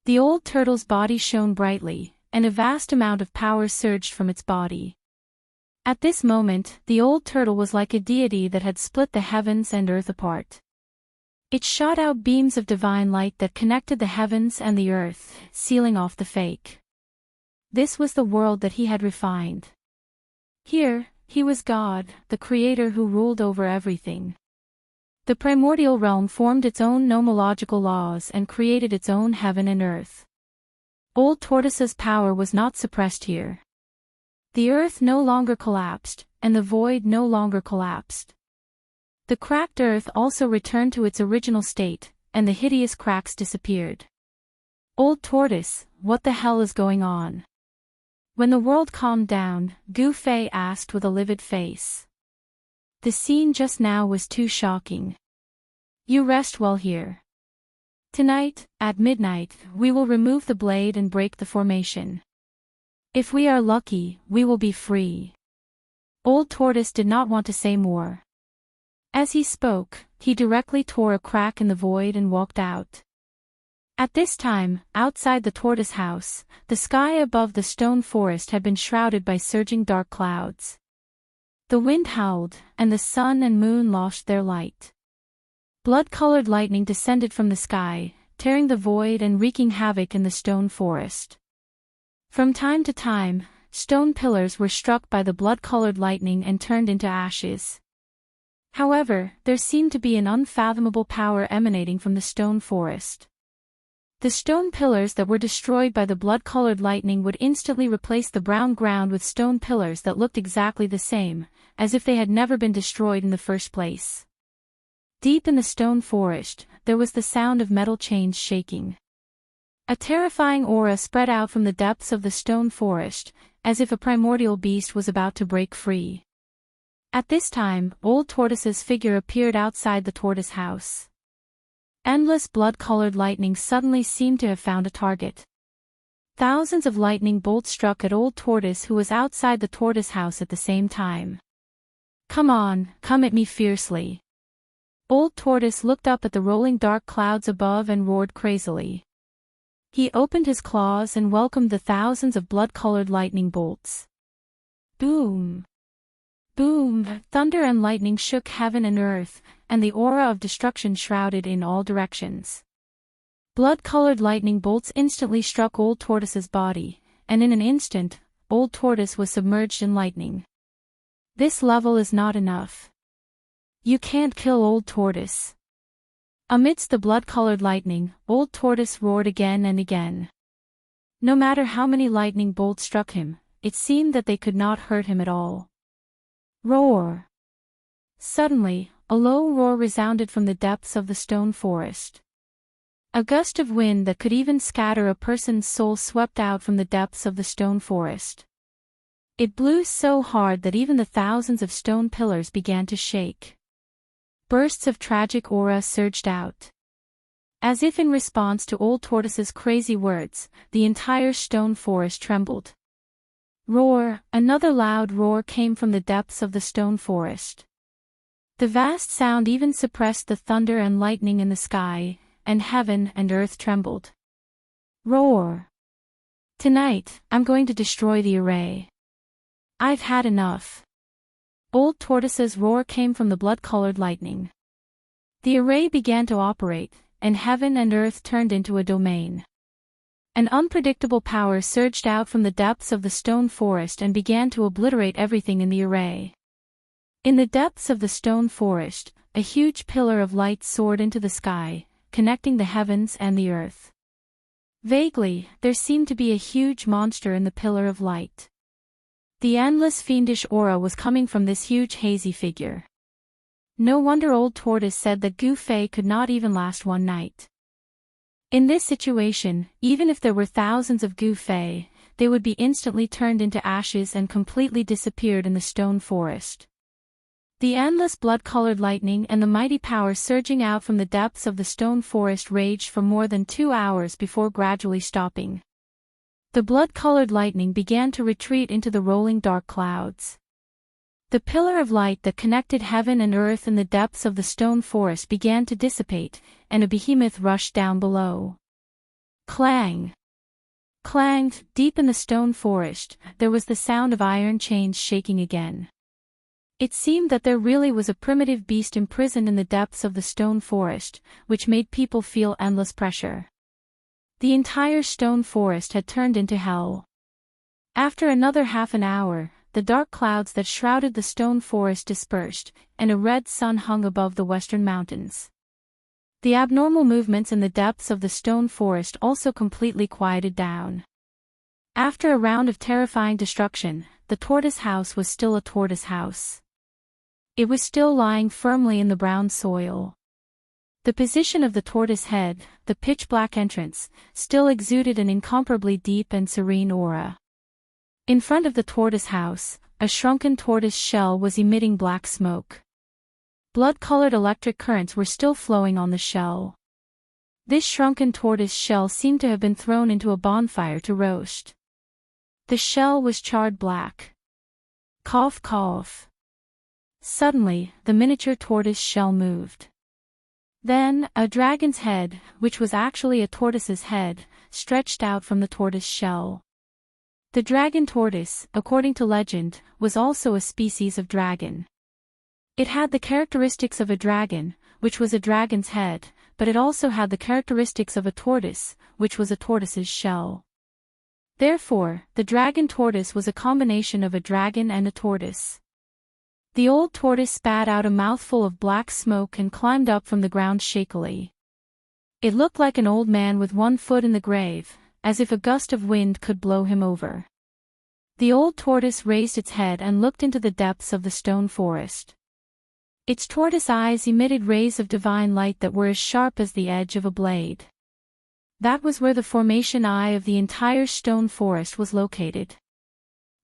The old turtle's body shone brightly, and a vast amount of power surged from its body. At this moment, the old turtle was like a deity that had split the heavens and earth apart. It shot out beams of divine light that connected the heavens and the earth, sealing off the fake. This was the world that he had refined. Here, he was God, the creator who ruled over everything. The primordial realm formed its own nomological laws and created its own heaven and earth. Old Tortoise's power was not suppressed here. The earth no longer collapsed, and the void no longer collapsed. The cracked earth also returned to its original state, and the hideous cracks disappeared. Old Tortoise, what the hell is going on? When the world calmed down, Gu Fei asked with a livid face. The scene just now was too shocking. You rest well here. Tonight, at midnight, we will remove the blade and break the formation. If we are lucky, we will be free. Old Tortoise did not want to say more. As he spoke, he directly tore a crack in the void and walked out. At this time, outside the tortoise house, the sky above the stone forest had been shrouded by surging dark clouds. The wind howled, and the sun and moon lost their light. Blood-colored lightning descended from the sky, tearing the void and wreaking havoc in the stone forest. From time to time, stone pillars were struck by the blood-colored lightning and turned into ashes. However, there seemed to be an unfathomable power emanating from the stone forest. The stone pillars that were destroyed by the blood-colored lightning would instantly replace the brown ground with stone pillars that looked exactly the same, as if they had never been destroyed in the first place. Deep in the stone forest, there was the sound of metal chains shaking. A terrifying aura spread out from the depths of the stone forest, as if a primordial beast was about to break free. At this time, Old Tortoise's figure appeared outside the tortoise house. Endless blood-colored lightning suddenly seemed to have found a target. Thousands of lightning bolts struck at Old Tortoise, who was outside the tortoise house at the same time. "Come on, come at me fiercely." Old Tortoise looked up at the rolling dark clouds above and roared crazily. He opened his claws and welcomed the thousands of blood-colored lightning bolts. Boom! Boom! Thunder and lightning shook heaven and earth, and the aura of destruction shrouded in all directions. Blood-colored lightning bolts instantly struck Old Tortoise's body, and in an instant, Old Tortoise was submerged in lightning. This level is not enough. You can't kill Old Tortoise. Amidst the blood-colored lightning, Old Tortoise roared again and again. No matter how many lightning bolts struck him, it seemed that they could not hurt him at all. Roar! Suddenly, a low roar resounded from the depths of the stone forest. A gust of wind that could even scatter a person's soul swept out from the depths of the stone forest. It blew so hard that even the thousands of stone pillars began to shake. Bursts of tragic aura surged out. As if in response to Old Tortoise's crazy words, the entire stone forest trembled. Roar! Another loud roar came from the depths of the stone forest. The vast sound even suppressed the thunder and lightning in the sky, and heaven and earth trembled. Roar! Tonight, I'm going to destroy the array. I've had enough. Old Tortoise's roar came from the blood-colored lightning. The array began to operate, and heaven and earth turned into a domain. An unpredictable power surged out from the depths of the stone forest and began to obliterate everything in the array. In the depths of the stone forest, a huge pillar of light soared into the sky, connecting the heavens and the earth. Vaguely, there seemed to be a huge monster in the pillar of light. The endless fiendish aura was coming from this huge hazy figure. No wonder Old Tortoise said that Gu Fei could not even last one night. In this situation, even if there were thousands of Gu Fei, they would be instantly turned into ashes and completely disappeared in the stone forest. The endless blood-colored lightning and the mighty power surging out from the depths of the stone forest raged for more than 2 hours before gradually stopping. The blood-colored lightning began to retreat into the rolling dark clouds. The pillar of light that connected heaven and earth in the depths of the stone forest began to dissipate, and a behemoth rushed down below. Clang! Clang! Deep in the stone forest, there was the sound of iron chains shaking again. It seemed that there really was a primitive beast imprisoned in the depths of the stone forest, which made people feel endless pressure. The entire stone forest had turned into hell. After another half an hour, the dark clouds that shrouded the stone forest dispersed, and a red sun hung above the western mountains. The abnormal movements in the depths of the stone forest also completely quieted down. After a round of terrifying destruction, the tortoise house was still a tortoise house. It was still lying firmly in the brown soil. The position of the tortoise head, the pitch-black entrance, still exuded an incomparably deep and serene aura. In front of the tortoise house, a shrunken tortoise shell was emitting black smoke. Blood-colored electric currents were still flowing on the shell. This shrunken tortoise shell seemed to have been thrown into a bonfire to roast. The shell was charred black. Cough, cough. Suddenly, the miniature tortoise shell moved. Then, a dragon's head, which was actually a tortoise's head, stretched out from the tortoise shell. The dragon tortoise, according to legend, was also a species of dragon. It had the characteristics of a dragon, which was a dragon's head, but it also had the characteristics of a tortoise, which was a tortoise's shell. Therefore, the dragon tortoise was a combination of a dragon and a tortoise. The old tortoise spat out a mouthful of black smoke and climbed up from the ground shakily. It looked like an old man with one foot in the grave, as if a gust of wind could blow him over. The old tortoise raised its head and looked into the depths of the stone forest. Its tortoise eyes emitted rays of divine light that were as sharp as the edge of a blade. That was where the formation eye of the entire stone forest was located.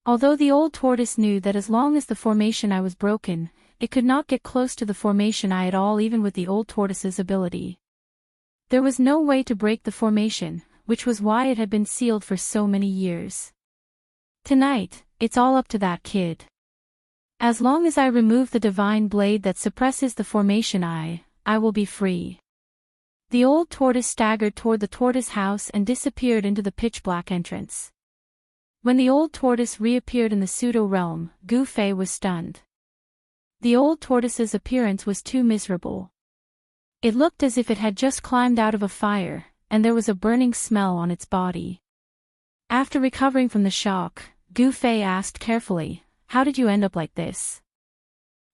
Although the old tortoise knew that as long as the formation eye was broken, it could not get close to the formation eye at all, even with the old tortoise's ability. There was no way to break the formation, which was why it had been sealed for so many years. Tonight, it's all up to that kid. As long as I remove the divine blade that suppresses the formation eye, I will be free. The old tortoise staggered toward the tortoise house and disappeared into the pitch-black entrance. When the old tortoise reappeared in the pseudo-realm, Gu Fei was stunned. The old tortoise's appearance was too miserable. It looked as if it had just climbed out of a fire, and there was a burning smell on its body. After recovering from the shock, Gu Fei asked carefully, "How did you end up like this?"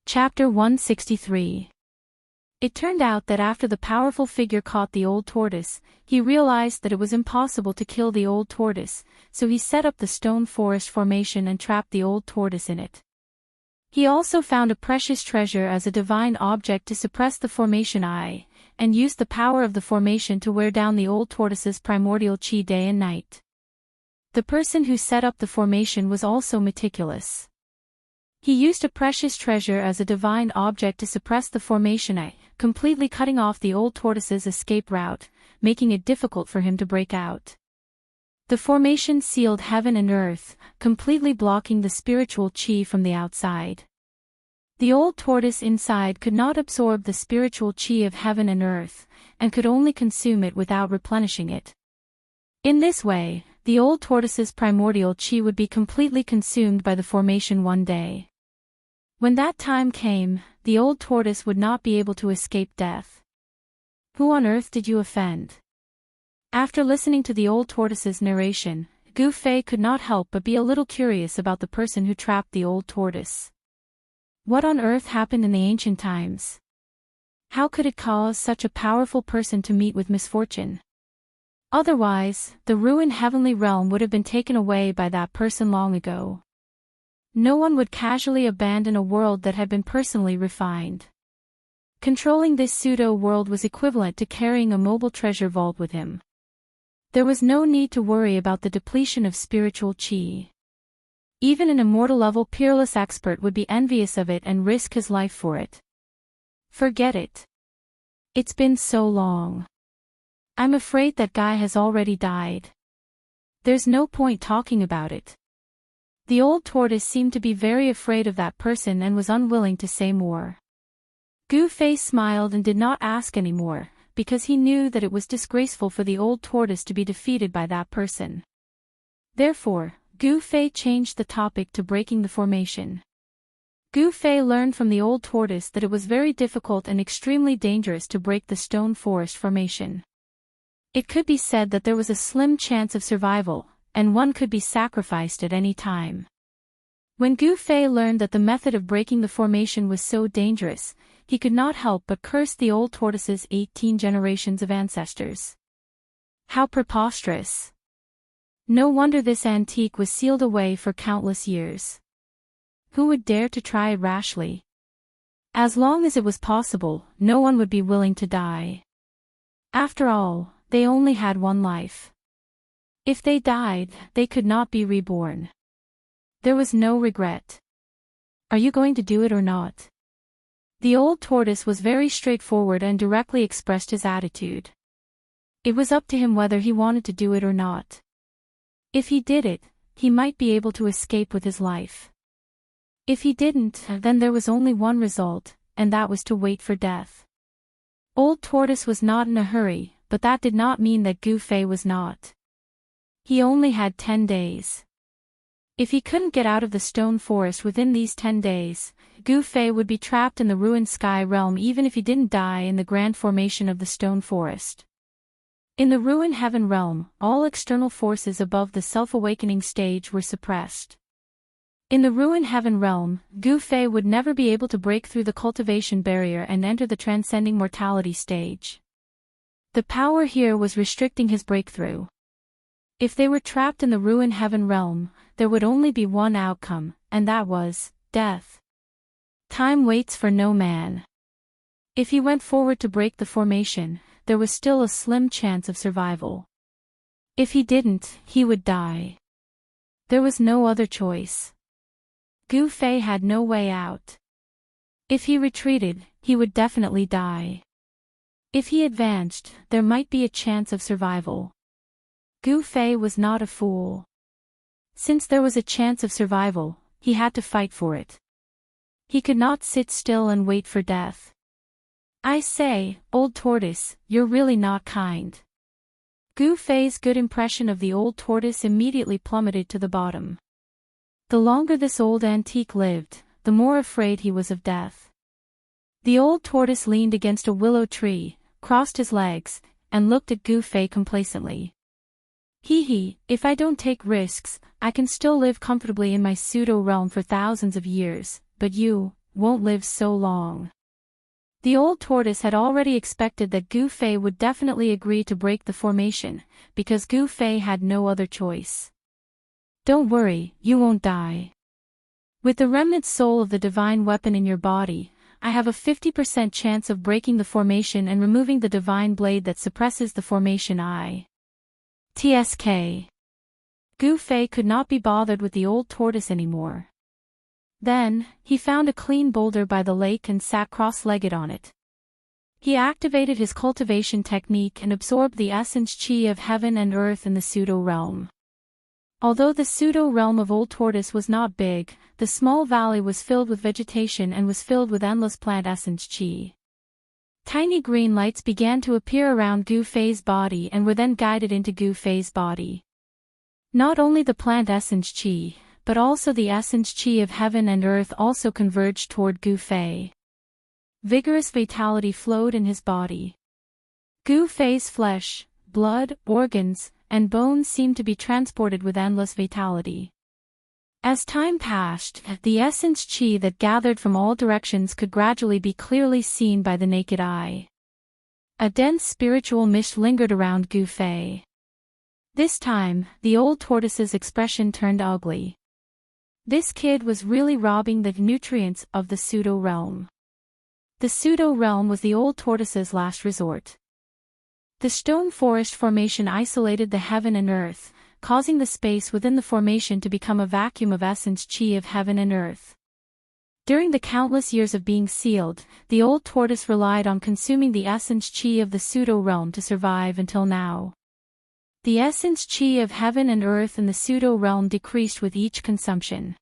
Chapter 163. It turned out that after the powerful figure caught the old tortoise, he realized that it was impossible to kill the old tortoise, so he set up the stone forest formation and trapped the old tortoise in it. He also found a precious treasure as a divine object to suppress the formation eye, and used the power of the formation to wear down the old tortoise's primordial chi day and night. The person who set up the formation was also meticulous. He used a precious treasure as a divine object to suppress the formation eye, completely cutting off the old tortoise's escape route, making it difficult for him to break out. The formation sealed heaven and earth, completely blocking the spiritual chi from the outside. The old tortoise inside could not absorb the spiritual chi of heaven and earth, and could only consume it without replenishing it. In this way, the old tortoise's primordial chi would be completely consumed by the formation one day. When that time came, the old tortoise would not be able to escape death. Who on earth did you offend? After listening to the old tortoise's narration, Gu Fei could not help but be a little curious about the person who trapped the old tortoise. What on earth happened in the ancient times? How could it cause such a powerful person to meet with misfortune? Otherwise, the ruined heavenly realm would have been taken away by that person long ago. No one would casually abandon a world that had been personally refined. Controlling this pseudo-world was equivalent to carrying a mobile treasure vault with him. There was no need to worry about the depletion of spiritual chi. Even an immortal-level peerless expert would be envious of it and risk his life for it. Forget it. It's been so long. I'm afraid that guy has already died. There's no point talking about it. The old tortoise seemed to be very afraid of that person and was unwilling to say more. Gu Fei smiled and did not ask any more, because he knew that it was disgraceful for the old tortoise to be defeated by that person. Therefore, Gu Fei changed the topic to breaking the formation. Gu Fei learned from the old tortoise that it was very difficult and extremely dangerous to break the stone forest formation. It could be said that there was a slim chance of survival, and one could be sacrificed at any time. When Gu Fei learned that the method of breaking the formation was so dangerous, he could not help but curse the old tortoise's 18 generations of ancestors. How preposterous! No wonder this antique was sealed away for countless years. Who would dare to try it rashly? As long as it was possible, no one would be willing to die. After all, they only had one life. If they died, they could not be reborn. There was no regret. Are you going to do it or not? The old tortoise was very straightforward and directly expressed his attitude. It was up to him whether he wanted to do it or not. If he did it, he might be able to escape with his life. If he didn't, then there was only one result, and that was to wait for death. Old tortoise was not in a hurry, but that did not mean that Gu Fei was not. He only had 10 days. If he couldn't get out of the stone forest within these 10 days, Gu Fei would be trapped in the ruined sky realm even if he didn't die in the grand formation of the stone forest. In the ruined heaven realm, all external forces above the self-awakening stage were suppressed. In the ruined heaven realm, Gu Fei would never be able to break through the cultivation barrier and enter the transcending mortality stage. The power here was restricting his breakthrough. If they were trapped in the ruined heaven realm, there would only be one outcome, and that was death. Time waits for no man. If he went forward to break the formation, there was still a slim chance of survival. If he didn't, he would die. There was no other choice. Gu Fei had no way out. If he retreated, he would definitely die. If he advanced, there might be a chance of survival. Gu Fei was not a fool. Since there was a chance of survival, he had to fight for it. He could not sit still and wait for death. I say, old tortoise, you're really not kind. Gu Fei's good impression of the old tortoise immediately plummeted to the bottom. The longer this old antique lived, the more afraid he was of death. The old tortoise leaned against a willow tree, crossed his legs, and looked at Gu Fei complacently. Hee, if I don't take risks, I can still live comfortably in my pseudo-realm for thousands of years, but you won't live so long. The old tortoise had already expected that Gu Fei would definitely agree to break the formation, because Gu Fei had no other choice. Don't worry, you won't die. With the remnant soul of the divine weapon in your body, I have a 50% chance of breaking the formation and removing the divine blade that suppresses the formation TSK. Gu Fei could not be bothered with the old tortoise anymore. Then, he found a clean boulder by the lake and sat cross-legged on it. He activated his cultivation technique and absorbed the essence chi of heaven and earth in the pseudo-realm. Although the pseudo-realm of Old Tortoise was not big, the small valley was filled with vegetation and was filled with endless plant essence chi. Tiny green lights began to appear around Gu Fei's body and were then guided into Gu Fei's body. Not only the plant essence chi, but also the essence chi of heaven and earth also converged toward Gu Fei. Vigorous vitality flowed in his body. Gu Fei's flesh, blood, organs, and bones seemed to be transported with endless vitality. As time passed, the essence chi that gathered from all directions could gradually be clearly seen by the naked eye. A dense spiritual mist lingered around Gu Fei. This time, the old tortoise's expression turned ugly. This kid was really robbing the nutrients of the pseudo-realm. The pseudo-realm was the old tortoise's last resort. The stone forest formation isolated the heaven and earth, causing the space within the formation to become a vacuum of essence chi of heaven and earth. During the countless years of being sealed, the old tortoise relied on consuming the essence chi of the pseudo-realm to survive until now. The essence chi of heaven and earth in the pseudo-realm decreased with each consumption.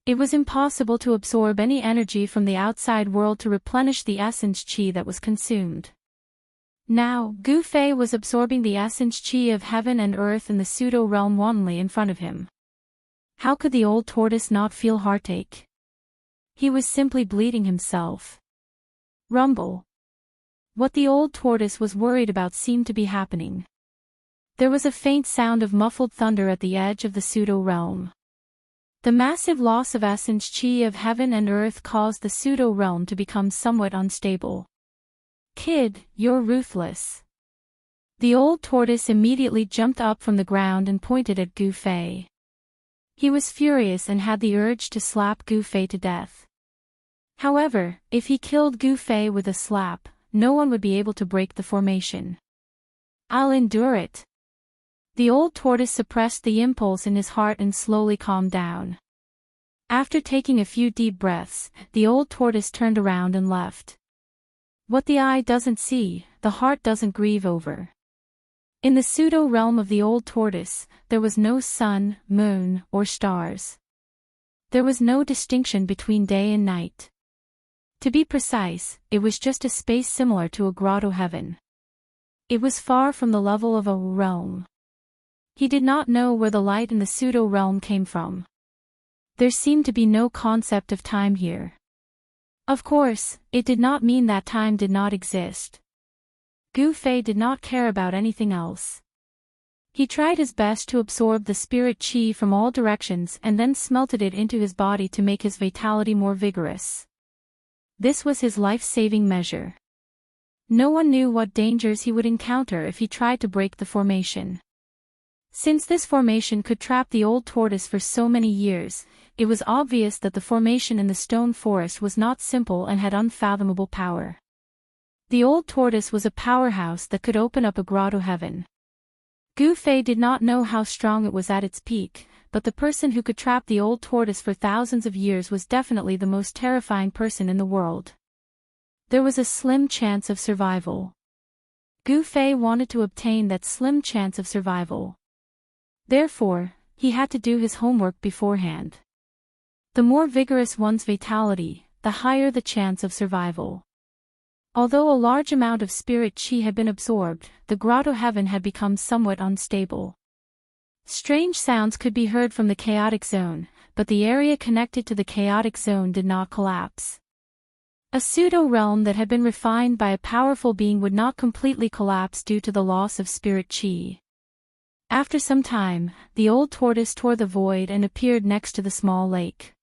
It was impossible to absorb any energy from the outside world to replenish the essence chi that was consumed. Now, Gu Fei was absorbing the essence chi of heaven and earth in the pseudo-realm wantonly in front of him. How could the old tortoise not feel heartache? He was simply bleeding himself. Rumble. What the old tortoise was worried about seemed to be happening. There was a faint sound of muffled thunder at the edge of the pseudo-realm. The massive loss of essence chi of heaven and earth caused the pseudo-realm to become somewhat unstable. Kid, you're ruthless. The old tortoise immediately jumped up from the ground and pointed at Gu Fei. He was furious and had the urge to slap Gu Fei to death. However, if he killed Gu Fei with a slap, no one would be able to break the formation. I'll endure it. The old tortoise suppressed the impulse in his heart and slowly calmed down. After taking a few deep breaths, the old tortoise turned around and left. What the eye doesn't see, the heart doesn't grieve over. In the pseudo-realm of the old tortoise, there was no sun, moon, or stars. There was no distinction between day and night. To be precise, it was just a space similar to a grotto heaven. It was far from the level of a realm. He did not know where the light in the pseudo-realm came from. There seemed to be no concept of time here. Of course, it did not mean that time did not exist. Gu Fei did not care about anything else. He tried his best to absorb the spirit chi from all directions and then smelted it into his body to make his vitality more vigorous. This was his life-saving measure. No one knew what dangers he would encounter if he tried to break the formation. Since this formation could trap the old tortoise for so many years, it was obvious that the formation in the stone forest was not simple and had unfathomable power. The old tortoise was a powerhouse that could open up a grotto heaven. Gu Fei did not know how strong it was at its peak, but the person who could trap the old tortoise for thousands of years was definitely the most terrifying person in the world. There was a slim chance of survival. Gu Fei wanted to obtain that slim chance of survival. Therefore, he had to do his homework beforehand. The more vigorous one's vitality, the higher the chance of survival. Although a large amount of spirit qi had been absorbed, the grotto heaven had become somewhat unstable. Strange sounds could be heard from the chaotic zone, but the area connected to the chaotic zone did not collapse. A pseudo-realm that had been refined by a powerful being would not completely collapse due to the loss of spirit qi. After some time, the old tortoise tore the void and appeared next to the small lake.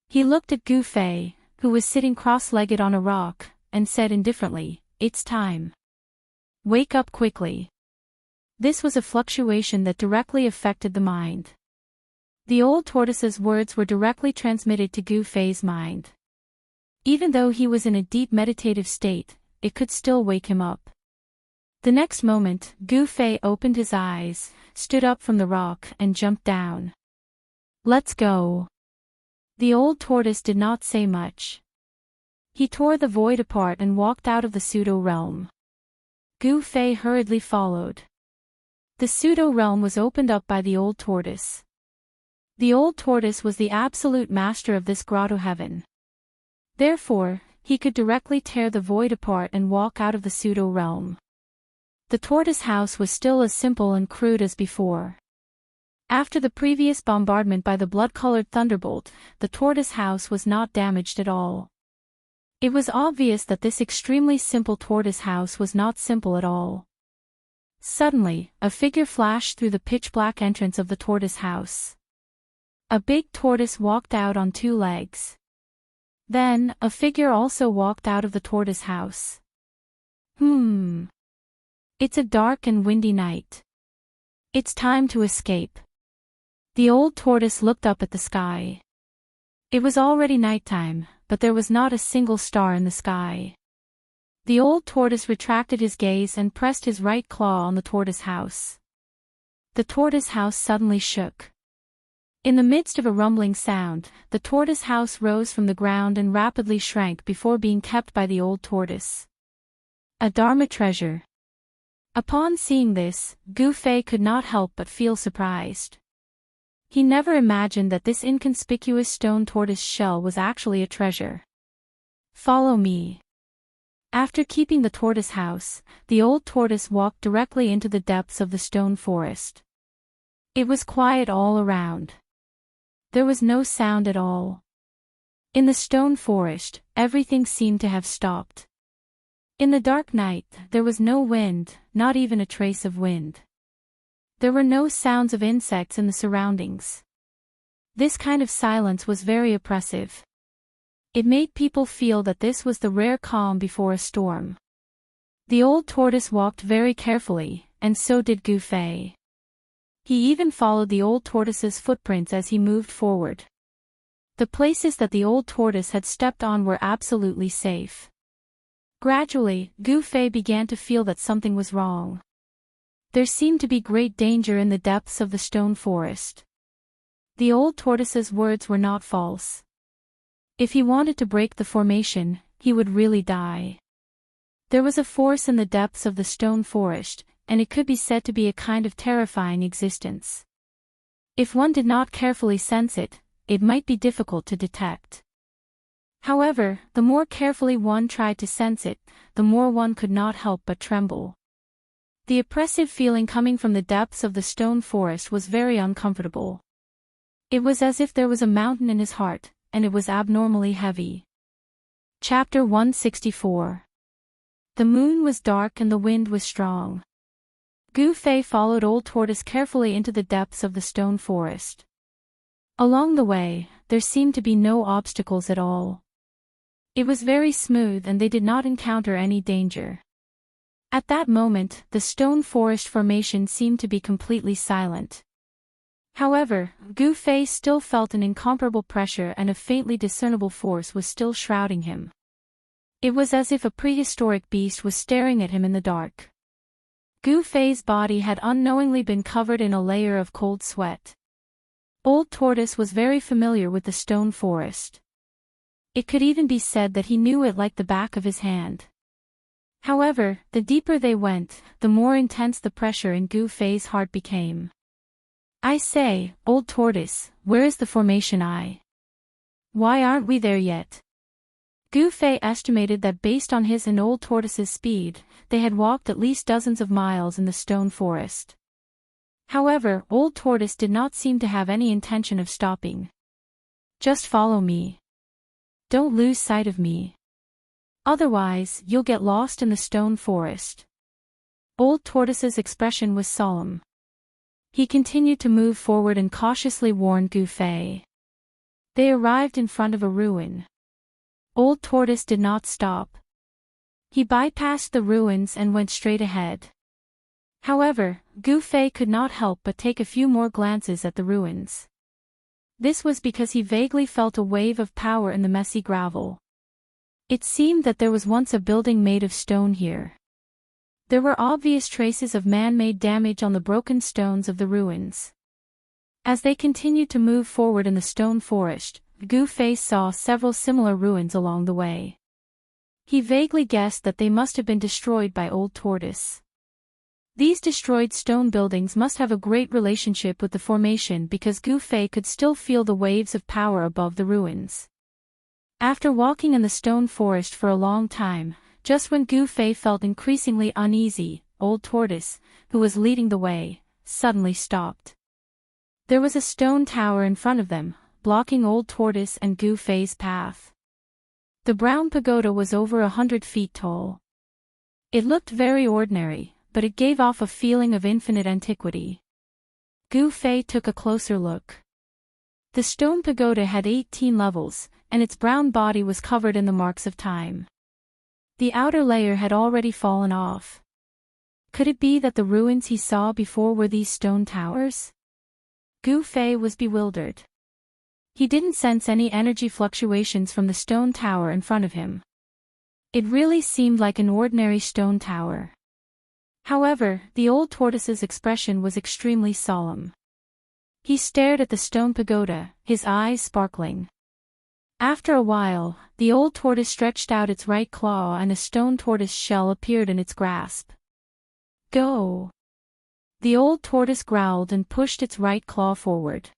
He looked at Gu Fei, who was sitting cross-legged on a rock, and said indifferently, "It's time. Wake up quickly." This was a fluctuation that directly affected the mind. The old tortoise's words were directly transmitted to Gu Fei's mind. Even though he was in a deep meditative state, it could still wake him up. The next moment, Gu Fei opened his eyes, stood up from the rock and jumped down. "Let's go." The old tortoise did not say much. He tore the void apart and walked out of the pseudo-realm. Gu Fei hurriedly followed. The pseudo-realm was opened up by the old tortoise. The old tortoise was the absolute master of this grotto heaven. Therefore, he could directly tear the void apart and walk out of the pseudo-realm. The tortoise house was still as simple and crude as before. After the previous bombardment by the blood-colored thunderbolt, the tortoise house was not damaged at all. It was obvious that this extremely simple tortoise house was not simple at all. Suddenly, a figure flashed through the pitch-black entrance of the tortoise house. A big tortoise walked out on two legs. Then, a figure also walked out of the tortoise house. It's a dark and windy night. It's time to escape. The old tortoise looked up at the sky. It was already nighttime, but there was not a single star in the sky. The old tortoise retracted his gaze and pressed his right claw on the tortoise house. The tortoise house suddenly shook. In the midst of a rumbling sound, the tortoise house rose from the ground and rapidly shrank before being kept by the old tortoise. A Dharma treasure. Upon seeing this, Gu Fei could not help but feel surprised. He never imagined that this inconspicuous stone tortoise shell was actually a treasure. "Follow me." After keeping the tortoise house, the old tortoise walked directly into the depths of the stone forest. It was quiet all around. There was no sound at all. In the stone forest, everything seemed to have stopped. In the dark night, there was no wind, not even a trace of wind. There were no sounds of insects in the surroundings. This kind of silence was very oppressive. It made people feel that this was the rare calm before a storm. The old tortoise walked very carefully, and so did Gu Fei. He even followed the old tortoise's footprints as he moved forward. The places that the old tortoise had stepped on were absolutely safe. Gradually, Gu Fei began to feel that something was wrong. There seemed to be great danger in the depths of the stone forest. The old tortoise's words were not false. If he wanted to break the formation, he would really die. There was a force in the depths of the stone forest, and it could be said to be a kind of terrifying existence. If one did not carefully sense it, it might be difficult to detect. However, the more carefully one tried to sense it, the more one could not help but tremble. The oppressive feeling coming from the depths of the stone forest was very uncomfortable. It was as if there was a mountain in his heart, and it was abnormally heavy. Chapter 164. The moon was dark and the wind was strong. Gu Fei followed Old Tortoise carefully into the depths of the stone forest. Along the way, there seemed to be no obstacles at all. It was very smooth and they did not encounter any danger. At that moment, the stone forest formation seemed to be completely silent. However, Gu Fei still felt an incomparable pressure and a faintly discernible force was still shrouding him. It was as if a prehistoric beast was staring at him in the dark. Gu Fei's body had unknowingly been covered in a layer of cold sweat. Old Tortoise was very familiar with the stone forest. It could even be said that he knew it like the back of his hand. However, the deeper they went, the more intense the pressure in Gu Fei's heart became. I say, Old Tortoise, where is the formation eye? Why aren't we there yet? Gu Fei estimated that based on his and Old Tortoise's speed, they had walked at least dozens of miles in the stone forest. However, Old Tortoise did not seem to have any intention of stopping. Just follow me. Don't lose sight of me. Otherwise, you'll get lost in the stone forest. Old Tortoise's expression was solemn. He continued to move forward and cautiously warned Gu Fei. They arrived in front of a ruin. Old Tortoise did not stop. He bypassed the ruins and went straight ahead. However, Gu Fei could not help but take a few more glances at the ruins. This was because he vaguely felt a wave of power in the messy gravel. It seemed that there was once a building made of stone here. There were obvious traces of man-made damage on the broken stones of the ruins. As they continued to move forward in the stone forest, Gu Fei saw several similar ruins along the way. He vaguely guessed that they must have been destroyed by Old Tortoise. These destroyed stone buildings must have a great relationship with the formation because Gu Fei could still feel the waves of power above the ruins. After walking in the stone forest for a long time, just when Gu Fei felt increasingly uneasy, Old Tortoise, who was leading the way, suddenly stopped. There was a stone tower in front of them, blocking Old Tortoise and Gu Fei's path. The brown pagoda was over 100 feet tall. It looked very ordinary, but it gave off a feeling of infinite antiquity. Gu Fei took a closer look. The stone pagoda had 18 levels, and its brown body was covered in the marks of time. The outer layer had already fallen off. Could it be that the ruins he saw before were these stone towers? Gu Fei was bewildered. He didn't sense any energy fluctuations from the stone tower in front of him. It really seemed like an ordinary stone tower. However, the Old Tortoise's expression was extremely solemn. He stared at the stone pagoda, his eyes sparkling. After a while, the Old Tortoise stretched out its right claw and a stone tortoise shell appeared in its grasp. Go! The Old Tortoise growled and pushed its right claw forward.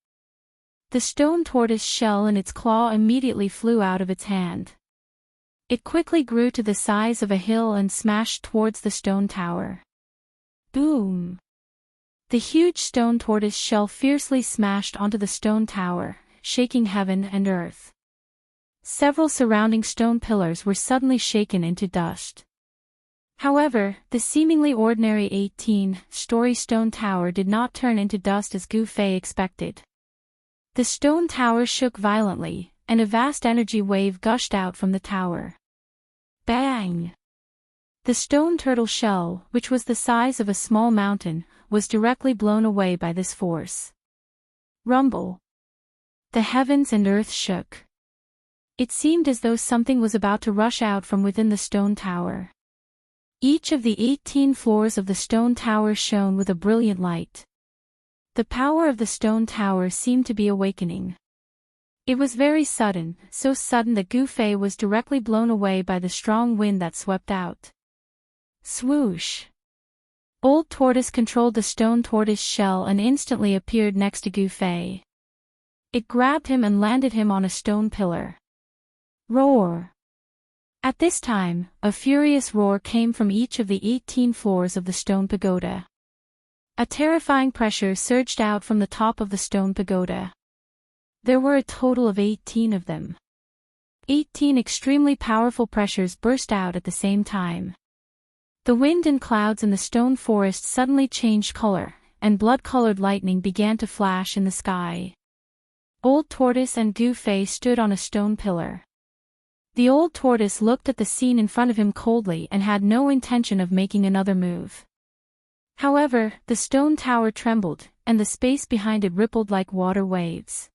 The stone tortoise shell in its claw immediately flew out of its hand. It quickly grew to the size of a hill and smashed towards the stone tower. Boom! The huge stone tortoise shell fiercely smashed onto the stone tower, shaking heaven and earth. Several surrounding stone pillars were suddenly shaken into dust. However, the seemingly ordinary 18-story stone tower did not turn into dust as Gu Fei expected. The stone tower shook violently, and a vast energy wave gushed out from the tower. Bang! The stone turtle shell, which was the size of a small mountain, was directly blown away by this force. Rumble! The heavens and earth shook. It seemed as though something was about to rush out from within the stone tower. Each of the 18 floors of the stone tower shone with a brilliant light. The power of the stone tower seemed to be awakening. It was very sudden, so sudden that Gu Fei was directly blown away by the strong wind that swept out. Swoosh! Old Tortoise controlled the stone tortoise shell and instantly appeared next to Gu Fei. It grabbed him and landed him on a stone pillar. Roar! At this time, a furious roar came from each of the 18 floors of the stone pagoda. A terrifying pressure surged out from the top of the stone pagoda. There were a total of 18 of them. 18 extremely powerful pressures burst out at the same time. The wind and clouds in the stone forest suddenly changed color, and blood-colored lightning began to flash in the sky. Old Tortoise and Gu Fei stood on a stone pillar. The old tortoise looked at the scene in front of him coldly and had no intention of making another move. However, the stone tower trembled, and the space behind it rippled like water waves.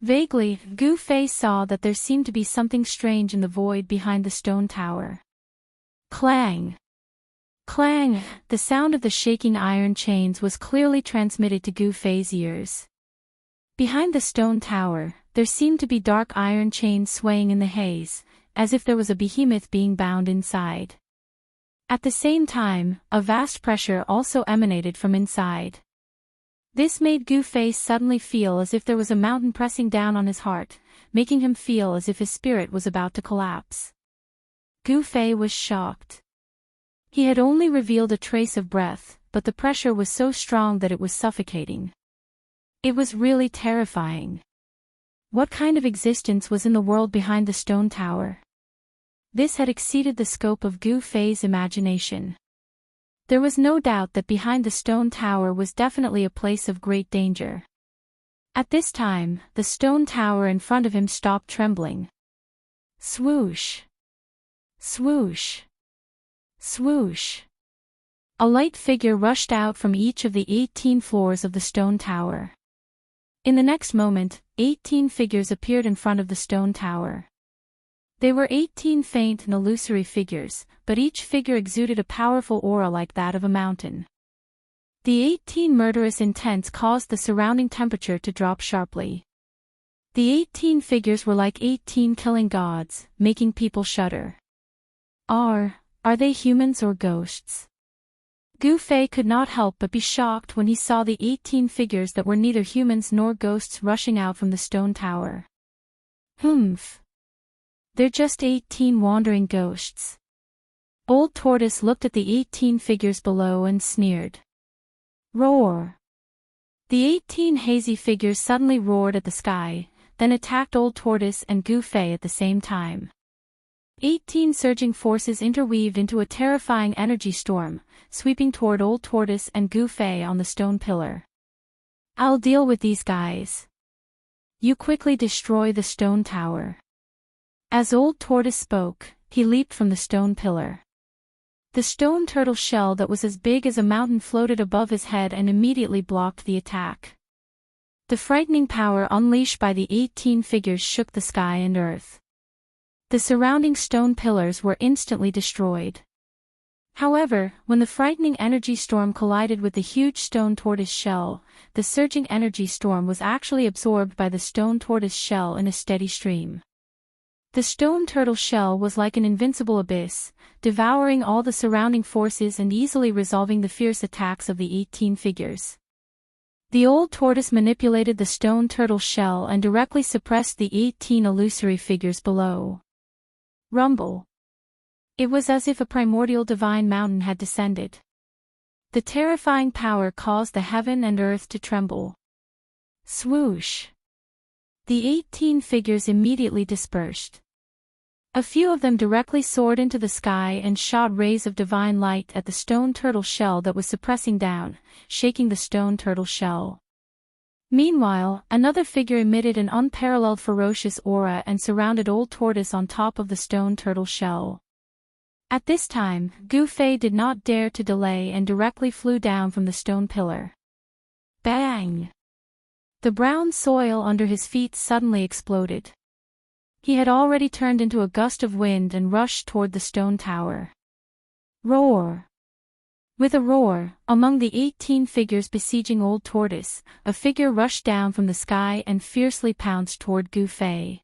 Vaguely, Gu Fei saw that there seemed to be something strange in the void behind the stone tower. Clang! Clang! The sound of the shaking iron chains was clearly transmitted to Gu Fei's ears. Behind the stone tower, there seemed to be dark iron chains swaying in the haze, as if there was a behemoth being bound inside. At the same time, a vast pressure also emanated from inside. This made Gu Fei suddenly feel as if there was a mountain pressing down on his heart, making him feel as if his spirit was about to collapse. Gu Fei was shocked. He had only revealed a trace of breath, but the pressure was so strong that it was suffocating. It was really terrifying. What kind of existence was in the world behind the stone tower? This had exceeded the scope of Gu Fei's imagination. There was no doubt that behind the stone tower was definitely a place of great danger. At this time, the stone tower in front of him stopped trembling. Swoosh! Swoosh! Swoosh! A light figure rushed out from each of the 18 floors of the stone tower. In the next moment, 18 figures appeared in front of the stone tower. They were 18 faint and illusory figures, but each figure exuded a powerful aura like that of a mountain. The 18 murderous intents caused the surrounding temperature to drop sharply. The 18 figures were like 18 killing gods, making people shudder. Are they humans or ghosts? Gu Fei could not help but be shocked when he saw the 18 figures that were neither humans nor ghosts rushing out from the stone tower. Humph! They're just 18 wandering ghosts. Old Tortoise looked at the 18 figures below and sneered. Roar! The 18 hazy figures suddenly roared at the sky, then attacked Old Tortoise and Gu Fei at the same time. 18 surging forces interweaved into a terrifying energy storm, sweeping toward Old Tortoise and Gu Fei on the stone pillar. I'll deal with these guys. You quickly destroy the stone tower. As Old Tortoise spoke, he leaped from the stone pillar. The stone turtle shell that was as big as a mountain floated above his head and immediately blocked the attack. The frightening power unleashed by the 18 figures shook the sky and earth. The surrounding stone pillars were instantly destroyed. However, when the frightening energy storm collided with the huge stone tortoise shell, the surging energy storm was actually absorbed by the stone tortoise shell in a steady stream. The stone turtle shell was like an invincible abyss, devouring all the surrounding forces and easily resolving the fierce attacks of the 18 figures. The old tortoise manipulated the stone turtle shell and directly suppressed the 18 illusory figures below. Rumble. It was as if a primordial divine mountain had descended. The terrifying power caused the heaven and earth to tremble. Swoosh. The 18 figures immediately dispersed. A few of them directly soared into the sky and shot rays of divine light at the stone turtle shell that was suppressing down, shaking the stone turtle shell. Meanwhile, another figure emitted an unparalleled ferocious aura and surrounded Old Tortoise on top of the stone turtle shell. At this time, Gu Fei did not dare to delay and directly flew down from the stone pillar. Bang! The brown soil under his feet suddenly exploded. He had already turned into a gust of wind and rushed toward the stone tower. Roar! With a roar, among the 18 figures besieging Old Tortoise, a figure rushed down from the sky and fiercely pounced toward Gu Fei.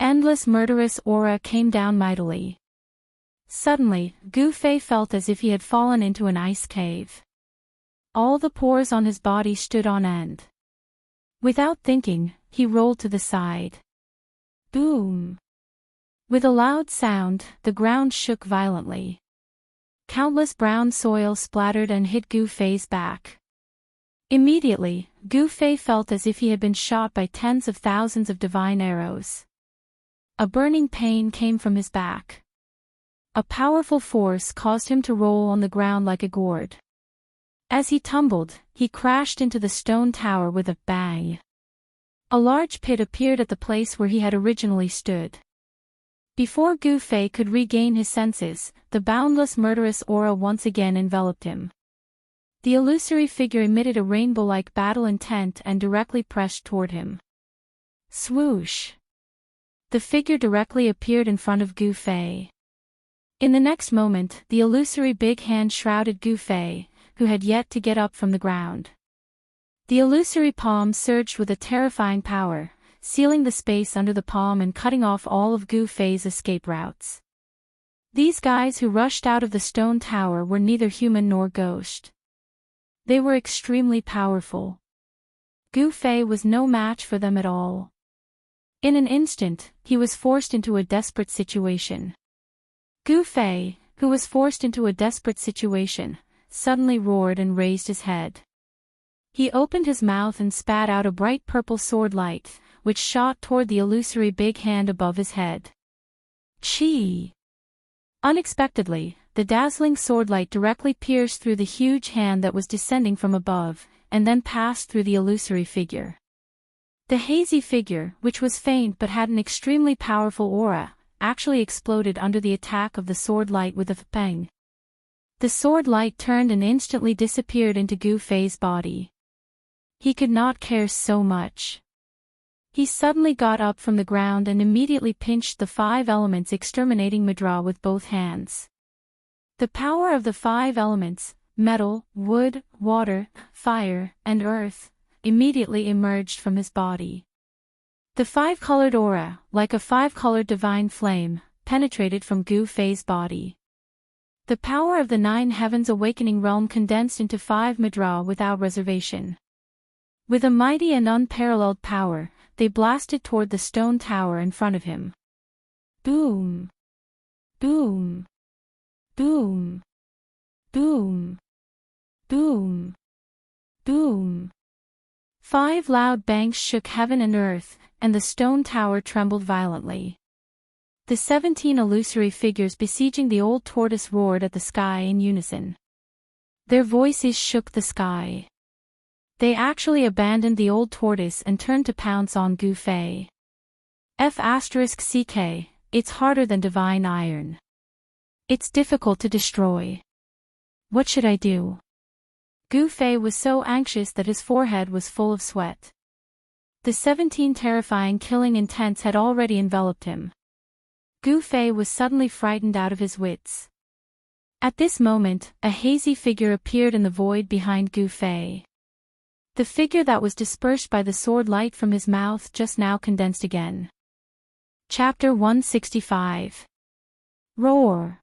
Endless murderous aura came down mightily. Suddenly, Gu Fei felt as if he had fallen into an ice cave. All the pores on his body stood on end. Without thinking, he rolled to the side. Boom! With a loud sound, the ground shook violently. Countless brown soil splattered and hit Gu Fei's back. Immediately, Gu Fei felt as if he had been shot by tens of thousands of divine arrows. A burning pain came from his back. A powerful force caused him to roll on the ground like a gourd. As he tumbled, he crashed into the stone tower with a bang. A large pit appeared at the place where he had originally stood. Before Gu Fei could regain his senses, the boundless murderous aura once again enveloped him. The illusory figure emitted a rainbow-like battle intent and directly pressed toward him. Swoosh! The figure directly appeared in front of Gu Fei. In the next moment, the illusory big hand shrouded Gu Fei, who had yet to get up from the ground. The illusory palm surged with a terrifying power, sealing the space under the palm and cutting off all of Gu Fei's escape routes. These guys who rushed out of the stone tower were neither human nor ghost. They were extremely powerful. Gu Fei was no match for them at all. In an instant, he was forced into a desperate situation. Gu Fei, who was forced into a desperate situation, suddenly roared and raised his head. He opened his mouth and spat out a bright purple sword light, which shot toward the illusory big hand above his head. Chi! Unexpectedly, the dazzling swordlight directly pierced through the huge hand that was descending from above, and then passed through the illusory figure. The hazy figure, which was faint but had an extremely powerful aura, actually exploded under the attack of the sword light with a pang. The sword light turned and instantly disappeared into Gu Fei's body. He could not care so much. He suddenly got up from the ground and immediately pinched the 5 elements, exterminating Madra with both hands. The power of the 5 elements, metal, wood, water, fire, and earth, immediately emerged from his body. The 5-colored aura, like a 5-colored divine flame, penetrated from Gu Fei's body. The power of the 9 heavens awakening realm condensed into 5 Madra without reservation. With a mighty and unparalleled power, they blasted toward the stone tower in front of him. Boom! Boom! Boom! Boom! Boom! Boom! 5 loud bangs shook heaven and earth, and the stone tower trembled violently. The 17 illusory figures besieging the old tortoise roared at the sky in unison. Their voices shook the sky. They actually abandoned the old tortoise and turned to pounce on Gu Fei. F***ck, it's harder than divine iron. It's difficult to destroy. What should I do? Gu Fei was so anxious that his forehead was full of sweat. The 17 terrifying killing intents had already enveloped him. Gu Fei was suddenly frightened out of his wits. At this moment, a hazy figure appeared in the void behind Gu Fei. The figure that was dispersed by the sword light from his mouth just now condensed again. Chapter 165. Roar!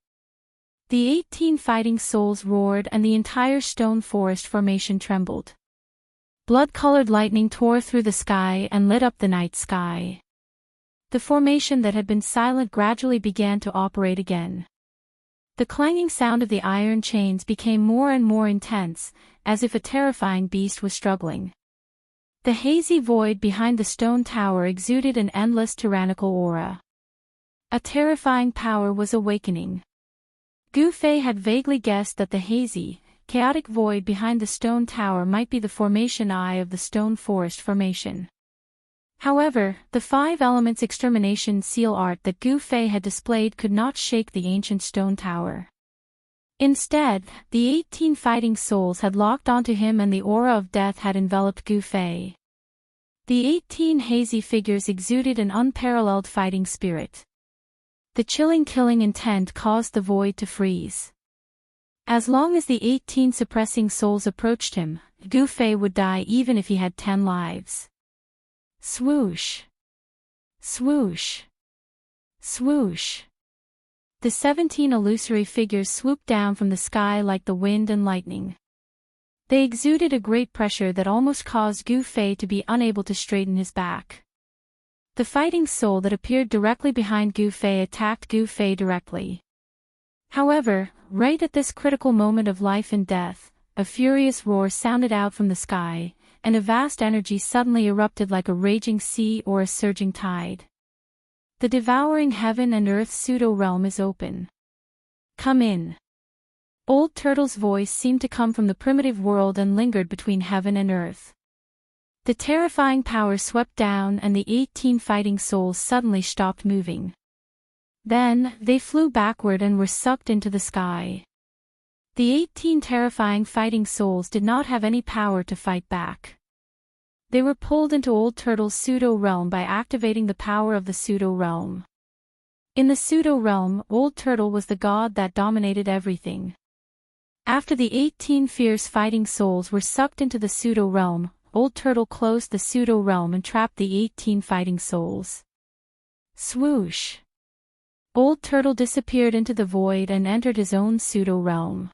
The 18 fighting souls roared and the entire stone forest formation trembled. Blood-colored lightning tore through the sky and lit up the night sky. The formation that had been silent gradually began to operate again. The clanging sound of the iron chains became more and more intense, as if a terrifying beast was struggling. The hazy void behind the stone tower exuded an endless tyrannical aura. A terrifying power was awakening. Gu Fei had vaguely guessed that the hazy, chaotic void behind the stone tower might be the formation eye of the stone forest formation. However, the 5 elements extermination seal art that Gu Fei had displayed could not shake the ancient stone tower. Instead, the 18 fighting souls had locked onto him and the aura of death had enveloped Gu Fei. The 18 hazy figures exuded an unparalleled fighting spirit. The chilling killing intent caused the void to freeze. As long as the 18 suppressing souls approached him, Gu Fei would die even if he had 10 lives. Swoosh! Swoosh! Swoosh! The 17 illusory figures swooped down from the sky like the wind and lightning. They exuded a great pressure that almost caused Gu Fei to be unable to straighten his back. The fighting soul that appeared directly behind Gu Fei attacked Gu Fei directly. However, right at this critical moment of life and death, a furious roar sounded out from the sky, and a vast energy suddenly erupted like a raging sea or a surging tide. The devouring heaven and earth pseudo-realm is open. Come in. Old Turtle's voice seemed to come from the primitive world and lingered between heaven and earth. The terrifying power swept down and the 18 fighting souls suddenly stopped moving. Then, they flew backward and were sucked into the sky. The 18 terrifying fighting souls did not have any power to fight back. They were pulled into Old Turtle's pseudo-realm by activating the power of the pseudo-realm. In the pseudo-realm, Old Turtle was the god that dominated everything. After the 18 fierce fighting souls were sucked into the pseudo-realm, Old Turtle closed the pseudo-realm and trapped the 18 fighting souls. Swoosh! Old Turtle disappeared into the void and entered his own pseudo-realm.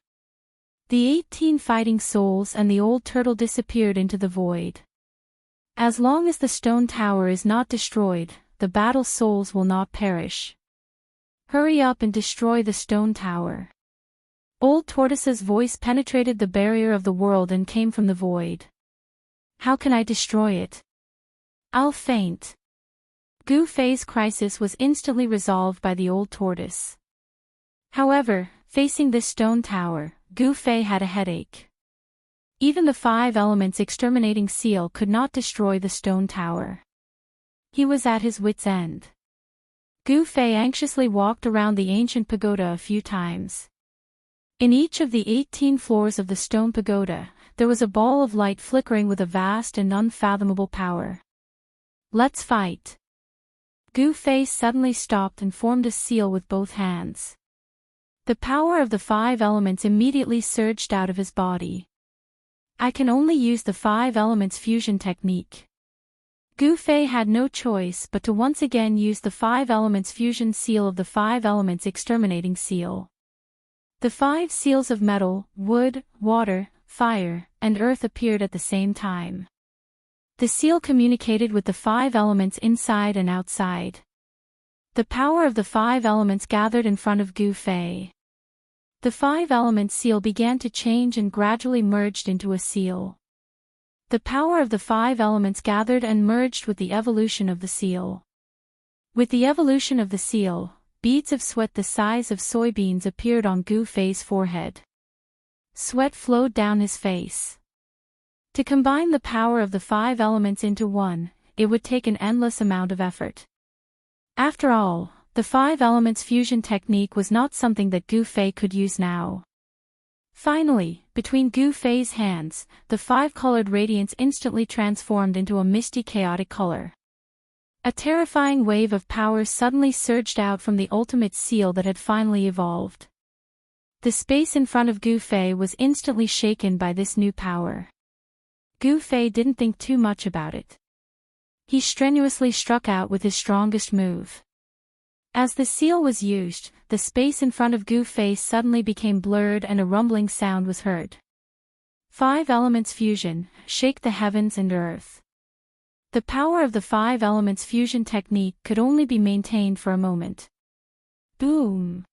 The 18 fighting souls and the Old Turtle disappeared into the void. As long as the stone tower is not destroyed, the battle souls will not perish. Hurry up and destroy the stone tower. Old Tortoise's voice penetrated the barrier of the world and came from the void. How can I destroy it? I'll faint. Gu Fei's crisis was instantly resolved by the Old Tortoise. However, facing this stone tower, Gu Fei had a headache. Even the 5 elements exterminating seal could not destroy the stone tower. He was at his wit's end. Gu Fei anxiously walked around the ancient pagoda a few times. In each of the 18 floors of the stone pagoda, there was a ball of light flickering with a vast and unfathomable power. Let's fight. Gu Fei suddenly stopped and formed a seal with both hands. The power of the 5 elements immediately surged out of his body. I can only use the 5 elements fusion technique. Gu Fei had no choice but to once again use the 5 elements fusion seal of the 5 elements exterminating seal. The 5 seals of metal, wood, water, fire, and earth appeared at the same time. The seal communicated with the 5 elements inside and outside. The power of the 5 elements gathered in front of Gu Fei. The 5 elements seal began to change and gradually merged into a seal. The power of the 5 elements gathered and merged with the evolution of the seal. With the evolution of the seal, beads of sweat the size of soybeans appeared on Gu Fei's forehead. Sweat flowed down his face. To combine the power of the 5 elements into one, it would take an endless amount of effort. After all, the 5 elements fusion technique was not something that Gu Fei could use now. Finally, between Gu Fei's hands, the 5-colored radiance instantly transformed into a misty chaotic color. A terrifying wave of power suddenly surged out from the ultimate seal that had finally evolved. The space in front of Gu Fei was instantly shaken by this new power. Gu Fei didn't think too much about it. He strenuously struck out with his strongest move. As the seal was used, the space in front of Gu Fei suddenly became blurred and a rumbling sound was heard. 5 elements fusion, shake the heavens and earth. The power of the 5 elements fusion technique could only be maintained for a moment. Boom!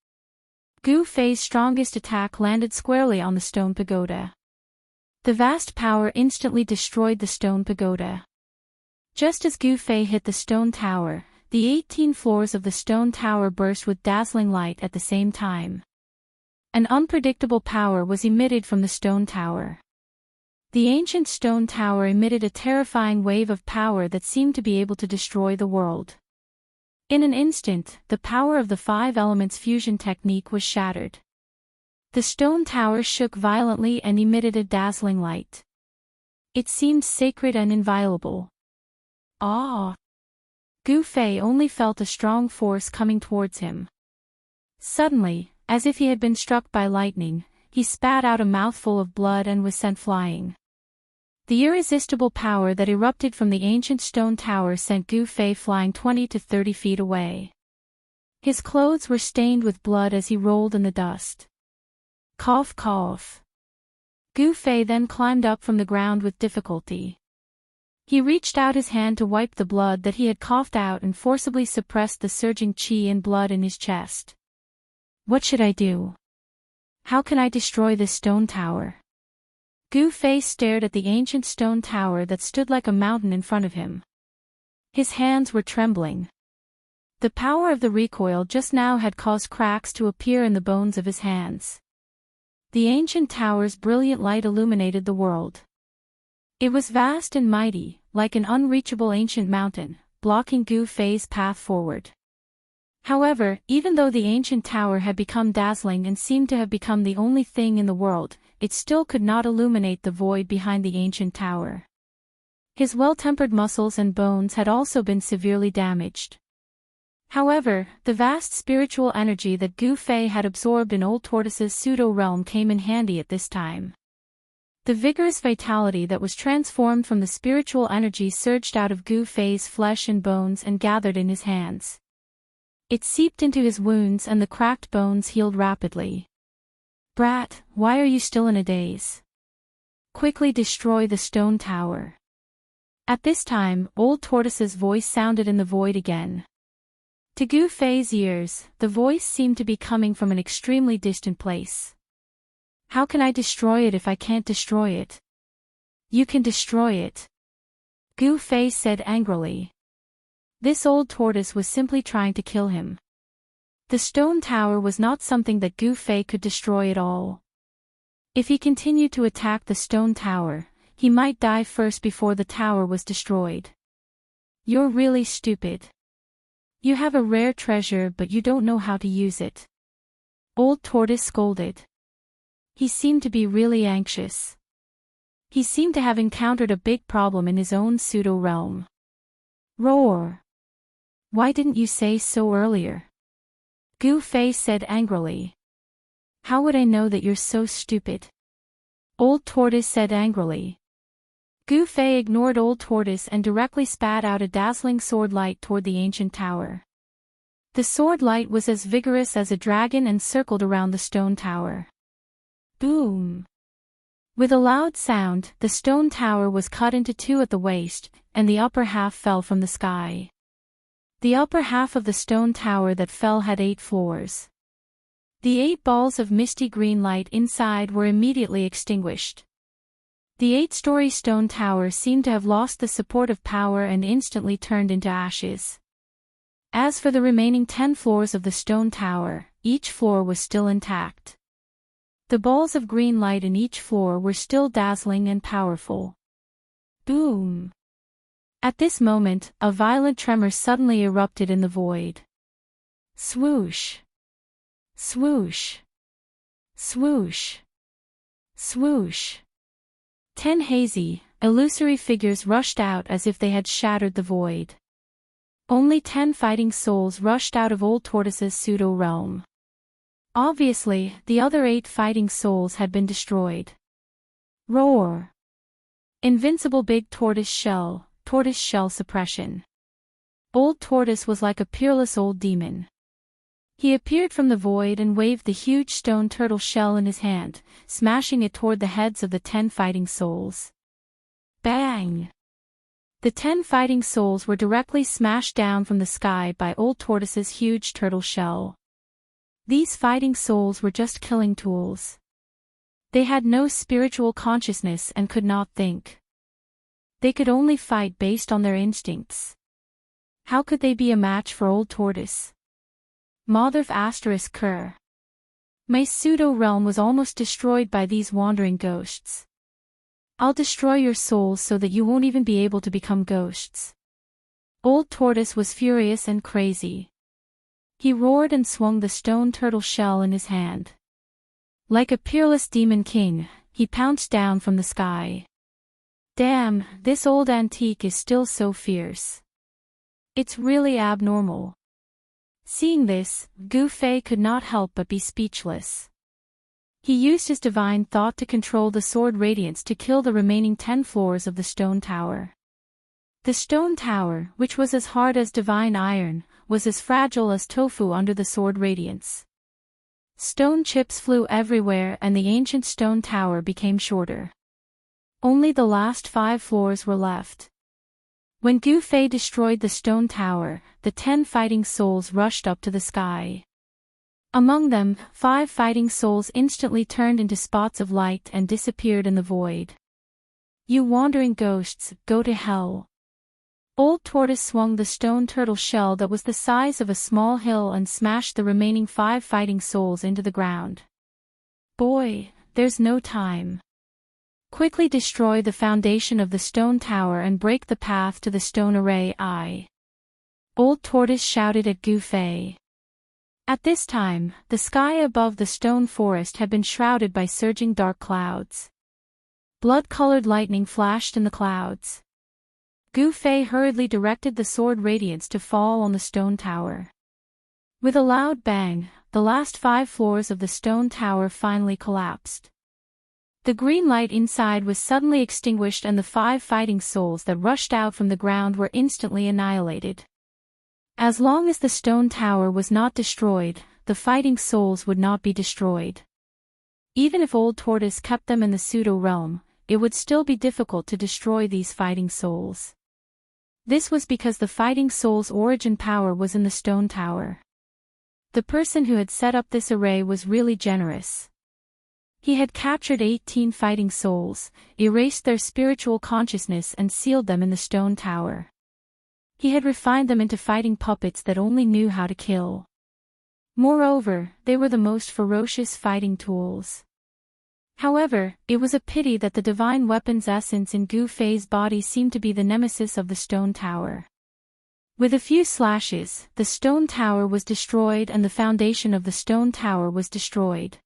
Gu Fei's strongest attack landed squarely on the stone pagoda. The vast power instantly destroyed the stone pagoda. Just as Gu Fei hit the stone tower, the 18 floors of the stone tower burst with dazzling light at the same time. An unpredictable power was emitted from the stone tower. The ancient stone tower emitted a terrifying wave of power that seemed to be able to destroy the world. In an instant, the power of the 5 elements fusion technique was shattered. The stone tower shook violently and emitted a dazzling light. It seemed sacred and inviolable. Ah! Gu Fei only felt a strong force coming towards him. Suddenly, as if he had been struck by lightning, he spat out a mouthful of blood and was sent flying. The irresistible power that erupted from the ancient stone tower sent Gu Fei flying 20 to 30 feet away. His clothes were stained with blood as he rolled in the dust. Cough cough. Gu Fei then climbed up from the ground with difficulty. He reached out his hand to wipe the blood that he had coughed out and forcibly suppressed the surging qi and blood in his chest. What should I do? How can I destroy this stone tower? Gu Fei stared at the ancient stone tower that stood like a mountain in front of him. His hands were trembling. The power of the recoil just now had caused cracks to appear in the bones of his hands. The ancient tower's brilliant light illuminated the world. It was vast and mighty, like an unreachable ancient mountain, blocking Gu Fei's path forward. However, even though the ancient tower had become dazzling and seemed to have become the only thing in the world, it still could not illuminate the void behind the ancient tower. His well-tempered muscles and bones had also been severely damaged. However, the vast spiritual energy that Gu Fei had absorbed in Old Tortoise's pseudo-realm came in handy at this time. The vigorous vitality that was transformed from the spiritual energy surged out of Gu Fei's flesh and bones and gathered in his hands. It seeped into his wounds and the cracked bones healed rapidly. "Brat, why are you still in a daze? Quickly destroy the stone tower." At this time, Old Tortoise's voice sounded in the void again. To Gu Fei's ears, the voice seemed to be coming from an extremely distant place. "How can I destroy it if I can't destroy it?" "You can destroy it," Gu Fei said angrily. This old tortoise was simply trying to kill him. The stone tower was not something that Gu Fei could destroy at all. If he continued to attack the stone tower, he might die first before the tower was destroyed. "You're really stupid. You have a rare treasure but you don't know how to use it," Old Tortoise scolded. He seemed to be really anxious. He seemed to have encountered a big problem in his own pseudo-realm. "Roar! Why didn't you say so earlier?" Gu Fei said angrily. "How would I know that you're so stupid?" Old Tortoise said angrily. Gu Fei ignored Old Tortoise and directly spat out a dazzling sword light toward the ancient tower. The sword light was as vigorous as a dragon and circled around the stone tower. Boom! With a loud sound, the stone tower was cut into two at the waist, and the upper half fell from the sky. The upper half of the stone tower that fell had 8 floors. The 8 balls of misty green light inside were immediately extinguished. The 8-story stone tower seemed to have lost the support of power and instantly turned into ashes. As for the remaining 10 floors of the stone tower, each floor was still intact. The balls of green light in each floor were still dazzling and powerful. Boom! At this moment, a violent tremor suddenly erupted in the void. Swoosh! Swoosh! Swoosh! Swoosh! 10 hazy, illusory figures rushed out as if they had shattered the void. Only 10 fighting souls rushed out of Old Tortoise's pseudo-realm. Obviously, the other 8 fighting souls had been destroyed. Roar! Invincible big tortoise shell suppression. Old Tortoise was like a peerless old demon. He appeared from the void and waved the huge stone turtle shell in his hand, smashing it toward the heads of the 10 fighting souls. Bang! The 10 fighting souls were directly smashed down from the sky by Old Tortoise's huge turtle shell. These fighting souls were just killing tools. They had no spiritual consciousness and could not think. They could only fight based on their instincts. How could they be a match for Old Tortoise? Motherf asterisk cur. My pseudo-realm was almost destroyed by these wandering ghosts. I'll destroy your souls so that you won't even be able to become ghosts. Old Tortoise was furious and crazy. He roared and swung the stone turtle shell in his hand. Like a peerless demon king, he pounced down from the sky. Damn, this old antique is still so fierce. It's really abnormal. Seeing this, Gu Fei could not help but be speechless. He used his divine thought to control the sword radiance to kill the remaining 10 floors of the stone tower. The stone tower, which was as hard as divine iron, was as fragile as tofu under the sword radiance. Stone chips flew everywhere and the ancient stone tower became shorter. Only the last 5 floors were left. When Gu Fei destroyed the stone tower, the 10 fighting souls rushed up to the sky. Among them, 5 fighting souls instantly turned into spots of light and disappeared in the void. You wandering ghosts, go to hell. Old Tortoise swung the stone turtle shell that was the size of a small hill and smashed the remaining 5 fighting souls into the ground. Boy, there's no time. Quickly destroy the foundation of the stone tower and break the path to the stone array. Old Tortoise shouted at Gu Fei. At this time, the sky above the stone forest had been shrouded by surging dark clouds. Blood-colored lightning flashed in the clouds. Gu Fei hurriedly directed the sword radiance to fall on the stone tower. With a loud bang, the last 5 floors of the stone tower finally collapsed. The green light inside was suddenly extinguished and the 5 fighting souls that rushed out from the ground were instantly annihilated. As long as the stone tower was not destroyed, the fighting souls would not be destroyed. Even if Old Tortoise kept them in the pseudo-realm, it would still be difficult to destroy these fighting souls. This was because the fighting soul's origin power was in the stone tower. The person who had set up this array was really generous. He had captured 18 fighting souls, erased their spiritual consciousness and sealed them in the stone tower. He had refined them into fighting puppets that only knew how to kill. Moreover, they were the most ferocious fighting tools. However, it was a pity that the divine weapon's essence in Gu Fei's body seemed to be the nemesis of the stone tower. With a few slashes, the stone tower was destroyed and the foundation of the stone tower was destroyed.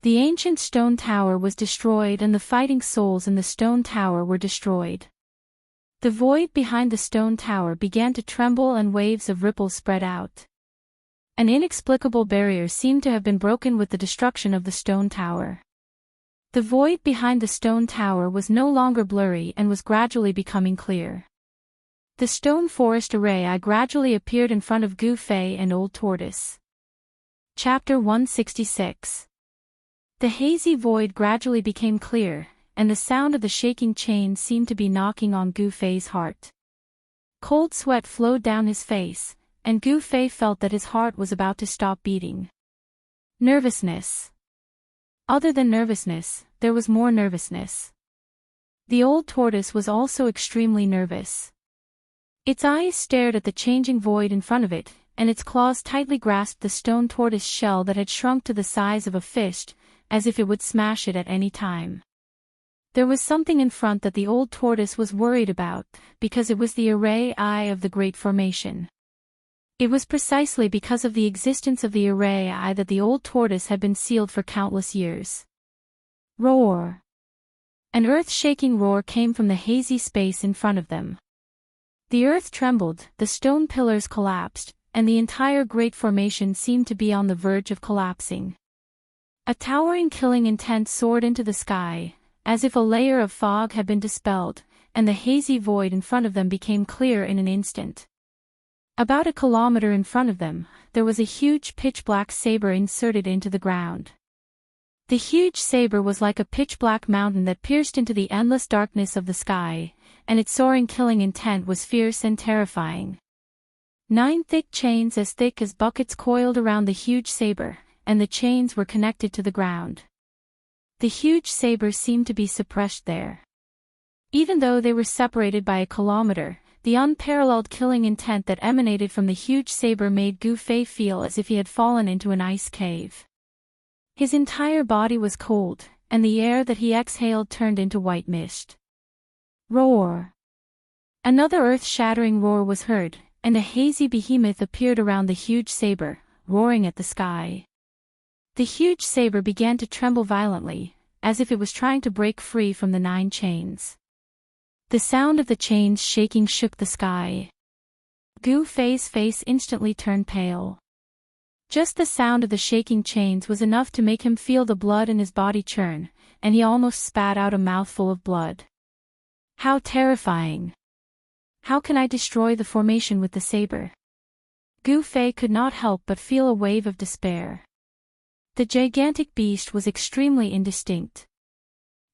The ancient stone tower was destroyed and the fighting souls in the stone tower were destroyed. The void behind the stone tower began to tremble and waves of ripples spread out. An inexplicable barrier seemed to have been broken with the destruction of the stone tower. The void behind the stone tower was no longer blurry and was gradually becoming clear. The stone forest array gradually appeared in front of Gu Fei and Old Tortoise. Chapter 166. The hazy void gradually became clear, and the sound of the shaking chain seemed to be knocking on Gu Fei's heart. Cold sweat flowed down his face, and Gu Fei felt that his heart was about to stop beating. Nervousness. Other than nervousness, there was more nervousness. The Old Tortoise was also extremely nervous. Its eyes stared at the changing void in front of it, and its claws tightly grasped the stone tortoise shell that had shrunk to the size of a fist, as if it would smash it at any time. There was something in front that the Old Tortoise was worried about, because it was the array eye of the Great Formation. It was precisely because of the existence of the array eye that the Old Tortoise had been sealed for countless years. Roar! An earth-shaking roar came from the hazy space in front of them. The earth trembled, the stone pillars collapsed, and the entire Great Formation seemed to be on the verge of collapsing. A towering killing intent soared into the sky, as if a layer of fog had been dispelled, and the hazy void in front of them became clear in an instant. About a kilometer in front of them, there was a huge pitch-black saber inserted into the ground. The huge saber was like a pitch-black mountain that pierced into the endless darkness of the sky, and its soaring killing intent was fierce and terrifying. 9 thick chains as thick as buckets coiled around the huge saber, and the chains were connected to the ground. The huge saber seemed to be suppressed there. Even though they were separated by a kilometer, the unparalleled killing intent that emanated from the huge saber made Gu Fei feel as if he had fallen into an ice cave. His entire body was cold, and the air that he exhaled turned into white mist. Roar! Another earth-shattering roar was heard, and a hazy behemoth appeared around the huge saber, roaring at the sky. The huge saber began to tremble violently, as if it was trying to break free from the 9 chains. The sound of the chains shaking shook the sky. Gu Fei's face instantly turned pale. Just the sound of the shaking chains was enough to make him feel the blood in his body churn, and he almost spat out a mouthful of blood. How terrifying! How can I destroy the formation with the saber? Gu Fei could not help but feel a wave of despair. The gigantic beast was extremely indistinct.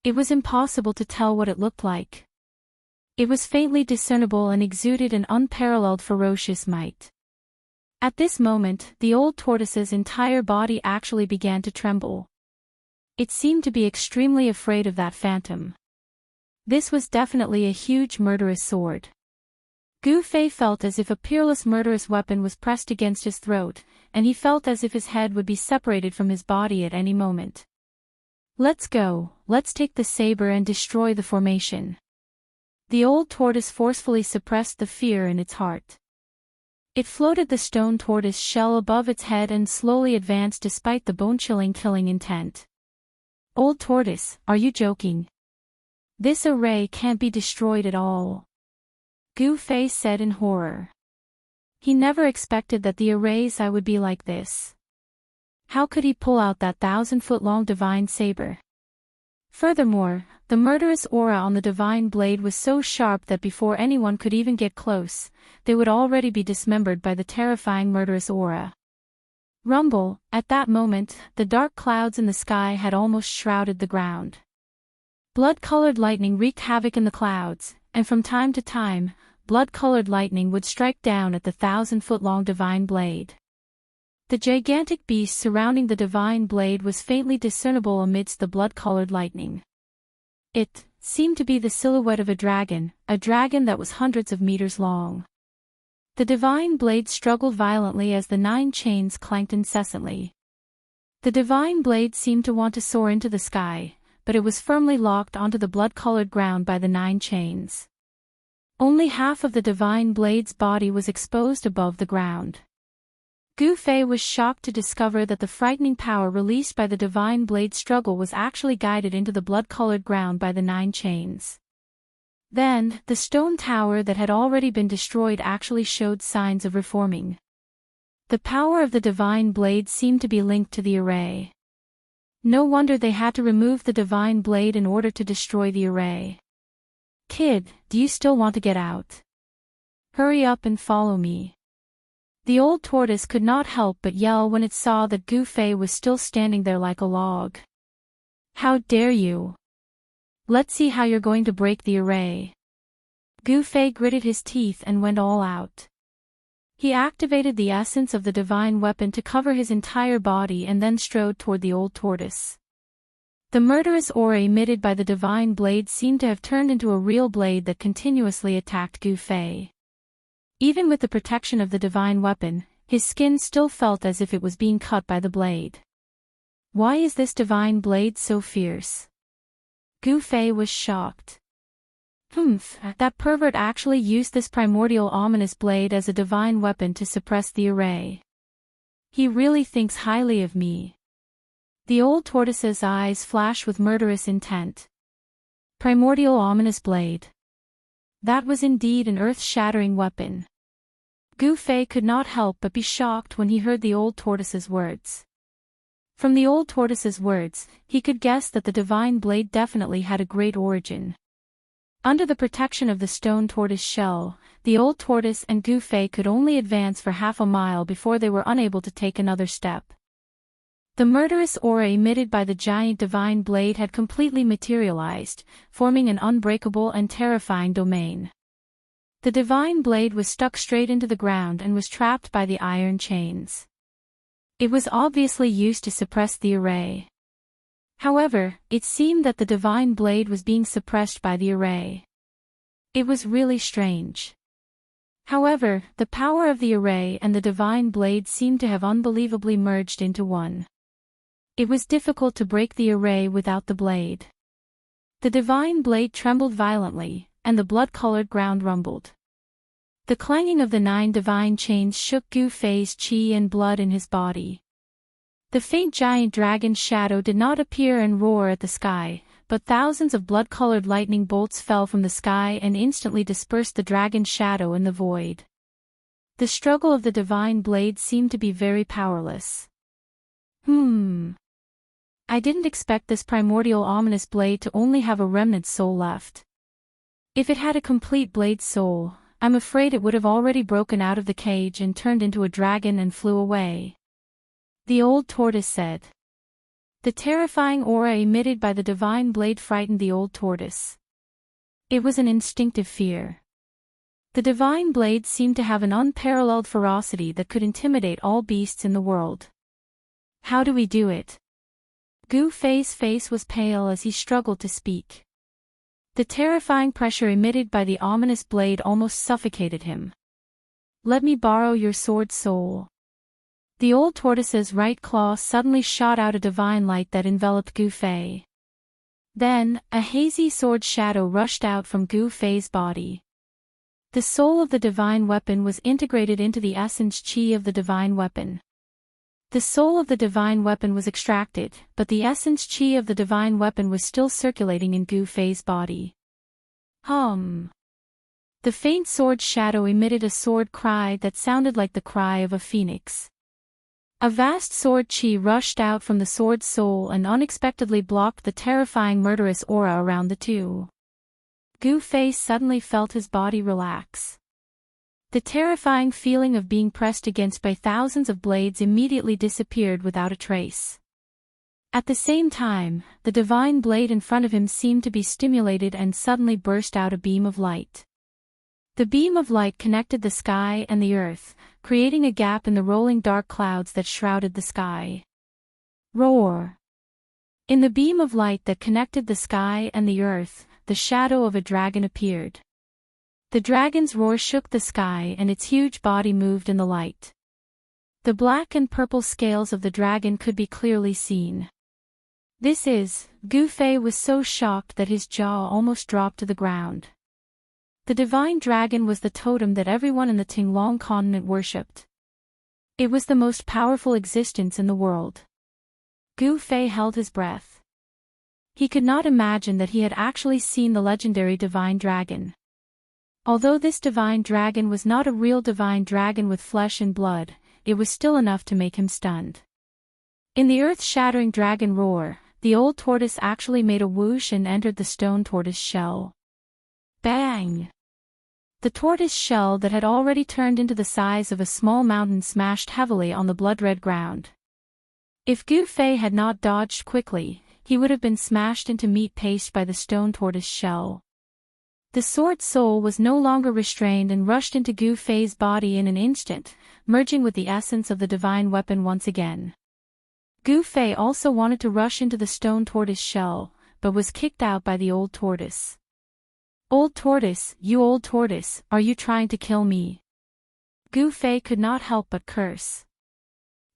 It was impossible to tell what it looked like. It was faintly discernible and exuded an unparalleled ferocious might. At this moment, the Old Tortoise's entire body actually began to tremble. It seemed to be extremely afraid of that phantom. This was definitely a huge murderous sword. Gu Fei felt as if a peerless murderous weapon was pressed against his throat, and he felt as if his head would be separated from his body at any moment. Let's go, let's take the saber and destroy the formation. The Old Tortoise forcefully suppressed the fear in its heart. It floated the stone tortoise shell above its head and slowly advanced despite the bone-chilling killing intent. Old tortoise, are you joking? This array can't be destroyed at all. Gu Fei said in horror. He never expected that the arrays would be like this. How could he pull out that 1,000-foot-long divine saber? Furthermore, the murderous aura on the divine blade was so sharp that before anyone could even get close, they would already be dismembered by the terrifying murderous aura. Rumble, at that moment, the dark clouds in the sky had almost shrouded the ground. Blood-colored lightning wreaked havoc in the clouds, and from time to time, blood-colored lightning would strike down at the 1,000-foot-long divine blade. The gigantic beast surrounding the divine blade was faintly discernible amidst the blood-colored lightning. It seemed to be the silhouette of a dragon that was hundreds of meters long. The divine blade struggled violently as the 9 chains clanked incessantly. The divine blade seemed to want to soar into the sky, but it was firmly locked onto the blood-colored ground by the 9 chains. Only half of the divine blade's body was exposed above the ground. Gu Fei was shocked to discover that the frightening power released by the divine blade struggle was actually guided into the blood-colored ground by the 9 chains. Then, the stone tower that had already been destroyed actually showed signs of reforming. The power of the divine blade seemed to be linked to the array. No wonder they had to remove the divine blade in order to destroy the array. Kid, do you still want to get out? Hurry up and follow me. The old tortoise could not help but yell when it saw that Gu Fei was still standing there like a log. How dare you? Let's see how you're going to break the array. Gu Fei gritted his teeth and went all out. He activated the essence of the divine weapon to cover his entire body and then strode toward the old tortoise. The murderous aura emitted by the divine blade seemed to have turned into a real blade that continuously attacked Gu Fei. Even with the protection of the divine weapon, his skin still felt as if it was being cut by the blade. Why is this divine blade so fierce? Gu Fei was shocked. That pervert actually used this primordial ominous blade as a divine weapon to suppress the array. He really thinks highly of me. The old tortoise's eyes flashed with murderous intent. Primordial ominous blade. That was indeed an earth-shattering weapon. Gu Fei could not help but be shocked when he heard the old tortoise's words. From the old tortoise's words, he could guess that the divine blade definitely had a great origin. Under the protection of the stone tortoise shell, the old tortoise and Gu Fei could only advance for half a mile before they were unable to take another step. The murderous aura emitted by the giant divine blade had completely materialized, forming an unbreakable and terrifying domain. The divine blade was stuck straight into the ground and was trapped by the iron chains. It was obviously used to suppress the array. However, it seemed that the divine blade was being suppressed by the array. It was really strange. However, the power of the array and the divine blade seemed to have unbelievably merged into one. It was difficult to break the array without the blade. The divine blade trembled violently, and the blood-colored ground rumbled. The clanging of the 9 divine chains shook Gu Fei's qi and blood in his body. The faint giant dragon shadow did not appear and roar at the sky, but thousands of blood-colored lightning bolts fell from the sky and instantly dispersed the dragon's shadow in the void. The struggle of the divine blade seemed to be very powerless. I didn't expect this primordial ominous blade to only have a remnant soul left. If it had a complete blade soul, I'm afraid it would have already broken out of the cage and turned into a dragon and flew away. The old tortoise said. The terrifying aura emitted by the divine blade frightened the old tortoise. It was an instinctive fear. The divine blade seemed to have an unparalleled ferocity that could intimidate all beasts in the world. How do we do it? Gu Fei's face was pale as he struggled to speak. The terrifying pressure emitted by the ominous blade almost suffocated him. Let me borrow your sword soul. The old tortoise's right claw suddenly shot out a divine light that enveloped Gu Fei. Then, a hazy sword shadow rushed out from Gu Fei's body. The soul of the divine weapon was integrated into the essence chi of the divine weapon. The soul of the divine weapon was extracted, but the essence chi of the divine weapon was still circulating in Gu Fei's body. The faint sword shadow emitted a sword cry that sounded like the cry of a phoenix. A vast sword chi rushed out from the sword's soul and unexpectedly blocked the terrifying murderous aura around the two. Gu Fei suddenly felt his body relax. The terrifying feeling of being pressed against by thousands of blades immediately disappeared without a trace. At the same time, the divine blade in front of him seemed to be stimulated and suddenly burst out a beam of light. The beam of light connected the sky and the earth, creating a gap in the rolling dark clouds that shrouded the sky. Roar! In the beam of light that connected the sky and the earth, the shadow of a dragon appeared. The dragon's roar shook the sky and its huge body moved in the light. The black and purple scales of the dragon could be clearly seen. Gu Fei was so shocked that his jaw almost dropped to the ground. The divine dragon was the totem that everyone in the Tinglong continent worshipped. It was the most powerful existence in the world. Gu Fei held his breath. He could not imagine that he had actually seen the legendary divine dragon. Although this divine dragon was not a real divine dragon with flesh and blood, it was still enough to make him stunned. In the earth-shattering dragon roar, the old tortoise actually made a whoosh and entered the stone tortoise shell. Bang! The tortoise shell that had already turned into the size of a small mountain smashed heavily on the blood-red ground. If Gu Fei had not dodged quickly, he would have been smashed into meat paste by the stone tortoise shell. The sword soul was no longer restrained and rushed into Gu Fei's body in an instant, merging with the essence of the divine weapon once again. Gu Fei also wanted to rush into the stone tortoise shell, but was kicked out by the old tortoise. Old tortoise, you old tortoise, are you trying to kill me? Gu Fei could not help but curse.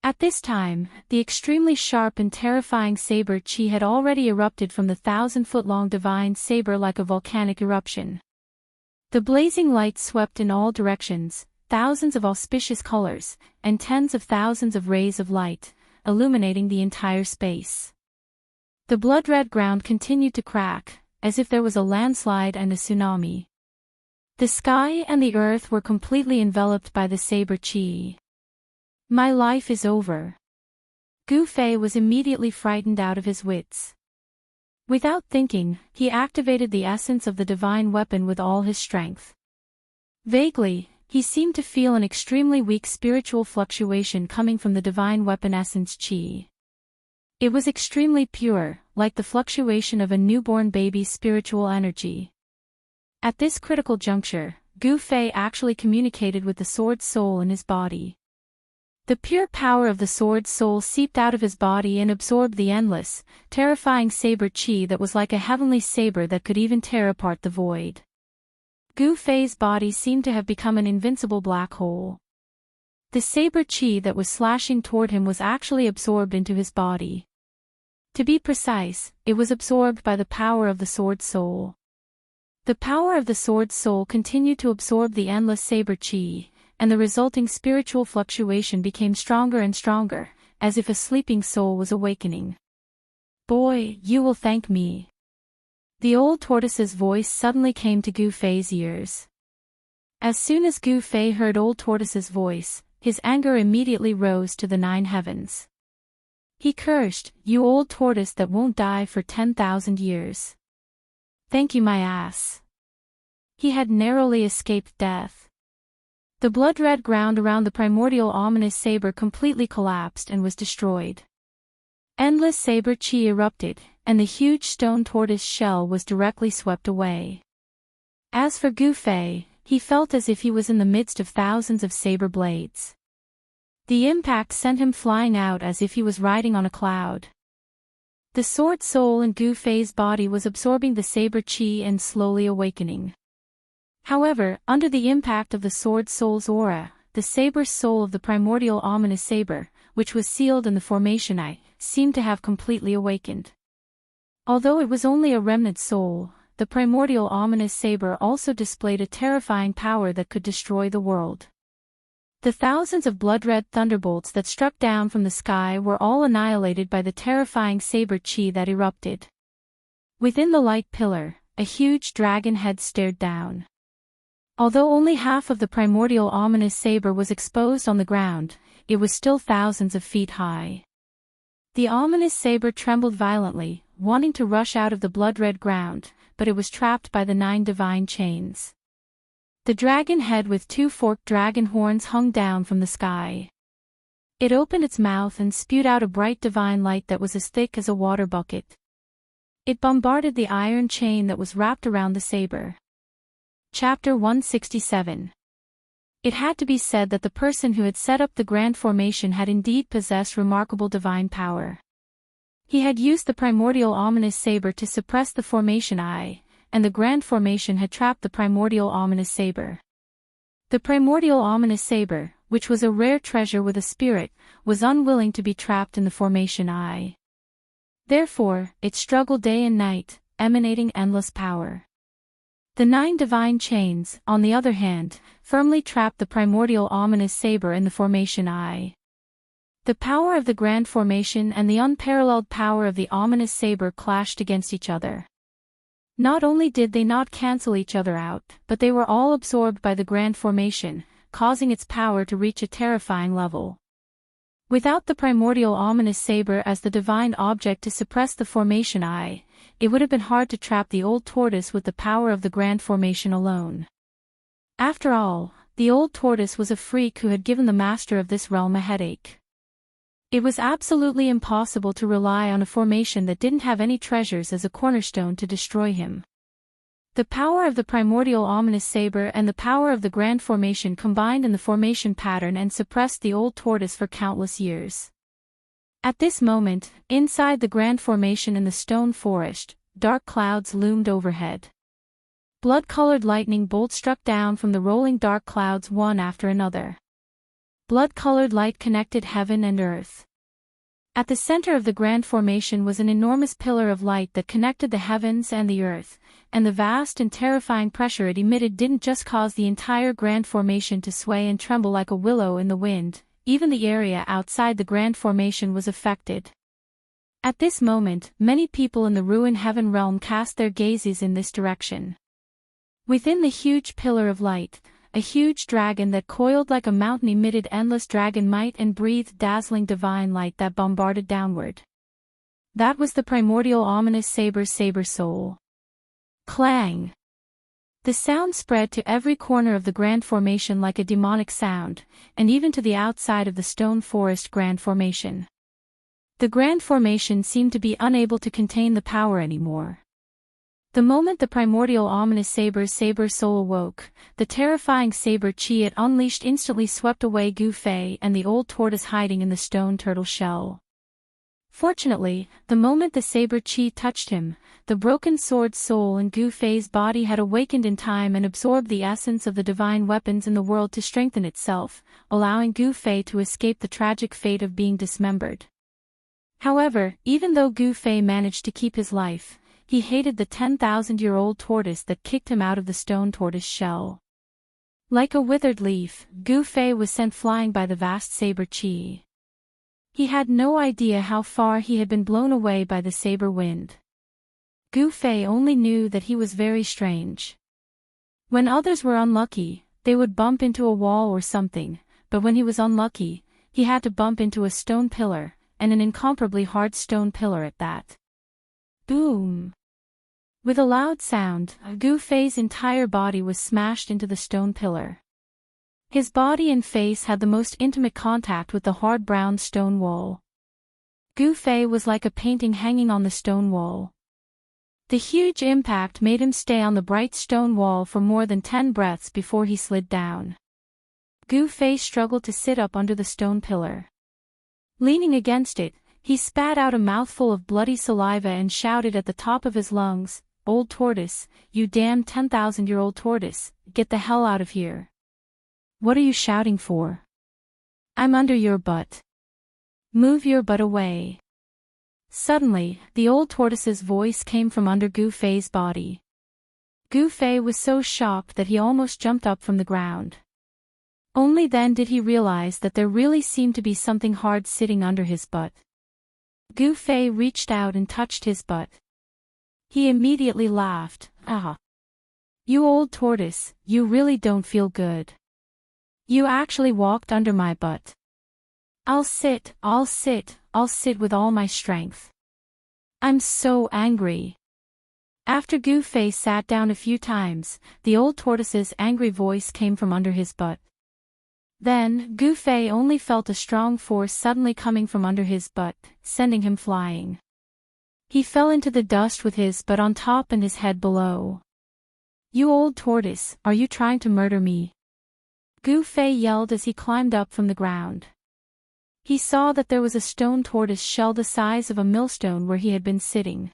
At this time, the extremely sharp and terrifying saber chi had already erupted from the 1,000-foot-long divine saber like a volcanic eruption. The blazing light swept in all directions, thousands of auspicious colors, and tens of thousands of rays of light, illuminating the entire space. The blood-red ground continued to crack, as if there was a landslide and a tsunami. The sky and the earth were completely enveloped by the saber chi. My life is over. Gu Fei was immediately frightened out of his wits. Without thinking, he activated the essence of the divine weapon with all his strength. Vaguely, he seemed to feel an extremely weak spiritual fluctuation coming from the divine weapon essence chi. It was extremely pure, like the fluctuation of a newborn baby's spiritual energy. At this critical juncture, Gu Fei actually communicated with the sword soul in his body. The pure power of the sword soul seeped out of his body and absorbed the endless, terrifying saber chi that was like a heavenly saber that could even tear apart the void. Gu Fei's body seemed to have become an invincible black hole. The saber chi that was slashing toward him was actually absorbed into his body. To be precise, it was absorbed by the power of the sword soul. The power of the sword soul continued to absorb the endless saber chi, and the resulting spiritual fluctuation became stronger and stronger, as if a sleeping soul was awakening. Boy, you will thank me. The old tortoise's voice suddenly came to Gu Fei's ears. As soon as Gu Fei heard old tortoise's voice, his anger immediately rose to the 9 heavens. He cursed, you old tortoise that won't die for 10,000 years. Thank you my ass. He had narrowly escaped death. The blood-red ground around the primordial ominous saber completely collapsed and was destroyed. Endless saber chi erupted, and the huge stone tortoise shell was directly swept away. As for Gu Fei, he felt as if he was in the midst of thousands of saber blades. The impact sent him flying out as if he was riding on a cloud. The sword soul in Gu Fei's body was absorbing the saber chi and slowly awakening. However, under the impact of the sword soul's aura, the saber soul of the primordial ominous saber, which was sealed in the formation I, seemed to have completely awakened. Although it was only a remnant soul, the primordial ominous saber also displayed a terrifying power that could destroy the world. The thousands of blood-red thunderbolts that struck down from the sky were all annihilated by the terrifying saber chi that erupted. Within the light pillar, a huge dragon head stared down. Although only half of the primordial ominous saber was exposed on the ground, it was still thousands of feet high. The ominous saber trembled violently, wanting to rush out of the blood-red ground, but it was trapped by the 9 divine chains. The dragon head with 2 forked dragon horns hung down from the sky. It opened its mouth and spewed out a bright divine light that was as thick as a water bucket. It bombarded the iron chain that was wrapped around the saber. Chapter 167. It had to be said that the person who had set up the grand formation had indeed possessed remarkable divine power. He had used the primordial ominous saber to suppress the formation eye, and the grand formation had trapped the primordial ominous saber. The primordial ominous saber, which was a rare treasure with a spirit, was unwilling to be trapped in the formation eye. Therefore, it struggled day and night, emanating endless power. The 9 divine chains, on the other hand, firmly trapped the primordial ominous saber in the formation eye. The power of the grand formation and the unparalleled power of the ominous saber clashed against each other. Not only did they not cancel each other out, but they were all absorbed by the grand formation, causing its power to reach a terrifying level. Without the primordial ominous saber as the divine object to suppress the formation eye, it would have been hard to trap the old tortoise with the power of the grand formation alone. After all, the old tortoise was a freak who had given the master of this realm a headache. It was absolutely impossible to rely on a formation that didn't have any treasures as a cornerstone to destroy him. The power of the primordial ominous saber and the power of the grand formation combined in the formation pattern and suppressed the old tortoise for countless years. At this moment, inside the grand formation in the stone forest, dark clouds loomed overhead. Blood-colored lightning bolts struck down from the rolling dark clouds one after another. Blood-colored light connected heaven and earth. At the center of the grand formation was an enormous pillar of light that connected the heavens and the earth, and the vast and terrifying pressure it emitted didn't just cause the entire grand formation to sway and tremble like a willow in the wind, even the area outside the grand formation was affected. At this moment, many people in the ruined heaven realm cast their gazes in this direction. Within the huge pillar of light, a huge dragon that coiled like a mountain emitted endless dragon might and breathed dazzling divine light that bombarded downward. That was the primordial ominous saber soul. Clang! The sound spread to every corner of the grand formation like a demonic sound, and even to the outside of the stone forest grand formation. The grand formation seemed to be unable to contain the power anymore. The moment the primordial ominous saber soul awoke, the terrifying saber chi it unleashed instantly swept away Gu Fei and the old tortoise hiding in the stone turtle shell. Fortunately, the moment the saber chi touched him, the broken sword soul in Gu Fei's body had awakened in time and absorbed the essence of the divine weapons in the world to strengthen itself, allowing Gu Fei to escape the tragic fate of being dismembered. However, even though Gu Fei managed to keep his life, he hated the 10,000-year-old tortoise that kicked him out of the stone tortoise shell. Like a withered leaf, Gu Fei was sent flying by the vast saber chi. He had no idea how far he had been blown away by the saber wind. Gu Fei only knew that he was very strange. When others were unlucky, they would bump into a wall or something, but when he was unlucky, he had to bump into a stone pillar, and an incomparably hard stone pillar at that. Boom! With a loud sound, Gu Fei's entire body was smashed into the stone pillar. His body and face had the most intimate contact with the hard brown stone wall. Gu Fei was like a painting hanging on the stone wall. The huge impact made him stay on the bright stone wall for more than 10 breaths before he slid down. Gu Fei struggled to sit up under the stone pillar. Leaning against it, he spat out a mouthful of bloody saliva and shouted at the top of his lungs, "Old tortoise, you damn 10,000-year-old tortoise, get the hell out of here. What are you shouting for? I'm under your butt. Move your butt away." Suddenly, the old tortoise's voice came from under Gu Fei's body. Gu Fei was so shocked that he almost jumped up from the ground. Only then did he realize that there really seemed to be something hard sitting under his butt. Gu Fei reached out and touched his butt. He immediately laughed. "Ah. You old tortoise, you really don't feel good. You actually walked under my butt. I'll sit with all my strength. I'm so angry." After Gu Fei sat down a few times, the old tortoise's angry voice came from under his butt. Then, Gu Fei only felt a strong force suddenly coming from under his butt, sending him flying. He fell into the dust with his butt on top and his head below. "You old tortoise, are you trying to murder me?" Gu Fei yelled as he climbed up from the ground. He saw that there was a stone tortoise shell the size of a millstone where he had been sitting.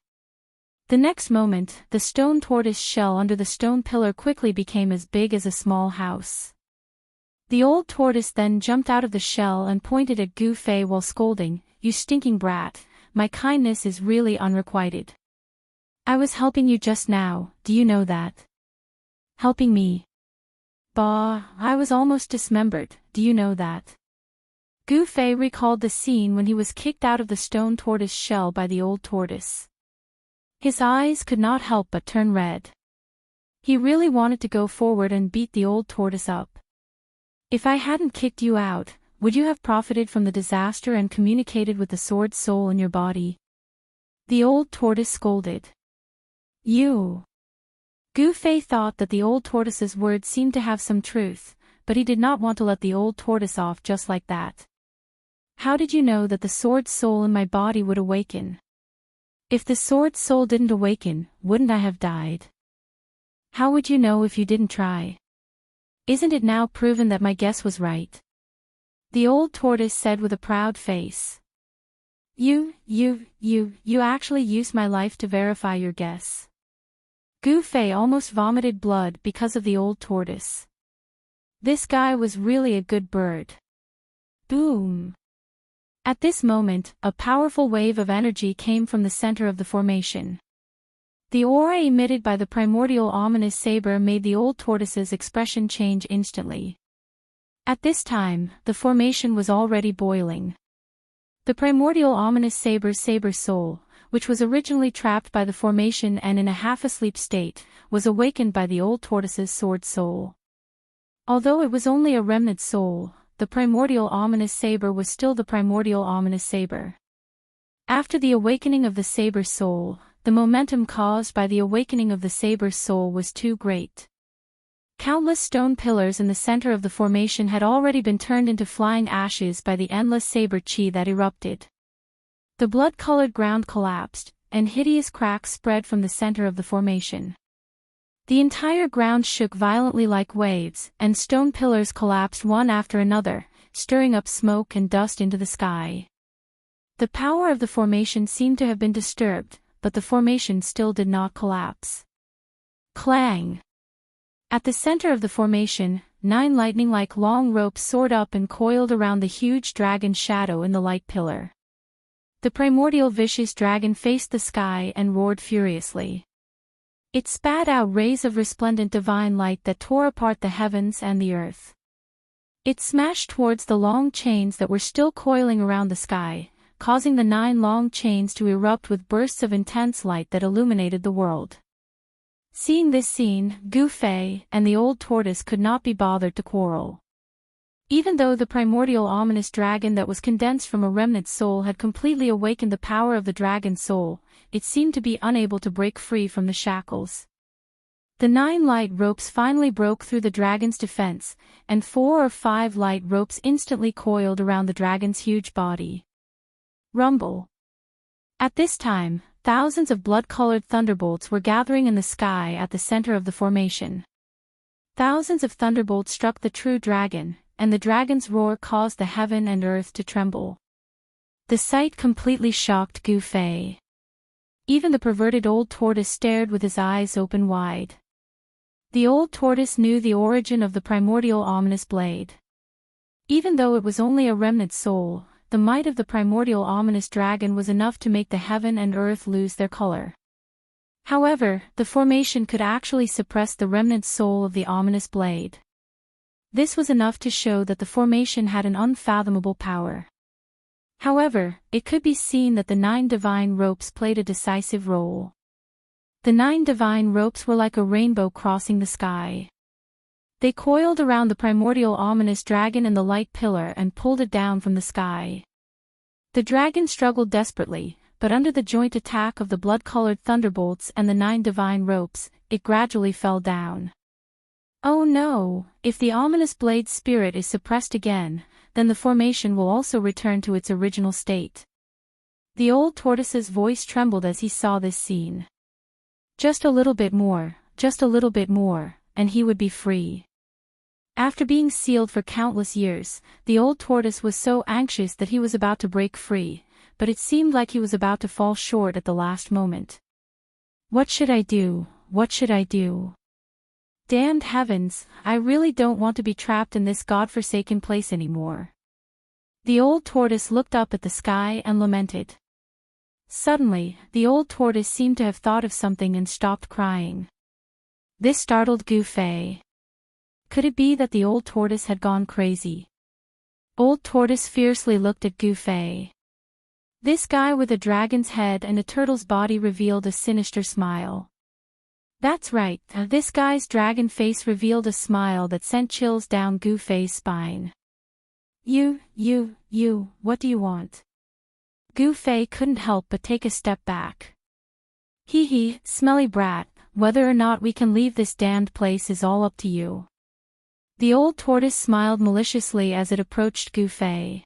The next moment, the stone tortoise shell under the stone pillar quickly became as big as a small house. The old tortoise then jumped out of the shell and pointed at Gu Fei while scolding, "You stinking brat, my kindness is really unrequited. I was helping you just now, do you know that? Helping me. Bah, I was almost dismembered, do you know that?" Gu Fei recalled the scene when he was kicked out of the stone tortoise shell by the old tortoise. His eyes could not help but turn red. He really wanted to go forward and beat the old tortoise up. "If I hadn't kicked you out, would you have profited from the disaster and communicated with the sword soul in your body?" The old tortoise scolded. "You." Gu Fei thought that the old tortoise's words seemed to have some truth, but he did not want to let the old tortoise off just like that. "How did you know that the sword soul in my body would awaken? If the sword soul didn't awaken, wouldn't I have died? How would you know if you didn't try? Isn't it now proven that my guess was right?" The old tortoise said with a proud face. You actually used my life to verify your guess." Gu Fei almost vomited blood because of the old tortoise. This guy was really a good bird. Boom! At this moment, a powerful wave of energy came from the center of the formation. The aura emitted by the primordial ominous saber made the old tortoise's expression change instantly. At this time, the formation was already boiling. The primordial ominous saber's saber soul, which was originally trapped by the formation and in a half-asleep state, was awakened by the old tortoise's sword soul. Although it was only a remnant soul, the primordial ominous saber was still the primordial ominous saber. After the awakening of the saber soul, the momentum caused by the awakening of the saber soul was too great. Countless stone pillars in the center of the formation had already been turned into flying ashes by the endless saber chi that erupted. The blood-colored ground collapsed, and hideous cracks spread from the center of the formation. The entire ground shook violently like waves, and stone pillars collapsed one after another, stirring up smoke and dust into the sky. The power of the formation seemed to have been disturbed, but the formation still did not collapse. Clang! At the center of the formation, 9 lightning-like long ropes soared up and coiled around the huge dragon shadow in the light pillar. The primordial vicious dragon faced the sky and roared furiously. It spat out rays of resplendent divine light that tore apart the heavens and the earth. It smashed towards the long chains that were still coiling around the sky, causing the 9 long chains to erupt with bursts of intense light that illuminated the world. Seeing this scene, Gu Fei and the old tortoise could not be bothered to quarrel. Even though the primordial ominous dragon that was condensed from a remnant soul had completely awakened the power of the dragon soul, it seemed to be unable to break free from the shackles. The 9 light ropes finally broke through the dragon's defense, and 4 or 5 light ropes instantly coiled around the dragon's huge body. Rumble. At this time, thousands of blood-colored thunderbolts were gathering in the sky at the center of the formation. Thousands of thunderbolts struck the true dragon, and the dragon's roar caused the heaven and earth to tremble. The sight completely shocked Gu Fei. Even the perverted old tortoise stared with his eyes open wide. The old tortoise knew the origin of the primordial ominous blade. Even though it was only a remnant soul, the might of the primordial ominous dragon was enough to make the heaven and earth lose their color. However, the formation could actually suppress the remnant soul of the ominous blade. This was enough to show that the formation had an unfathomable power. However, it could be seen that the 9 divine ropes played a decisive role. The 9 divine ropes were like a rainbow crossing the sky. They coiled around the primordial ominous dragon and the light pillar and pulled it down from the sky. The dragon struggled desperately, but under the joint attack of the blood-colored thunderbolts and the 9 divine ropes, it gradually fell down. Oh no, if the ominous blade's spirit is suppressed again, then the formation will also return to its original state. The old tortoise's voice trembled as he saw this scene. Just a little bit more, and he would be free. After being sealed for countless years, the old tortoise was so anxious that he was about to break free, but it seemed like he was about to fall short at the last moment. What should I do? What should I do? Damned heavens, I really don't want to be trapped in this godforsaken place anymore. The old tortoise looked up at the sky and lamented. Suddenly, the old tortoise seemed to have thought of something and stopped crying. This startled Gu Fei. Could it be that the old tortoise had gone crazy? Old tortoise fiercely looked at Gu Fei. This guy with a dragon's head and a turtle's body revealed a sinister smile. That's right, this guy's dragon face revealed a smile that sent chills down Gu Fei's spine. You, what do you want? Gu Fei couldn't help but take a step back. Hee, smelly brat, whether or not we can leave this damned place is all up to you. The old tortoise smiled maliciously as it approached Gu Fei.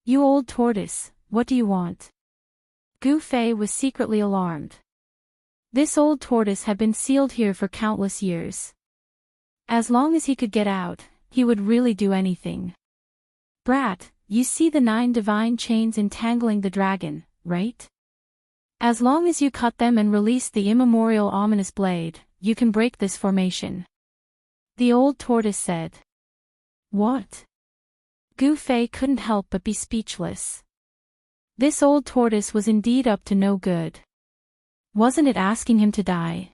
You old tortoise, what do you want? Gu Fei was secretly alarmed. This old tortoise had been sealed here for countless years. As long as he could get out, he would really do anything. Brat, you see the 9 divine chains entangling the dragon, right? As long as you cut them and release the immemorial ominous blade, you can break this formation. The old tortoise said. What? Gu Fei couldn't help but be speechless. This old tortoise was indeed up to no good. Wasn't it asking him to die?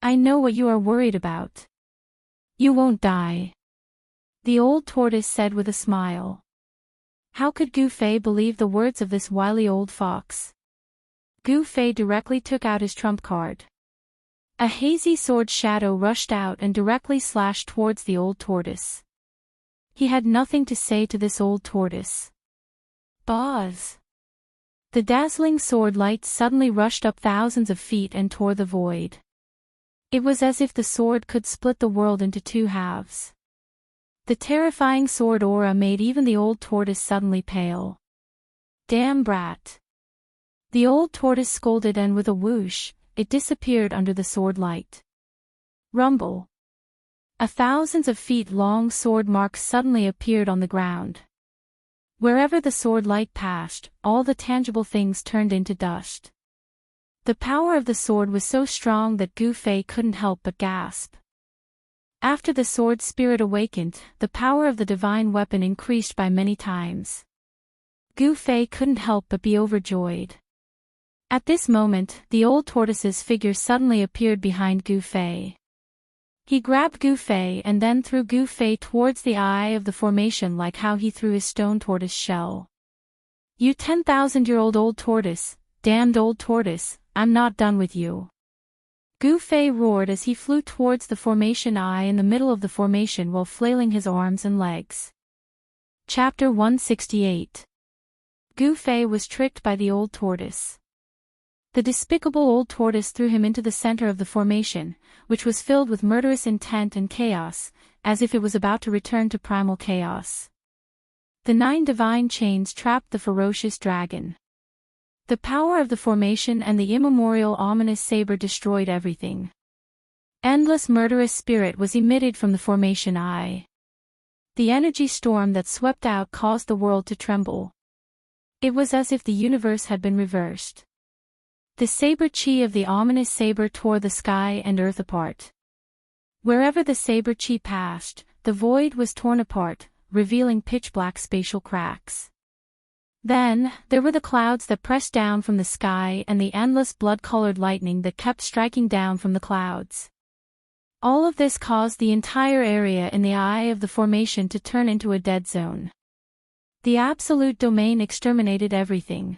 I know what you are worried about. You won't die. The old tortoise said with a smile. How could Gu Fei believe the words of this wily old fox? Gu Fei directly took out his trump card. A hazy sword shadow rushed out and directly slashed towards the old tortoise. He had nothing to say to this old tortoise. Buzz! The dazzling sword light suddenly rushed up thousands of feet and tore the void. It was as if the sword could split the world into 2 halves. The terrifying sword aura made even the old tortoise suddenly pale. Damn brat! The old tortoise scolded and with a whoosh, it disappeared under the sword light. Rumble! A thousands of feet long sword mark suddenly appeared on the ground. Wherever the sword light passed, all the tangible things turned into dust. The power of the sword was so strong that Gu Fei couldn't help but gasp. After the sword spirit awakened, the power of the divine weapon increased by many times. Gu Fei couldn't help but be overjoyed. At this moment, the old tortoise's figure suddenly appeared behind Gu Fei. He grabbed Gu Fei and then threw Gu Fei towards the eye of the formation like how he threw his stone tortoise shell. You 10,000-year-old old tortoise, damned old tortoise, I'm not done with you. Gu Fei roared as he flew towards the formation eye in the middle of the formation while flailing his arms and legs. Chapter 168. Gu Fei was tricked by the old tortoise. The despicable old tortoise threw him into the center of the formation, which was filled with murderous intent and chaos, as if it was about to return to primal chaos. The 9 divine chains trapped the ferocious dragon. The power of the formation and the immemorial ominous saber destroyed everything. Endless murderous spirit was emitted from the formation eye. The energy storm that swept out caused the world to tremble. It was as if the universe had been reversed. The saber chi of the ominous saber tore the sky and earth apart. Wherever the saber chi passed, the void was torn apart, revealing pitch-black spatial cracks. Then, there were the clouds that pressed down from the sky and the endless blood-colored lightning that kept striking down from the clouds. All of this caused the entire area in the eye of the formation to turn into a dead zone. The absolute domain exterminated everything.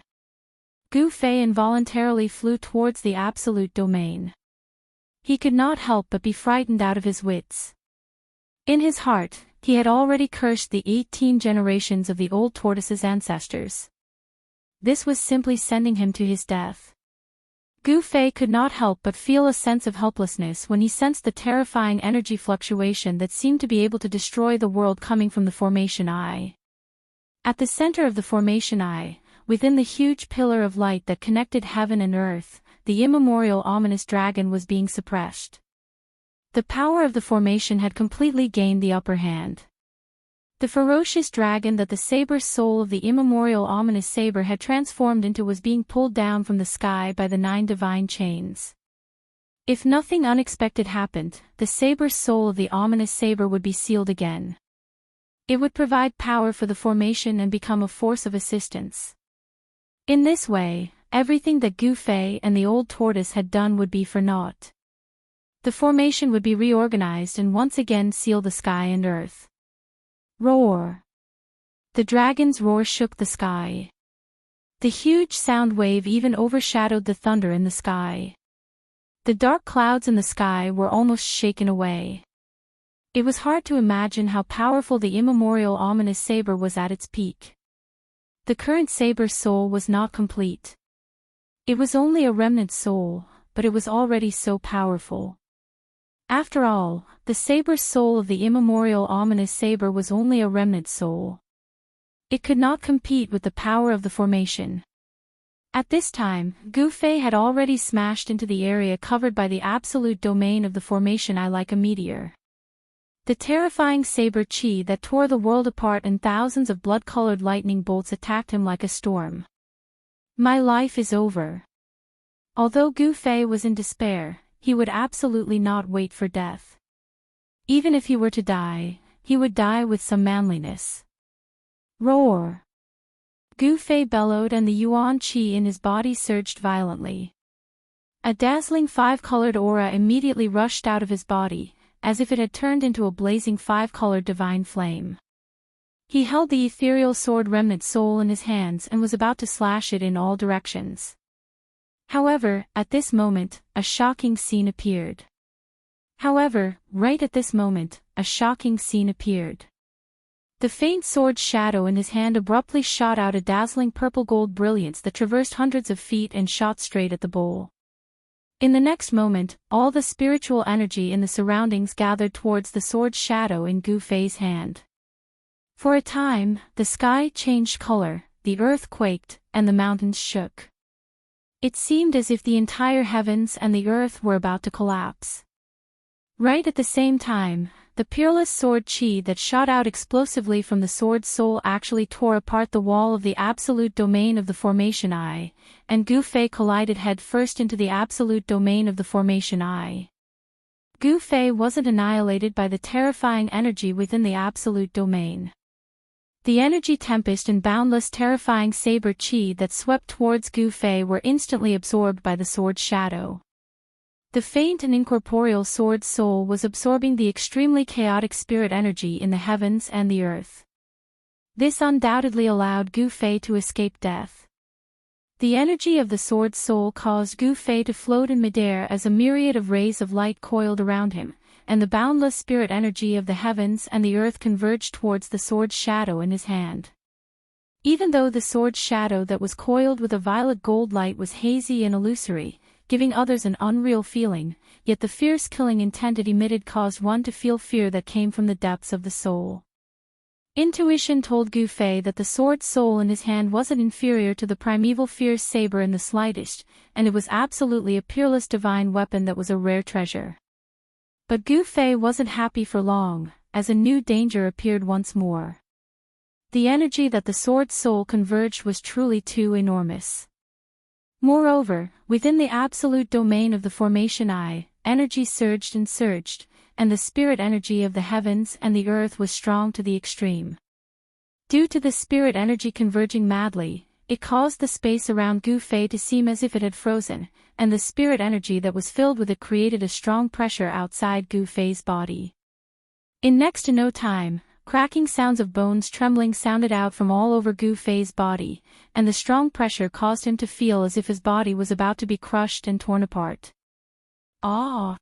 Gu Fei involuntarily flew towards the absolute domain. He could not help but be frightened out of his wits. In his heart, he had already cursed the 18 generations of the old tortoise's ancestors. This was simply sending him to his death. Gu Fei could not help but feel a sense of helplessness when he sensed the terrifying energy fluctuation that seemed to be able to destroy the world coming from the formation eye. At the center of the formation eye, within the huge pillar of light that connected heaven and earth, the immemorial ominous dragon was being suppressed. The power of the formation had completely gained the upper hand. The ferocious dragon that the saber soul of the immemorial ominous saber had transformed into was being pulled down from the sky by the 9 divine chains. If nothing unexpected happened, the saber soul of the ominous saber would be sealed again. It would provide power for the formation and become a force of assistance. In this way, everything that Gu Fei and the old tortoise had done would be for naught. The formation would be reorganized and once again seal the sky and earth. Roar! The dragon's roar shook the sky. The huge sound wave even overshadowed the thunder in the sky. The dark clouds in the sky were almost shaken away. It was hard to imagine how powerful the immemorial ominous saber was at its peak. The current saber soul was not complete. It was only a remnant soul, but it was already so powerful. After all, the saber soul of the immemorial ominous saber was only a remnant soul. It could not compete with the power of the formation. At this time, Gu Fei had already smashed into the area covered by the absolute domain of the formation eye like a meteor. The terrifying saber chi that tore the world apart and thousands of blood-colored lightning bolts attacked him like a storm. My life is over. Although Gu Fei was in despair, he would absolutely not wait for death. Even if he were to die, he would die with some manliness. Roar! Gu Fei bellowed and the yuan qi in his body surged violently. A dazzling 5-colored aura immediately rushed out of his body, as if it had turned into a blazing 5-colored divine flame. He held the ethereal sword remnant soul in his hands and was about to slash it in all directions. However, at this moment, a shocking scene appeared. The faint sword shadow in his hand abruptly shot out a dazzling purple-gold brilliance that traversed hundreds of feet and shot straight at the bowl. In the next moment, all the spiritual energy in the surroundings gathered towards the sword shadow in Gu Fei's hand. For a time, the sky changed color, the earth quaked, and the mountains shook. It seemed as if the entire heavens and the earth were about to collapse. Right at the same time, the peerless sword chi that shot out explosively from the sword soul actually tore apart the wall of the absolute domain of the formation eye, and Gu Fei collided head first into the absolute domain of the formation eye. Gu Fei wasn't annihilated by the terrifying energy within the absolute domain. The energy tempest and boundless terrifying saber chi that swept towards Gu Fei were instantly absorbed by the sword shadow. The faint and incorporeal sword soul was absorbing the extremely chaotic spirit energy in the heavens and the earth. This undoubtedly allowed Gu Fei to escape death. The energy of the sword soul caused Gu Fei to float in midair as a myriad of rays of light coiled around him, and the boundless spirit energy of the heavens and the earth converged towards the sword shadow in his hand. Even though the sword shadow that was coiled with a violet gold light was hazy and illusory, giving others an unreal feeling, yet the fierce killing intent it emitted caused one to feel fear that came from the depths of the soul. Intuition told Gu Fei that the sword soul in his hand wasn't inferior to the primeval fierce saber in the slightest, and it was absolutely a peerless divine weapon that was a rare treasure. But Gu Fei wasn't happy for long, as a new danger appeared once more. The energy that the sword soul converged was truly too enormous. Moreover, within the absolute domain of the formation eye, energy surged, and the spirit energy of the heavens and the earth was strong to the extreme. Due to the spirit energy converging madly, it caused the space around Gu Fei to seem as if it had frozen, and the spirit energy that was filled with it created a strong pressure outside Gu Fei's body. In next to no time, cracking sounds of bones trembling sounded out from all over Gu Fei's body, and the strong pressure caused him to feel as if his body was about to be crushed and torn apart. Ah!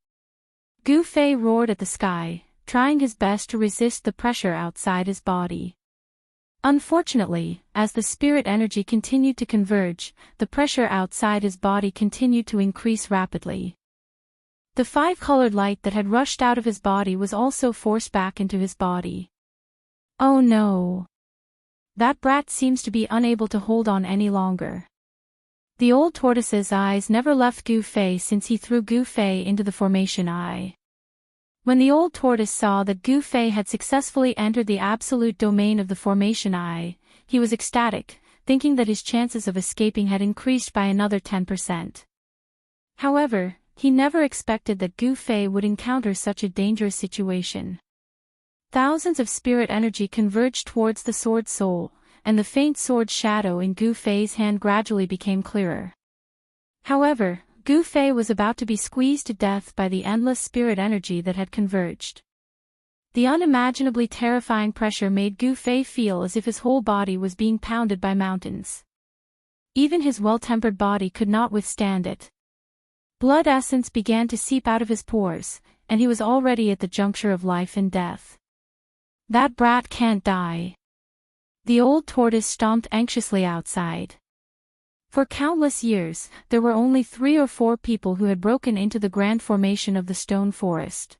Gu Fei roared at the sky, trying his best to resist the pressure outside his body. Unfortunately, as the spirit energy continued to converge, the pressure outside his body continued to increase rapidly. The five-colored light that had rushed out of his body was also forced back into his body. Oh no! That brat seems to be unable to hold on any longer. The old tortoise's eyes never left Gu Fei since he threw Gu Fei into the formation eye. When the old tortoise saw that Gu Fei had successfully entered the absolute domain of the formation eye, he was ecstatic, thinking that his chances of escaping had increased by another 10%. However, he never expected that Gu Fei would encounter such a dangerous situation. Thousands of spirit energy converged towards the sword soul, and the faint sword shadow in Gu Fei's hand gradually became clearer. However, Gu Fei was about to be squeezed to death by the endless spirit energy that had converged. The unimaginably terrifying pressure made Gu Fei feel as if his whole body was being pounded by mountains. Even his well-tempered body could not withstand it. Blood essence began to seep out of his pores, and he was already at the juncture of life and death. That brat can't die. The old tortoise stomped anxiously outside. For countless years, there were only 3 or 4 people who had broken into the grand formation of the stone forest.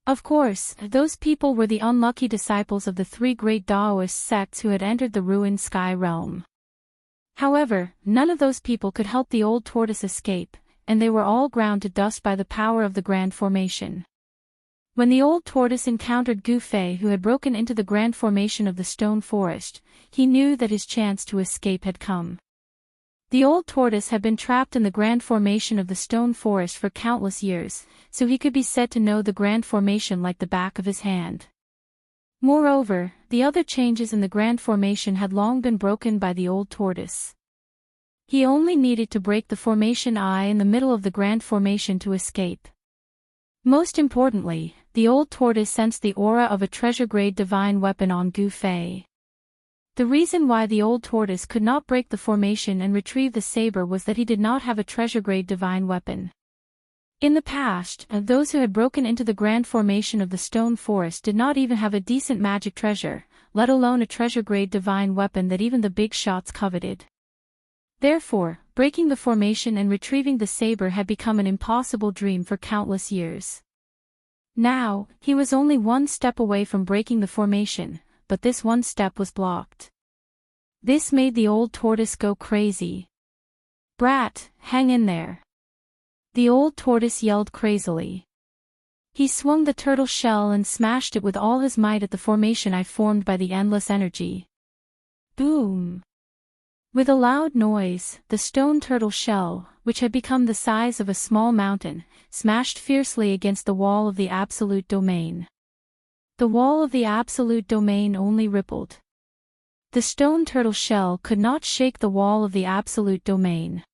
Of course, those people were the unlucky disciples of the 3 great Taoist sects who had entered the ruined sky realm. However, none of those people could help the old tortoise escape, and they were all ground to dust by the power of the grand formation. When the old tortoise encountered Gu Fei who had broken into the grand formation of the stone forest, he knew that his chance to escape had come. The old tortoise had been trapped in the grand formation of the stone forest for countless years, so he could be said to know the grand formation like the back of his hand. Moreover, the other changes in the grand formation had long been broken by the old tortoise. He only needed to break the formation eye in the middle of the grand formation to escape. Most importantly, the old tortoise sensed the aura of a treasure-grade divine weapon on Gu Fei. The reason why the old tortoise could not break the formation and retrieve the saber was that he did not have a treasure-grade divine weapon. In the past, those who had broken into the grand formation of the stone forest did not even have a decent magic treasure, let alone a treasure-grade divine weapon that even the big shots coveted. Therefore, breaking the formation and retrieving the saber had become an impossible dream for countless years. Now, he was only one step away from breaking the formation, but this one step was blocked. This made the old tortoise go crazy. "Brat, hang in there!" The old tortoise yelled crazily. He swung the turtle shell and smashed it with all his might at the formation eye formed by the endless energy. Boom! With a loud noise, the stone turtle shell, which had become the size of a small mountain, smashed fiercely against the wall of the absolute domain. The wall of the absolute domain only rippled. The stone turtle shell could not shake the wall of the absolute domain.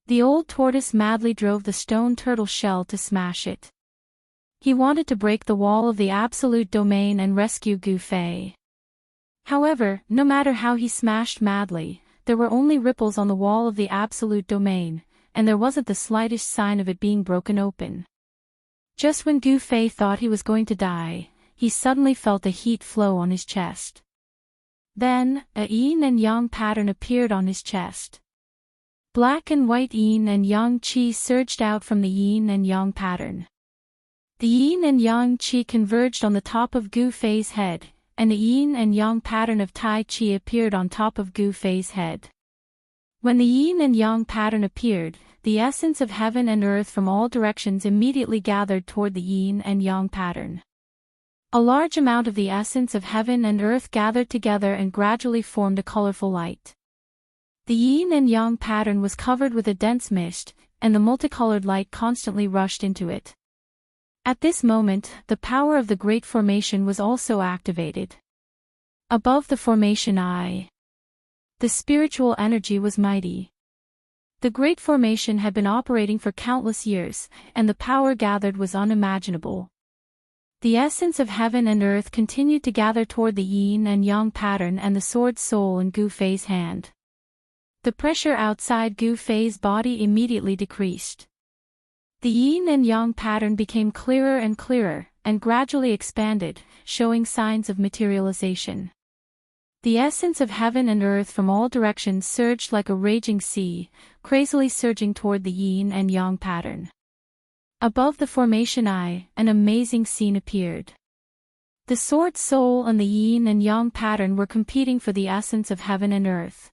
The old tortoise madly drove the stone turtle shell to smash it. He wanted to break the wall of the absolute domain and rescue Gu Fei. However, no matter how he smashed madly, there were only ripples on the wall of the absolute domain, and there wasn't the slightest sign of it being broken open. Just when Gu Fei thought he was going to die, he suddenly felt a heat flow on his chest. Then, a yin and yang pattern appeared on his chest. Black and white yin and yang qi surged out from the yin and yang pattern. The yin and yang qi converged on the top of Gu Fei's head, and the yin and yang pattern of Tai Chi appeared on top of Gu Fei's head. When the yin and yang pattern appeared, the essence of heaven and earth from all directions immediately gathered toward the yin and yang pattern. A large amount of the essence of heaven and earth gathered together and gradually formed a colorful light. The yin and yang pattern was covered with a dense mist, and the multicolored light constantly rushed into it. At this moment, the power of the Great Formation was also activated. Above the formation eye, the spiritual energy was mighty. The great formation had been operating for countless years, and the power gathered was unimaginable. The essence of heaven and earth continued to gather toward the yin and yang pattern and the sword soul in Gu Fei's hand. The pressure outside Gu Fei's body immediately decreased. The yin and yang pattern became clearer and gradually expanded, showing signs of materialization. The essence of heaven and earth from all directions surged like a raging sea, crazily surging toward the yin and yang pattern. Above the formation eye, an amazing scene appeared. The sword soul and the yin and yang pattern were competing for the essence of heaven and earth.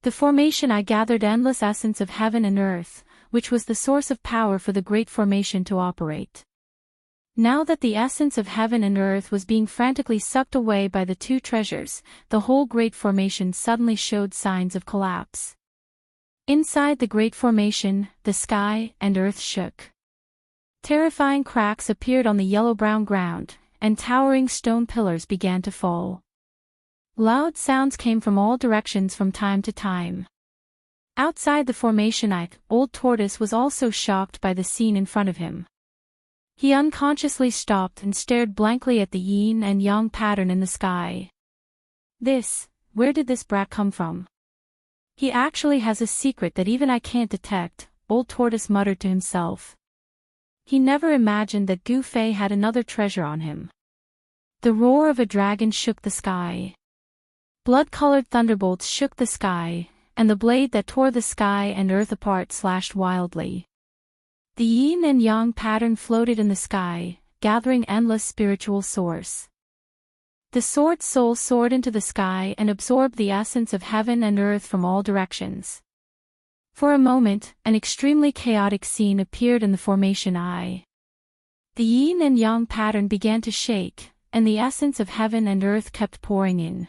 The formation eye gathered endless essence of heaven and earth, which was the source of power for the great formation to operate. Now that the essence of heaven and earth was being frantically sucked away by the two treasures, the whole great formation suddenly showed signs of collapse. Inside the great formation, the sky and earth shook. Terrifying cracks appeared on the yellow-brown ground, and towering stone pillars began to fall. Loud sounds came from all directions from time to time. Outside the formation eye, Old Tortoise was also shocked by the scene in front of him. He unconsciously stopped and stared blankly at the yin and yang pattern in the sky. Where did this brat come from? He actually has a secret that even I can't detect, Old Tortoise muttered to himself. He never imagined that Gu Fei had another treasure on him. The roar of a dragon shook the sky. Blood-colored thunderbolts shook the sky, and the blade that tore the sky and earth apart slashed wildly. The yin and yang pattern floated in the sky, gathering endless spiritual source. The sword soul soared into the sky and absorbed the essence of heaven and earth from all directions. For a moment, an extremely chaotic scene appeared in the formation eye. The yin and yang pattern began to shake, and the essence of heaven and earth kept pouring in.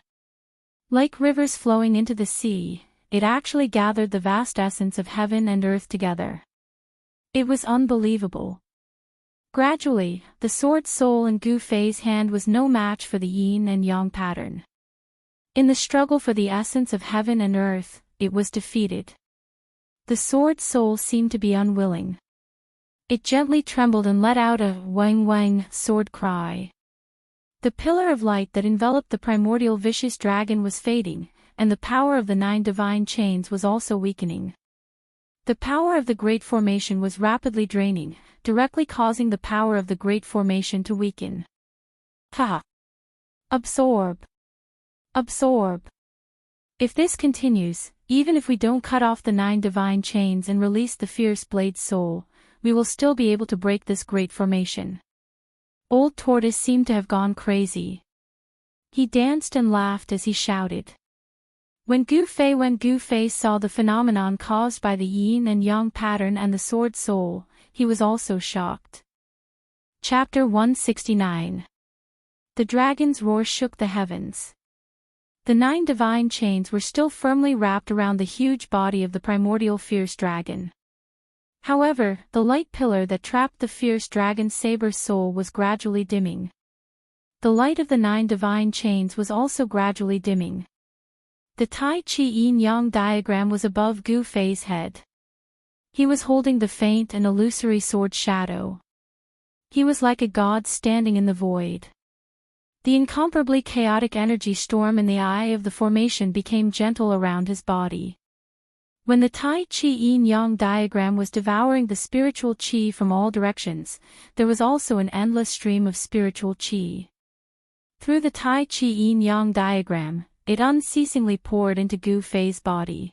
Like rivers flowing into the sea, it actually gathered the vast essence of heaven and earth together. It was unbelievable. Gradually, the sword soul in Gu Fei's hand was no match for the yin and yang pattern. In the struggle for the essence of heaven and earth, it was defeated. The sword soul seemed to be unwilling. It gently trembled and let out a wang wang sword cry. The pillar of light that enveloped the primordial vicious dragon was fading, and the power of the 9 divine chains was also weakening. The power of the great formation was rapidly draining, directly causing the power of the great formation to weaken. Ha! Absorb! Absorb! If this continues, even if we don't cut off the 9 divine chains and release the fierce blade soul, we will still be able to break this great formation. Old Tortoise seemed to have gone crazy. He danced and laughed as he shouted. When Gu Fei saw the phenomenon caused by the yin and yang pattern and the sword soul, he was also shocked. Chapter 169. The dragon's roar shook the heavens. The 9 divine chains were still firmly wrapped around the huge body of the primordial fierce dragon. However, the light pillar that trapped the fierce dragon's saber soul was gradually dimming. The light of the 9 divine chains was also gradually dimming. The Tai Chi yin-yang diagram was above Gu Fei's head. He was holding the faint and illusory sword shadow. He was like a god standing in the void. The incomparably chaotic energy storm in the eye of the formation became gentle around his body. When the Tai Chi yin-yang diagram was devouring the spiritual qi from all directions, there was also an endless stream of spiritual qi. Through the Tai Chi yin-yang diagram, it unceasingly poured into Gu Fei's body.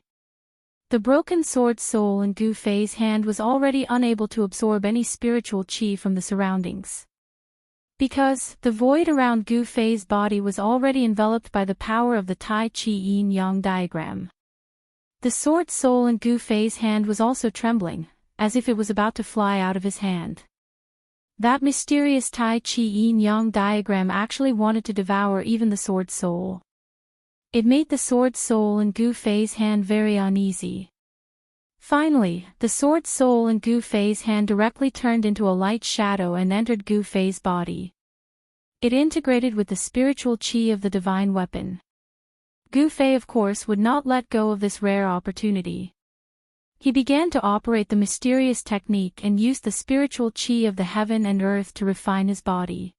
The broken sword soul in Gu Fei's hand was already unable to absorb any spiritual qi from the surroundings. Because the void around Gu Fei's body was already enveloped by the power of the Tai Chi yin-yang diagram. The sword soul in Gu Fei's hand was also trembling, as if it was about to fly out of his hand. That mysterious Tai Chi yin-yang diagram actually wanted to devour even the sword soul. It made the sword soul in Gu Fei's hand very uneasy. Finally, the sword soul in Gu Fei's hand directly turned into a light shadow and entered Gu Fei's body. It integrated with the spiritual chi of the divine weapon. Gu Fei, of course, would not let go of this rare opportunity. He began to operate the mysterious technique and used the spiritual chi of the heaven and earth to refine his body.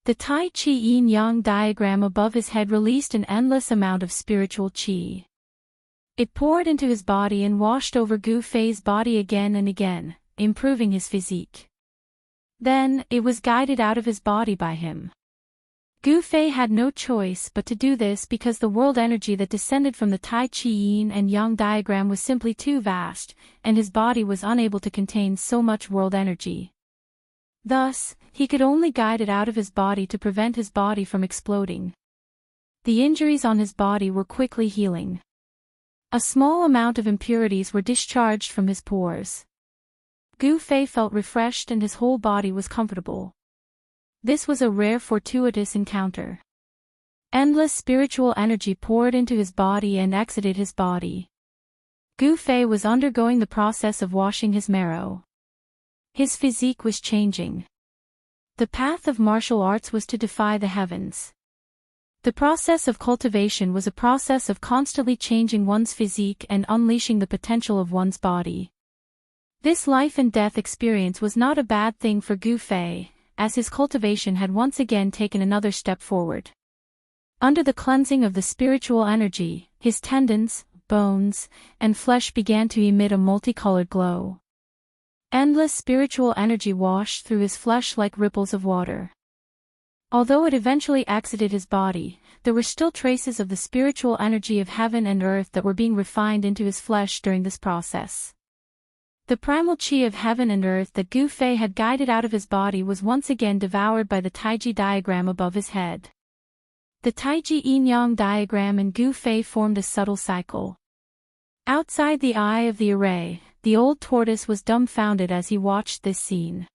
The Tai Chi yin-yang diagram above his head released an endless amount of spiritual chi. It poured into his body and washed over Gu Fei's body again and again, improving his physique. Then, it was guided out of his body by him. Gu Fei had no choice but to do this because the world energy that descended from the Tai Chi yin and yang diagram was simply too vast, and his body was unable to contain so much world energy. Thus, he could only guide it out of his body to prevent his body from exploding. The injuries on his body were quickly healing. A small amount of impurities were discharged from his pores. Gu Fei felt refreshed and his whole body was comfortable. This was a rare fortuitous encounter. Endless spiritual energy poured into his body and exited his body. Gu Fei was undergoing the process of washing his marrow. His physique was changing. The path of martial arts was to defy the heavens. The process of cultivation was a process of constantly changing one's physique and unleashing the potential of one's body. This life and death experience was not a bad thing for Gu Fei, as his cultivation had once again taken another step forward. Under the cleansing of the spiritual energy, his tendons, bones, and flesh began to emit a multicolored glow. Endless spiritual energy washed through his flesh like ripples of water. Although it eventually exited his body, there were still traces of the spiritual energy of heaven and earth that were being refined into his flesh during this process. The primal chi of heaven and earth that Gu Fei had guided out of his body was once again devoured by the Taiji diagram above his head. The Taiji yin-yang diagram and Gu Fei formed a subtle cycle. Outside the eye of the array, the old tortoise was dumbfounded as he watched this scene.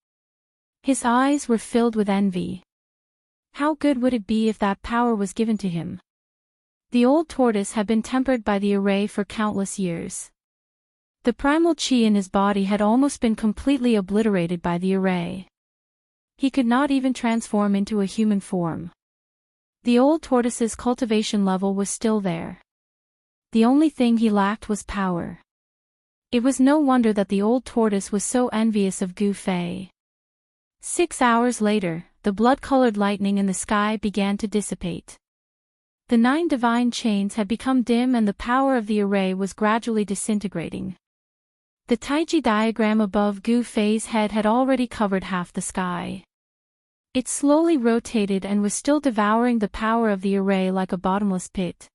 His eyes were filled with envy. How good would it be if that power was given to him? The old tortoise had been tempered by the array for countless years. The primal chi in his body had almost been completely obliterated by the array. He could not even transform into a human form. The old tortoise's cultivation level was still there. The only thing he lacked was power. It was no wonder that the old tortoise was so envious of Gu Fei. 6 hours later, the blood-colored lightning in the sky began to dissipate. The 9 divine chains had become dim and the power of the array was gradually disintegrating. The Taiji diagram above Gu Fei's head had already covered half the sky. It slowly rotated and was still devouring the power of the array like a bottomless pit.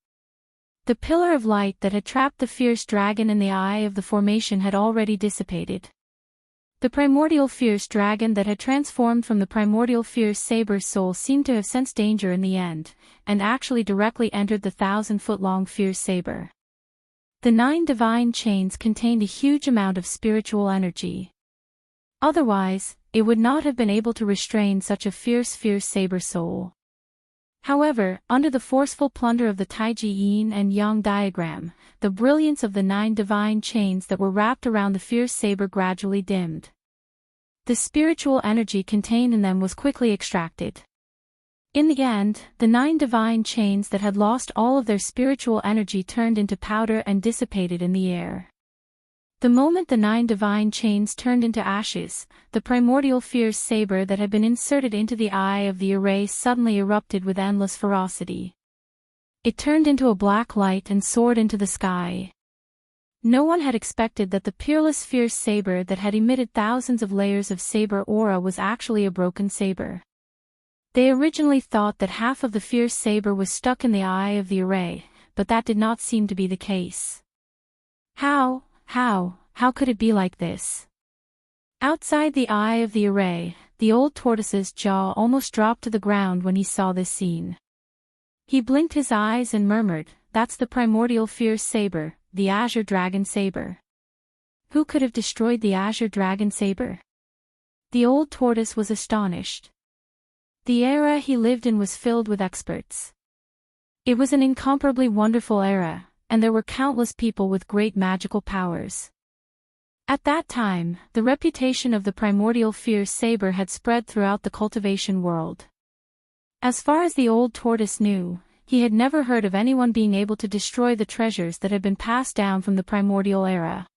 The pillar of light that had trapped the fierce dragon in the eye of the formation had already dissipated. The primordial fierce dragon that had transformed from the primordial fierce saber soul seemed to have sensed danger in the end, and actually directly entered the 1,000-foot-long fierce saber. The 9 divine chains contained a huge amount of spiritual energy. Otherwise, it would not have been able to restrain such a fierce saber soul. However, under the forceful plunder of the Taiji yin and yang diagram, the brilliance of the 9 divine chains that were wrapped around the fierce saber gradually dimmed. The spiritual energy contained in them was quickly extracted. In the end, the 9 divine chains that had lost all of their spiritual energy turned into powder and dissipated in the air. The moment the 9 divine chains turned into ashes, the primordial fierce saber that had been inserted into the eye of the array suddenly erupted with endless ferocity. It turned into a black light and soared into the sky. No one had expected that the peerless fierce saber that had emitted thousands of layers of saber aura was actually a broken saber. They originally thought that half of the fierce saber was stuck in the eye of the array, but that did not seem to be the case. How could it be like this? Outside the eye of the array, the old tortoise's jaw almost dropped to the ground when he saw this scene. He blinked his eyes and murmured, "That's the primordial fierce saber, the azure dragon saber." Who could have destroyed the azure dragon saber? The old tortoise was astonished. The era he lived in was filled with experts. It was an incomparably wonderful era, and there were countless people with great magical powers. At that time, the reputation of the primordial fierce saber had spread throughout the cultivation world. As far as the old tortoise knew, he had never heard of anyone being able to destroy the treasures that had been passed down from the primordial era.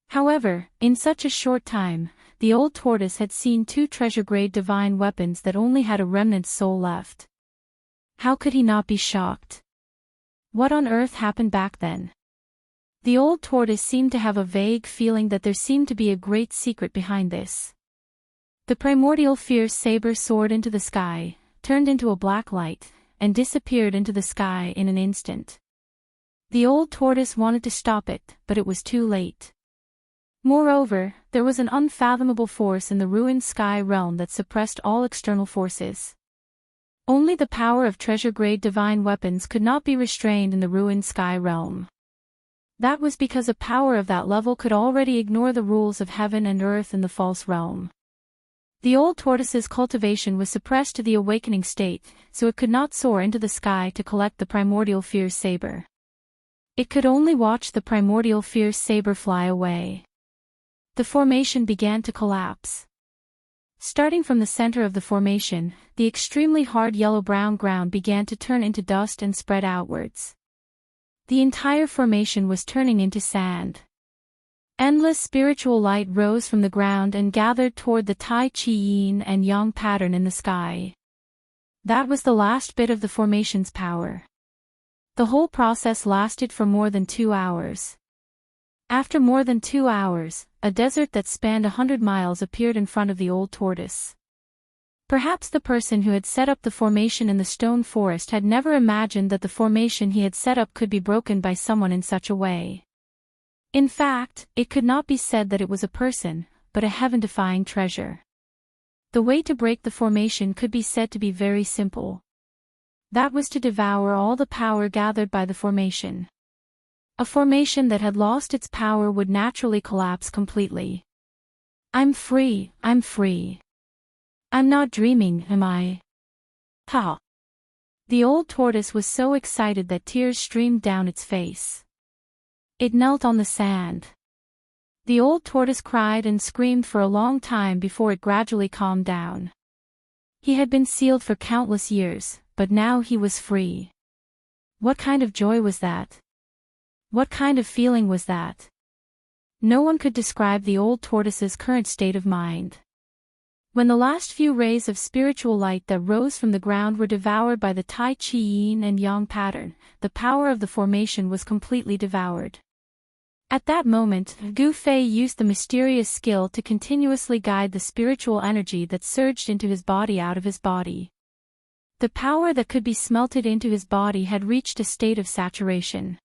However, in such a short time, the old tortoise had seen 2 treasure-grade divine weapons that only had a remnant soul left. How could he not be shocked? What on earth happened back then? The old tortoise seemed to have a vague feeling that there seemed to be a great secret behind this. The primordial fierce saber soared into the sky, turned into a black light, and disappeared into the sky in an instant. The old tortoise wanted to stop it, but it was too late. Moreover, there was an unfathomable force in the ruined sky realm that suppressed all external forces. Only the power of treasure-grade divine weapons could not be restrained in the ruined sky realm. That was because a power of that level could already ignore the rules of heaven and earth in the false realm. The old tortoise's cultivation was suppressed to the awakening state, so it could not soar into the sky to collect the primordial fierce saber. It could only watch the primordial fierce saber fly away. The formation began to collapse. Starting from the center of the formation, the extremely hard yellow-brown ground began to turn into dust and spread outwards. The entire formation was turning into sand. Endless spiritual light rose from the ground and gathered toward the Tai Chi Yin and Yang pattern in the sky. That was the last bit of the formation's power. The whole process lasted for more than 2 hours. After more than 2 hours, a desert that spanned 100 miles appeared in front of the old tortoise. Perhaps the person who had set up the formation in the stone forest had never imagined that the formation he had set up could be broken by someone in such a way. In fact, it could not be said that it was a person, but a heaven-defying treasure. The way to break the formation could be said to be very simple. That was to devour all the power gathered by the formation. A formation that had lost its power would naturally collapse completely. I'm free, I'm free. I'm not dreaming, am I? Ha! The old tortoise was so excited that tears streamed down its face. It knelt on the sand. The old tortoise cried and screamed for a long time before it gradually calmed down. He had been sealed for countless years, but now he was free. What kind of joy was that? What kind of feeling was that? No one could describe the old tortoise's current state of mind. When the last few rays of spiritual light that rose from the ground were devoured by the Tai Chi Yin and Yang pattern, the power of the formation was completely devoured. At that moment, Gu Fei used the mysterious skill to continuously guide the spiritual energy that surged into his body out of his body. The power that could be smelted into his body had reached a state of saturation.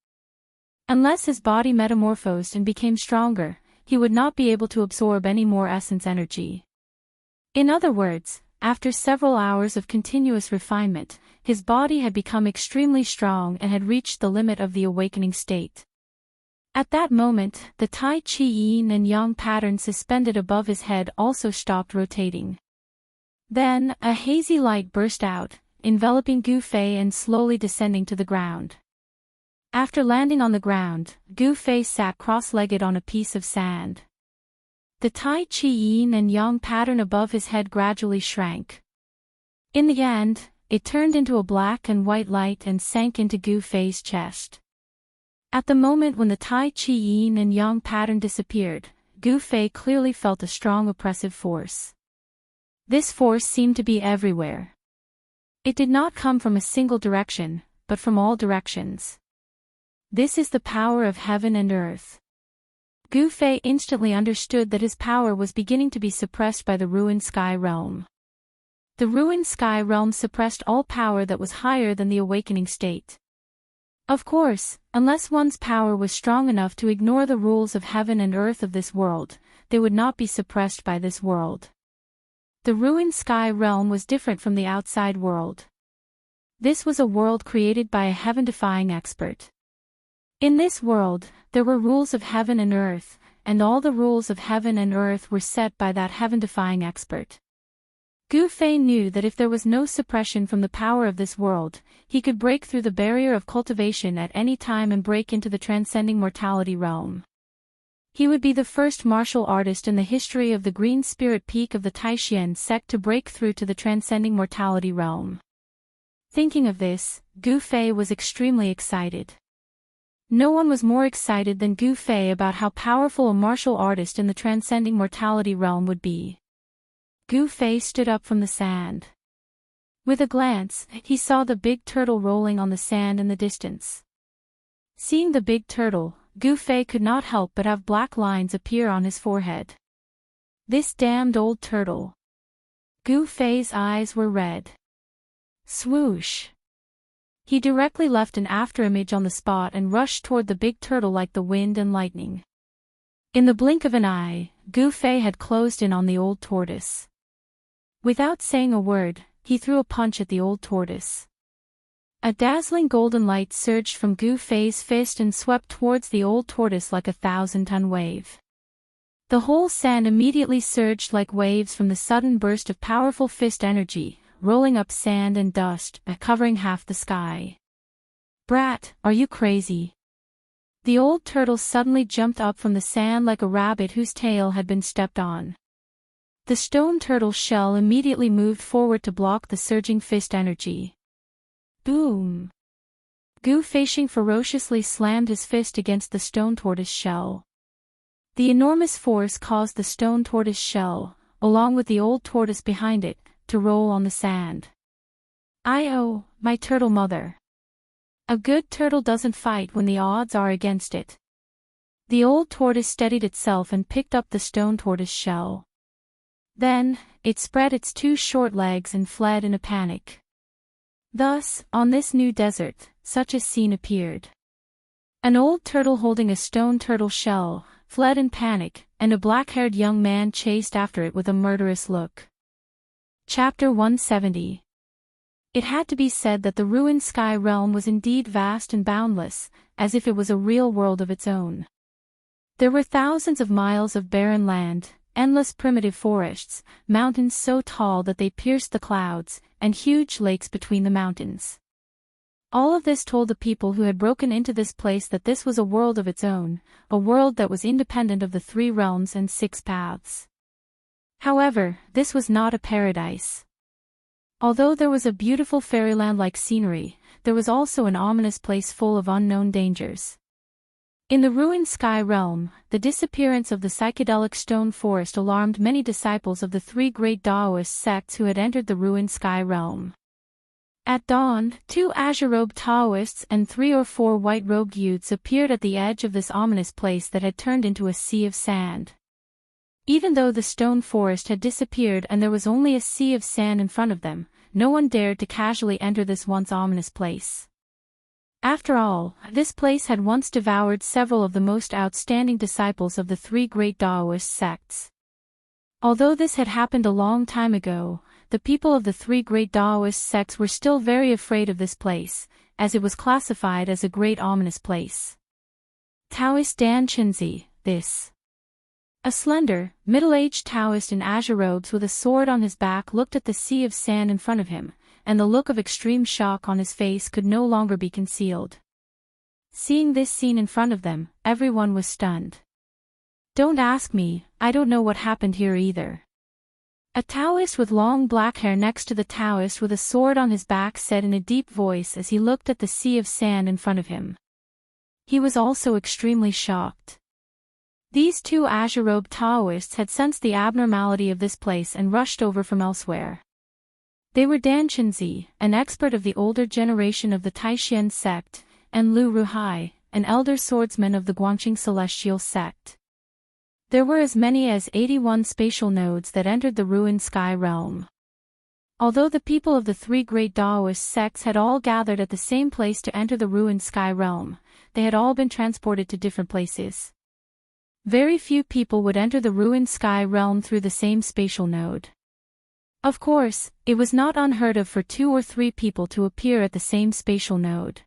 Unless his body metamorphosed and became stronger, he would not be able to absorb any more essence energy. In other words, after several hours of continuous refinement, his body had become extremely strong and had reached the limit of the awakening state. At that moment, the Tai Chi Yin and Yang pattern suspended above his head also stopped rotating. Then, a hazy light burst out, enveloping Gu Fei and slowly descending to the ground. After landing on the ground, Gu Fei sat cross-legged on a piece of sand. The Tai Chi Yin and Yang pattern above his head gradually shrank. In the end, it turned into a black and white light and sank into Gu Fei's chest. At the moment when the Tai Chi Yin and Yang pattern disappeared, Gu Fei clearly felt a strong oppressive force. This force seemed to be everywhere. It did not come from a single direction, but from all directions. This is the power of heaven and earth. Gu Fei instantly understood that his power was beginning to be suppressed by the ruined sky realm. The ruined sky realm suppressed all power that was higher than the awakening state. Of course, unless one's power was strong enough to ignore the rules of heaven and earth of this world, they would not be suppressed by this world. The ruined sky realm was different from the outside world. This was a world created by a heaven-defying expert. In this world, there were rules of heaven and earth, and all the rules of heaven and earth were set by that heaven-defying expert. Gu Fei knew that if there was no suppression from the power of this world, he could break through the barrier of cultivation at any time and break into the transcending mortality realm. He would be the first martial artist in the history of the Green Spirit Peak of the Taishan sect to break through to the transcending mortality realm. Thinking of this, Gu Fei was extremely excited. No one was more excited than Gu Fei about how powerful a martial artist in the transcending mortality realm would be. Gu Fei stood up from the sand. With a glance, he saw the big turtle rolling on the sand in the distance. Seeing the big turtle, Gu Fei could not help but have black lines appear on his forehead. This damned old turtle. Gu Fei's eyes were red. Swoosh! He directly left an afterimage on the spot and rushed toward the big turtle like the wind and lightning. In the blink of an eye, Gu Fei had closed in on the old tortoise. Without saying a word, he threw a punch at the old tortoise. A dazzling golden light surged from Gu Fei's fist and swept towards the old tortoise like a 1,000-ton wave. The whole sand immediately surged like waves from the sudden burst of powerful fist energy, rolling up sand and dust, covering half the sky. Brat, are you crazy? The old turtle suddenly jumped up from the sand like a rabbit whose tail had been stepped on. The stone turtle's shell immediately moved forward to block the surging fist energy. Boom! Gu Fei ferociously slammed his fist against the stone tortoise shell. The enormous force caused the stone tortoise shell, along with the old tortoise behind it, to roll on the sand. "Oh, my turtle mother. A good turtle doesn't fight when the odds are against it." The old tortoise steadied itself and picked up the stone tortoise shell. Then, it spread its two short legs and fled in a panic. Thus, on this new desert, such a scene appeared. An old turtle holding a stone turtle shell, fled in panic, and a black-haired young man chased after it with a murderous look. Chapter 170. It had to be said that the ruined sky realm was indeed vast and boundless, as if it was a real world of its own. There were thousands of miles of barren land, endless primitive forests, mountains so tall that they pierced the clouds, and huge lakes between the mountains. All of this told the people who had broken into this place that this was a world of its own, a world that was independent of the 3 realms and 6 paths. However, this was not a paradise. Although there was a beautiful fairyland-like scenery, there was also an ominous place full of unknown dangers. In the ruined sky realm, the disappearance of the psychedelic stone forest alarmed many disciples of the 3 great Taoist sects who had entered the ruined sky realm. At dawn, 2 azure-robed Taoists and 3 or 4 white-robed youths appeared at the edge of this ominous place that had turned into a sea of sand. Even though the stone forest had disappeared and there was only a sea of sand in front of them, no one dared to casually enter this once ominous place. After all, this place had once devoured several of the most outstanding disciples of the 3 great Taoist sects. Although this had happened a long time ago, the people of the 3 great Taoist sects were still very afraid of this place, as it was classified as a great ominous place. Taoist Dan Chenzi, this. A slender, middle-aged Taoist in azure robes with a sword on his back looked at the sea of sand in front of him, and the look of extreme shock on his face could no longer be concealed. Seeing this scene in front of them, everyone was stunned. "Don't ask me, I don't know what happened here either." A Taoist with long black hair next to the Taoist with a sword on his back said in a deep voice as he looked at the sea of sand in front of him. He was also extremely shocked. These 2 azure-robed Taoists had sensed the abnormality of this place and rushed over from elsewhere. They were Dan Chenzi, an expert of the older generation of the Taishan sect, and Lu Ruhai, an elder swordsman of the Guangqing celestial sect. There were as many as 81 spatial nodes that entered the ruined sky realm. Although the people of the 3 great Taoist sects had all gathered at the same place to enter the ruined sky realm, they had all been transported to different places. Very few people would enter the ruined sky realm through the same spatial node. Of course, it was not unheard of for 2 or 3 people to appear at the same spatial node.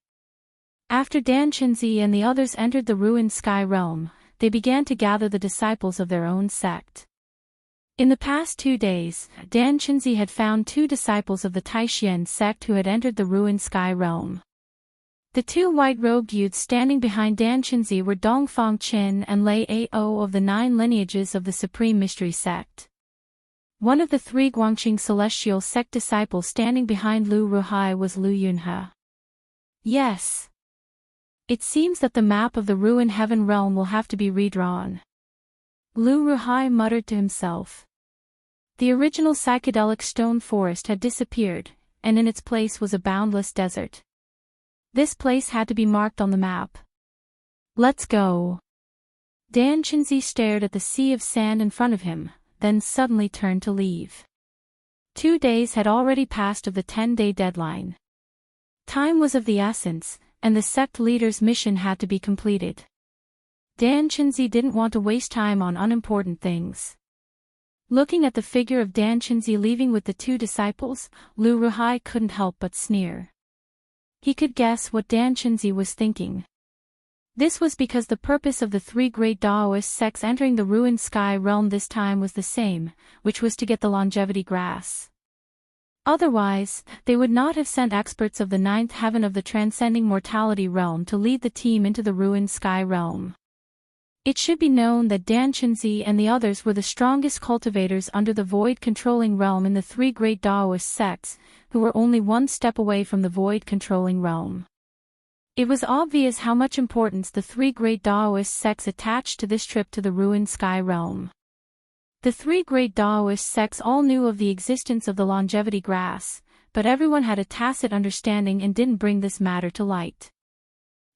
After Dan Chenzi and the others entered the ruined sky realm, they began to gather the disciples of their own sect. In the past 2 days, Dan Chenzi had found 2 disciples of the Taishan sect who had entered the ruined sky realm. The 2 white-robed youths standing behind Dan Chenzi were Dongfang Chen and Lei Ao of the 9 lineages of the Supreme Mystery sect. One of the three Guangqing celestial sect disciples standing behind Lu Ruhai was Lu Yunhe. Yes. It seems that the map of the ruined heaven realm will have to be redrawn. Lu Ruhai muttered to himself. The original psychedelic stone forest had disappeared, and in its place was a boundless desert. This place had to be marked on the map. Let's go. Dan Chenzi stared at the sea of sand in front of him, then suddenly turned to leave. 2 days had already passed of the 10-day deadline. Time was of the essence, and the sect leader's mission had to be completed. Dan Chenzi didn't want to waste time on unimportant things. Looking at the figure of Dan Chenzi leaving with the 2 disciples, Lu Ruhai couldn't help but sneer. He could guess what Dan Chenzi was thinking. This was because the purpose of the 3 great Taoist sects entering the ruined sky realm this time was the same, which was to get the longevity grass. Otherwise, they would not have sent experts of the 9th heaven of the transcending mortality realm to lead the team into the ruined sky realm. It should be known that Dan Chenzi and the others were the strongest cultivators under the void-controlling realm in the 3 great Taoist sects, who were only 1 step away from the void-controlling realm. It was obvious how much importance the 3 great Taoist sects attached to this trip to the ruined sky realm. The 3 great Taoist sects all knew of the existence of the longevity grass, but everyone had a tacit understanding and didn't bring this matter to light.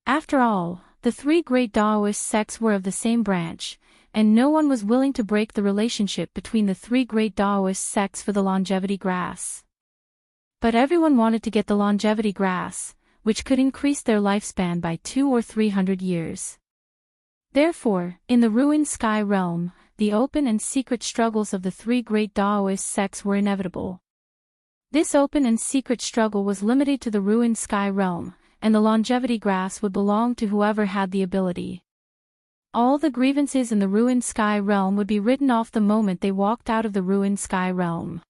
After all, the 3 great Taoist sects were of the same branch, and no one was willing to break the relationship between the 3 great Taoist sects for the longevity grass. But everyone wanted to get the longevity grass, which could increase their lifespan by 200 or 300 years. Therefore, in the ruined sky realm, the open and secret struggles of the 3 great Taoist sects were inevitable. This open and secret struggle was limited to the ruined sky realm, and the longevity grass would belong to whoever had the ability. All the grievances in the ruined sky realm would be written off the moment they walked out of the ruined sky realm.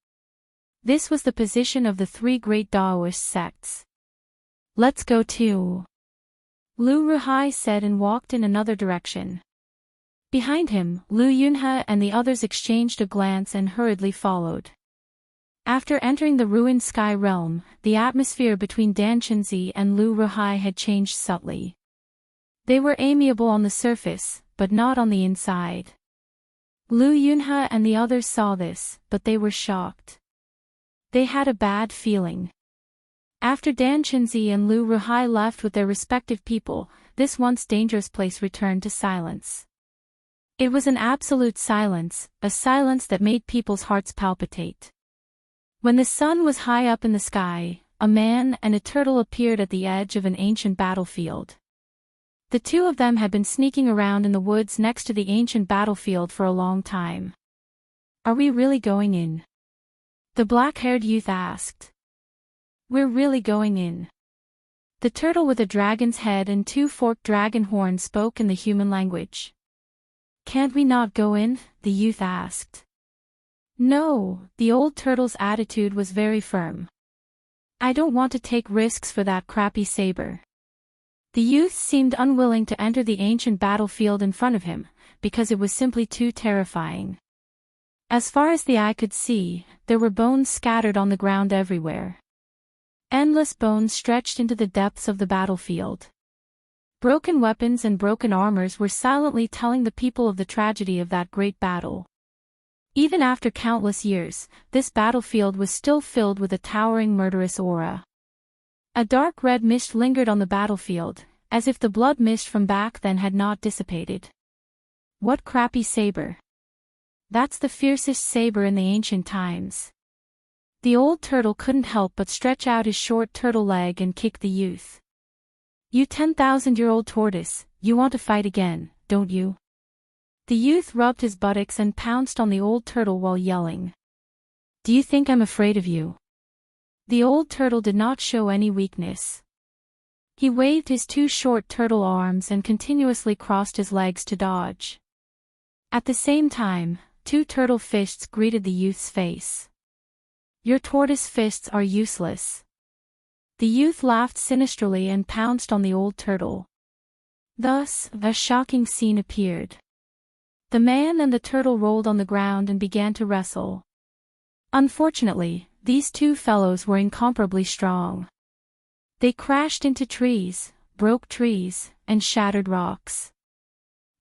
This was the position of the 3 great Taoist sects. Let's go too. Lu Ruhai said and walked in another direction. Behind him, Lu Yunhe and the others exchanged a glance and hurriedly followed. After entering the ruined sky realm, the atmosphere between Dan Chenzi and Lu Ruhai had changed subtly. They were amiable on the surface, but not on the inside. Lu Yunhe and the others saw this, but they were shocked. They had a bad feeling. After Dan Chenzi and Lu Ruhai left with their respective people, this once dangerous place returned to silence. It was an absolute silence, a silence that made people's hearts palpitate. When the sun was high up in the sky, a man and a turtle appeared at the edge of an ancient battlefield. The 2 of them had been sneaking around in the woods next to the ancient battlefield for a long time. "Are we really going in?" the black-haired youth asked. "We're really going in." The turtle with a dragon's head and 2 forked dragon horns spoke in the human language. "Can't we not go in?" the youth asked. No, the old turtle's attitude was very firm. "I don't want to take risks for that crappy saber." The youth seemed unwilling to enter the ancient battlefield in front of him, because it was simply too terrifying. As far as the eye could see, there were bones scattered on the ground everywhere. Endless bones stretched into the depths of the battlefield. Broken weapons and broken armors were silently telling the people of the tragedy of that great battle. Even after countless years, this battlefield was still filled with a towering murderous aura. A dark red mist lingered on the battlefield, as if the blood mist from back then had not dissipated. "What crappy saber? That's the fiercest saber in the ancient times." The old turtle couldn't help but stretch out his short turtle leg and kick the youth. "You 10,000-year-old tortoise, you want to fight again, don't you?" The youth rubbed his buttocks and pounced on the old turtle while yelling. "Do you think I'm afraid of you?" The old turtle did not show any weakness. He waved his 2 short turtle arms and continuously crossed his legs to dodge. At the same time, 2 turtle fists greeted the youth's face. "Your tortoise fists are useless." The youth laughed sinisterly and pounced on the old turtle. Thus, a shocking scene appeared. The man and the turtle rolled on the ground and began to wrestle. Unfortunately, these two fellows were incomparably strong. They crashed into trees, broke trees, and shattered rocks.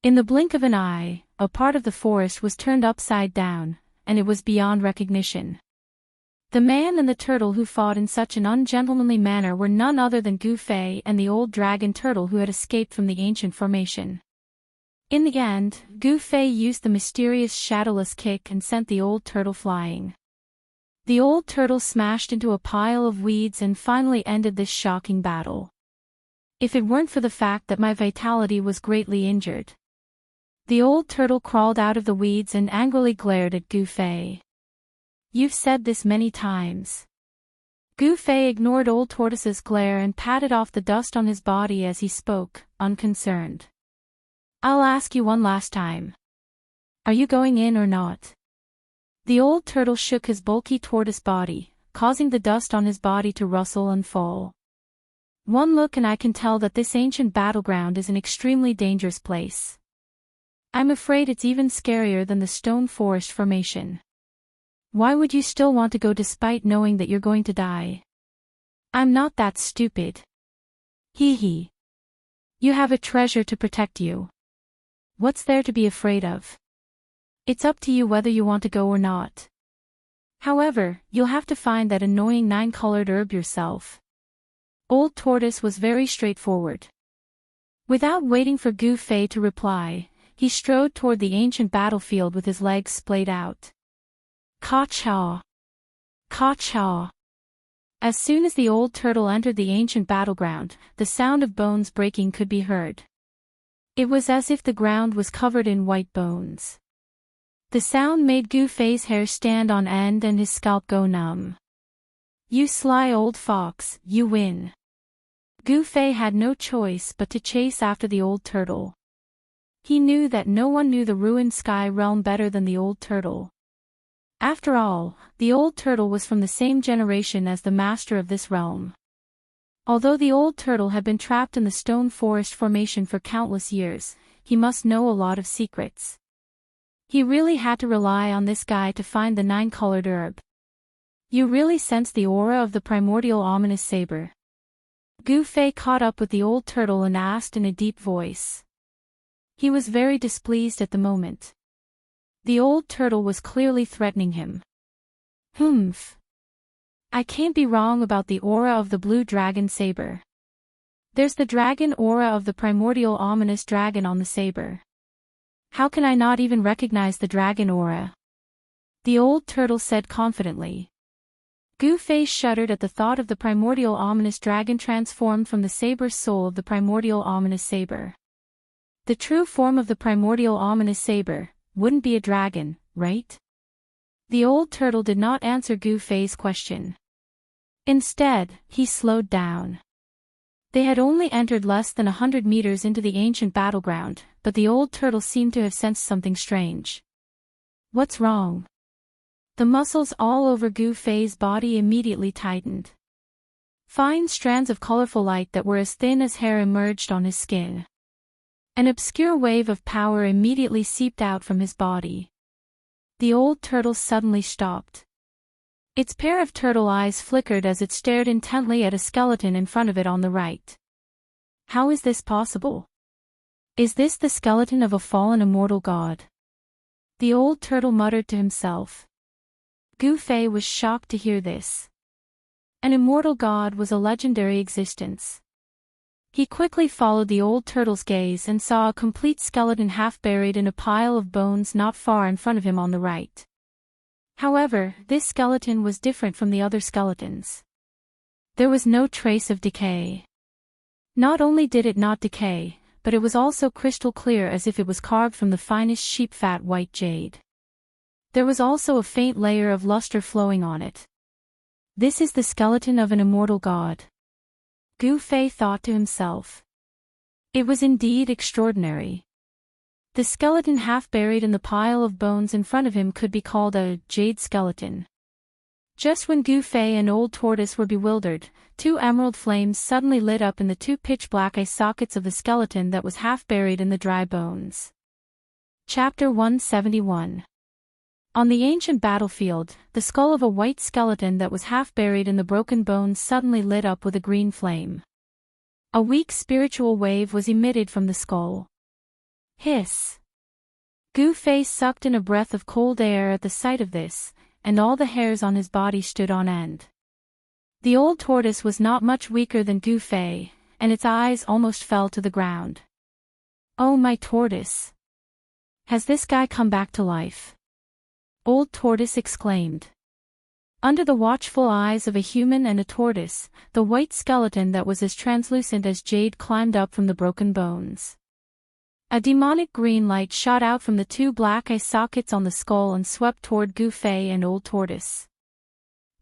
In the blink of an eye, a part of the forest was turned upside down, and it was beyond recognition. The man and the turtle who fought in such an ungentlemanly manner were none other than Gu Fei and the old dragon turtle who had escaped from the ancient formation. In the end, Gu Fei used the mysterious shadowless kick and sent the old turtle flying. The old turtle smashed into a pile of weeds and finally ended this shocking battle. If it weren't for the fact that my vitality was greatly injured. The old turtle crawled out of the weeds and angrily glared at Gu Fei. You've said this many times. Gu Fei ignored old tortoise's glare and patted off the dust on his body as he spoke, unconcerned. I'll ask you one last time. Are you going in or not? The old turtle shook his bulky tortoise body, causing the dust on his body to rustle and fall. One look and I can tell that this ancient battleground is an extremely dangerous place. I'm afraid it's even scarier than the stone forest formation. Why would you still want to go despite knowing that you're going to die? I'm not that stupid. Hee hee. You have a treasure to protect you. What's there to be afraid of? It's up to you whether you want to go or not. However, you'll have to find that annoying 9-colored herb yourself. Old Tortoise was very straightforward. Without waiting for Gu Fei to reply, he strode toward the ancient battlefield with his legs splayed out. Ka-cha! Ka-cha! As soon as the old turtle entered the ancient battleground, the sound of bones breaking could be heard. It was as if the ground was covered in white bones. The sound made Gu Fei's hair stand on end and his scalp go numb. You sly old fox, you win. Gu Fei had no choice but to chase after the old turtle. He knew that no one knew the ruined sky realm better than the old turtle. After all, the old turtle was from the same generation as the master of this realm. Although the old turtle had been trapped in the stone forest formation for countless years, he must know a lot of secrets. He really had to rely on this guy to find the 9-colored herb. You really sense the aura of the primordial ominous saber. Gu Fei caught up with the old turtle and asked in a deep voice. He was very displeased at the moment. The old turtle was clearly threatening him. Humph. I can't be wrong about the aura of the blue dragon saber. There's the dragon aura of the primordial ominous dragon on the saber. How can I not even recognize the dragon aura? The old turtle said confidently. Gu Fei shuddered at the thought of the primordial ominous dragon transformed from the saber's soul of the primordial ominous saber. The true form of the primordial ominous saber wouldn't be a dragon, right? The old turtle did not answer Gu Fei's question. Instead, he slowed down. They had only entered less than 100 meters into the ancient battleground, but the old turtle seemed to have sensed something strange. What's wrong? The muscles all over Gu Fei's body immediately tightened. Fine strands of colorful light that were as thin as hair emerged on his skin. An obscure wave of power immediately seeped out from his body. The old turtle suddenly stopped. Its pair of turtle eyes flickered as it stared intently at a skeleton in front of it on the right. How is this possible? Is this the skeleton of a fallen immortal god? The old turtle muttered to himself. Gu Fei was shocked to hear this. An immortal god was a legendary existence. He quickly followed the old turtle's gaze and saw a complete skeleton half buried in a pile of bones not far in front of him on the right. However, this skeleton was different from the other skeletons. There was no trace of decay. Not only did it not decay, but it was also crystal clear as if it was carved from the finest sheep-fat white jade. There was also a faint layer of luster flowing on it. This is the skeleton of an immortal god. Gu Fei thought to himself. It was indeed extraordinary. The skeleton half buried in the pile of bones in front of him could be called a jade skeleton. Just when Gu Fei and Old Tortoise were bewildered, 2 emerald flames suddenly lit up in the 2 pitch-black eye sockets of the skeleton that was half buried in the dry bones. Chapter 171. On the ancient battlefield, the skull of a white skeleton that was half buried in the broken bones suddenly lit up with a green flame. A weak spiritual wave was emitted from the skull. Hiss! Gu Fei sucked in a breath of cold air at the sight of this, and all the hairs on his body stood on end. The old tortoise was not much weaker than Gu Fei, and its eyes almost fell to the ground. "Oh, my tortoise! Has this guy come back to life?" Old Tortoise exclaimed. Under the watchful eyes of a human and a tortoise, the white skeleton that was as translucent as jade climbed up from the broken bones. A demonic green light shot out from the two black eye sockets on the skull and swept toward Gu Fei and Old Tortoise.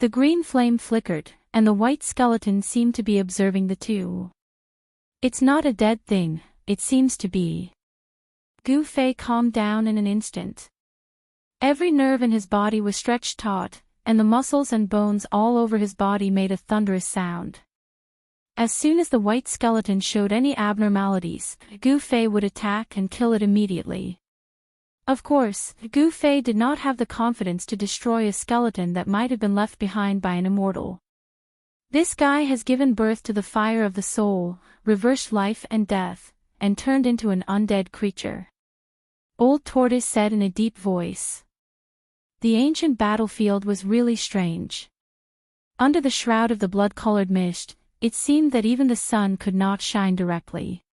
The green flame flickered, and the white skeleton seemed to be observing the two. "It's not a dead thing, it seems to be." Gu Fei calmed down in an instant. Every nerve in his body was stretched taut, and the muscles and bones all over his body made a thunderous sound. As soon as the white skeleton showed any abnormalities, Gu Fei would attack and kill it immediately. Of course, Gu Fei did not have the confidence to destroy a skeleton that might have been left behind by an immortal. This guy has given birth to the fire of the soul, reversed life and death, and turned into an undead creature. Old Tortoise said in a deep voice. The ancient battlefield was really strange. Under the shroud of the blood-colored mist, it seemed that even the sun could not shine directly.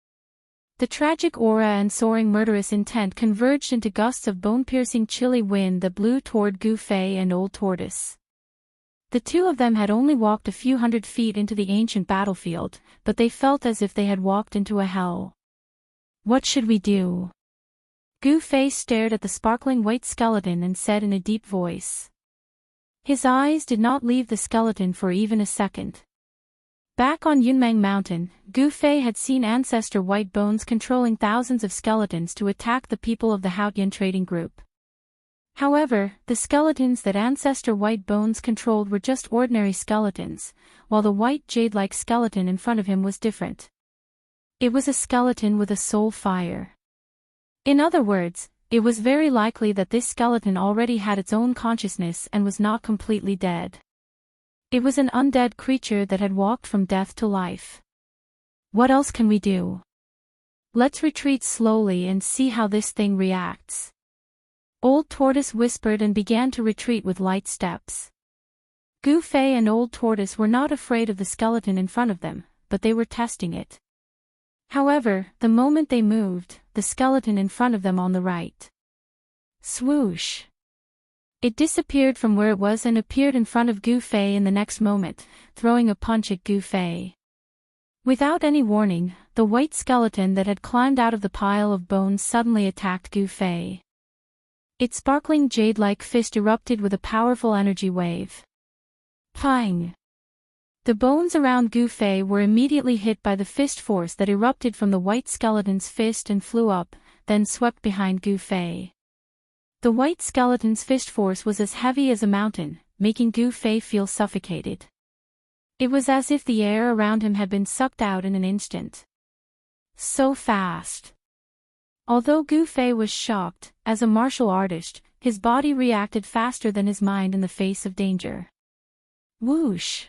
The tragic aura and soaring murderous intent converged into gusts of bone-piercing chilly wind that blew toward Gu Fei and Old Tortoise. The two of them had only walked a few hundred feet into the ancient battlefield, but they felt as if they had walked into a hell. "What should we do?" Gu Fei stared at the sparkling white skeleton and said in a deep voice. His eyes did not leave the skeleton for even a second. Back on Yunmeng Mountain, Gu Fei had seen Ancestor White Bones controlling thousands of skeletons to attack the people of the Haotian trading group. However, the skeletons that Ancestor White Bones controlled were just ordinary skeletons, while the white jade-like skeleton in front of him was different. It was a skeleton with a soul fire. In other words, it was very likely that this skeleton already had its own consciousness and was not completely dead. It was an undead creature that had walked from death to life. "What else can we do? Let's retreat slowly and see how this thing reacts." Old Tortoise whispered and began to retreat with light steps. Gu Fei and Old Tortoise were not afraid of the skeleton in front of them, but they were testing it. However, the moment they moved, the skeleton in front of them on the right. Swoosh! It disappeared from where it was and appeared in front of Gu Fei in the next moment, throwing a punch at Gu Fei. Without any warning, the white skeleton that had climbed out of the pile of bones suddenly attacked Gu Fei. Its sparkling jade-like fist erupted with a powerful energy wave. Pang! The bones around Gu Fei were immediately hit by the fist force that erupted from the white skeleton's fist and flew up, then swept behind Gu Fei. The white skeleton's fist force was as heavy as a mountain, making Gu Fei feel suffocated. It was as if the air around him had been sucked out in an instant. So fast. Although Gu Fei was shocked, as a martial artist, his body reacted faster than his mind in the face of danger. Whoosh!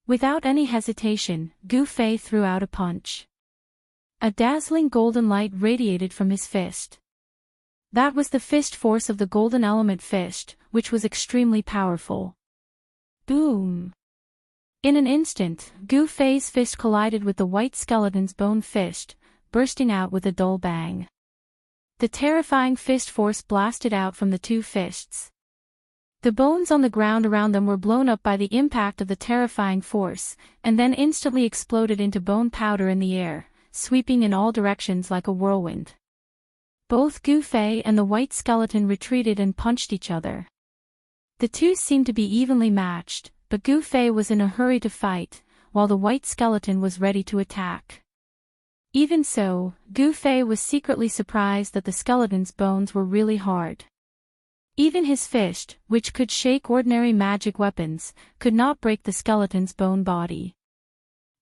Without any hesitation, Gu Fei threw out a punch. A dazzling golden light radiated from his fist. That was the fist force of the golden element fist, which was extremely powerful. Boom! In an instant, Gu Fei's fist collided with the white skeleton's bone fist, bursting out with a dull bang. The terrifying fist force blasted out from the two fists. The bones on the ground around them were blown up by the impact of the terrifying force, and then instantly exploded into bone powder in the air, sweeping in all directions like a whirlwind. Both Gu Fei and the white skeleton retreated and punched each other. The two seemed to be evenly matched, but Gu Fei was in a hurry to fight, while the white skeleton was ready to attack. Even so, Gu Fei was secretly surprised that the skeleton's bones were really hard. Even his fist, which could shake ordinary magic weapons, could not break the skeleton's bone body.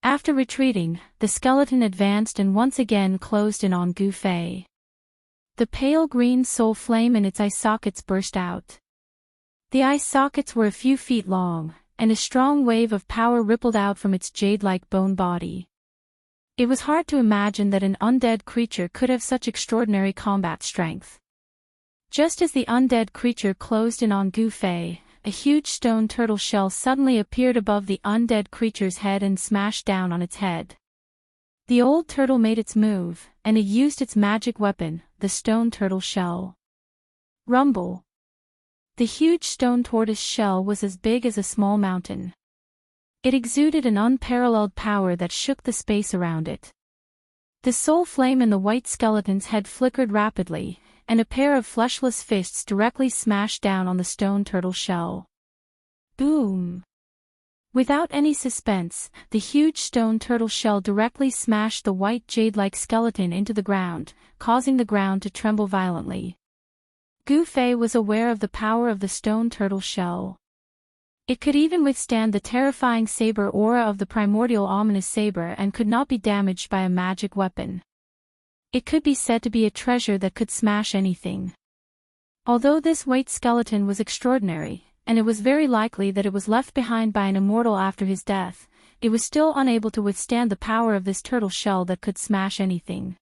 After retreating, the skeleton advanced and once again closed in on Gu Fei. The pale green soul flame in its eye sockets burst out. The eye sockets were a few feet long, and a strong wave of power rippled out from its jade-like bone body. It was hard to imagine that an undead creature could have such extraordinary combat strength. Just as the undead creature closed in on Gu Fei, a huge stone turtle shell suddenly appeared above the undead creature's head and smashed down on its head. The old turtle made its move, and it used its magic weapon, the stone turtle shell. Rumble. The huge stone tortoise shell was as big as a small mountain. It exuded an unparalleled power that shook the space around it. The soul flame in the white skeleton's head flickered rapidly, and a pair of fleshless fists directly smashed down on the stone turtle shell. Boom! Without any suspense, the huge stone turtle shell directly smashed the white jade-like skeleton into the ground, causing the ground to tremble violently. Gu Fei was aware of the power of the stone turtle shell. It could even withstand the terrifying saber aura of the primordial ominous saber and could not be damaged by a magic weapon. It could be said to be a treasure that could smash anything. Although this white skeleton was extraordinary, and it was very likely that it was left behind by an immortal after his death, it was still unable to withstand the power of this turtle shell that could smash anything.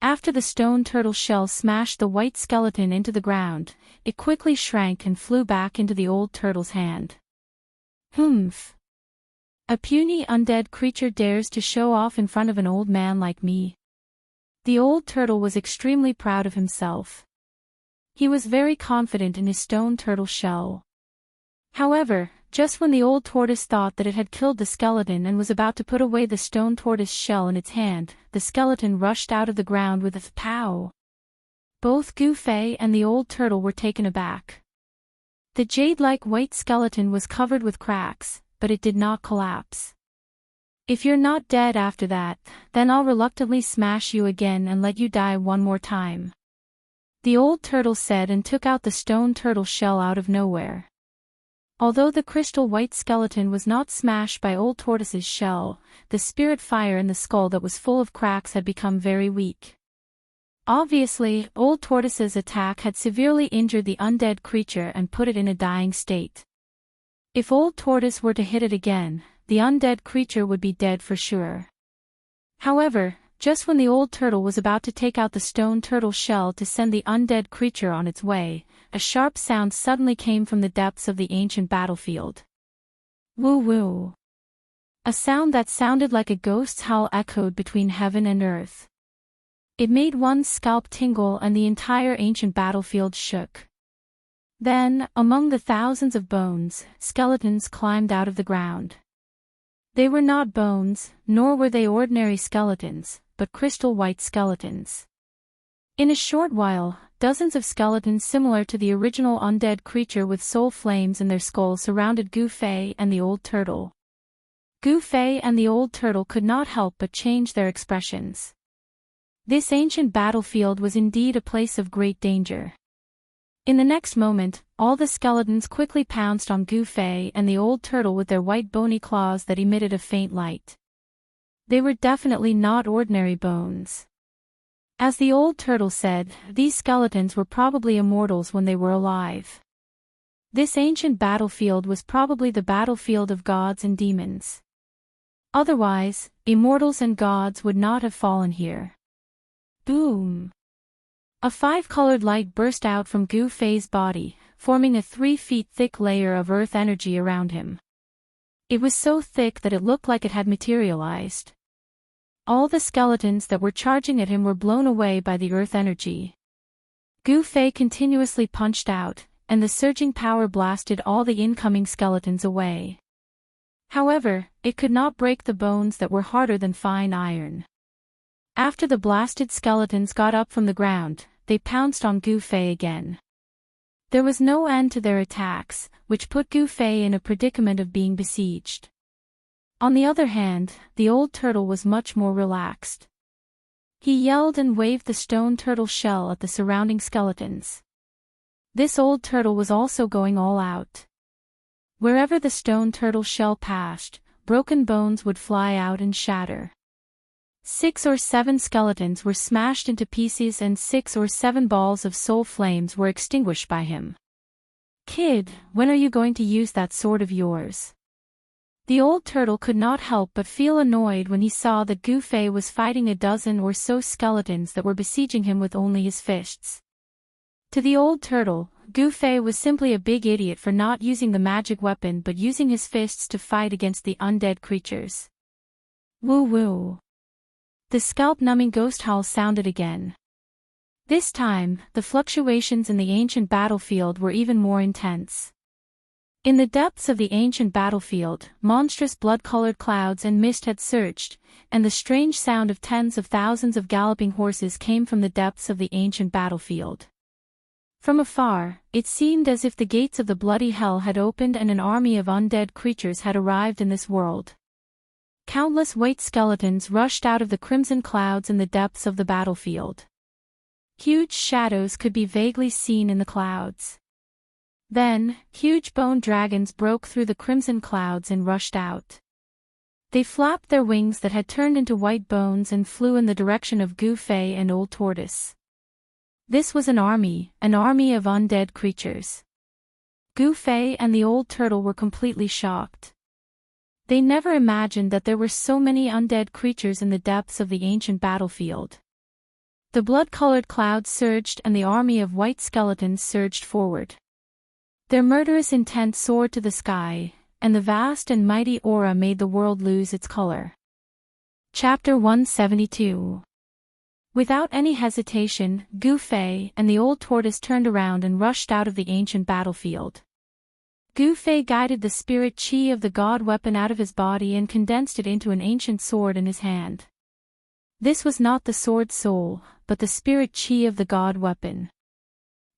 After the stone turtle shell smashed the white skeleton into the ground, it quickly shrank and flew back into the old turtle's hand. Humph! A puny undead creature dares to show off in front of an old man like me. The old turtle was extremely proud of himself. He was very confident in his stone turtle shell. However, just when the old tortoise thought that it had killed the skeleton and was about to put away the stone tortoise shell in its hand, the skeleton rushed out of the ground with a pow. Both Gu Fei and the old turtle were taken aback. The jade-like white skeleton was covered with cracks, but it did not collapse. If you're not dead after that, then I'll reluctantly smash you again and let you die one more time. The old turtle said and took out the stone turtle shell out of nowhere. Although the crystal white skeleton was not smashed by old tortoise's shell, the spirit fire in the skull that was full of cracks had become very weak. Obviously, old tortoise's attack had severely injured the undead creature and put it in a dying state. If old tortoise were to hit it again, the undead creature would be dead for sure. However, just when the old turtle was about to take out the stone turtle shell to send the undead creature on its way, a sharp sound suddenly came from the depths of the ancient battlefield. Woo-woo. A sound that sounded like a ghost's howl echoed between heaven and earth. It made one's scalp tingle and the entire ancient battlefield shook. Then, among the thousands of bones, skeletons climbed out of the ground. They were not bones, nor were they ordinary skeletons, but crystal white skeletons. In a short while, dozens of skeletons similar to the original undead creature with soul flames in their skulls surrounded Gu Fei and the old turtle. Gu Fei and the old turtle could not help but change their expressions. This ancient battlefield was indeed a place of great danger. In the next moment, all the skeletons quickly pounced on Gu Fei and the old turtle with their white bony claws that emitted a faint light. They were definitely not ordinary bones. As the old turtle said, these skeletons were probably immortals when they were alive. This ancient battlefield was probably the battlefield of gods and demons. Otherwise, immortals and gods would not have fallen here. Boom! A 5-colored light burst out from Gu Fei's body, forming a 3 feet thick layer of earth energy around him. It was so thick that it looked like it had materialized. All the skeletons that were charging at him were blown away by the earth energy. Gu Fei continuously punched out, and the surging power blasted all the incoming skeletons away. However, it could not break the bones that were harder than fine iron. After the blasted skeletons got up from the ground, they pounced on Gu Fei again. There was no end to their attacks, which put Gu Fei in a predicament of being besieged. On the other hand, the old turtle was much more relaxed. He yelled and waved the stone turtle shell at the surrounding skeletons. This old turtle was also going all out. Wherever the stone turtle shell passed, broken bones would fly out and shatter. 6 or 7 skeletons were smashed into pieces and 6 or 7 balls of soul flames were extinguished by him. "Kid, when are you going to use that sword of yours?" The old turtle could not help but feel annoyed when he saw that Gu Fei was fighting a dozen or so skeletons that were besieging him with only his fists. To the old turtle, Gu Fei was simply a big idiot for not using the magic weapon but using his fists to fight against the undead creatures. Woo woo. The scalp-numbing ghost howl sounded again. This time, the fluctuations in the ancient battlefield were even more intense. In the depths of the ancient battlefield, monstrous blood-colored clouds and mist had surged, and the strange sound of tens of thousands of galloping horses came from the depths of the ancient battlefield. From afar, it seemed as if the gates of the bloody hell had opened and an army of undead creatures had arrived in this world. Countless white skeletons rushed out of the crimson clouds in the depths of the battlefield. Huge shadows could be vaguely seen in the clouds. Then, huge bone dragons broke through the crimson clouds and rushed out. They flapped their wings that had turned into white bones and flew in the direction of Gu Fei and Old Tortoise. This was an army of undead creatures. Gu Fei and the old turtle were completely shocked. They never imagined that there were so many undead creatures in the depths of the ancient battlefield. The blood-colored clouds surged and the army of white skeletons surged forward. Their murderous intent soared to the sky, and the vast and mighty aura made the world lose its color. Chapter 172. Without any hesitation, Gu Fei and the old tortoise turned around and rushed out of the ancient battlefield. Gu Fei guided the spirit chi of the god weapon out of his body and condensed it into an ancient sword in his hand. This was not the sword's soul, but the spirit chi of the god weapon.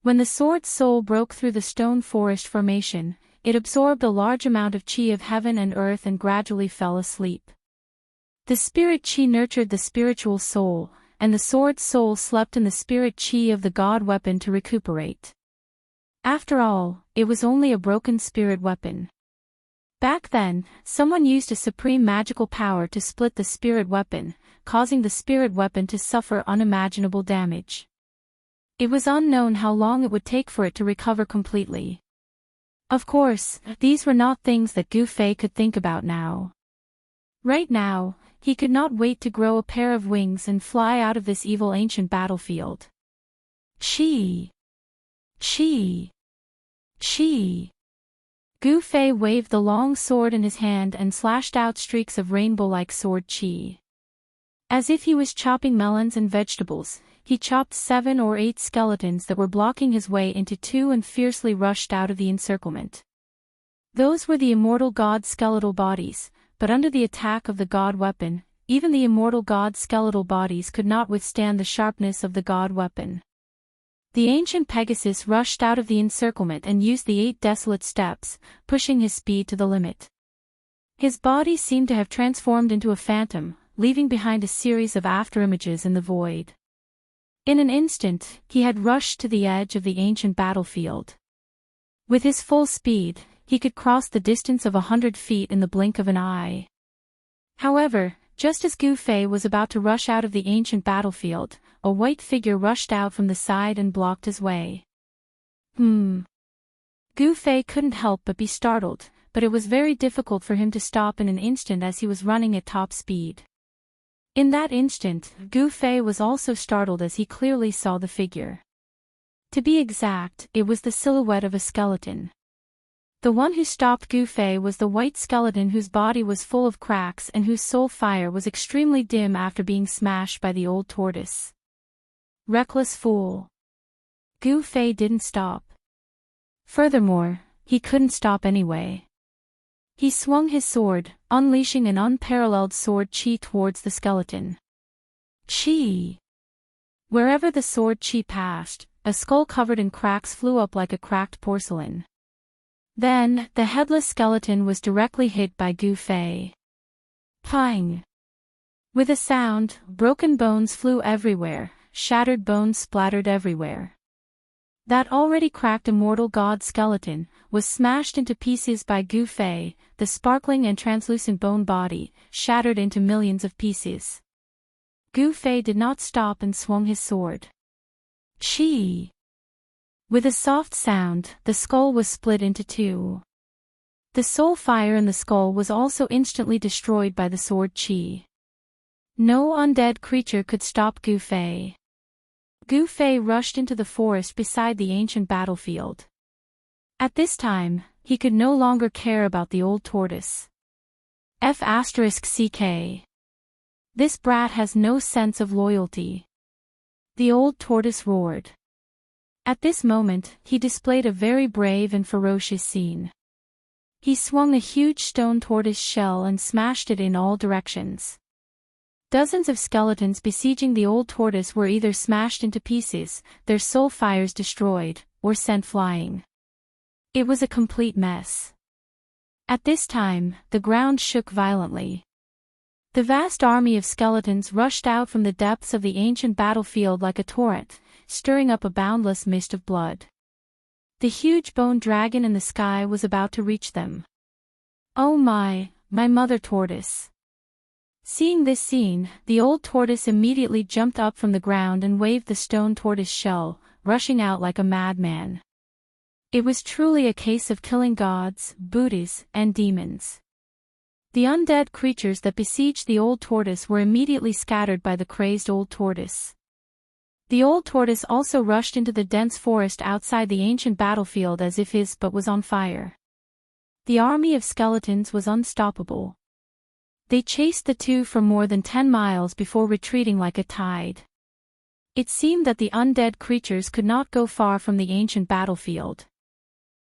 When the sword's soul broke through the stone forest formation, it absorbed a large amount of chi of heaven and earth and gradually fell asleep. The spirit chi nurtured the spiritual soul, and the sword's soul slept in the spirit chi of the god weapon to recuperate. After all, it was only a broken spirit weapon. Back then, someone used a supreme magical power to split the spirit weapon, causing the spirit weapon to suffer unimaginable damage. It was unknown how long it would take for it to recover completely. Of course, these were not things that Gu Fei could think about now. Right now, he could not wait to grow a pair of wings and fly out of this evil ancient battlefield. Chi! Chi! Chi! Gu Fei waved the long sword in his hand and slashed out streaks of rainbow-like sword chi. As if he was chopping melons and vegetables, he chopped 7 or 8 skeletons that were blocking his way into 2 and fiercely rushed out of the encirclement. Those were the immortal god's skeletal bodies, but under the attack of the god weapon, even the immortal god's skeletal bodies could not withstand the sharpness of the god weapon. The ancient Pegasus rushed out of the encirclement and used the 8 desolate steps, pushing his speed to the limit. His body seemed to have transformed into a phantom, leaving behind a series of afterimages in the void. In an instant, he had rushed to the edge of the ancient battlefield. With his full speed, he could cross the distance of 100 feet in the blink of an eye. However, just as Gu Fei was about to rush out of the ancient battlefield, a white figure rushed out from the side and blocked his way. Gu Fei couldn't help but be startled, but it was very difficult for him to stop in an instant as he was running at top speed. In that instant, Gu Fei was also startled as he clearly saw the figure. To be exact, it was the silhouette of a skeleton. The one who stopped Gu Fei was the white skeleton whose body was full of cracks and whose soul fire was extremely dim after being smashed by the old tortoise. Reckless fool. Gu Fei didn't stop. Furthermore, he couldn't stop anyway. He swung his sword, unleashing an unparalleled sword chi towards the skeleton. Chi! Wherever the sword chi passed, a skull covered in cracks flew up like a cracked porcelain. Then, the headless skeleton was directly hit by Gu Fei. Pang! With a sound, broken bones flew everywhere, shattered bones splattered everywhere. That already cracked immortal god skeleton was smashed into pieces by Gu Fei, the sparkling and translucent bone body, shattered into millions of pieces. Gu Fei did not stop and swung his sword. Chi! With a soft sound, the skull was split into two. The soul fire in the skull was also instantly destroyed by the sword Chi. No undead creature could stop Gu Fei. Gu Fei rushed into the forest beside the ancient battlefield. At this time, he could no longer care about the old tortoise. F***ck. This brat has no sense of loyalty. The old tortoise roared. At this moment, he displayed a very brave and ferocious scene. He swung a huge stone tortoise shell and smashed it in all directions. Dozens of skeletons besieging the old tortoise were either smashed into pieces, their soul fires destroyed, or sent flying. It was a complete mess. At this time, the ground shook violently. The vast army of skeletons rushed out from the depths of the ancient battlefield like a torrent, stirring up a boundless mist of blood. The huge bone dragon in the sky was about to reach them. Oh my mother tortoise! Seeing this scene, the old tortoise immediately jumped up from the ground and waved the stone tortoise shell, rushing out like a madman. It was truly a case of killing gods, Buddhas, and demons. The undead creatures that besieged the old tortoise were immediately scattered by the crazed old tortoise. The old tortoise also rushed into the dense forest outside the ancient battlefield as if his butt was on fire. The army of skeletons was unstoppable. They chased the two for more than 10 miles before retreating like a tide. It seemed that the undead creatures could not go far from the ancient battlefield.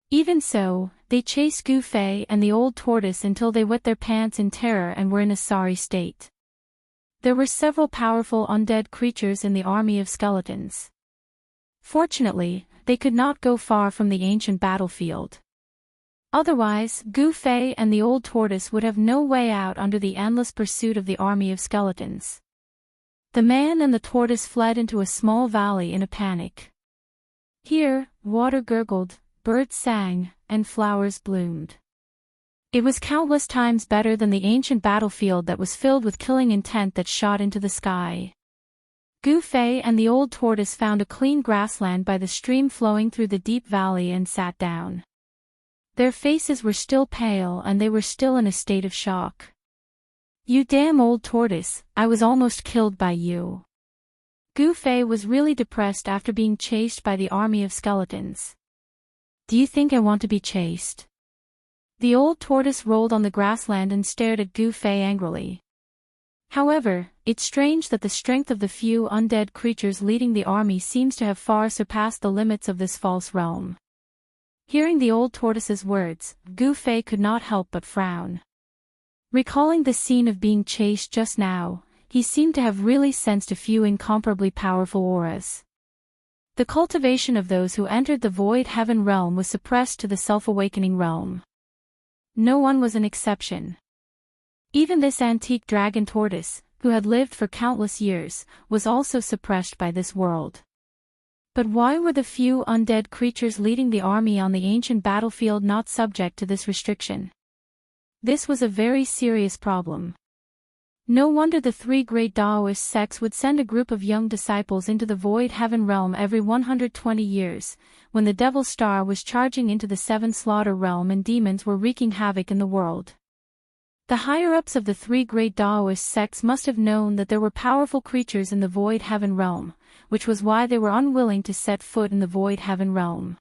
Even so, they chased Gu Fei and the old tortoise until they wet their pants in terror and were in a sorry state. There were several powerful undead creatures in the army of skeletons. Fortunately, they could not go far from the ancient battlefield. Otherwise, Gu Fei and the old tortoise would have no way out under the endless pursuit of the army of skeletons. The man and the tortoise fled into a small valley in a panic. Here, water gurgled, birds sang, and flowers bloomed. It was countless times better than the ancient battlefield that was filled with killing intent that shot into the sky. Gu Fei and the old tortoise found a clean grassland by the stream flowing through the deep valley and sat down. Their faces were still pale and they were still in a state of shock. You damn old tortoise, I was almost killed by you. Gu Fei was really depressed after being chased by the army of skeletons. Do you think I want to be chased? The old tortoise rolled on the grassland and stared at Gu Fei angrily. However, it's strange that the strength of the few undead creatures leading the army seems to have far surpassed the limits of this false realm. Hearing the old tortoise's words, Gu Fei could not help but frown. Recalling the scene of being chased just now, he seemed to have really sensed a few incomparably powerful auras. The cultivation of those who entered the void heaven realm was suppressed to the self-awakening realm. No one was an exception. Even this antique dragon tortoise, who had lived for countless years, was also suppressed by this world. But why were the few undead creatures leading the army on the ancient battlefield not subject to this restriction? This was a very serious problem. No wonder the three great Taoist sects would send a group of young disciples into the void heaven realm every 120 years, when the Devil Star was charging into the seven slaughter realm and demons were wreaking havoc in the world. The higher-ups of the three great Taoist sects must have known that there were powerful creatures in the void heaven realm, which was why they were unwilling to set foot in the void heaven realm.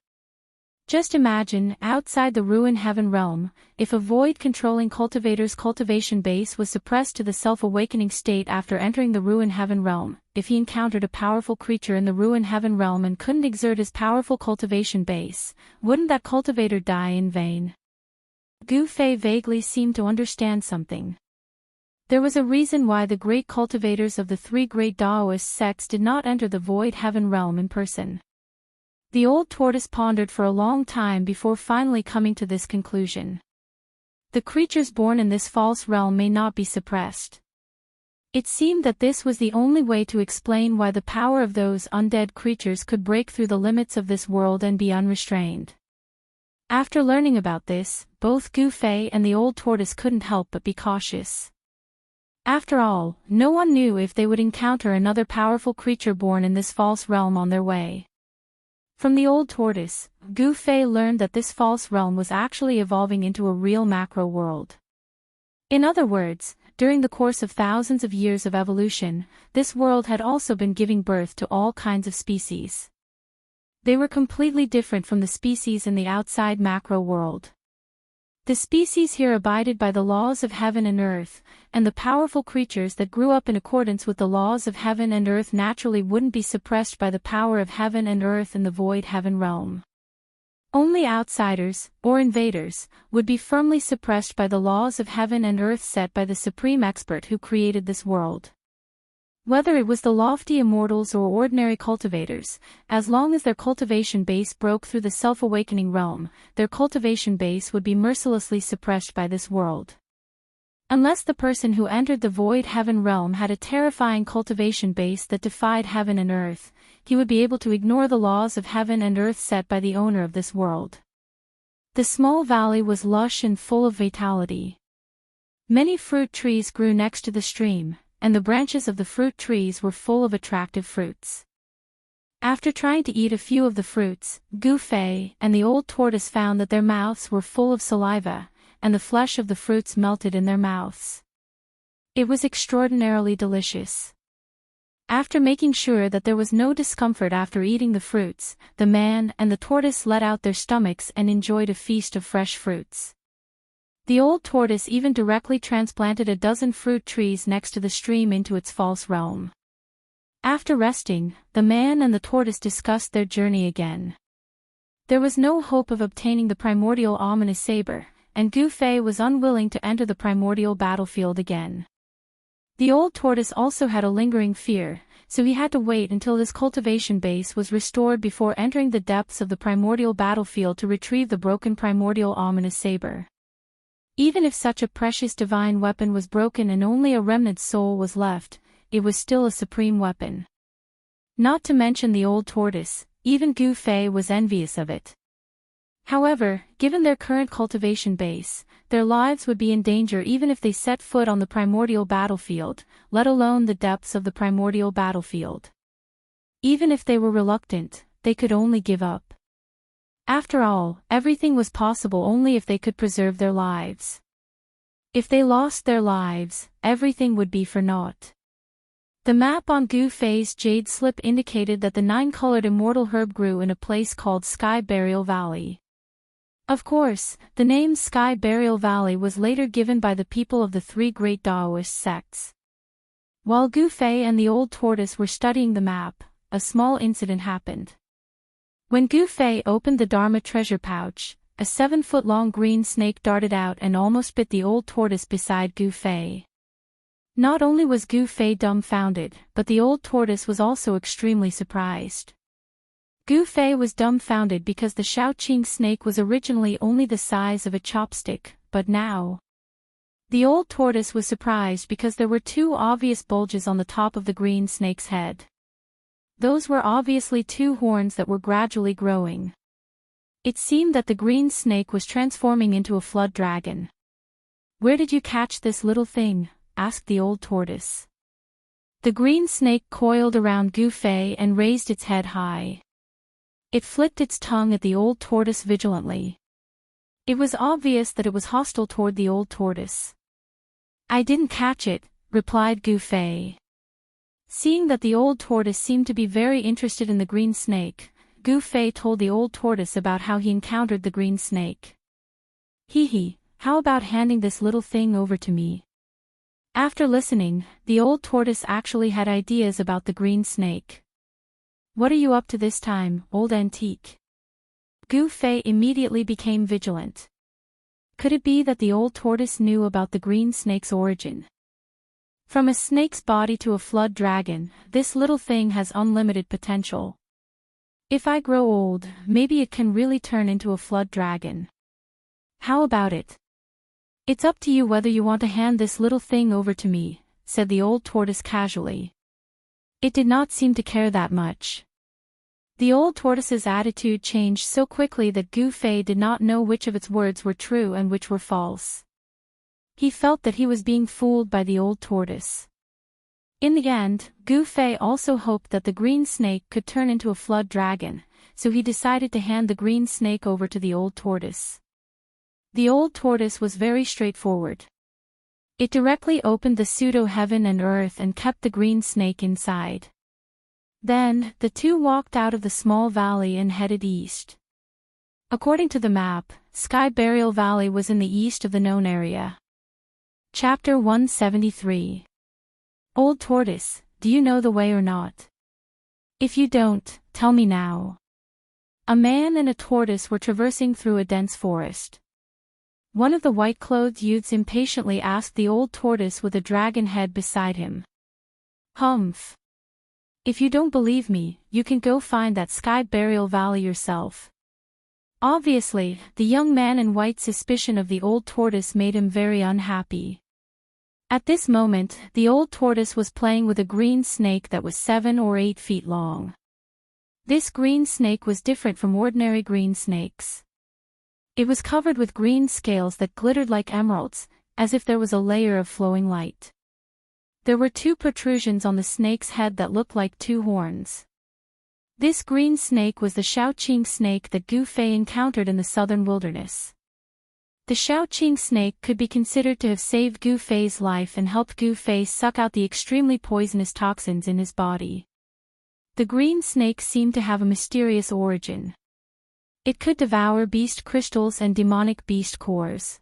Just imagine, outside the ruin heaven realm, if a void-controlling cultivator's cultivation base was suppressed to the self-awakening state after entering the ruin heaven realm, if he encountered a powerful creature in the ruin heaven realm and couldn't exert his powerful cultivation base, wouldn't that cultivator die in vain? Gu Fei vaguely seemed to understand something. There was a reason why the great cultivators of the three great Taoist sects did not enter the void heaven realm in person. The old tortoise pondered for a long time before finally coming to this conclusion. The creatures born in this false realm may not be suppressed. It seemed that this was the only way to explain why the power of those undead creatures could break through the limits of this world and be unrestrained. After learning about this, both Gu Fei and the old tortoise couldn't help but be cautious. After all, no one knew if they would encounter another powerful creature born in this false realm on their way. From the old tortoise, Gu Fei learned that this false realm was actually evolving into a real macro world. In other words, during the course of thousands of years of evolution, this world had also been giving birth to all kinds of species. They were completely different from the species in the outside macro world. The species here abided by the laws of heaven and earth, and the powerful creatures that grew up in accordance with the laws of heaven and earth naturally wouldn't be suppressed by the power of heaven and earth in the void heaven realm. Only outsiders, or invaders, would be firmly suppressed by the laws of heaven and earth set by the supreme expert who created this world. Whether it was the lofty immortals or ordinary cultivators, as long as their cultivation base broke through the self-awakening realm, their cultivation base would be mercilessly suppressed by this world. Unless the person who entered the void heaven realm had a terrifying cultivation base that defied heaven and earth, he would be able to ignore the laws of heaven and earth set by the owner of this world. The small valley was lush and full of vitality. Many fruit trees grew next to the stream, and the branches of the fruit trees were full of attractive fruits. After trying to eat a few of the fruits, Gu Fei and the old tortoise found that their mouths were full of saliva, and the flesh of the fruits melted in their mouths. It was extraordinarily delicious. After making sure that there was no discomfort after eating the fruits, the man and the tortoise let out their stomachs and enjoyed a feast of fresh fruits. The old tortoise even directly transplanted a dozen fruit trees next to the stream into its false realm. After resting, the man and the tortoise discussed their journey again. There was no hope of obtaining the primordial ominous saber, and Gu Fei was unwilling to enter the primordial battlefield again. The old tortoise also had a lingering fear, so he had to wait until his cultivation base was restored before entering the depths of the primordial battlefield to retrieve the broken primordial ominous saber. Even if such a precious divine weapon was broken and only a remnant soul was left, it was still a supreme weapon. Not to mention the old tortoise, even Gu Fei was envious of it. However, given their current cultivation base, their lives would be in danger even if they set foot on the primordial battlefield, let alone the depths of the primordial battlefield. Even if they were reluctant, they could only give up. After all, everything was possible only if they could preserve their lives. If they lost their lives, everything would be for naught. The map on Gu Fei's jade slip indicated that the 9-colored immortal herb grew in a place called Sky Burial Valley. Of course, the name Sky Burial Valley was later given by the people of the 3 great Taoist sects. While Gu Fei and the old tortoise were studying the map, a small incident happened. When Gu Fei opened the Dharma treasure pouch, a 7-foot-long green snake darted out and almost bit the old tortoise beside Gu Fei. Not only was Gu Fei dumbfounded, but the old tortoise was also extremely surprised. Gu Fei was dumbfounded because the Shaoqing snake was originally only the size of a chopstick, but now. The old tortoise was surprised because there were 2 obvious bulges on the top of the green snake's head. Those were obviously 2 horns that were gradually growing. It seemed that the green snake was transforming into a flood dragon. "Where did you catch this little thing?" asked the old tortoise. The green snake coiled around Gu Fei and raised its head high. It flicked its tongue at the old tortoise vigilantly. It was obvious that it was hostile toward the old tortoise. "I didn't catch it," replied Gu Fei. Seeing that the old tortoise seemed to be very interested in the green snake, Gu Fei told the old tortoise about how he encountered the green snake. "Hee, how about handing this little thing over to me?" After listening, the old tortoise actually had ideas about the green snake. "What are you up to this time, old antique?" Gu Fei immediately became vigilant. Could it be that the old tortoise knew about the green snake's origin? From a snake's body to a flood dragon, this little thing has unlimited potential. If I grow old, maybe it can really turn into a flood dragon. How about it? "It's up to you whether you want to hand this little thing over to me," said the old tortoise casually. It did not seem to care that much. The old tortoise's attitude changed so quickly that Gu Fei did not know which of its words were true and which were false. He felt that he was being fooled by the old tortoise. In the end, Gu Fei also hoped that the green snake could turn into a flood dragon, so he decided to hand the green snake over to the old tortoise. The old tortoise was very straightforward. It directly opened the pseudo-heaven and earth and kept the green snake inside. Then, the two walked out of the small valley and headed east. According to the map, Sky Burial Valley was in the east of the known area. Chapter 173. Old Tortoise, do you know the way or not? If you don't, tell me now. A man and a tortoise were traversing through a dense forest. One of the white-clothed youths impatiently asked the old tortoise with a dragon head beside him. Humph. If you don't believe me, you can go find that Sky Burial Valley yourself. Obviously, the young man in white suspicion of the old tortoise made him very unhappy. At this moment, the old tortoise was playing with a green snake that was 7 or 8 feet long. This green snake was different from ordinary green snakes. It was covered with green scales that glittered like emeralds, as if there was a layer of flowing light. There were 2 protrusions on the snake's head that looked like 2 horns. This green snake was the Shaoqing snake that Gu Fei encountered in the southern wilderness. The Shaoqing snake could be considered to have saved Gu Fei's life and helped Gu Fei suck out the extremely poisonous toxins in his body. The green snake seemed to have a mysterious origin. It could devour beast crystals and demonic beast cores.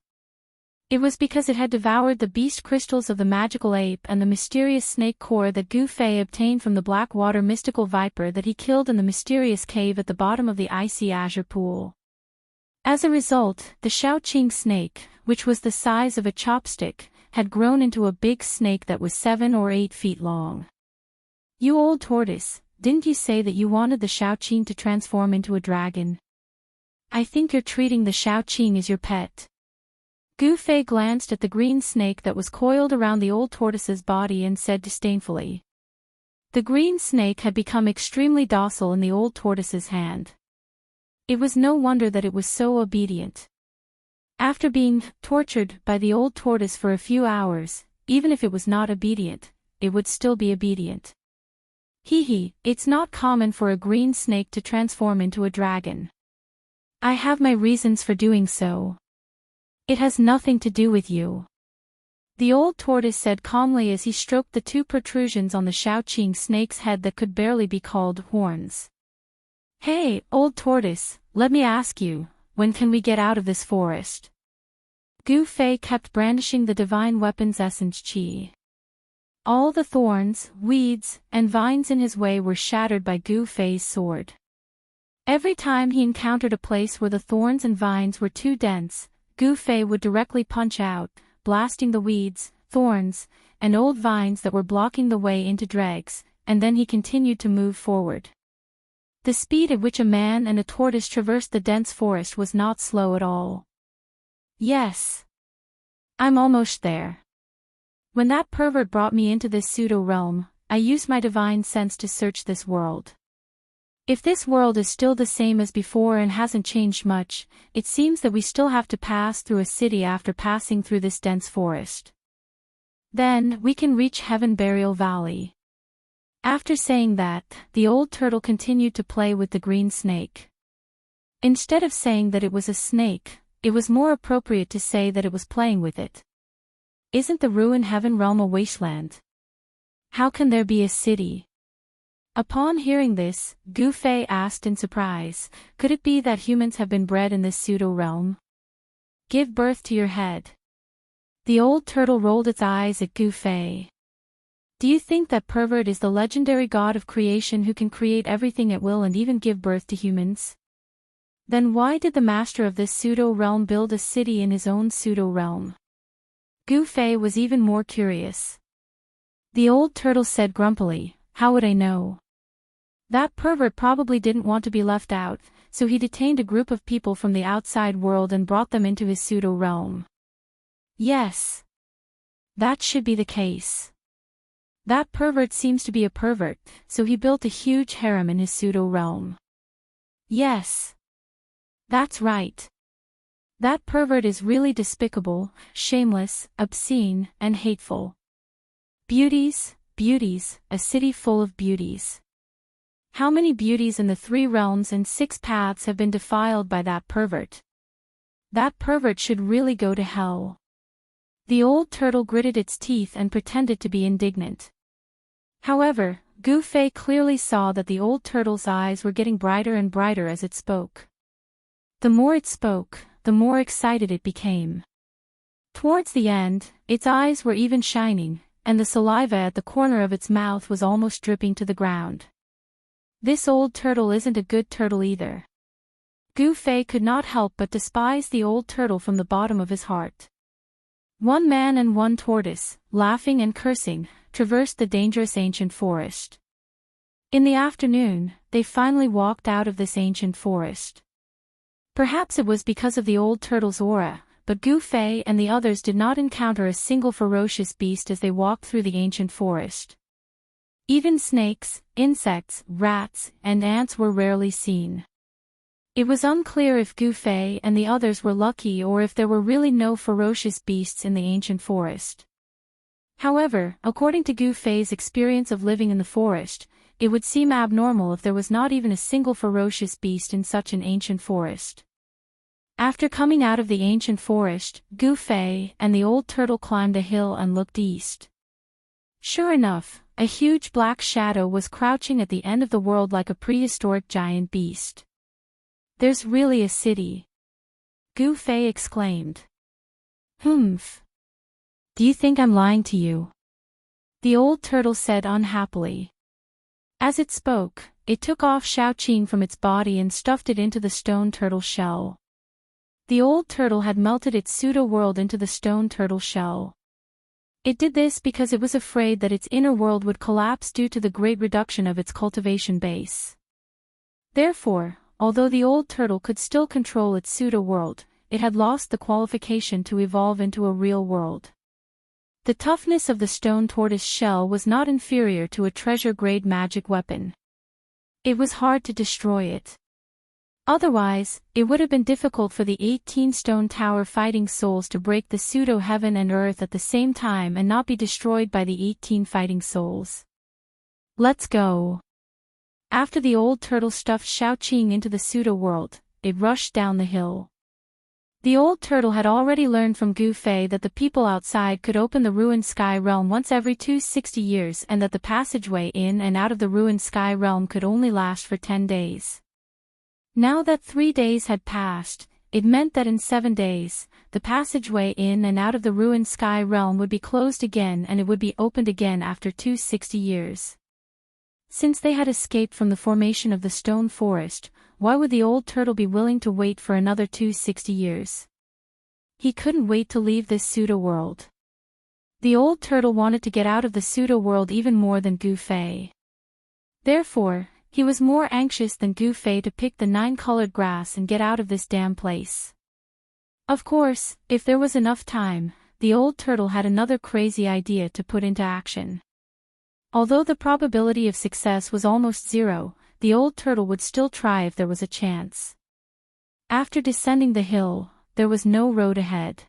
It was because it had devoured the beast crystals of the magical ape and the mysterious snake core that Gu Fei obtained from the Blackwater mystical viper that he killed in the mysterious cave at the bottom of the icy azure pool. As a result, the Shaoqing snake, which was the size of a chopstick, had grown into a big snake that was 7 or 8 feet long. You old tortoise, didn't you say that you wanted the Shaoqing to transform into a dragon? I think you're treating the Shaoqing as your pet. Gu Fei glanced at the green snake that was coiled around the old tortoise's body and said disdainfully. The green snake had become extremely docile in the old tortoise's hand. It was no wonder that it was so obedient. After being tortured by the old tortoise for a few hours, even if it was not obedient, it would still be obedient. It's not common for a green snake to transform into a dragon. I have my reasons for doing so. It has nothing to do with you. The old tortoise said calmly as he stroked the 2 protrusions on the Shaoqing snake's head that could barely be called horns. Hey, old tortoise, let me ask you, when can we get out of this forest? Gu Fei kept brandishing the divine weapon's essence qi. All the thorns, weeds, and vines in his way were shattered by Gu Fei's sword. Every time he encountered a place where the thorns and vines were too dense, Gu Fei would directly punch out, blasting the weeds, thorns, and old vines that were blocking the way into dregs, and then he continued to move forward. The speed at which a man and a tortoise traversed the dense forest was not slow at all. Yes. I'm almost there. When that pervert brought me into this pseudo-realm, I used my divine sense to search this world. If this world is still the same as before and hasn't changed much, it seems that we still have to pass through a city after passing through this dense forest. Then, we can reach Heaven Burial Valley. After saying that, the old turtle continued to play with the green snake. Instead of saying that it was a snake, it was more appropriate to say that it was playing with it. Isn't the ruined heaven realm a wasteland? How can there be a city? Upon hearing this, Gu Fei asked in surprise, could it be that humans have been bred in this pseudo-realm? Give birth to your head. The old turtle rolled its eyes at Gu Fei. Do you think that pervert is the legendary god of creation who can create everything at will and even give birth to humans? Then why did the master of this pseudo-realm build a city in his own pseudo-realm? Gu Fei was even more curious. The old turtle said grumpily, how would I know? That pervert probably didn't want to be left out, so he detained a group of people from the outside world and brought them into his pseudo-realm. Yes. That should be the case. That pervert seems to be a pervert, so he built a huge harem in his pseudo-realm. Yes. That's right. That pervert is really despicable, shameless, obscene, and hateful. Beauties, beauties, a city full of beauties. How many beauties in the 3 realms and 6 paths have been defiled by that pervert? That pervert should really go to hell. The old turtle gritted its teeth and pretended to be indignant. However, Gu Fei clearly saw that the old turtle's eyes were getting brighter and brighter as it spoke. The more it spoke, the more excited it became. Towards the end, its eyes were even shining, and the saliva at the corner of its mouth was almost dripping to the ground. This old turtle isn't a good turtle either. Gu Fei could not help but despise the old turtle from the bottom of his heart. 1 man and 1 tortoise, laughing and cursing, traversed the dangerous ancient forest. In the afternoon, they finally walked out of this ancient forest. Perhaps it was because of the old turtle's aura, but Gu Fei and the others did not encounter a single ferocious beast as they walked through the ancient forest. Even snakes, insects, rats, and ants were rarely seen. It was unclear if Gu Fei and the others were lucky or if there were really no ferocious beasts in the ancient forest. However, according to Gu Fei's experience of living in the forest, it would seem abnormal if there was not even a single ferocious beast in such an ancient forest. After coming out of the ancient forest, Gu Fei and the old turtle climbed a hill and looked east. Sure enough, a huge black shadow was crouching at the end of the world like a prehistoric giant beast. There's really a city. Gu Fei exclaimed. Humph. Do you think I'm lying to you? The old turtle said unhappily. As it spoke, it took off Shaoqing from its body and stuffed it into the stone turtle shell. The old turtle had melted its pseudo-world into the stone turtle shell. It did this because it was afraid that its inner world would collapse due to the great reduction of its cultivation base. Therefore, although the old turtle could still control its pseudo-world, it had lost the qualification to evolve into a real world. The toughness of the stone tortoise shell was not inferior to a treasure-grade magic weapon. It was hard to destroy it. Otherwise, it would have been difficult for the 18 stone tower fighting souls to break the pseudo-heaven and earth at the same time and not be destroyed by the 18 fighting souls. Let's go. After the old turtle stuffed Shaoqing into the pseudo-world, it rushed down the hill. The old turtle had already learned from Gu Fei that the people outside could open the ruined sky realm once every 260 years and that the passageway in and out of the ruined sky realm could only last for 10 days. Now that 3 days had passed, it meant that in 7 days, the passageway in and out of the ruined sky realm would be closed again and it would be opened again after 260 years. Since they had escaped from the formation of the stone forest, why would the old turtle be willing to wait for another 260 years? He couldn't wait to leave this pseudo-world. The old turtle wanted to get out of the pseudo-world even more than Gu Fei. Therefore, he was more anxious than Gu Fei to pick the 9-colored grass and get out of this damn place. Of course, if there was enough time, the old turtle had another crazy idea to put into action. Although the probability of success was almost 0, the old turtle would still try if there was a chance. After descending the hill, there was no road ahead.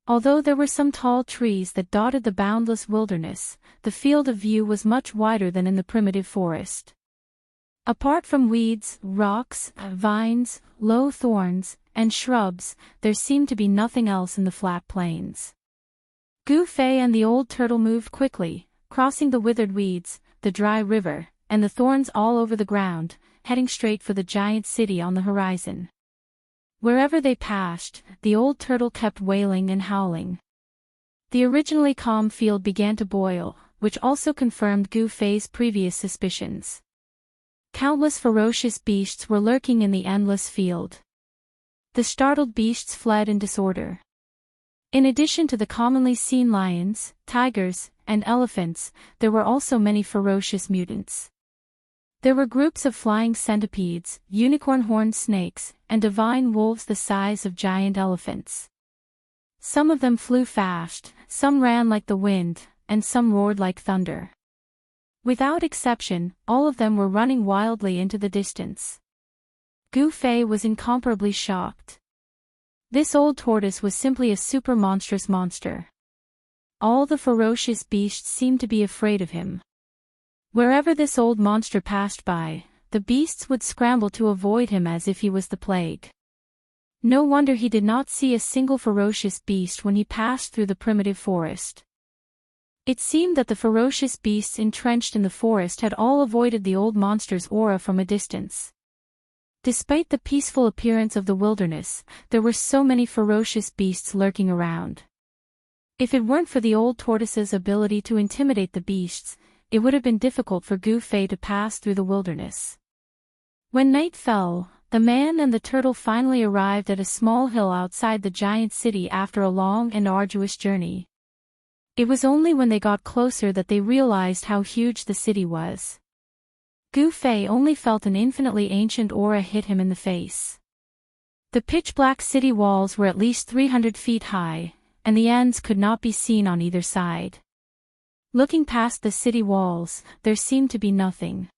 Although there were some tall trees that dotted the boundless wilderness, the field of view was much wider than in the primitive forest. Apart from weeds, rocks, vines, low thorns, and shrubs, there seemed to be nothing else in the flat plains. Gu Fei and the old turtle moved quickly, crossing the withered weeds, the dry river, and the thorns all over the ground, heading straight for the giant city on the horizon. Wherever they passed, the old turtle kept wailing and howling. The originally calm field began to boil, which also confirmed Gu Fei's previous suspicions. Countless ferocious beasts were lurking in the endless field. The startled beasts fled in disorder. In addition to the commonly seen lions, tigers, and elephants, there were also many ferocious mutants. There were groups of flying centipedes, unicorn-horned snakes, and divine wolves the size of giant elephants. Some of them flew fast, some ran like the wind, and some roared like thunder. Without exception, all of them were running wildly into the distance. Gu Fei was incomparably shocked. This old tortoise was simply a super monstrous monster. All the ferocious beasts seemed to be afraid of him. Wherever this old monster passed by, the beasts would scramble to avoid him as if he was the plague. No wonder he did not see a single ferocious beast when he passed through the primitive forest. It seemed that the ferocious beasts entrenched in the forest had all avoided the old monster's aura from a distance. Despite the peaceful appearance of the wilderness, there were so many ferocious beasts lurking around. If it weren't for the old tortoise's ability to intimidate the beasts, it would have been difficult for Gu Fei to pass through the wilderness. When night fell, the man and the turtle finally arrived at a small hill outside the giant city after a long and arduous journey. It was only when they got closer that they realized how huge the city was. Gu Fei only felt an infinitely ancient aura hit him in the face. The pitch-black city walls were at least 300 feet high, and the ends could not be seen on either side. Looking past the city walls, there seemed to be nothing.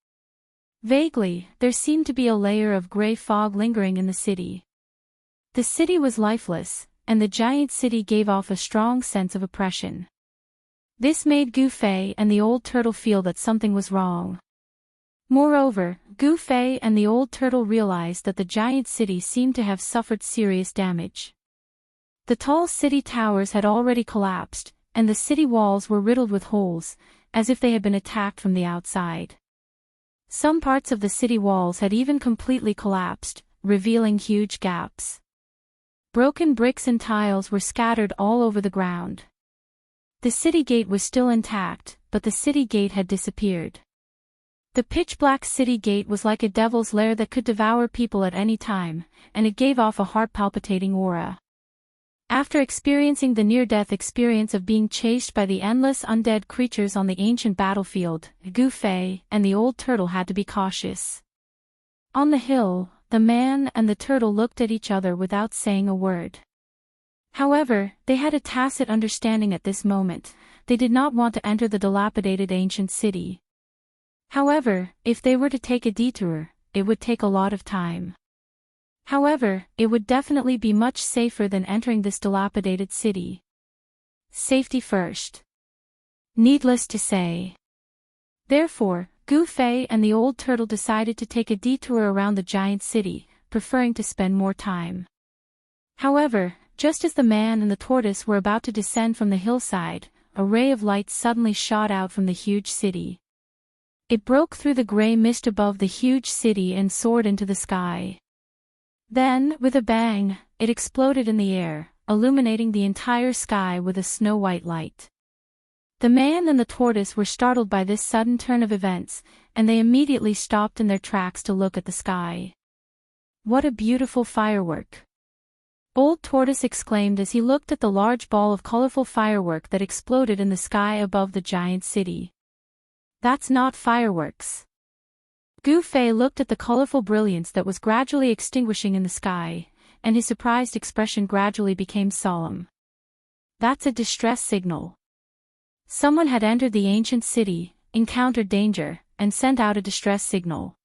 Vaguely, there seemed to be a layer of gray fog lingering in the city. The city was lifeless, and the giant city gave off a strong sense of oppression. This made Gu Fei and the old turtle feel that something was wrong. Moreover, Gu Fei and the old turtle realized that the giant city seemed to have suffered serious damage. The tall city towers had already collapsed, and the city walls were riddled with holes, as if they had been attacked from the outside. Some parts of the city walls had even completely collapsed, revealing huge gaps. Broken bricks and tiles were scattered all over the ground. The city gate was still intact, but the city gate had disappeared. The pitch-black city gate was like a devil's lair that could devour people at any time, and it gave off a heart-palpitating aura. After experiencing the near-death experience of being chased by the endless undead creatures on the ancient battlefield, Gu Fei and the old turtle had to be cautious. On the hill, the man and the turtle looked at each other without saying a word. However, they had a tacit understanding at this moment. They did not want to enter the dilapidated ancient city. However, if they were to take a detour, it would take a lot of time. However, it would definitely be much safer than entering this dilapidated city. Safety first. Needless to say. Therefore, Gu Fei and the old turtle decided to take a detour around the giant city, preferring to spend more time. However, just as the man and the tortoise were about to descend from the hillside, a ray of light suddenly shot out from the huge city. It broke through the gray mist above the huge city and soared into the sky. Then, with a bang, it exploded in the air, illuminating the entire sky with a snow-white light. The man and the tortoise were startled by this sudden turn of events, and they immediately stopped in their tracks to look at the sky. What a beautiful firework! Old Tortoise exclaimed as he looked at the large ball of colorful firework that exploded in the sky above the giant city. That's not fireworks. Gu Fei looked at the colorful brilliance that was gradually extinguishing in the sky, and his surprised expression gradually became solemn. That's a distress signal. Someone had entered the ancient city, encountered danger, and sent out a distress signal.